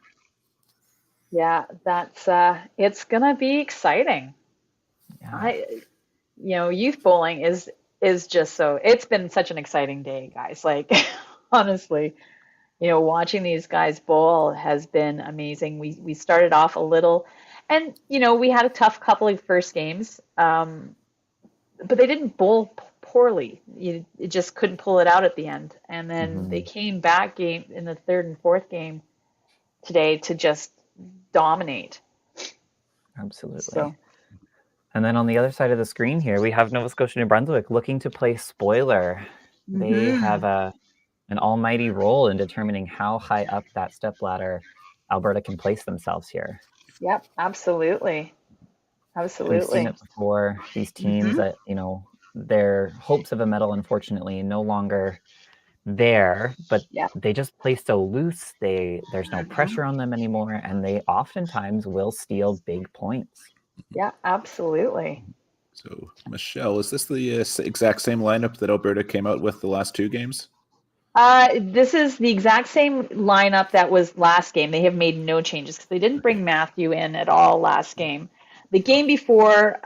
Yeah, that's it's gonna be exciting. Youth bowling is just so. It's been such an exciting day, guys. Like honestly, watching these guys bowl has been amazing. We started off a little, and we had a tough couple of first games, but they didn't bowl poorly. You just couldn't pull it out at the end, and then they came back in the 3rd and 4th game today to just dominate. Absolutely. So. And then on the other side of the screen here, we have Nova Scotia, New Brunswick looking to play spoiler. They have an almighty role in determining how high up that stepladder Alberta can place themselves here. Yep, absolutely. We've seen it before. These teams that, their hopes of a medal, unfortunately, no longer there, but they just play so loose. There's no pressure on them anymore, and they oftentimes will steal big points. Yeah, absolutely. So, Michelle, is this the exact same lineup that Alberta came out with the last 2 games? This is the exact same lineup that was last game. They have made no changes because they didn't bring Matthew in at all last game. The game before,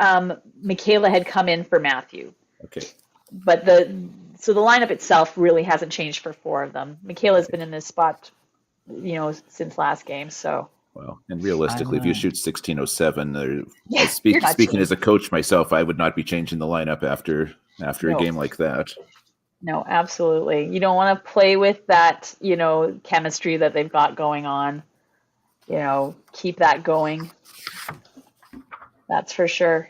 Michaela had come in for Matthew. Okay. But the lineup itself really hasn't changed for 4 of them. Michaela's been in this spot, since last game. So. Well, and realistically, if you shoot 1607, speaking as a coach myself, I would not be changing the lineup after a game like that. No, absolutely. You don't want to play with that, chemistry that they've got going on. Keep that going. That's for sure.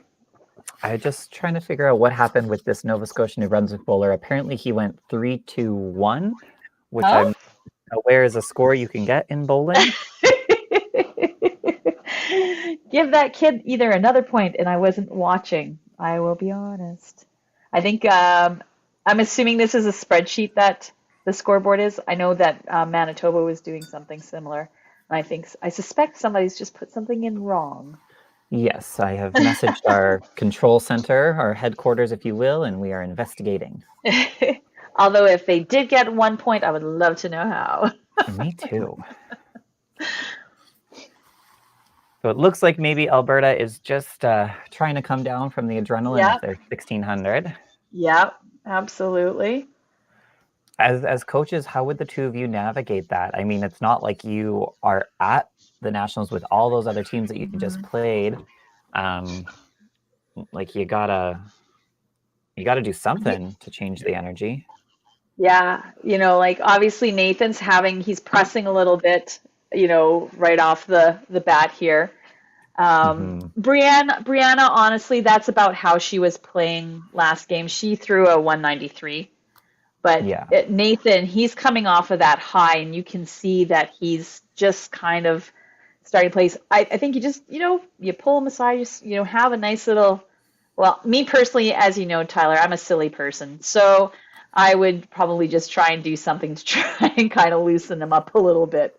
I'm just trying to figure out what happened with this Nova Scotia New Brunswick bowler. Apparently he went 3-2-1, which I'm aware is a score you can get in bowling. Give that kid either another point, and I wasn't watching. I will be honest. I think I'm assuming this is a spreadsheet that the scoreboard is. I know that Manitoba was doing something similar, and I suspect somebody's just put something in wrong. Yes, I have messaged our control center, our headquarters, if you will, and we are investigating. Although if they did get 1 point, I would love to know how. Me too. So it looks like maybe Alberta is just trying to come down from the adrenaline of their 1600. Yep, absolutely. As coaches, how would the 2 of you navigate that? I mean, it's not like you are at the Nationals with all those other teams that you just played. Like you gotta do something to change the energy. Yeah, like obviously he's pressing a little bit, right off the bat here. Brianna, honestly, that's about how she was playing last game. She threw a 193. But Nathan, he's coming off of that high, and you can see that he's just kind of starting to place. I think you just, you pull him aside, just, have a nice little Well, me personally, as you know, Tyler, I'm a silly person. So I would probably just try and do something to try and kind of loosen them up a little bit.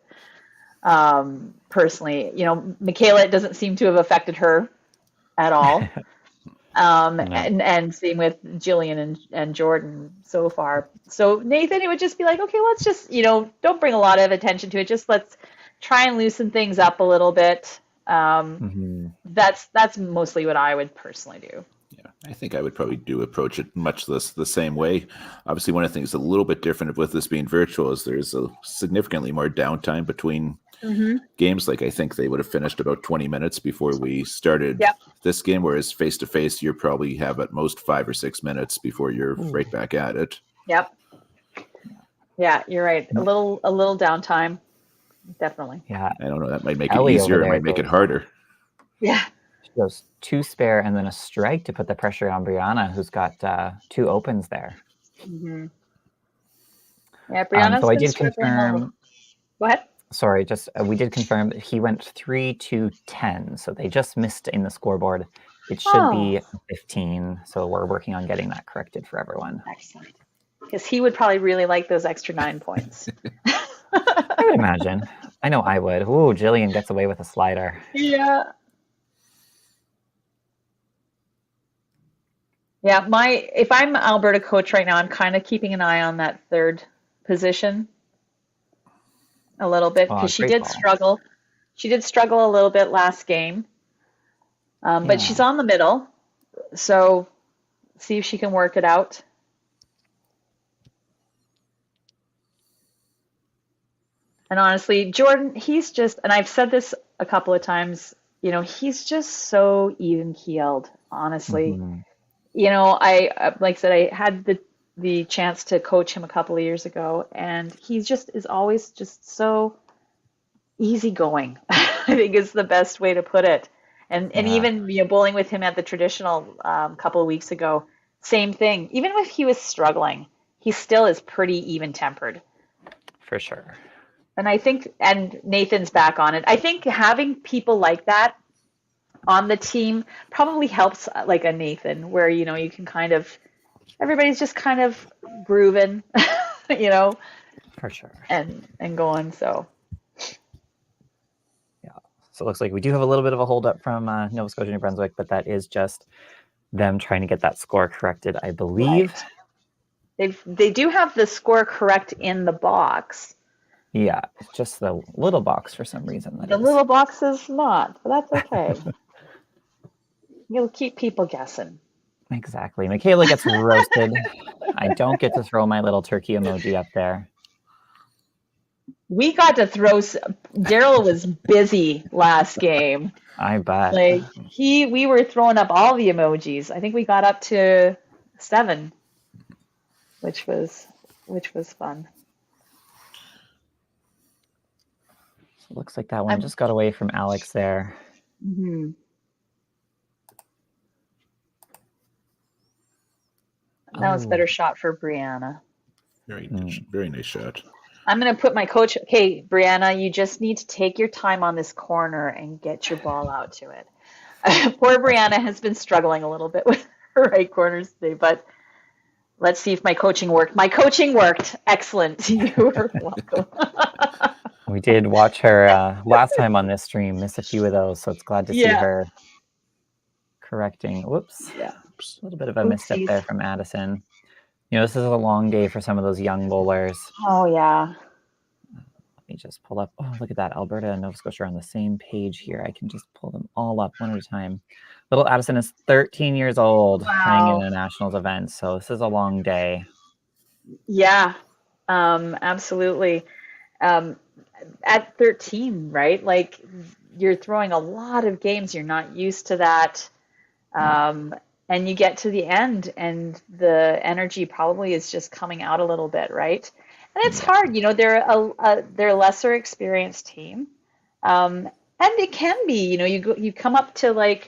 Personally, Michaela, it doesn't seem to have affected her at all. No. And same with Jillian and Jordan so far. So Nathan, it would just be like, okay, let's just, don't bring a lot of attention to it. Just let's try and loosen things up a little bit. That's mostly what I would personally do. Yeah, I think I would probably approach it much the same way. Obviously, one of the things a little bit different with this being virtual is there's a significantly more downtime between games. Like I think they would have finished about 20 minutes before we started this game, whereas face to face, you probably have at most 5 or 6 minutes before you're right back at it. Yep. Yeah, you're right. A little downtime, definitely. Yeah. I don't know. That might make Ellie it easier. over It there might make goes- it harder. Yeah. She goes 2 spare and then a strike to put the pressure on Brianna, who's got 2 opens there. Yeah, Brianna's so I been did struggling a confirm. little. Go ahead. Sorry, we did confirm that he went 3-10, so they just missed in the scoreboard. It should be 15, so we're working on getting that corrected for everyone. Excellent. Because he would probably really like those extra 9 points. I would imagine. I know I would. Ooh, Jillian gets away with a slider. Yeah. Yeah, if I'm Alberta coach right now, I'm kind of keeping an eye on that third position a little bit because she great did ball. struggle. She did struggle a little bit last game, but she's on the middle, so see if she can work it out. And honestly, Jordan, he's just, and I've said this a couple of times, he's just so even keeled, honestly. I like I said, I had the chance to coach him a couple of years ago, and he just is always just so easygoing. I think is the best way to put it. And even bowling with him at the traditional couple of weeks ago, same thing. Even if he was struggling, he still is pretty even tempered. For sure. And I think, and Nathan's back on it. I think having people like that on the team probably helps, like a Nathan, where you can kind of, everybody's just kind of grooving, For sure. and going. So So it looks like we do have a little bit of a holdup from Nova Scotia, New Brunswick, but that is just them trying to get that score corrected, I believe. Right. They do have the score correct in the box. Yeah, it's just the little box for some reason. The little box is not, but that's okay. You'll keep people guessing. Exactly. Michaela gets roasted. I don't get to throw my little turkey emoji up there. We got to throw. Daryl was busy last game. I bet. We were throwing up all the emojis. I think we got up to 7, which was fun. So it looks like that one just got away from Alex there. Mm-hmm. That was a better shot for Brianna. Very nice shot. I'm going to put my coach. Okay, Brianna, you just need to take your time on this corner and get your ball out to it. Poor Brianna has been struggling a little bit with her right corners today, but let's see if my coaching worked. My coaching worked. Excellent. You were welcome. We did watch her last time on this stream miss a few of those, so it's glad to see her correcting. Whoops. Yeah. A little bit of a misstep there from Addison. This is a long day for some of those young bowlers. Oh, yeah. Let me just pull up. Oh, look at that. Alberta and Nova Scotia are on the same page here. I can just pull them all up one at a time. Little Addison is 13 years old, playing in a nationals event, so this is a long day. Yeah, absolutely. At 13, right? Like, you're throwing a lot of games. You're not used to that. And you get to the end and the energy probably is just coming out a little bit, right? And it's hard, they're a lesser experienced team. And it can be, you come up to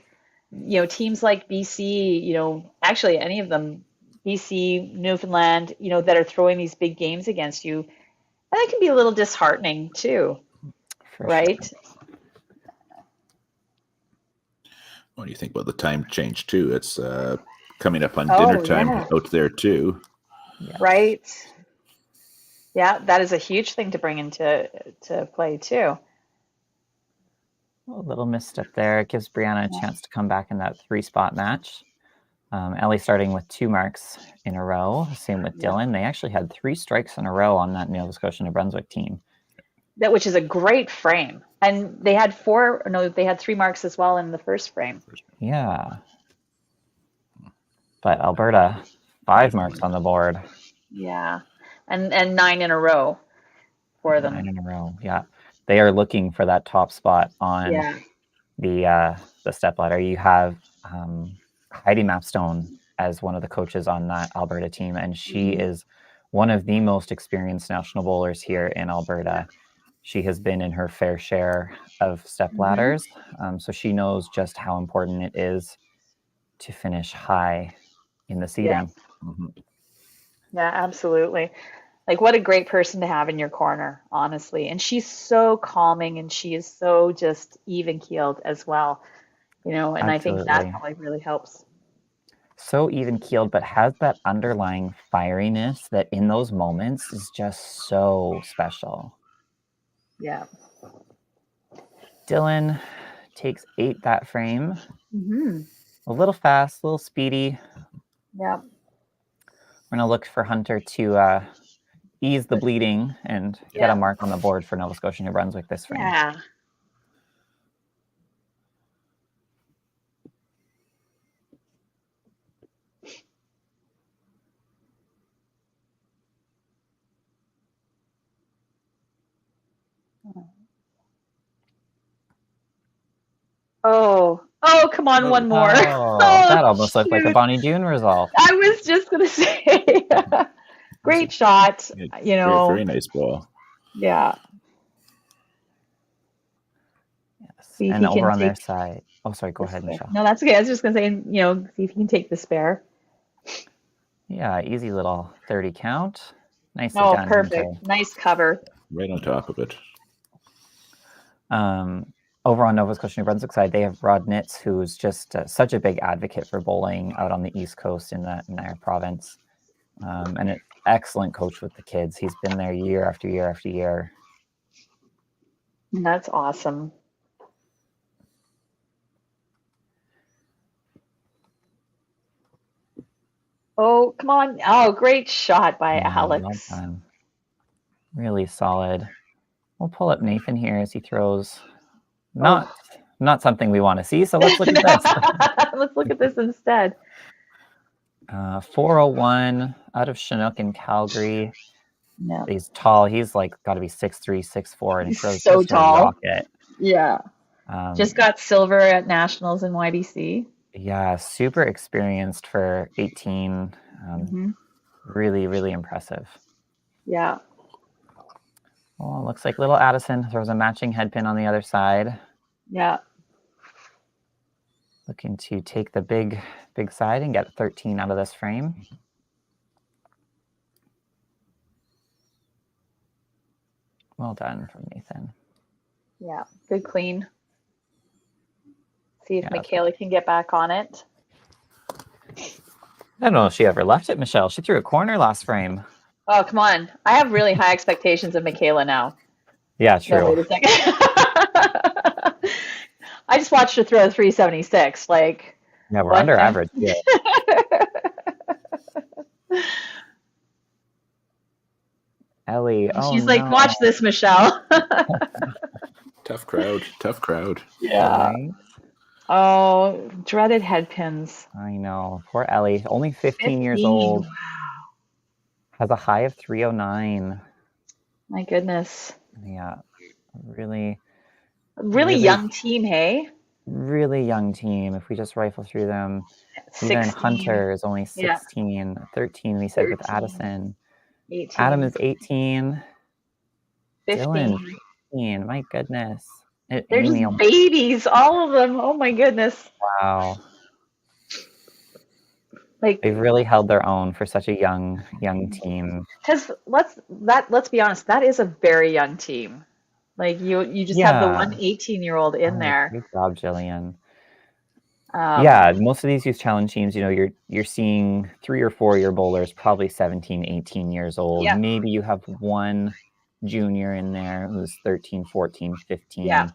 teams like BC, actually any of them, BC, Newfoundland, that are throwing these big games against you. And that can be a little disheartening too, right? Well, When you think about the time change too, it's coming up on Oh, dinner time yeah. out there too. Right. Yeah, that is a huge thing to bring into play too. A little misstep there. It gives Brianna a chance to come back in that 3-spot match. Ellie starting with 2 marks in a row. Same with Dylan. They actually had 3 strikes in a row on that Nova Scotia New Brunswick team. That which is a great frame. And they had 3 marks as well in the first frame. Yeah. But Alberta, 5 marks on the board. Yeah. And 9 in a row for them. 9 in a row. Yeah. They are looking for that top spot on the step ladder. You have Heidi Mapstone as one of the coaches on that Alberta team, and she is one of the most experienced national bowlers here in Alberta. She has been in her fair share of step ladders, so she knows just how important it is to finish high in the seating. Yeah, absolutely. Like, what a great person to have in your corner, honestly. And she's so calming, and she is so just even keeled as well. And I think that probably really helps. So even keeled, but has that underlying fieriness that in those moments is just so special. Yeah. Dylan takes 8 that frame. Mm-hmm. A little fast, a little speedy. Yeah. We're going to look for Hunter to ease the bleeding and get a mark on the board for Nova Scotia New Brunswick this frame. Yeah. Oh, come on, one more. That almost looked like a Bonnie Doon result. I was just going to say, great shot, Very nice ball. Yeah. Yes. And over on their side. Oh, sorry, go ahead, Michelle. No, that's okay. I was just going to say, see if you can take the spare. Yeah, easy little 30 count. Nicely done. Oh, perfect. Hunter. Nice cover. Right on top of it. Over on Nova Scotia New Brunswick side, they have Rod Nitz, who's just such a big advocate for bowling out on the East Coast in their province. And an excellent coach with the kids. He's been there year after year after year. That's awesome. Oh, come on. Oh, great shot by Alex. Well done. Really solid. We'll pull up Nathan here as he throws. Not something we want to see, so let's look at this. Let's look at this instead. 401 out of Chinook in Calgary. Yeah. He's tall. He's like got to be 6'3", 6'4", and he throws so just tall. a rocket. Yeah. Just got silver at Nationals in YBC. Yeah, super experienced for 18. Really, really impressive. Yeah. Well, looks like little Addison throws a matching head pin on the other side. Yeah. Looking to take the big side and get 13 out of this frame. Well done from Nathan. Yeah, good clean. See if Michaela can get back on it. I don't know if she ever left it, Michelle. She threw a corner last frame. Oh, come on. I have really high expectations of Michaela now. Yeah, true. No, wait a second. I just watched her throw a 376. Like, yeah, we're under average. Yeah. Ellie. She's like, watch this, Michelle. Tough crowd. Yeah. Right. Oh, dreaded head pins. I know. Poor Ellie. Only 15 years old. Wow. Has a high of 309. My goodness. Yeah. Really young team, hey? Really young team. If we just rifle through them. 16. Even Hunter is only 16. Yeah. 13 we said 13. With Addison. 18. Adam is 18. 15. Dylan, 15. My goodness. They're just babies, all of them. Oh my goodness. Wow. Like, they've really held their own for such a young team. Because let's be honest, that is a very young team. Like you just have the one 18-year-old in there. Good job, Jillian. Yeah, most of these youth challenge teams, you're seeing 3 or 4 year bowlers, probably 17, 18 years old. Yeah. Maybe you have one junior in there who's 13, 14, 15. Yeah.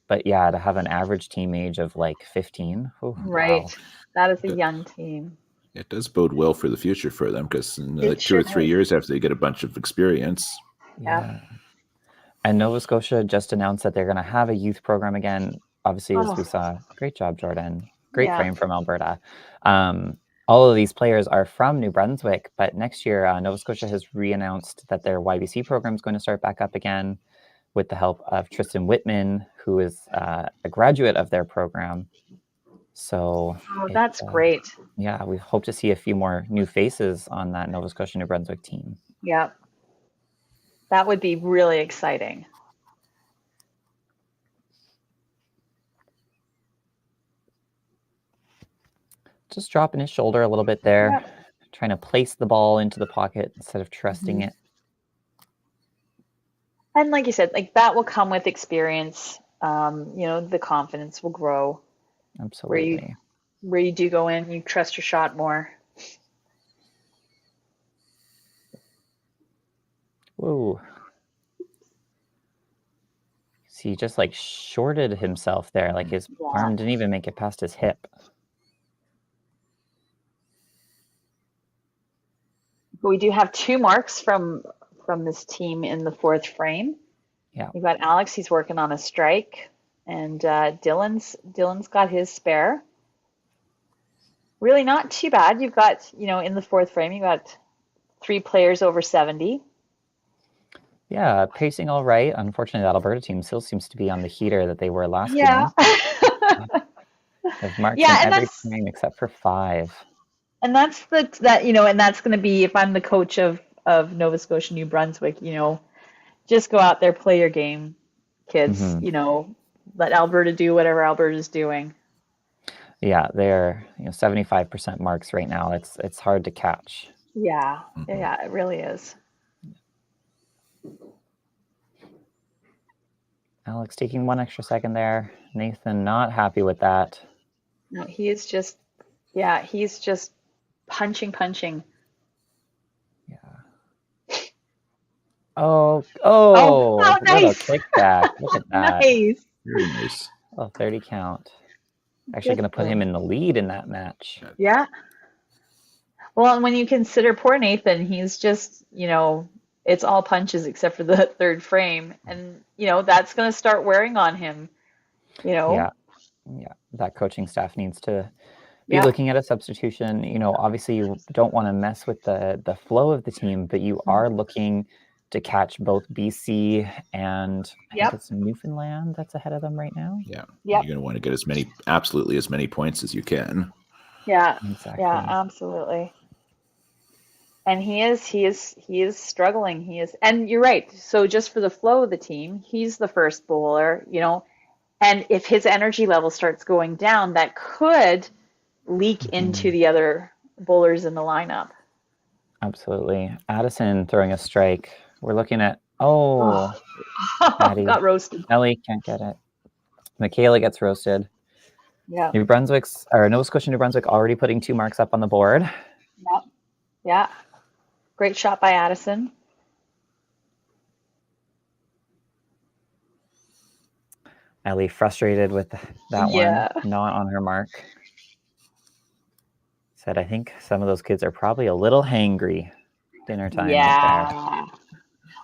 But yeah, to have an average team age of like 15. Right. Wow. That is a young team. It does bode well for the future for them, because in It like 2 sure or 3 does. years after they get a bunch of experience. Yeah. And Nova Scotia just announced that they're going to have a youth program again. Obviously, as we Oh. saw, great job, Jordan. Great Yeah. frame from Alberta. All of these players are from New Brunswick, but next year, Nova Scotia has re-announced that their YBC program is going to start back up again with the help of Tristan Whitman, who is a graduate of their program. So that's great. Yeah, we hope to see a few more new faces on that Nova Scotia New Brunswick team. Yeah. That would be really exciting. Just dropping his shoulder a little bit there, Yep. trying to place the ball into the pocket instead of trusting it. And like you said, like that will come with experience. The confidence will grow. Absolutely. Where you do go in, you trust your shot more. Whoa. See, he just like shorted himself there. Like his arm didn't even make it past his hip. But we do have 2 marks from this team in the 4th frame. Yeah. We've got Alex, he's working on a strike, and Dylan's got his spare. Really not too bad. You've got, in the 4th frame, you got 3 players over 70. Yeah, pacing all right. Unfortunately, that Alberta team still seems to be on the heater that they were last game. They've marked in every frame except for 5. And that's and that's going to be, if I'm the coach of Nova Scotia New Brunswick, just go out there, play your game, kids. Let Alberta do whatever Alberta's doing. Yeah, they're 75% marks right now. It's hard to catch. Yeah, yeah, it really is. Alex taking 1 extra second there. Nathan not happy with that. No, he's just punching. Oh, how nice. What a kickback. Look at that. Nice. Very nice. 30 count. Actually going to put him in the lead in that match. Yeah. Well, and when you consider poor Nathan, he's just, it's all punches except for the 3rd frame. And, that's going to start wearing on him, Yeah. That coaching staff needs to be looking at a substitution. Obviously you don't want to mess with the flow of the team, but you are looking to catch both BC and I think it's Newfoundland that's ahead of them right now. Yeah. Yep. You're going to want to get absolutely as many points as you can. Yeah. Exactly. Yeah, absolutely. And he is struggling. And you're right. So just for the flow of the team, he's the first bowler, and if his energy level starts going down, that could leak into the other bowlers in the lineup. Absolutely. Addison throwing a strike. We're looking at got roasted. Ellie can't get it. Michaela gets roasted. Yeah. Nova Scotia New Brunswick already putting 2 marks up on the board. Yeah. Yeah. Great shot by Addison. Ellie frustrated with that one, not on her mark. Said, I think some of those kids are probably a little hangry. Dinner time. Yeah.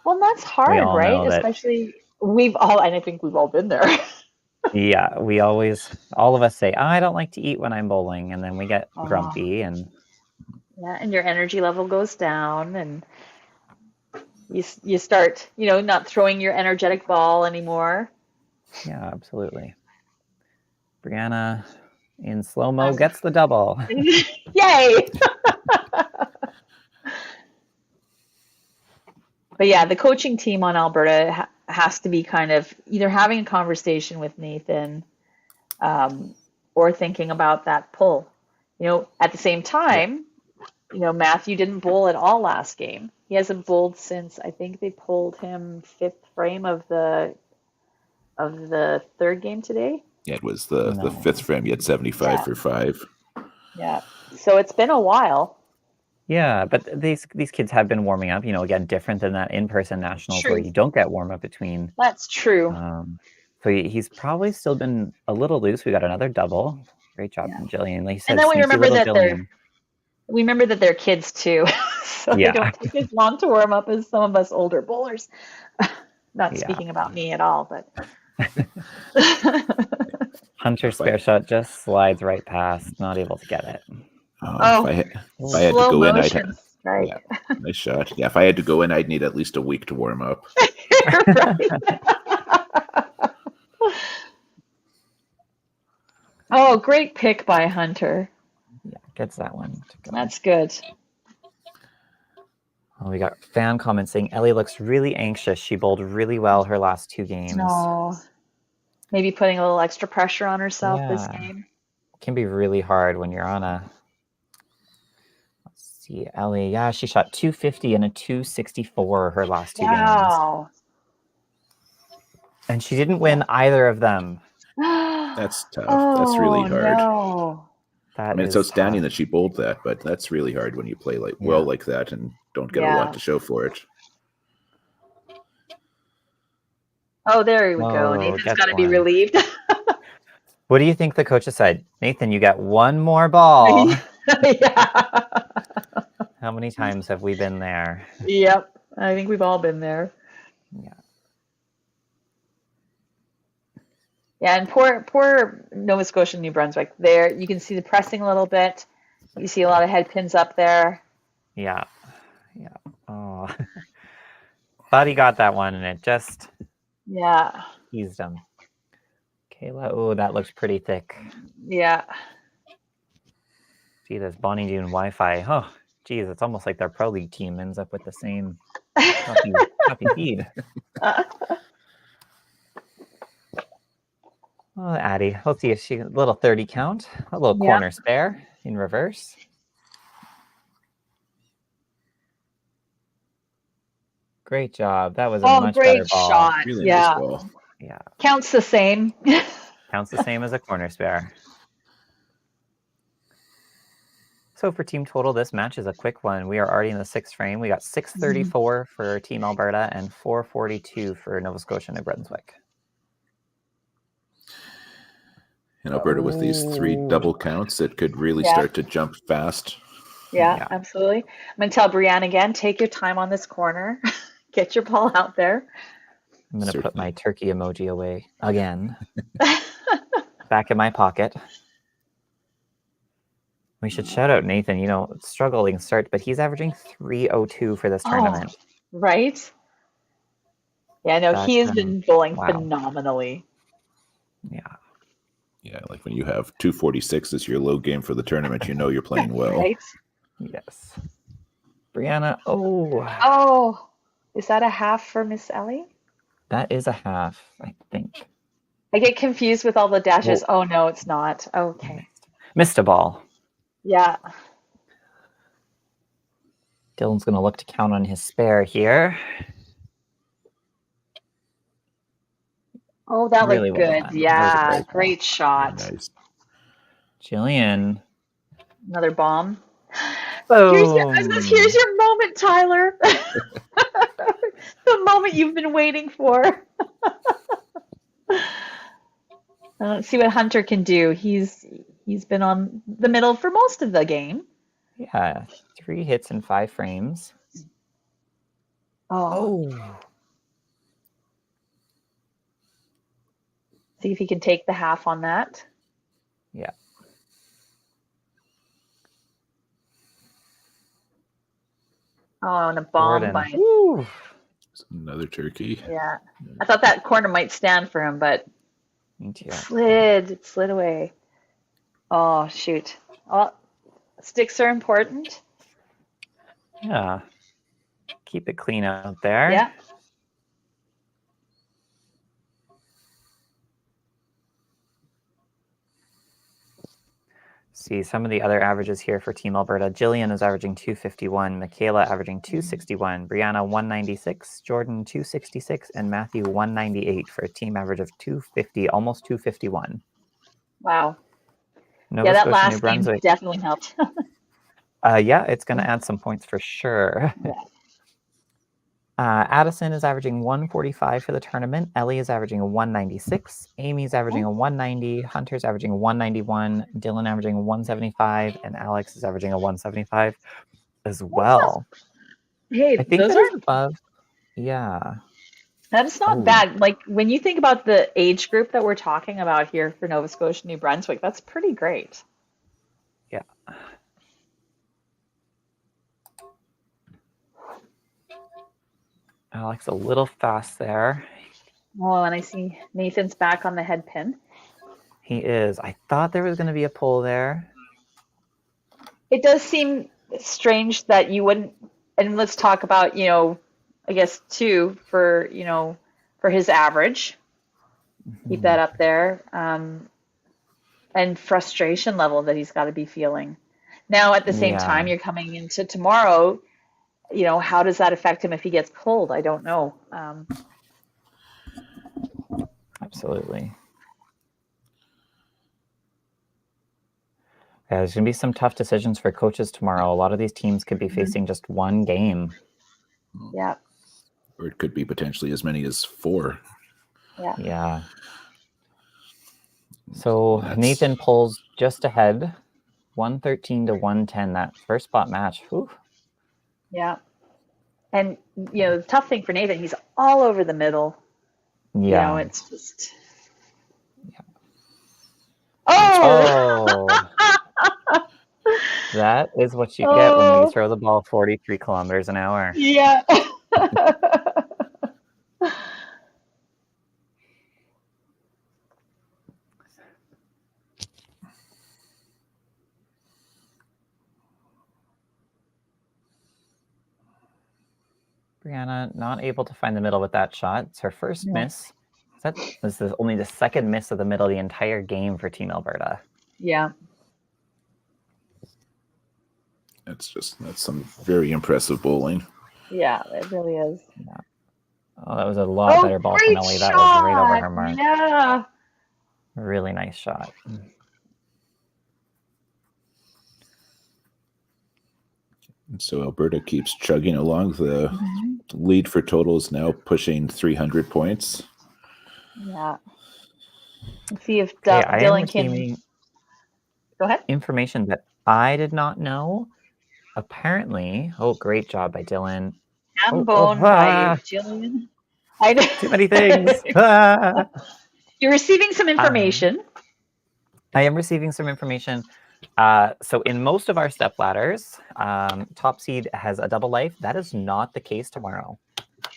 Well, that's hard, right? Especially I think we've all been there. Yeah, all of us say, I don't like to eat when I'm bowling, and then we get grumpy and your energy level goes down, and you start, not throwing your energetic ball anymore. Yeah, absolutely. Brianna in slow-mo gets the double. Yay! But yeah, the coaching team on Alberta has to be kind of either having a conversation with Nathan or thinking about that pull. At the same time, Matthew didn't bowl at all last game. He hasn't bowled since I think they pulled him 5th frame of the 3rd game today. Yeah, it was the No. fifth frame. You had 75 for 5. Yeah. So it's been a while. Yeah, but these kids have been warming up. Again, different than that in-person nationals where True. you don't get warm up between. That's true. So he's probably still been a little loose. We got another double. Great job from Jillian. Like you said, And then we sneaky remember little that Jillian. we remember that they're kids too, so Yeah. they don't take as long to warm up as some of us older bowlers. Not Yeah. speaking about me at all, but Hunter's spare shot just slides right past, not able to get it. If I had to slow go in, motion strike. yeah, nice shot. Yeah, if I had to go in, I'd need at least a week to warm up. Oh, great pick by Hunter. Yeah, gets that one. To go. That's good. Oh, we got fan comments saying Ellie looks really anxious. She bowled really well her last 2 games. No, maybe putting a little extra pressure on herself this Yeah. game. It can be really hard when you're on a. Let's see, Ellie. Yeah, she shot 250 and a 264 her last 2 games. Wow. And she didn't win either of them. That's tough. That's really hard. No. I mean, it's outstanding that she bowled that, but that's really hard when you play well like that and don't get a lot to show for it. Oh, there we go. Oh, Nathan's gets got to be one. relieved. What do you think the coach said? Nathan, you got one more ball. Yeah. How many times have we been there? Yep. I think we've all been there. Yeah. Yeah, and poor Nova Scotia and New Brunswick. There, you can see the pressing a little bit. You see a lot of head pins up there. Yeah. Yeah. Oh. Thought he got that one, and it just eased him. Kayla, oh, that looks pretty thick. Yeah. Gee, this Bonnie Doon Wi-Fi. Oh, geez, it's almost like their Pro League team ends up with the same copy feed. Oh, Addie. Let's see if she a little 30 count, a little corner spare in reverse. Great job. That was a much better great ball. shot. Really nice ball. Yeah. Counts the same. Counts the same as a corner spare. So for team total, this match is a quick one. We are already in the 6th frame. We got 634 for Team Alberta and 442 for Nova Scotia and New Brunswick. In Alberta, with these 3 double counts, it could really start to jump fast. Yeah, absolutely. I'm going to tell Brianne again, take your time on this corner. Get your ball out there. I'm going to put my turkey emoji away again. Back in my pocket. We should shout out Nathan, struggling start, but he's averaging 302 for this tournament. Right? Yeah, no, he has been bowling phenomenally. Yeah. Yeah, like when you have 246 as your low game for the tournament, you're playing well. Right? Yes. Brianna, oh. Oh, is that a half for Miss Ellie? That is a half, I think. I get confused with all the dashes. Oh, no, it's not. Okay. Missed a ball. Yeah. Dylan's going to look to count on his spare here. Oh, that Really looked well good. done. Yeah, great shot. Nice. Jillian. Another bomb. Boom. Here's your moment, Tyler. The moment you've been waiting for. Let's see what Hunter can do. He's been on the middle for most of the game. Yeah, 3 hits in 5 frames. Oh. See if he can take the half on that. Yeah. Oh, and a bomb Gordon. by. Woo. Another turkey. Yeah. I thought that corner might stand for him, but Me too. it slid away. Oh, shoot. Oh, sticks are important. Yeah. Keep it clean out there. Yeah. See some of the other averages here for Team Alberta. Jillian is averaging 251, Michaela averaging 261, Brianna 196, Jordan 266, and Matthew 198 for a team average of 250, almost 251. Wow. Nova Yeah, that Scotia, New last game Brunswick. definitely helped. Yeah, it's going to add some points for sure. Yeah. Addison is averaging 145 for the tournament. Ellie is averaging a 196. Amy's averaging a 190. Hunter's averaging 191. Dylan averaging 175. And Alex is averaging a 175 as well. Hey, I think those that are is above. Yeah. that is not Ooh. bad. Like when you think about the age group that we're talking about here for Nova Scotia, New Brunswick, that's pretty great. Yeah. Alex a little fast there. Oh, and I see Nathan's back on the head pin. He is. I thought there was going to be a pull there. It does seem strange that you wouldn't, and let's talk about, I guess two for, for his average. Keep that up there. And frustration level that he's got to be feeling. Now, at the same time, you're coming into tomorrow, how does that affect him if he gets pulled? I don't know. Absolutely. Yeah, there's going to be some tough decisions for coaches tomorrow. A lot of these teams could be facing just one game. Yeah. Or it could be potentially as many as 4. Yeah. Yeah. So Nathan pulls just ahead, 113 to 110, that first spot match. Whew. Yeah. And, the tough thing for Nathan, he's all over the middle. Yeah. It's just. Yeah. Oh! That is what you get when you throw the ball 43 kilometers an hour. Yeah. Brianna not able to find the middle with that shot. It's her first miss. This is only the second miss of the middle the entire game for Team Alberta. Yeah. That's some very impressive bowling. Yeah, it really is. Yeah. Oh, that was a lot better ball from Ellie. That was right over her mark. Yeah. Really nice shot. So Alberta keeps chugging along. The lead for total is now pushing 300 points. Yeah. Let's see if I Dylan am can. receiving Go ahead. information that I did not know. Apparently, great job by Dylan. Ham bone by Jillian. I know. Too many things. You're receiving some information. I am receiving some information. So in most of our step ladders, top seed has a double life. That is not the case tomorrow.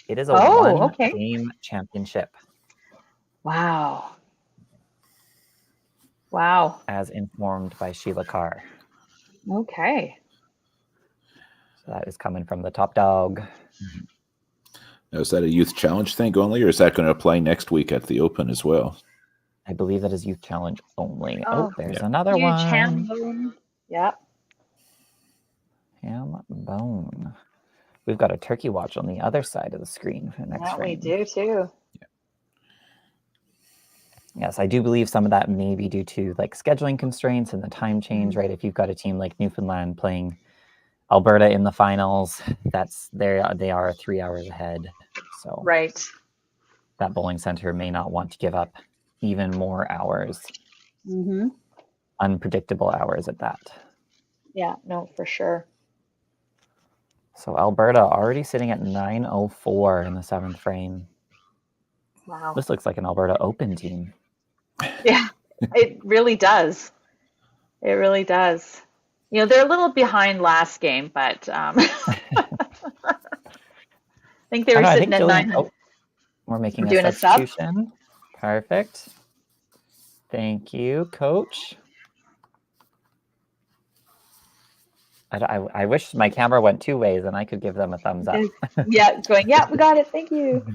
It is a one-game championship. Wow. As informed by Sheila Carr. Okay. So that is coming from the top dog. Now, is that a youth challenge thing only, or is that going to apply next week at the Open as well? I believe that is youth challenge only. There's Yeah. another Huge one. ham bone. Yeah. Ham bone. We've got a turkey watch on the other side of the screen for the next Yeah, we frame. do too. Yes, I do believe some of that may be due to like scheduling constraints and the time change, right? If you've got a team like Newfoundland playing Alberta in the finals, they are 3 hours ahead. So right, that bowling center may not want to give up even more hours, unpredictable hours at that. Yeah, no, for sure. So Alberta already sitting at 9:04 in the 7th frame. Wow. This looks like an Alberta Open team. Yeah, it really does. It really does. They're a little behind last game, but I think they were sitting at 900. We're making We're a doing substitution. Perfect. Thank you, Coach. I wish my camera went 2 ways and I could give them a thumbs up. Yeah, going, yeah, we got it. Thank you.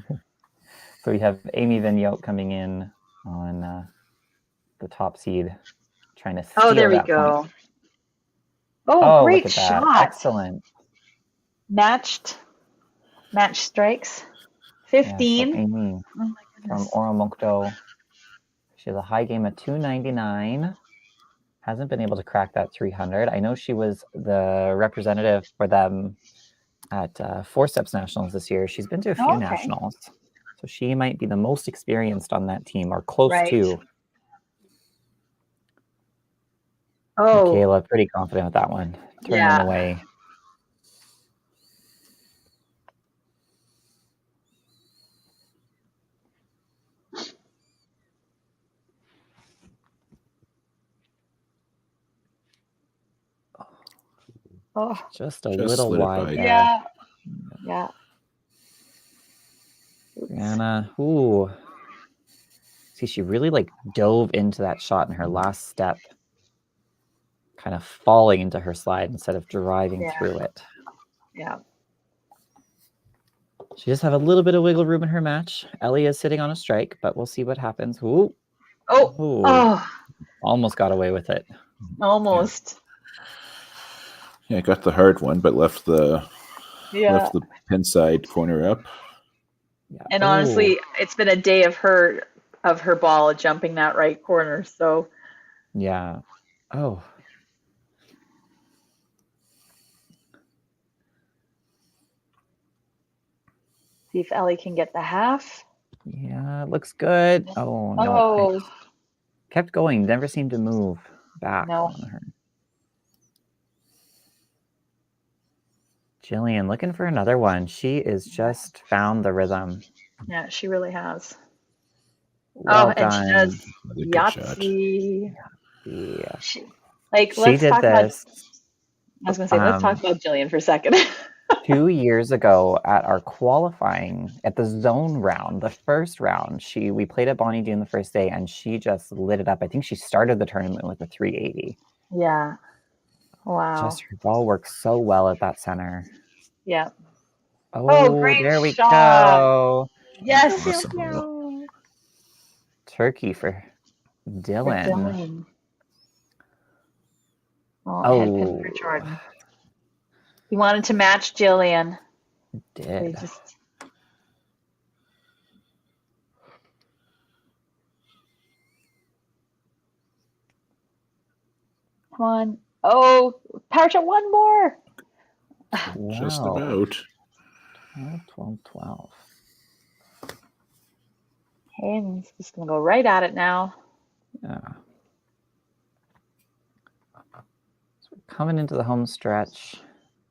So we have Amy Vigneault coming in on the top seed, trying to steal there we that go. point. Oh, great look at that. shot. Excellent. Match strikes. 15. Yeah, so Amy from Oromocto She has a high game of 299. Hasn't been able to crack that 300. I know she was the representative for them at Four Steps Nationals this year. She's been to a few nationals. So she might be the most experienced on that team, or close to. Oh. Michaela, pretty confident with that one. Turning them away. Oh, just a little wide there. Yeah. Yeah. Brianna, ooh. See, she really like dove into that shot in her last step, kind of falling into her slide instead of driving through it. Yeah. She does have a little bit of wiggle room in her match. Ellie is sitting on a strike, but we'll see what happens. Ooh. Oh. Oh. Almost got away with it. Almost. Yeah, got the hard one, but left the pin side corner up. Yeah. And honestly, it's been a day of her ball jumping that right corner. So yeah. Oh. See if Ellie can get the half. Yeah, it looks good. Oh no. Oh. Kept going, never seemed to move back on her. Jillian looking for another one. She is just found the rhythm. Yeah, she really has. Well and she does Yahtzee. Yeah. Let's talk about. I was going to say, let's talk about Jillian for a second. 2 years ago at our qualifying at the zone round, the first round, we played at Bonnie Doon the first day, and she just lit it up. I think she started the tournament with a 380. Yeah. Wow. Just her ball works so well at that center. Yeah. Oh, great there we shot. go. Yes. Awesome. Turkey for Dylan. Headpin for Jordan. He wanted to match Jillian. Did. Come on. Oh, power shot, one more. Wow. Just about. 12. Okay, and he's just going to go right at it now. Yeah. So we're coming into the home stretch.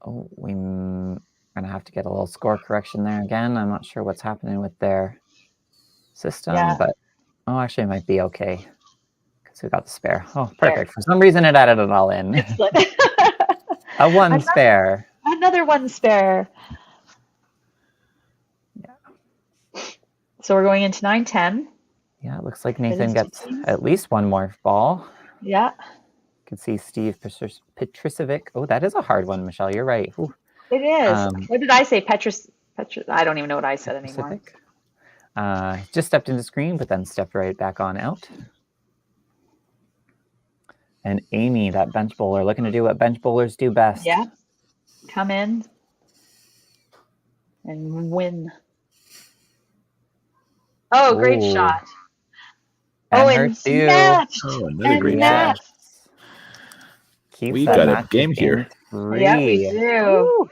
Oh, we're going to have to get a little score correction there again. I'm not sure what's happening with their system, but actually it might be okay because we got the spare. Oh, perfect. For some reason it added it all in. It's like a one spare. Another one spare. Yeah. So we're going into 9-10. Yeah, it looks like Nathan gets at least one more ball. Yeah. You can see Steve Petricevic. Oh, that is a hard one, Michelle. You're right. Ooh. It is. What did I say? I don't even know what I said anymore. Just stepped into screen, but then stepped right back on out. And Amy, that bench bowler, looking to do what bench bowlers do best. Yeah. Come in and win. Oh, great shot. And matched. Oh, another great shot. We got a game here. Yeah, we do. Woo.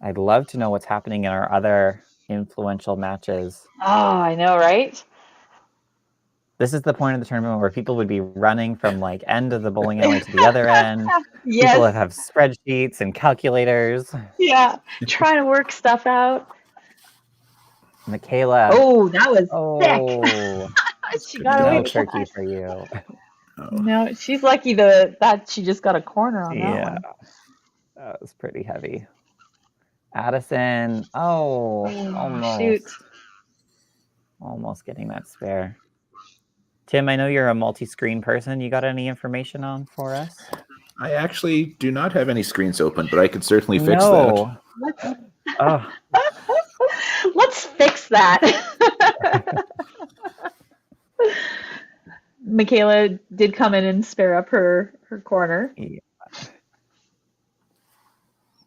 I'd love to know what's happening in our other influential matches. Oh, I know, right? This is the point of the tournament where people would be running from like end of the bowling alley to the other end. Yes. People have spreadsheets and calculators. Yeah, trying to work stuff out. Michaela. Oh, that was sick. She got away with turkey that. for you. Oh. No, she's lucky that she just got a corner on that one. That was pretty heavy. Addison. Almost. Shoot. Almost getting that spare. Tim, I know you're a multi-screen person. You got any information on for us? I actually do not have any screens open, but I could certainly fix that. Let's fix that. Michaela did come in and spare up her corner. Yeah.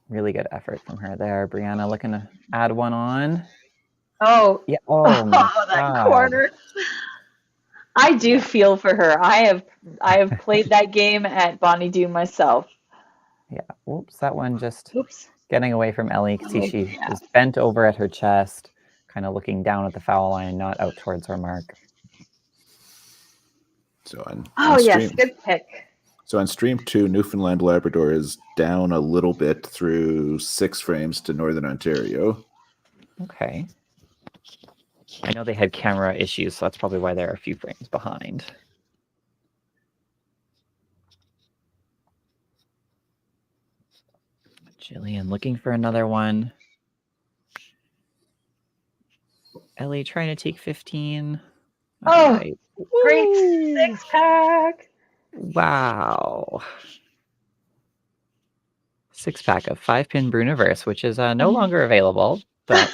Really good effort from her there. Brianna looking to add one on. Oh. Yeah. Oh, my that God. corner. I do feel for her. I have played that game at Bonnie Doon myself. Yeah. Oops, that one just Oops. getting away from Ellie. See, she Yeah. is bent over at her chest, kind of looking down at the foul line, not out towards her mark. So on Yes, stream, good pick. so on stream 2, Newfoundland Labrador is down a little bit through 6 frames to Northern Ontario. Okay. I know they had camera issues, so that's probably why they're a few frames behind. Jillian looking for another one. Ellie trying to take 15. Oh, right. great Woo! 6-pack. Wow. 6-pack of 5-pin Bruniverse, which is no longer available, but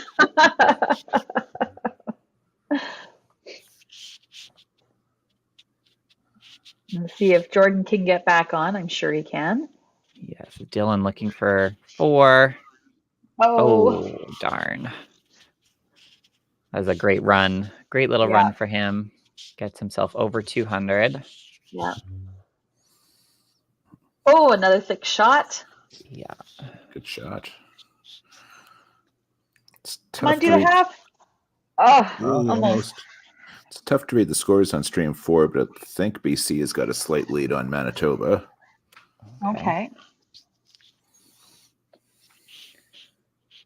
Let's see if Jordan can get back on. I'm sure he can. yes, Dylan looking for 4. Oh, Oh, darn. That was a great run. Great little run for him. Gets himself over 200. yeah. Oh, another thick shot. Yeah. Good shot. It's Come on, tough do to the read. half. Oh, Oh, almost. It's tough to read the scores on stream 4, but I think BC has got a slight lead on Manitoba. Okay.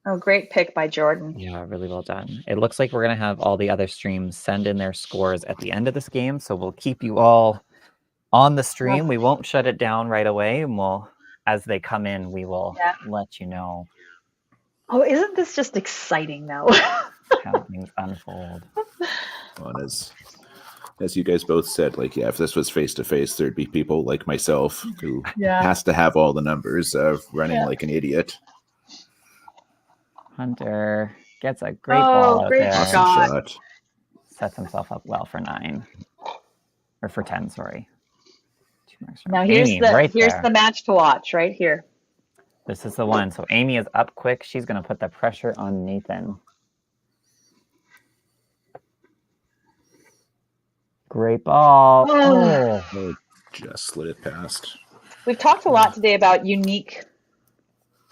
Oh, great pick by Jordan. Yeah, really well done. It looks like we're going to have all the other streams send in their scores at the end of this game, so we'll keep you all on the stream. We won't shut it down right away, and we'll, as they come in, we will let you know Oh, isn't this just exciting though? how things unfold. Well, as you guys both said, like, if this was face-to-face, there'd be people like myself who has to have all the numbers running like an idiot. Hunter gets a great ball out great there. shot. Awesome shot. Sets himself up well for 9. Or for 10, sorry. 2 marks from Now here's Amy, the right here's there. the match to watch right here. This is the one. So Amy is up quick. She's going to put the pressure on Nathan. Great ball. Oh, just slid it past. We've talked a lot today about unique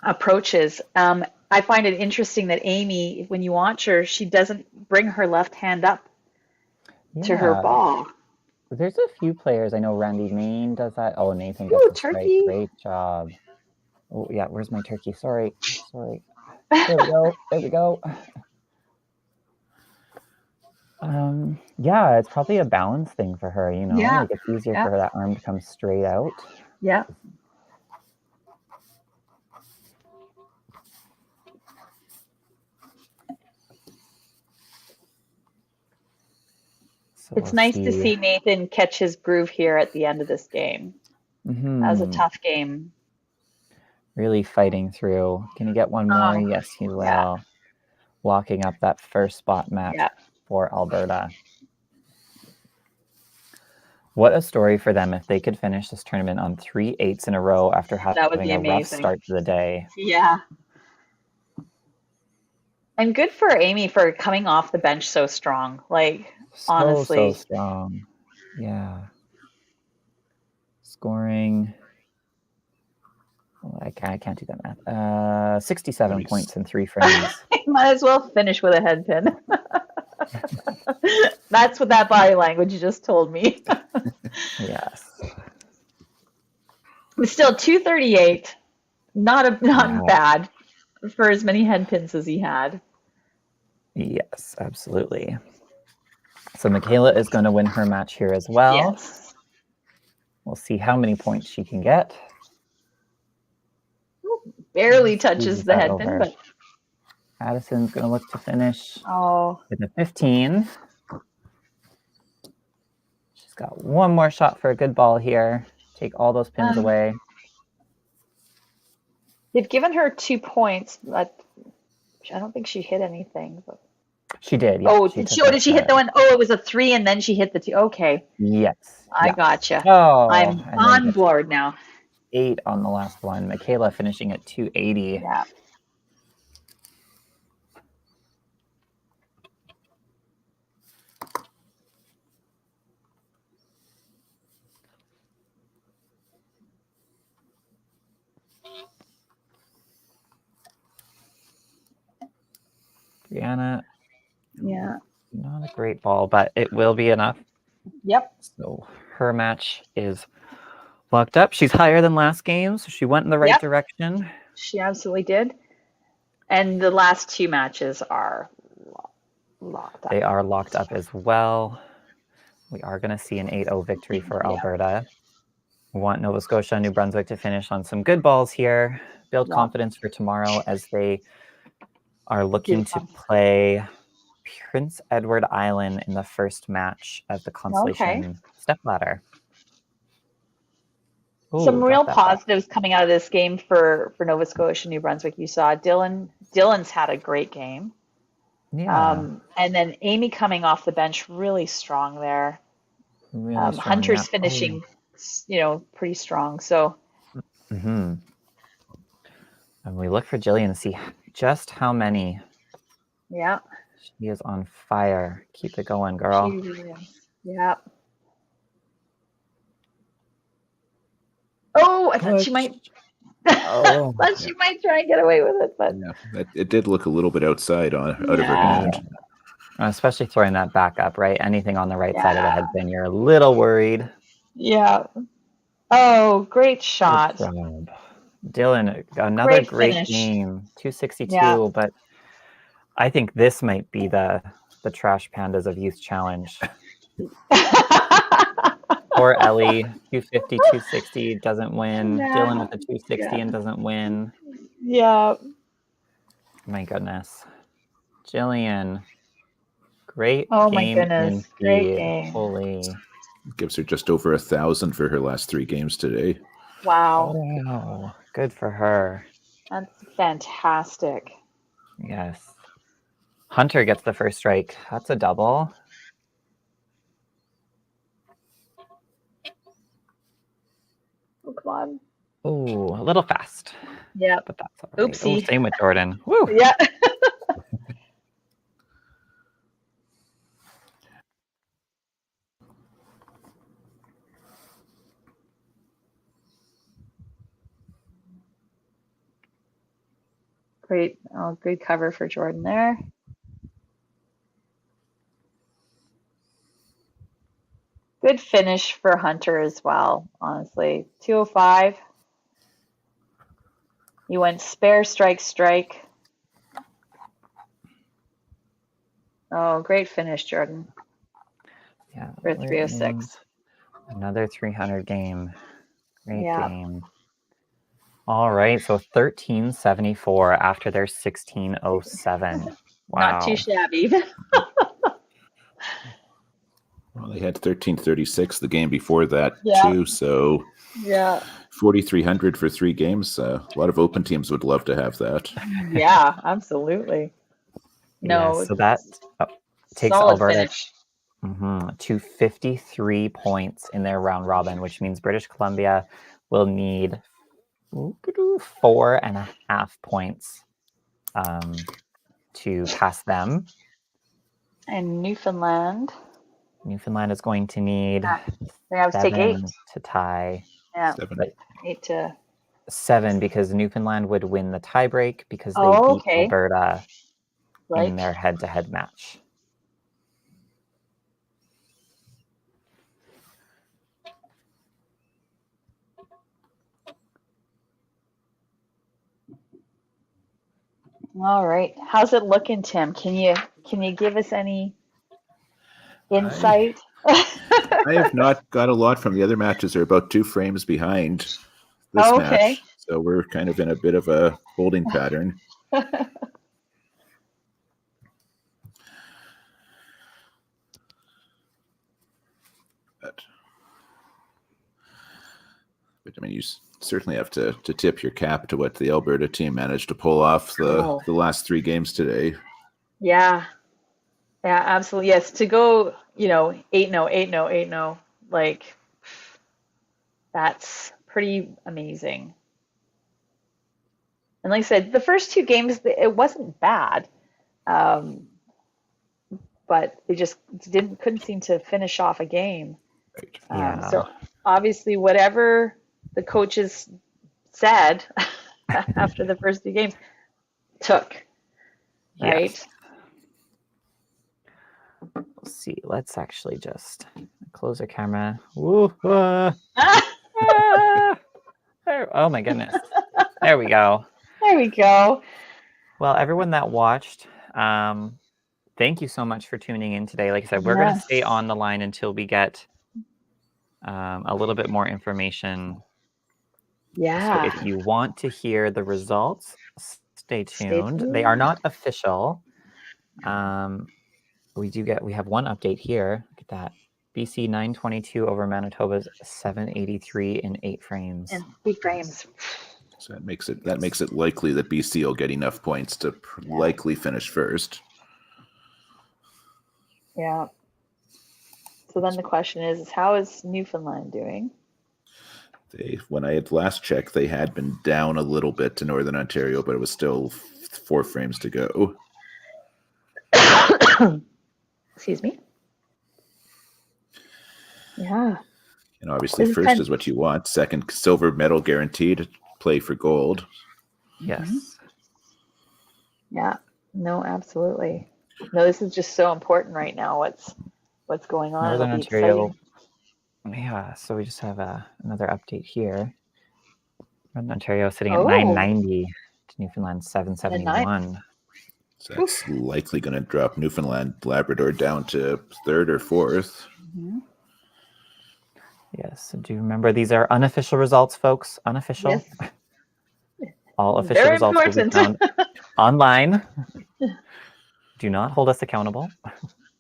approaches. I find it interesting that Amy, when you watch her, she doesn't bring her left hand up to her ball. There's a few players. I know Randy Main does that. Oh, Nathan Ooh, gets it turkey. right. Great job. Oh, yeah. Where's my turkey? Sorry. There we go. There we go. Yeah, it's probably a balance thing for her, you know? Yeah. Like, it's easier for her, that arm to come straight out. Yeah. So It's nice to see Nathan catch his groove here at the end of this game. That was a tough game. Really fighting through. Can he get one more? Yes, he will. Yeah. Locking up that first spot match for Alberta. What a story for them if they could finish this tournament on 3 8s in a row after having a rough start to the day. Yeah. And good for Amy for coming off the bench so strong. Like, honestly. So strong. Yeah. Scoring. I can't do that math. 67 points in 3 frames. Might as well finish with a head pin. That's what that body language just told me. Yes. But still, 238. Not bad for as many head pins as he had. Yes, absolutely. So Michaela is going to win her match here as well. Yes. We'll see how many points she can get. Barely touches the head pin, but Addison's going to look to finish Oh. with a 15. She's got one more shot for a good ball here. Take all those pins away. They've given her 2 points, but I don't think she hit anything. But... She did. Yeah, Oh, did she hit the one? Oh, it was a 3 and then she hit the 2. Okay. Yes. I gotcha. Oh, I'm on board now. 8 on the last one. Michaela finishing at 280. Yeah. Brianna, Yeah. not a great ball, but it will be enough. Yep. So her match is locked up. She's higher than last game, so she went in the right Yep. direction. She absolutely did. And the last 2 matches are locked up. They are locked up as well. We are going to see an 8-0 victory for Alberta. We want Nova Scotia and New Brunswick to finish on some good balls here, build confidence for tomorrow as they are looking to play Prince Edward Island in the first match of the Constellation Stepladder. Some real positives coming out of this game for Nova Scotia, New Brunswick. You saw Dylan's had a great game. Yeah. And then Amy coming off the bench really strong there. Really strong, Hunter's finishing, pretty strong. So. Mm-hmm. And we look for Jillian to see just how many. Yeah. She is on fire. Keep it going, girl. Yeah. Oh, I thought she might. She might try and get away with it, but it did look a little bit outside out of her hand. Especially throwing that back up, right? Anything on the right side of the head pin, you're a little worried. Yeah. Oh, great shot. Good job. Dylan, another great game. 262, but I think this might be the trash pandas of Youth Challenge. Poor Ellie, 250, 260, doesn't win. Dylan with a 260 and doesn't win. Yeah. My goodness. Jillian, great game. Oh my goodness, great game. Holy. Gives her just over 1,000 for her last 3 games today. Wow. Oh, good for her. That's fantastic. Yes. Hunter gets the first strike. That's a double. Oh, come on. Oh, a little fast. Yeah. But that's all right. Oopsie. Oh, same with Jordan. Woo. Yeah. Great. Oh, good cover for Jordan there. Good finish for Hunter as well, honestly. 205. You went spare, strike. Oh, great finish, Jordan. Yeah. For 306. Another 300 game. Great game. All right, so 1374 after their 1607. Wow. Not too shabby. Well, they had 1336 the game before that too, so 4,300 for 3 games. A lot of open teams would love to have that. Yeah, absolutely. No, so that takes Alberta to 53 points in their round robin, which means British Columbia will need 4.5 points to pass them. And Newfoundland is going to need they have to take 8 to tie. Yeah, 8 to 7 because Newfoundland would win the tiebreak because they beat Alberta in their head-to-head match. All right. How's it looking, Tim? Can you give us any insight? I have not got a lot from the other matches. They're about 2 frames behind this match. So we're kind of in a bit of a holding pattern. But I mean, you certainly have to tip your cap to what the Alberta team managed to pull off the last 3 games today. Yeah, absolutely. Yes, to go, 8-0, 8-0, 8-0, like that's pretty amazing. And like I said, the first 2 games, it wasn't bad, but they just couldn't seem to finish off a game. Right. So obviously, whatever the coaches said after the first 2 games took, right? Let's see. Let's actually just close our camera. Woo, there, oh my goodness. There we go. There we go. Well, everyone that watched, thank you so much for tuning in today. Like I said, we're going to stay on the line until we get a little bit more information. Yeah. So if you want to hear the results, stay tuned. They are not official. We have one update here. Look at that. BC 922 over Manitoba's 783 in 8 frames. In 8 frames. So that makes it likely that BC will get enough points to likely finish first. Yeah. So then the question is how is Newfoundland doing? When I had last checked, they had been down a little bit to Northern Ontario, but it was still 4 frames to go. Excuse me. Yeah. And obviously, first is what you want. Second, silver medal guaranteed. Play for gold. Yes. Yeah. No, absolutely. No, this is just so important right now. What's going on? Northern Ontario. Yeah. So we just have another update here. Northern Ontario sitting at 990 to Newfoundland 771. So that's likely going to drop Newfoundland, Labrador down to 3rd or 4th. Mm-hmm. Yes. So do you remember these are unofficial results, folks? Unofficial. Yes. All official Very results will be important. found online. Do not hold us accountable.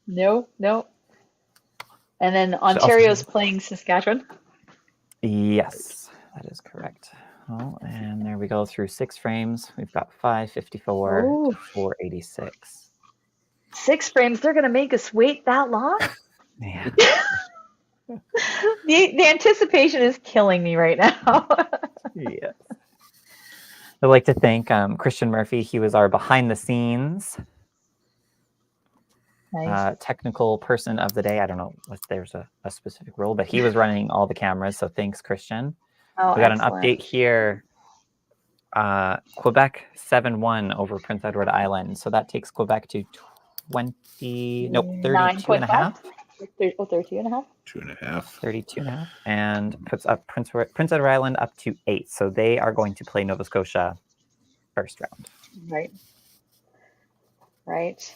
No. And then Ontario's playing Saskatchewan. Yes, that is correct. Oh, and there we go through 6 frames. We've got 554 to 486. 6 frames. They're going to make us wait that long? Yeah. The anticipation is killing me right now. Yes. I'd like to thank Christian Murphy. He was our behind the scenes technical person of the day. I don't know if there's a specific role, but he was running all the cameras. So thanks, Christian. Oh, we got excellent. an update here. Quebec 7-1 over Prince Edward Island. So that takes Quebec to 32 and a half. 32 and a half? 2.5. 32 and a half. And puts up Prince Edward Island up to 8. So they are going to play Nova Scotia first round. Right.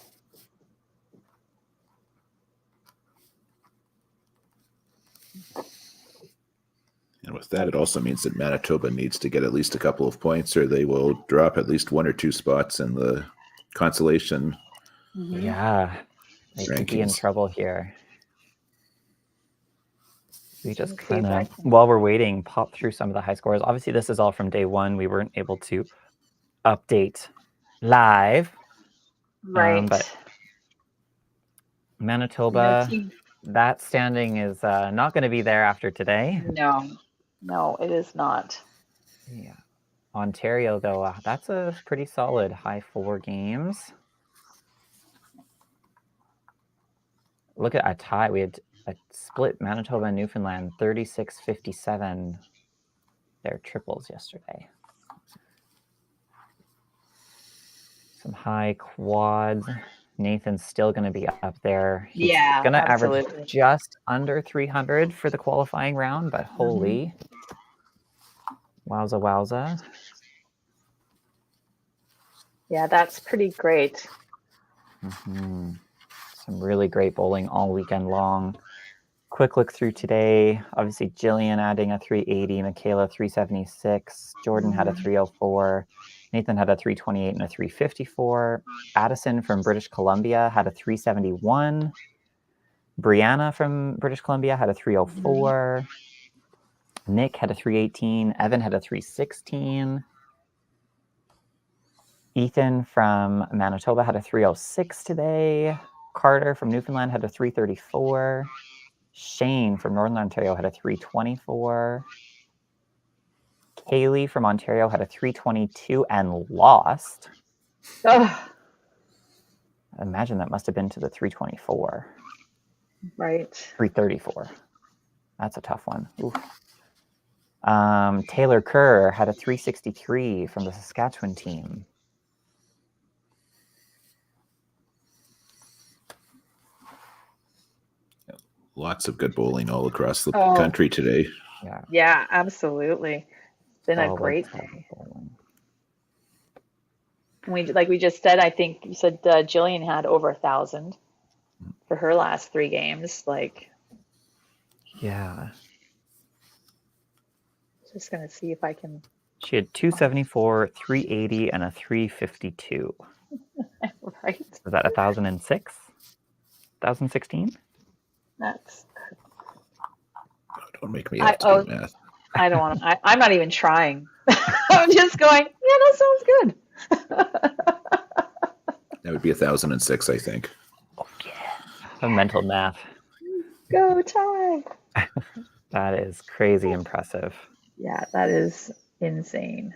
And with that, it also means that Manitoba needs to get at least a couple of points, or they will drop at least 1 or 2 spots in the consolation. Mm-hmm. Yeah, they could be in rankings. trouble here. We just kind of, while we're waiting, pop through some of the high scores. Obviously, this is all from day one. We weren't able to update live. Right. But Manitoba, that standing is not going to be there after today. No, it is not. Yeah. Ontario, though, that's a pretty solid high 4 games. Look at a tie. We had a split Manitoba and Newfoundland 36-57. Their triples yesterday. Some high quads. Nathan's still going to be up there. He's going to average just under 300 for the qualifying round, but holy. Wowza. Yeah, that's pretty great. Mm-hmm. Some really great bowling all weekend long. Quick look through today. Obviously, Jillian adding a 380, Michaela 376, Jordan had a 304, Nathan had a 328 and a 354. Addison from British Columbia had a 371. Brianna from British Columbia had a 304. Nick had a 318. Evan had a 316. Ethan from Manitoba had a 306 today. Carter from Newfoundland had a 334. Shane from Northern Ontario had a 324. Kaylee from Ontario had a 322 and lost. Oh. I imagine that must have been to the 324. Right. 334. That's a tough one. Oof. Taylor Kerr had a 363 from the Saskatchewan team. Lots of good bowling all across the Oh. country today. Yeah. Yeah, absolutely. It's been a Solid, great solid day. bowling. Like we just said, I think you said Jillian had over 1,000 for her last 3 games. Like, Yeah. just gonna see if I can. She had 274, 380, and a 352. Right. Was that 1,006? 1,016? That's. Don't make me have to do math. I don't want to. I'm not even trying. I'm just going. Yeah, that sounds good. That would be 1,006, I think. A mental math. Go Ty. That is crazy impressive. Yeah, that is insane.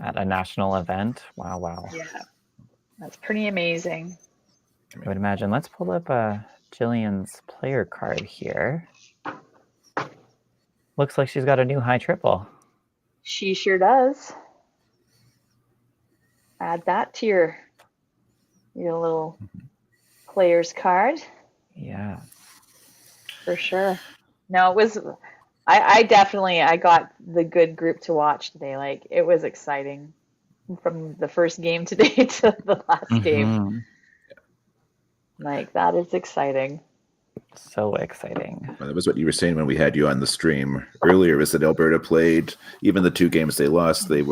At a national event. Wow, wow. Yeah, that's pretty amazing. I would imagine. Let's pull up Jillian's player card here. Looks like she's got a new high triple. She sure does. Add that to your little player's card. Yeah. For sure. No, it was. I definitely got the good group to watch today. Like, it was exciting from the first game today to the last game. Like, that is exciting. So exciting. Well, that was what you were saying when we had you on the stream earlier. Was that Alberta played, even the 2 games they lost, they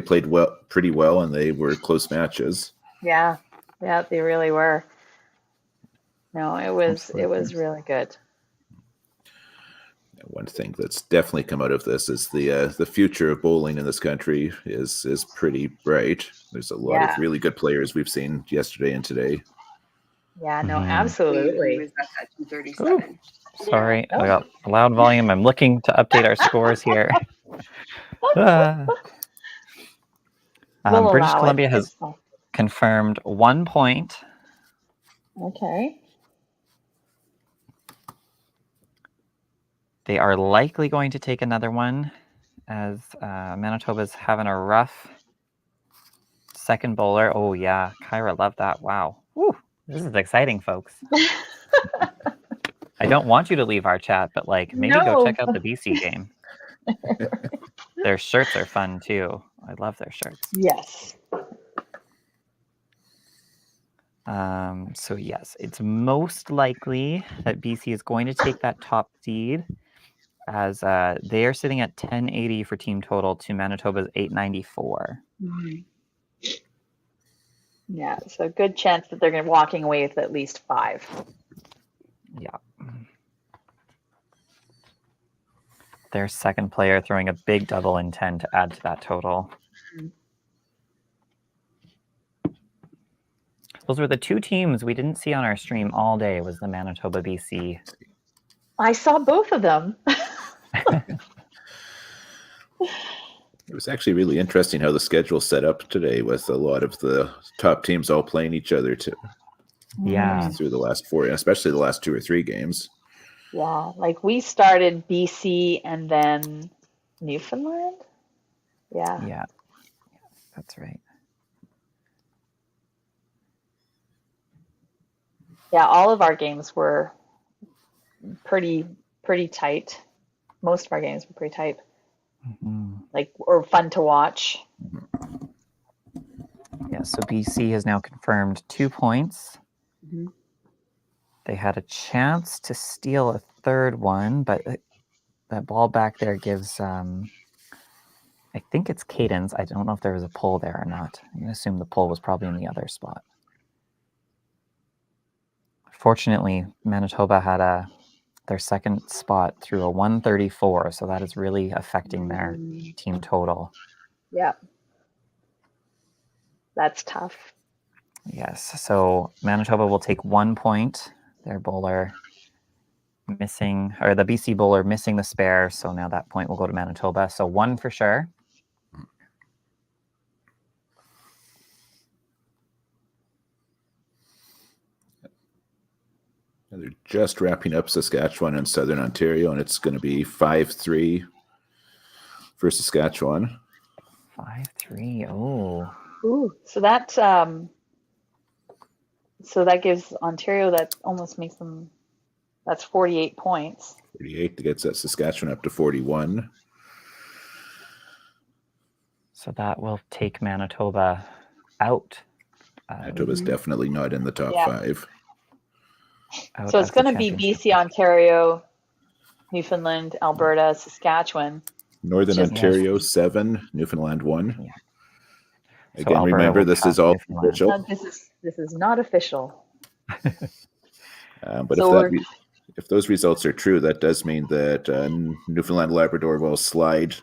played pretty well, and they were close matches. Yeah, they really were. No, it was really good. One thing that's definitely come out of this is the future of bowling in this country is pretty bright. There's a lot of really good players we've seen yesterday and today. Yeah, no, absolutely. Ooh, sorry, I got a loud volume. I'm looking to update our scores here. British Columbia has confirmed 1 point. Okay. They are likely going to take another one, as Manitoba's having a rough second bowler. Oh, yeah. Kyra loved that. Wow. Woo. This is exciting, folks. I don't want you to leave our chat, but maybe go check out the BC game. Their shirts are fun, too. I love their shirts. Yes. So, yes, it's most likely that BC is going to take that top seed, as they are sitting at 1080 for team total to Manitoba's 894. Mm-hmm. Yeah, so good chance that they're going to be walking away with at least 5. Yeah. Their second player throwing a big double in 10 to add to that total. Mm-hmm. Those were the 2 teams we didn't see on our stream all day, was the Manitoba BC. I saw both of them. It was actually really interesting how the schedule set up today, with a lot of the top teams all playing each other too. Yeah. Through the last 4, especially the last 2 or 3 games. Yeah, like we started BC and then Newfoundland. Yeah. Yeah. That's right. Yeah, all of our games were pretty tight. Most of our games were pretty tight. Or fun to watch. Yeah, so BC has now confirmed 2 points. Mm-hmm. They had a chance to steal a third one, but that ball back there gives, I think it's Cadence. I don't know if there was a pull there or not. I'm going to assume the pull was probably in the other spot. Fortunately, Manitoba had their second spot through a 134, so that is really affecting their team total. Yeah. That's tough. Yes, so Manitoba will take 1 point. Their bowler missing, or the BC bowler missing the spare, so now that point will go to Manitoba. So 1 for sure. They're just wrapping up Saskatchewan and Southern Ontario, and it's going to be 5-3 for Saskatchewan. 5-3. Oh. Ooh, so that gives Ontario, that almost makes them That's 48 points. 48 gets that Saskatchewan up to 41. So that will take Manitoba out. Manitoba's definitely not in the top Yeah. 5. out So it's of the going to be championship. BC, Ontario, Newfoundland, Alberta, Saskatchewan. Northern Just- Ontario 7, Newfoundland 1. Yeah. So Again, Alberta remember will this pass is all Newfoundland. official. This is not official. But So if those results are true, that does mean that Newfoundland Labrador will slide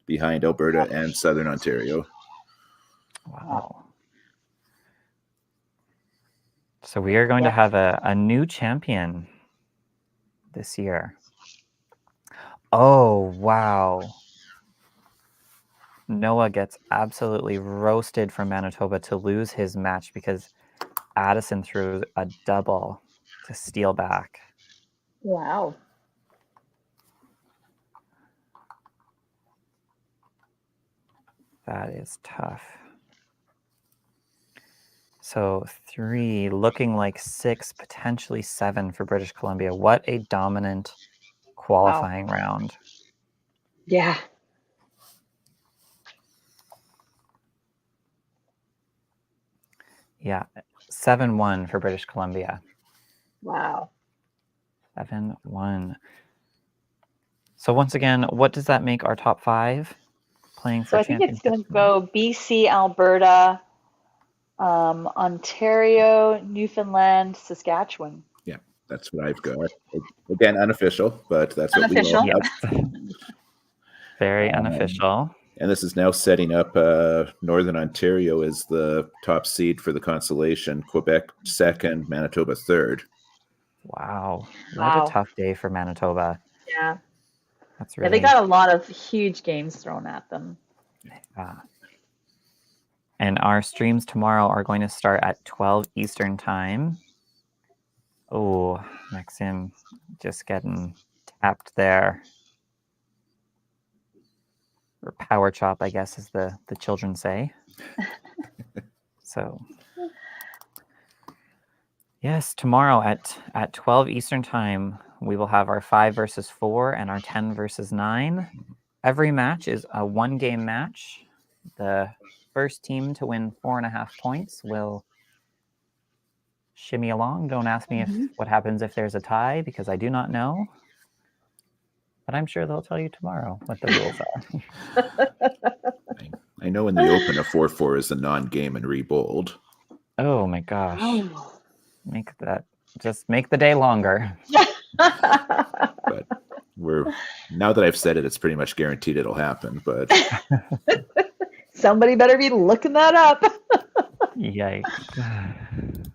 behind Alberta and Southern Ontario. Wow. So we are going to have a new champion this year. Oh, wow. Noah gets absolutely roasted from Manitoba to lose his match because Addison threw a double to steal back. Wow. That is tough. So 3, looking like 6, potentially 7 for British Columbia. What a dominant qualifying round. Yeah. Yeah, 7-1 for British Columbia. Wow. 7-1. So once again, what does that make our top 5 playing for So I think it's going championships? to go BC, Alberta, Ontario, Newfoundland, Saskatchewan. Yeah, that's what I've got. Again, unofficial, but that's what Unofficial. we all have. Very unofficial. And this is now setting up Northern Ontario as the top seed for the consolation. Quebec 2nd, Manitoba 3rd. Wow. What Wow. a tough day for Manitoba. Yeah. That's Yeah, really they got a lot of huge games thrown at them. And our streams tomorrow are going to start at 12 Eastern time. Oh, Maxim just getting tapped there. Or power chop, I guess, as the children say. So, yes, tomorrow at 12 Eastern time, we will have our 5 versus 4 and our 10 versus 9. Every match is a 1-game match. The first team to win 4.5 points will shimmy along. Don't ask me what happens if there's a tie, because I do not know. But I'm sure they'll tell you tomorrow what the rules are. I know in the open a 4-4 is a non-game and re-bowled. Oh my gosh. Just make the day longer. But now that I've said it, it's pretty much guaranteed it'll happen. But Somebody better be looking that up. Yikes.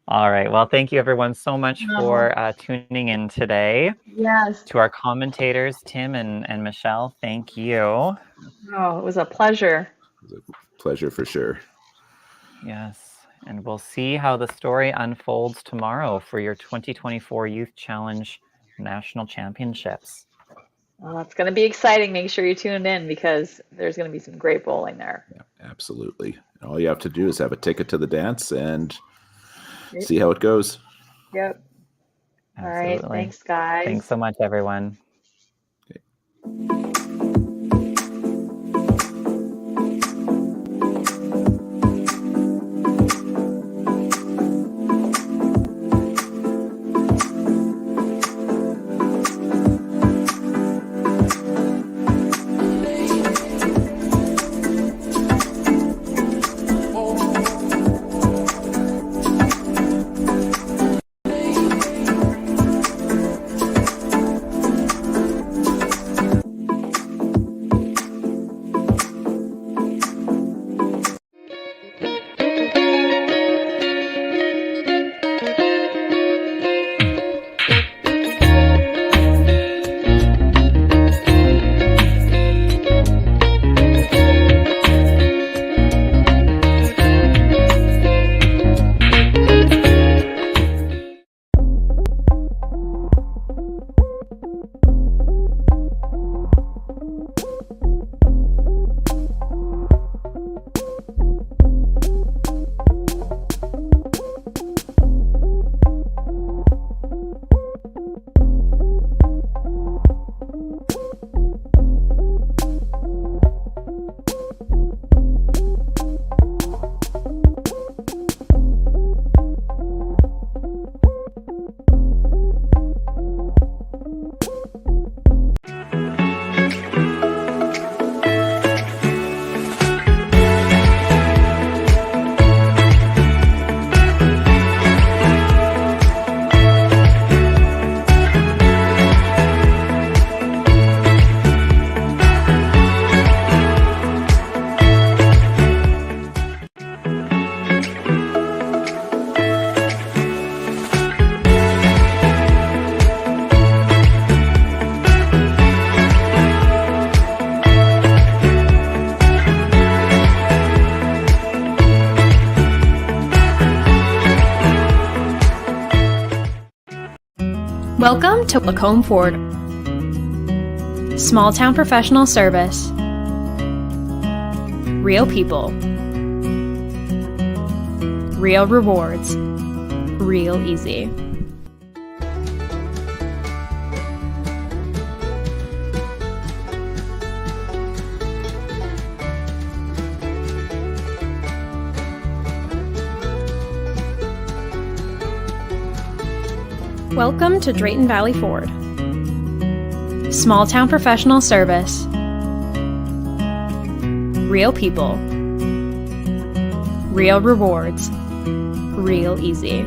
All right. Well, thank you everyone so much for tuning in today. Yes. To our commentators, Tim and Michelle, thank you. Oh, it was a pleasure. it was a pleasure for sure. Yes. And we'll see how the story unfolds tomorrow for your 2024 Youth Challenge National Championships. Well, it's going to be exciting. Make sure you tune in because there's going to be some great bowling there. Yeah, absolutely. And all you have to do is have a ticket to the dance and see how it goes. Yep. All right. Absolutely. Thanks, guys. Thanks so much, everyone. Welcome to Lacombe Ford. Small town professional service. Real people. Real rewards. Real easy. Welcome to Drayton Valley Ford. Small town professional service. Real people. Real rewards. Real easy.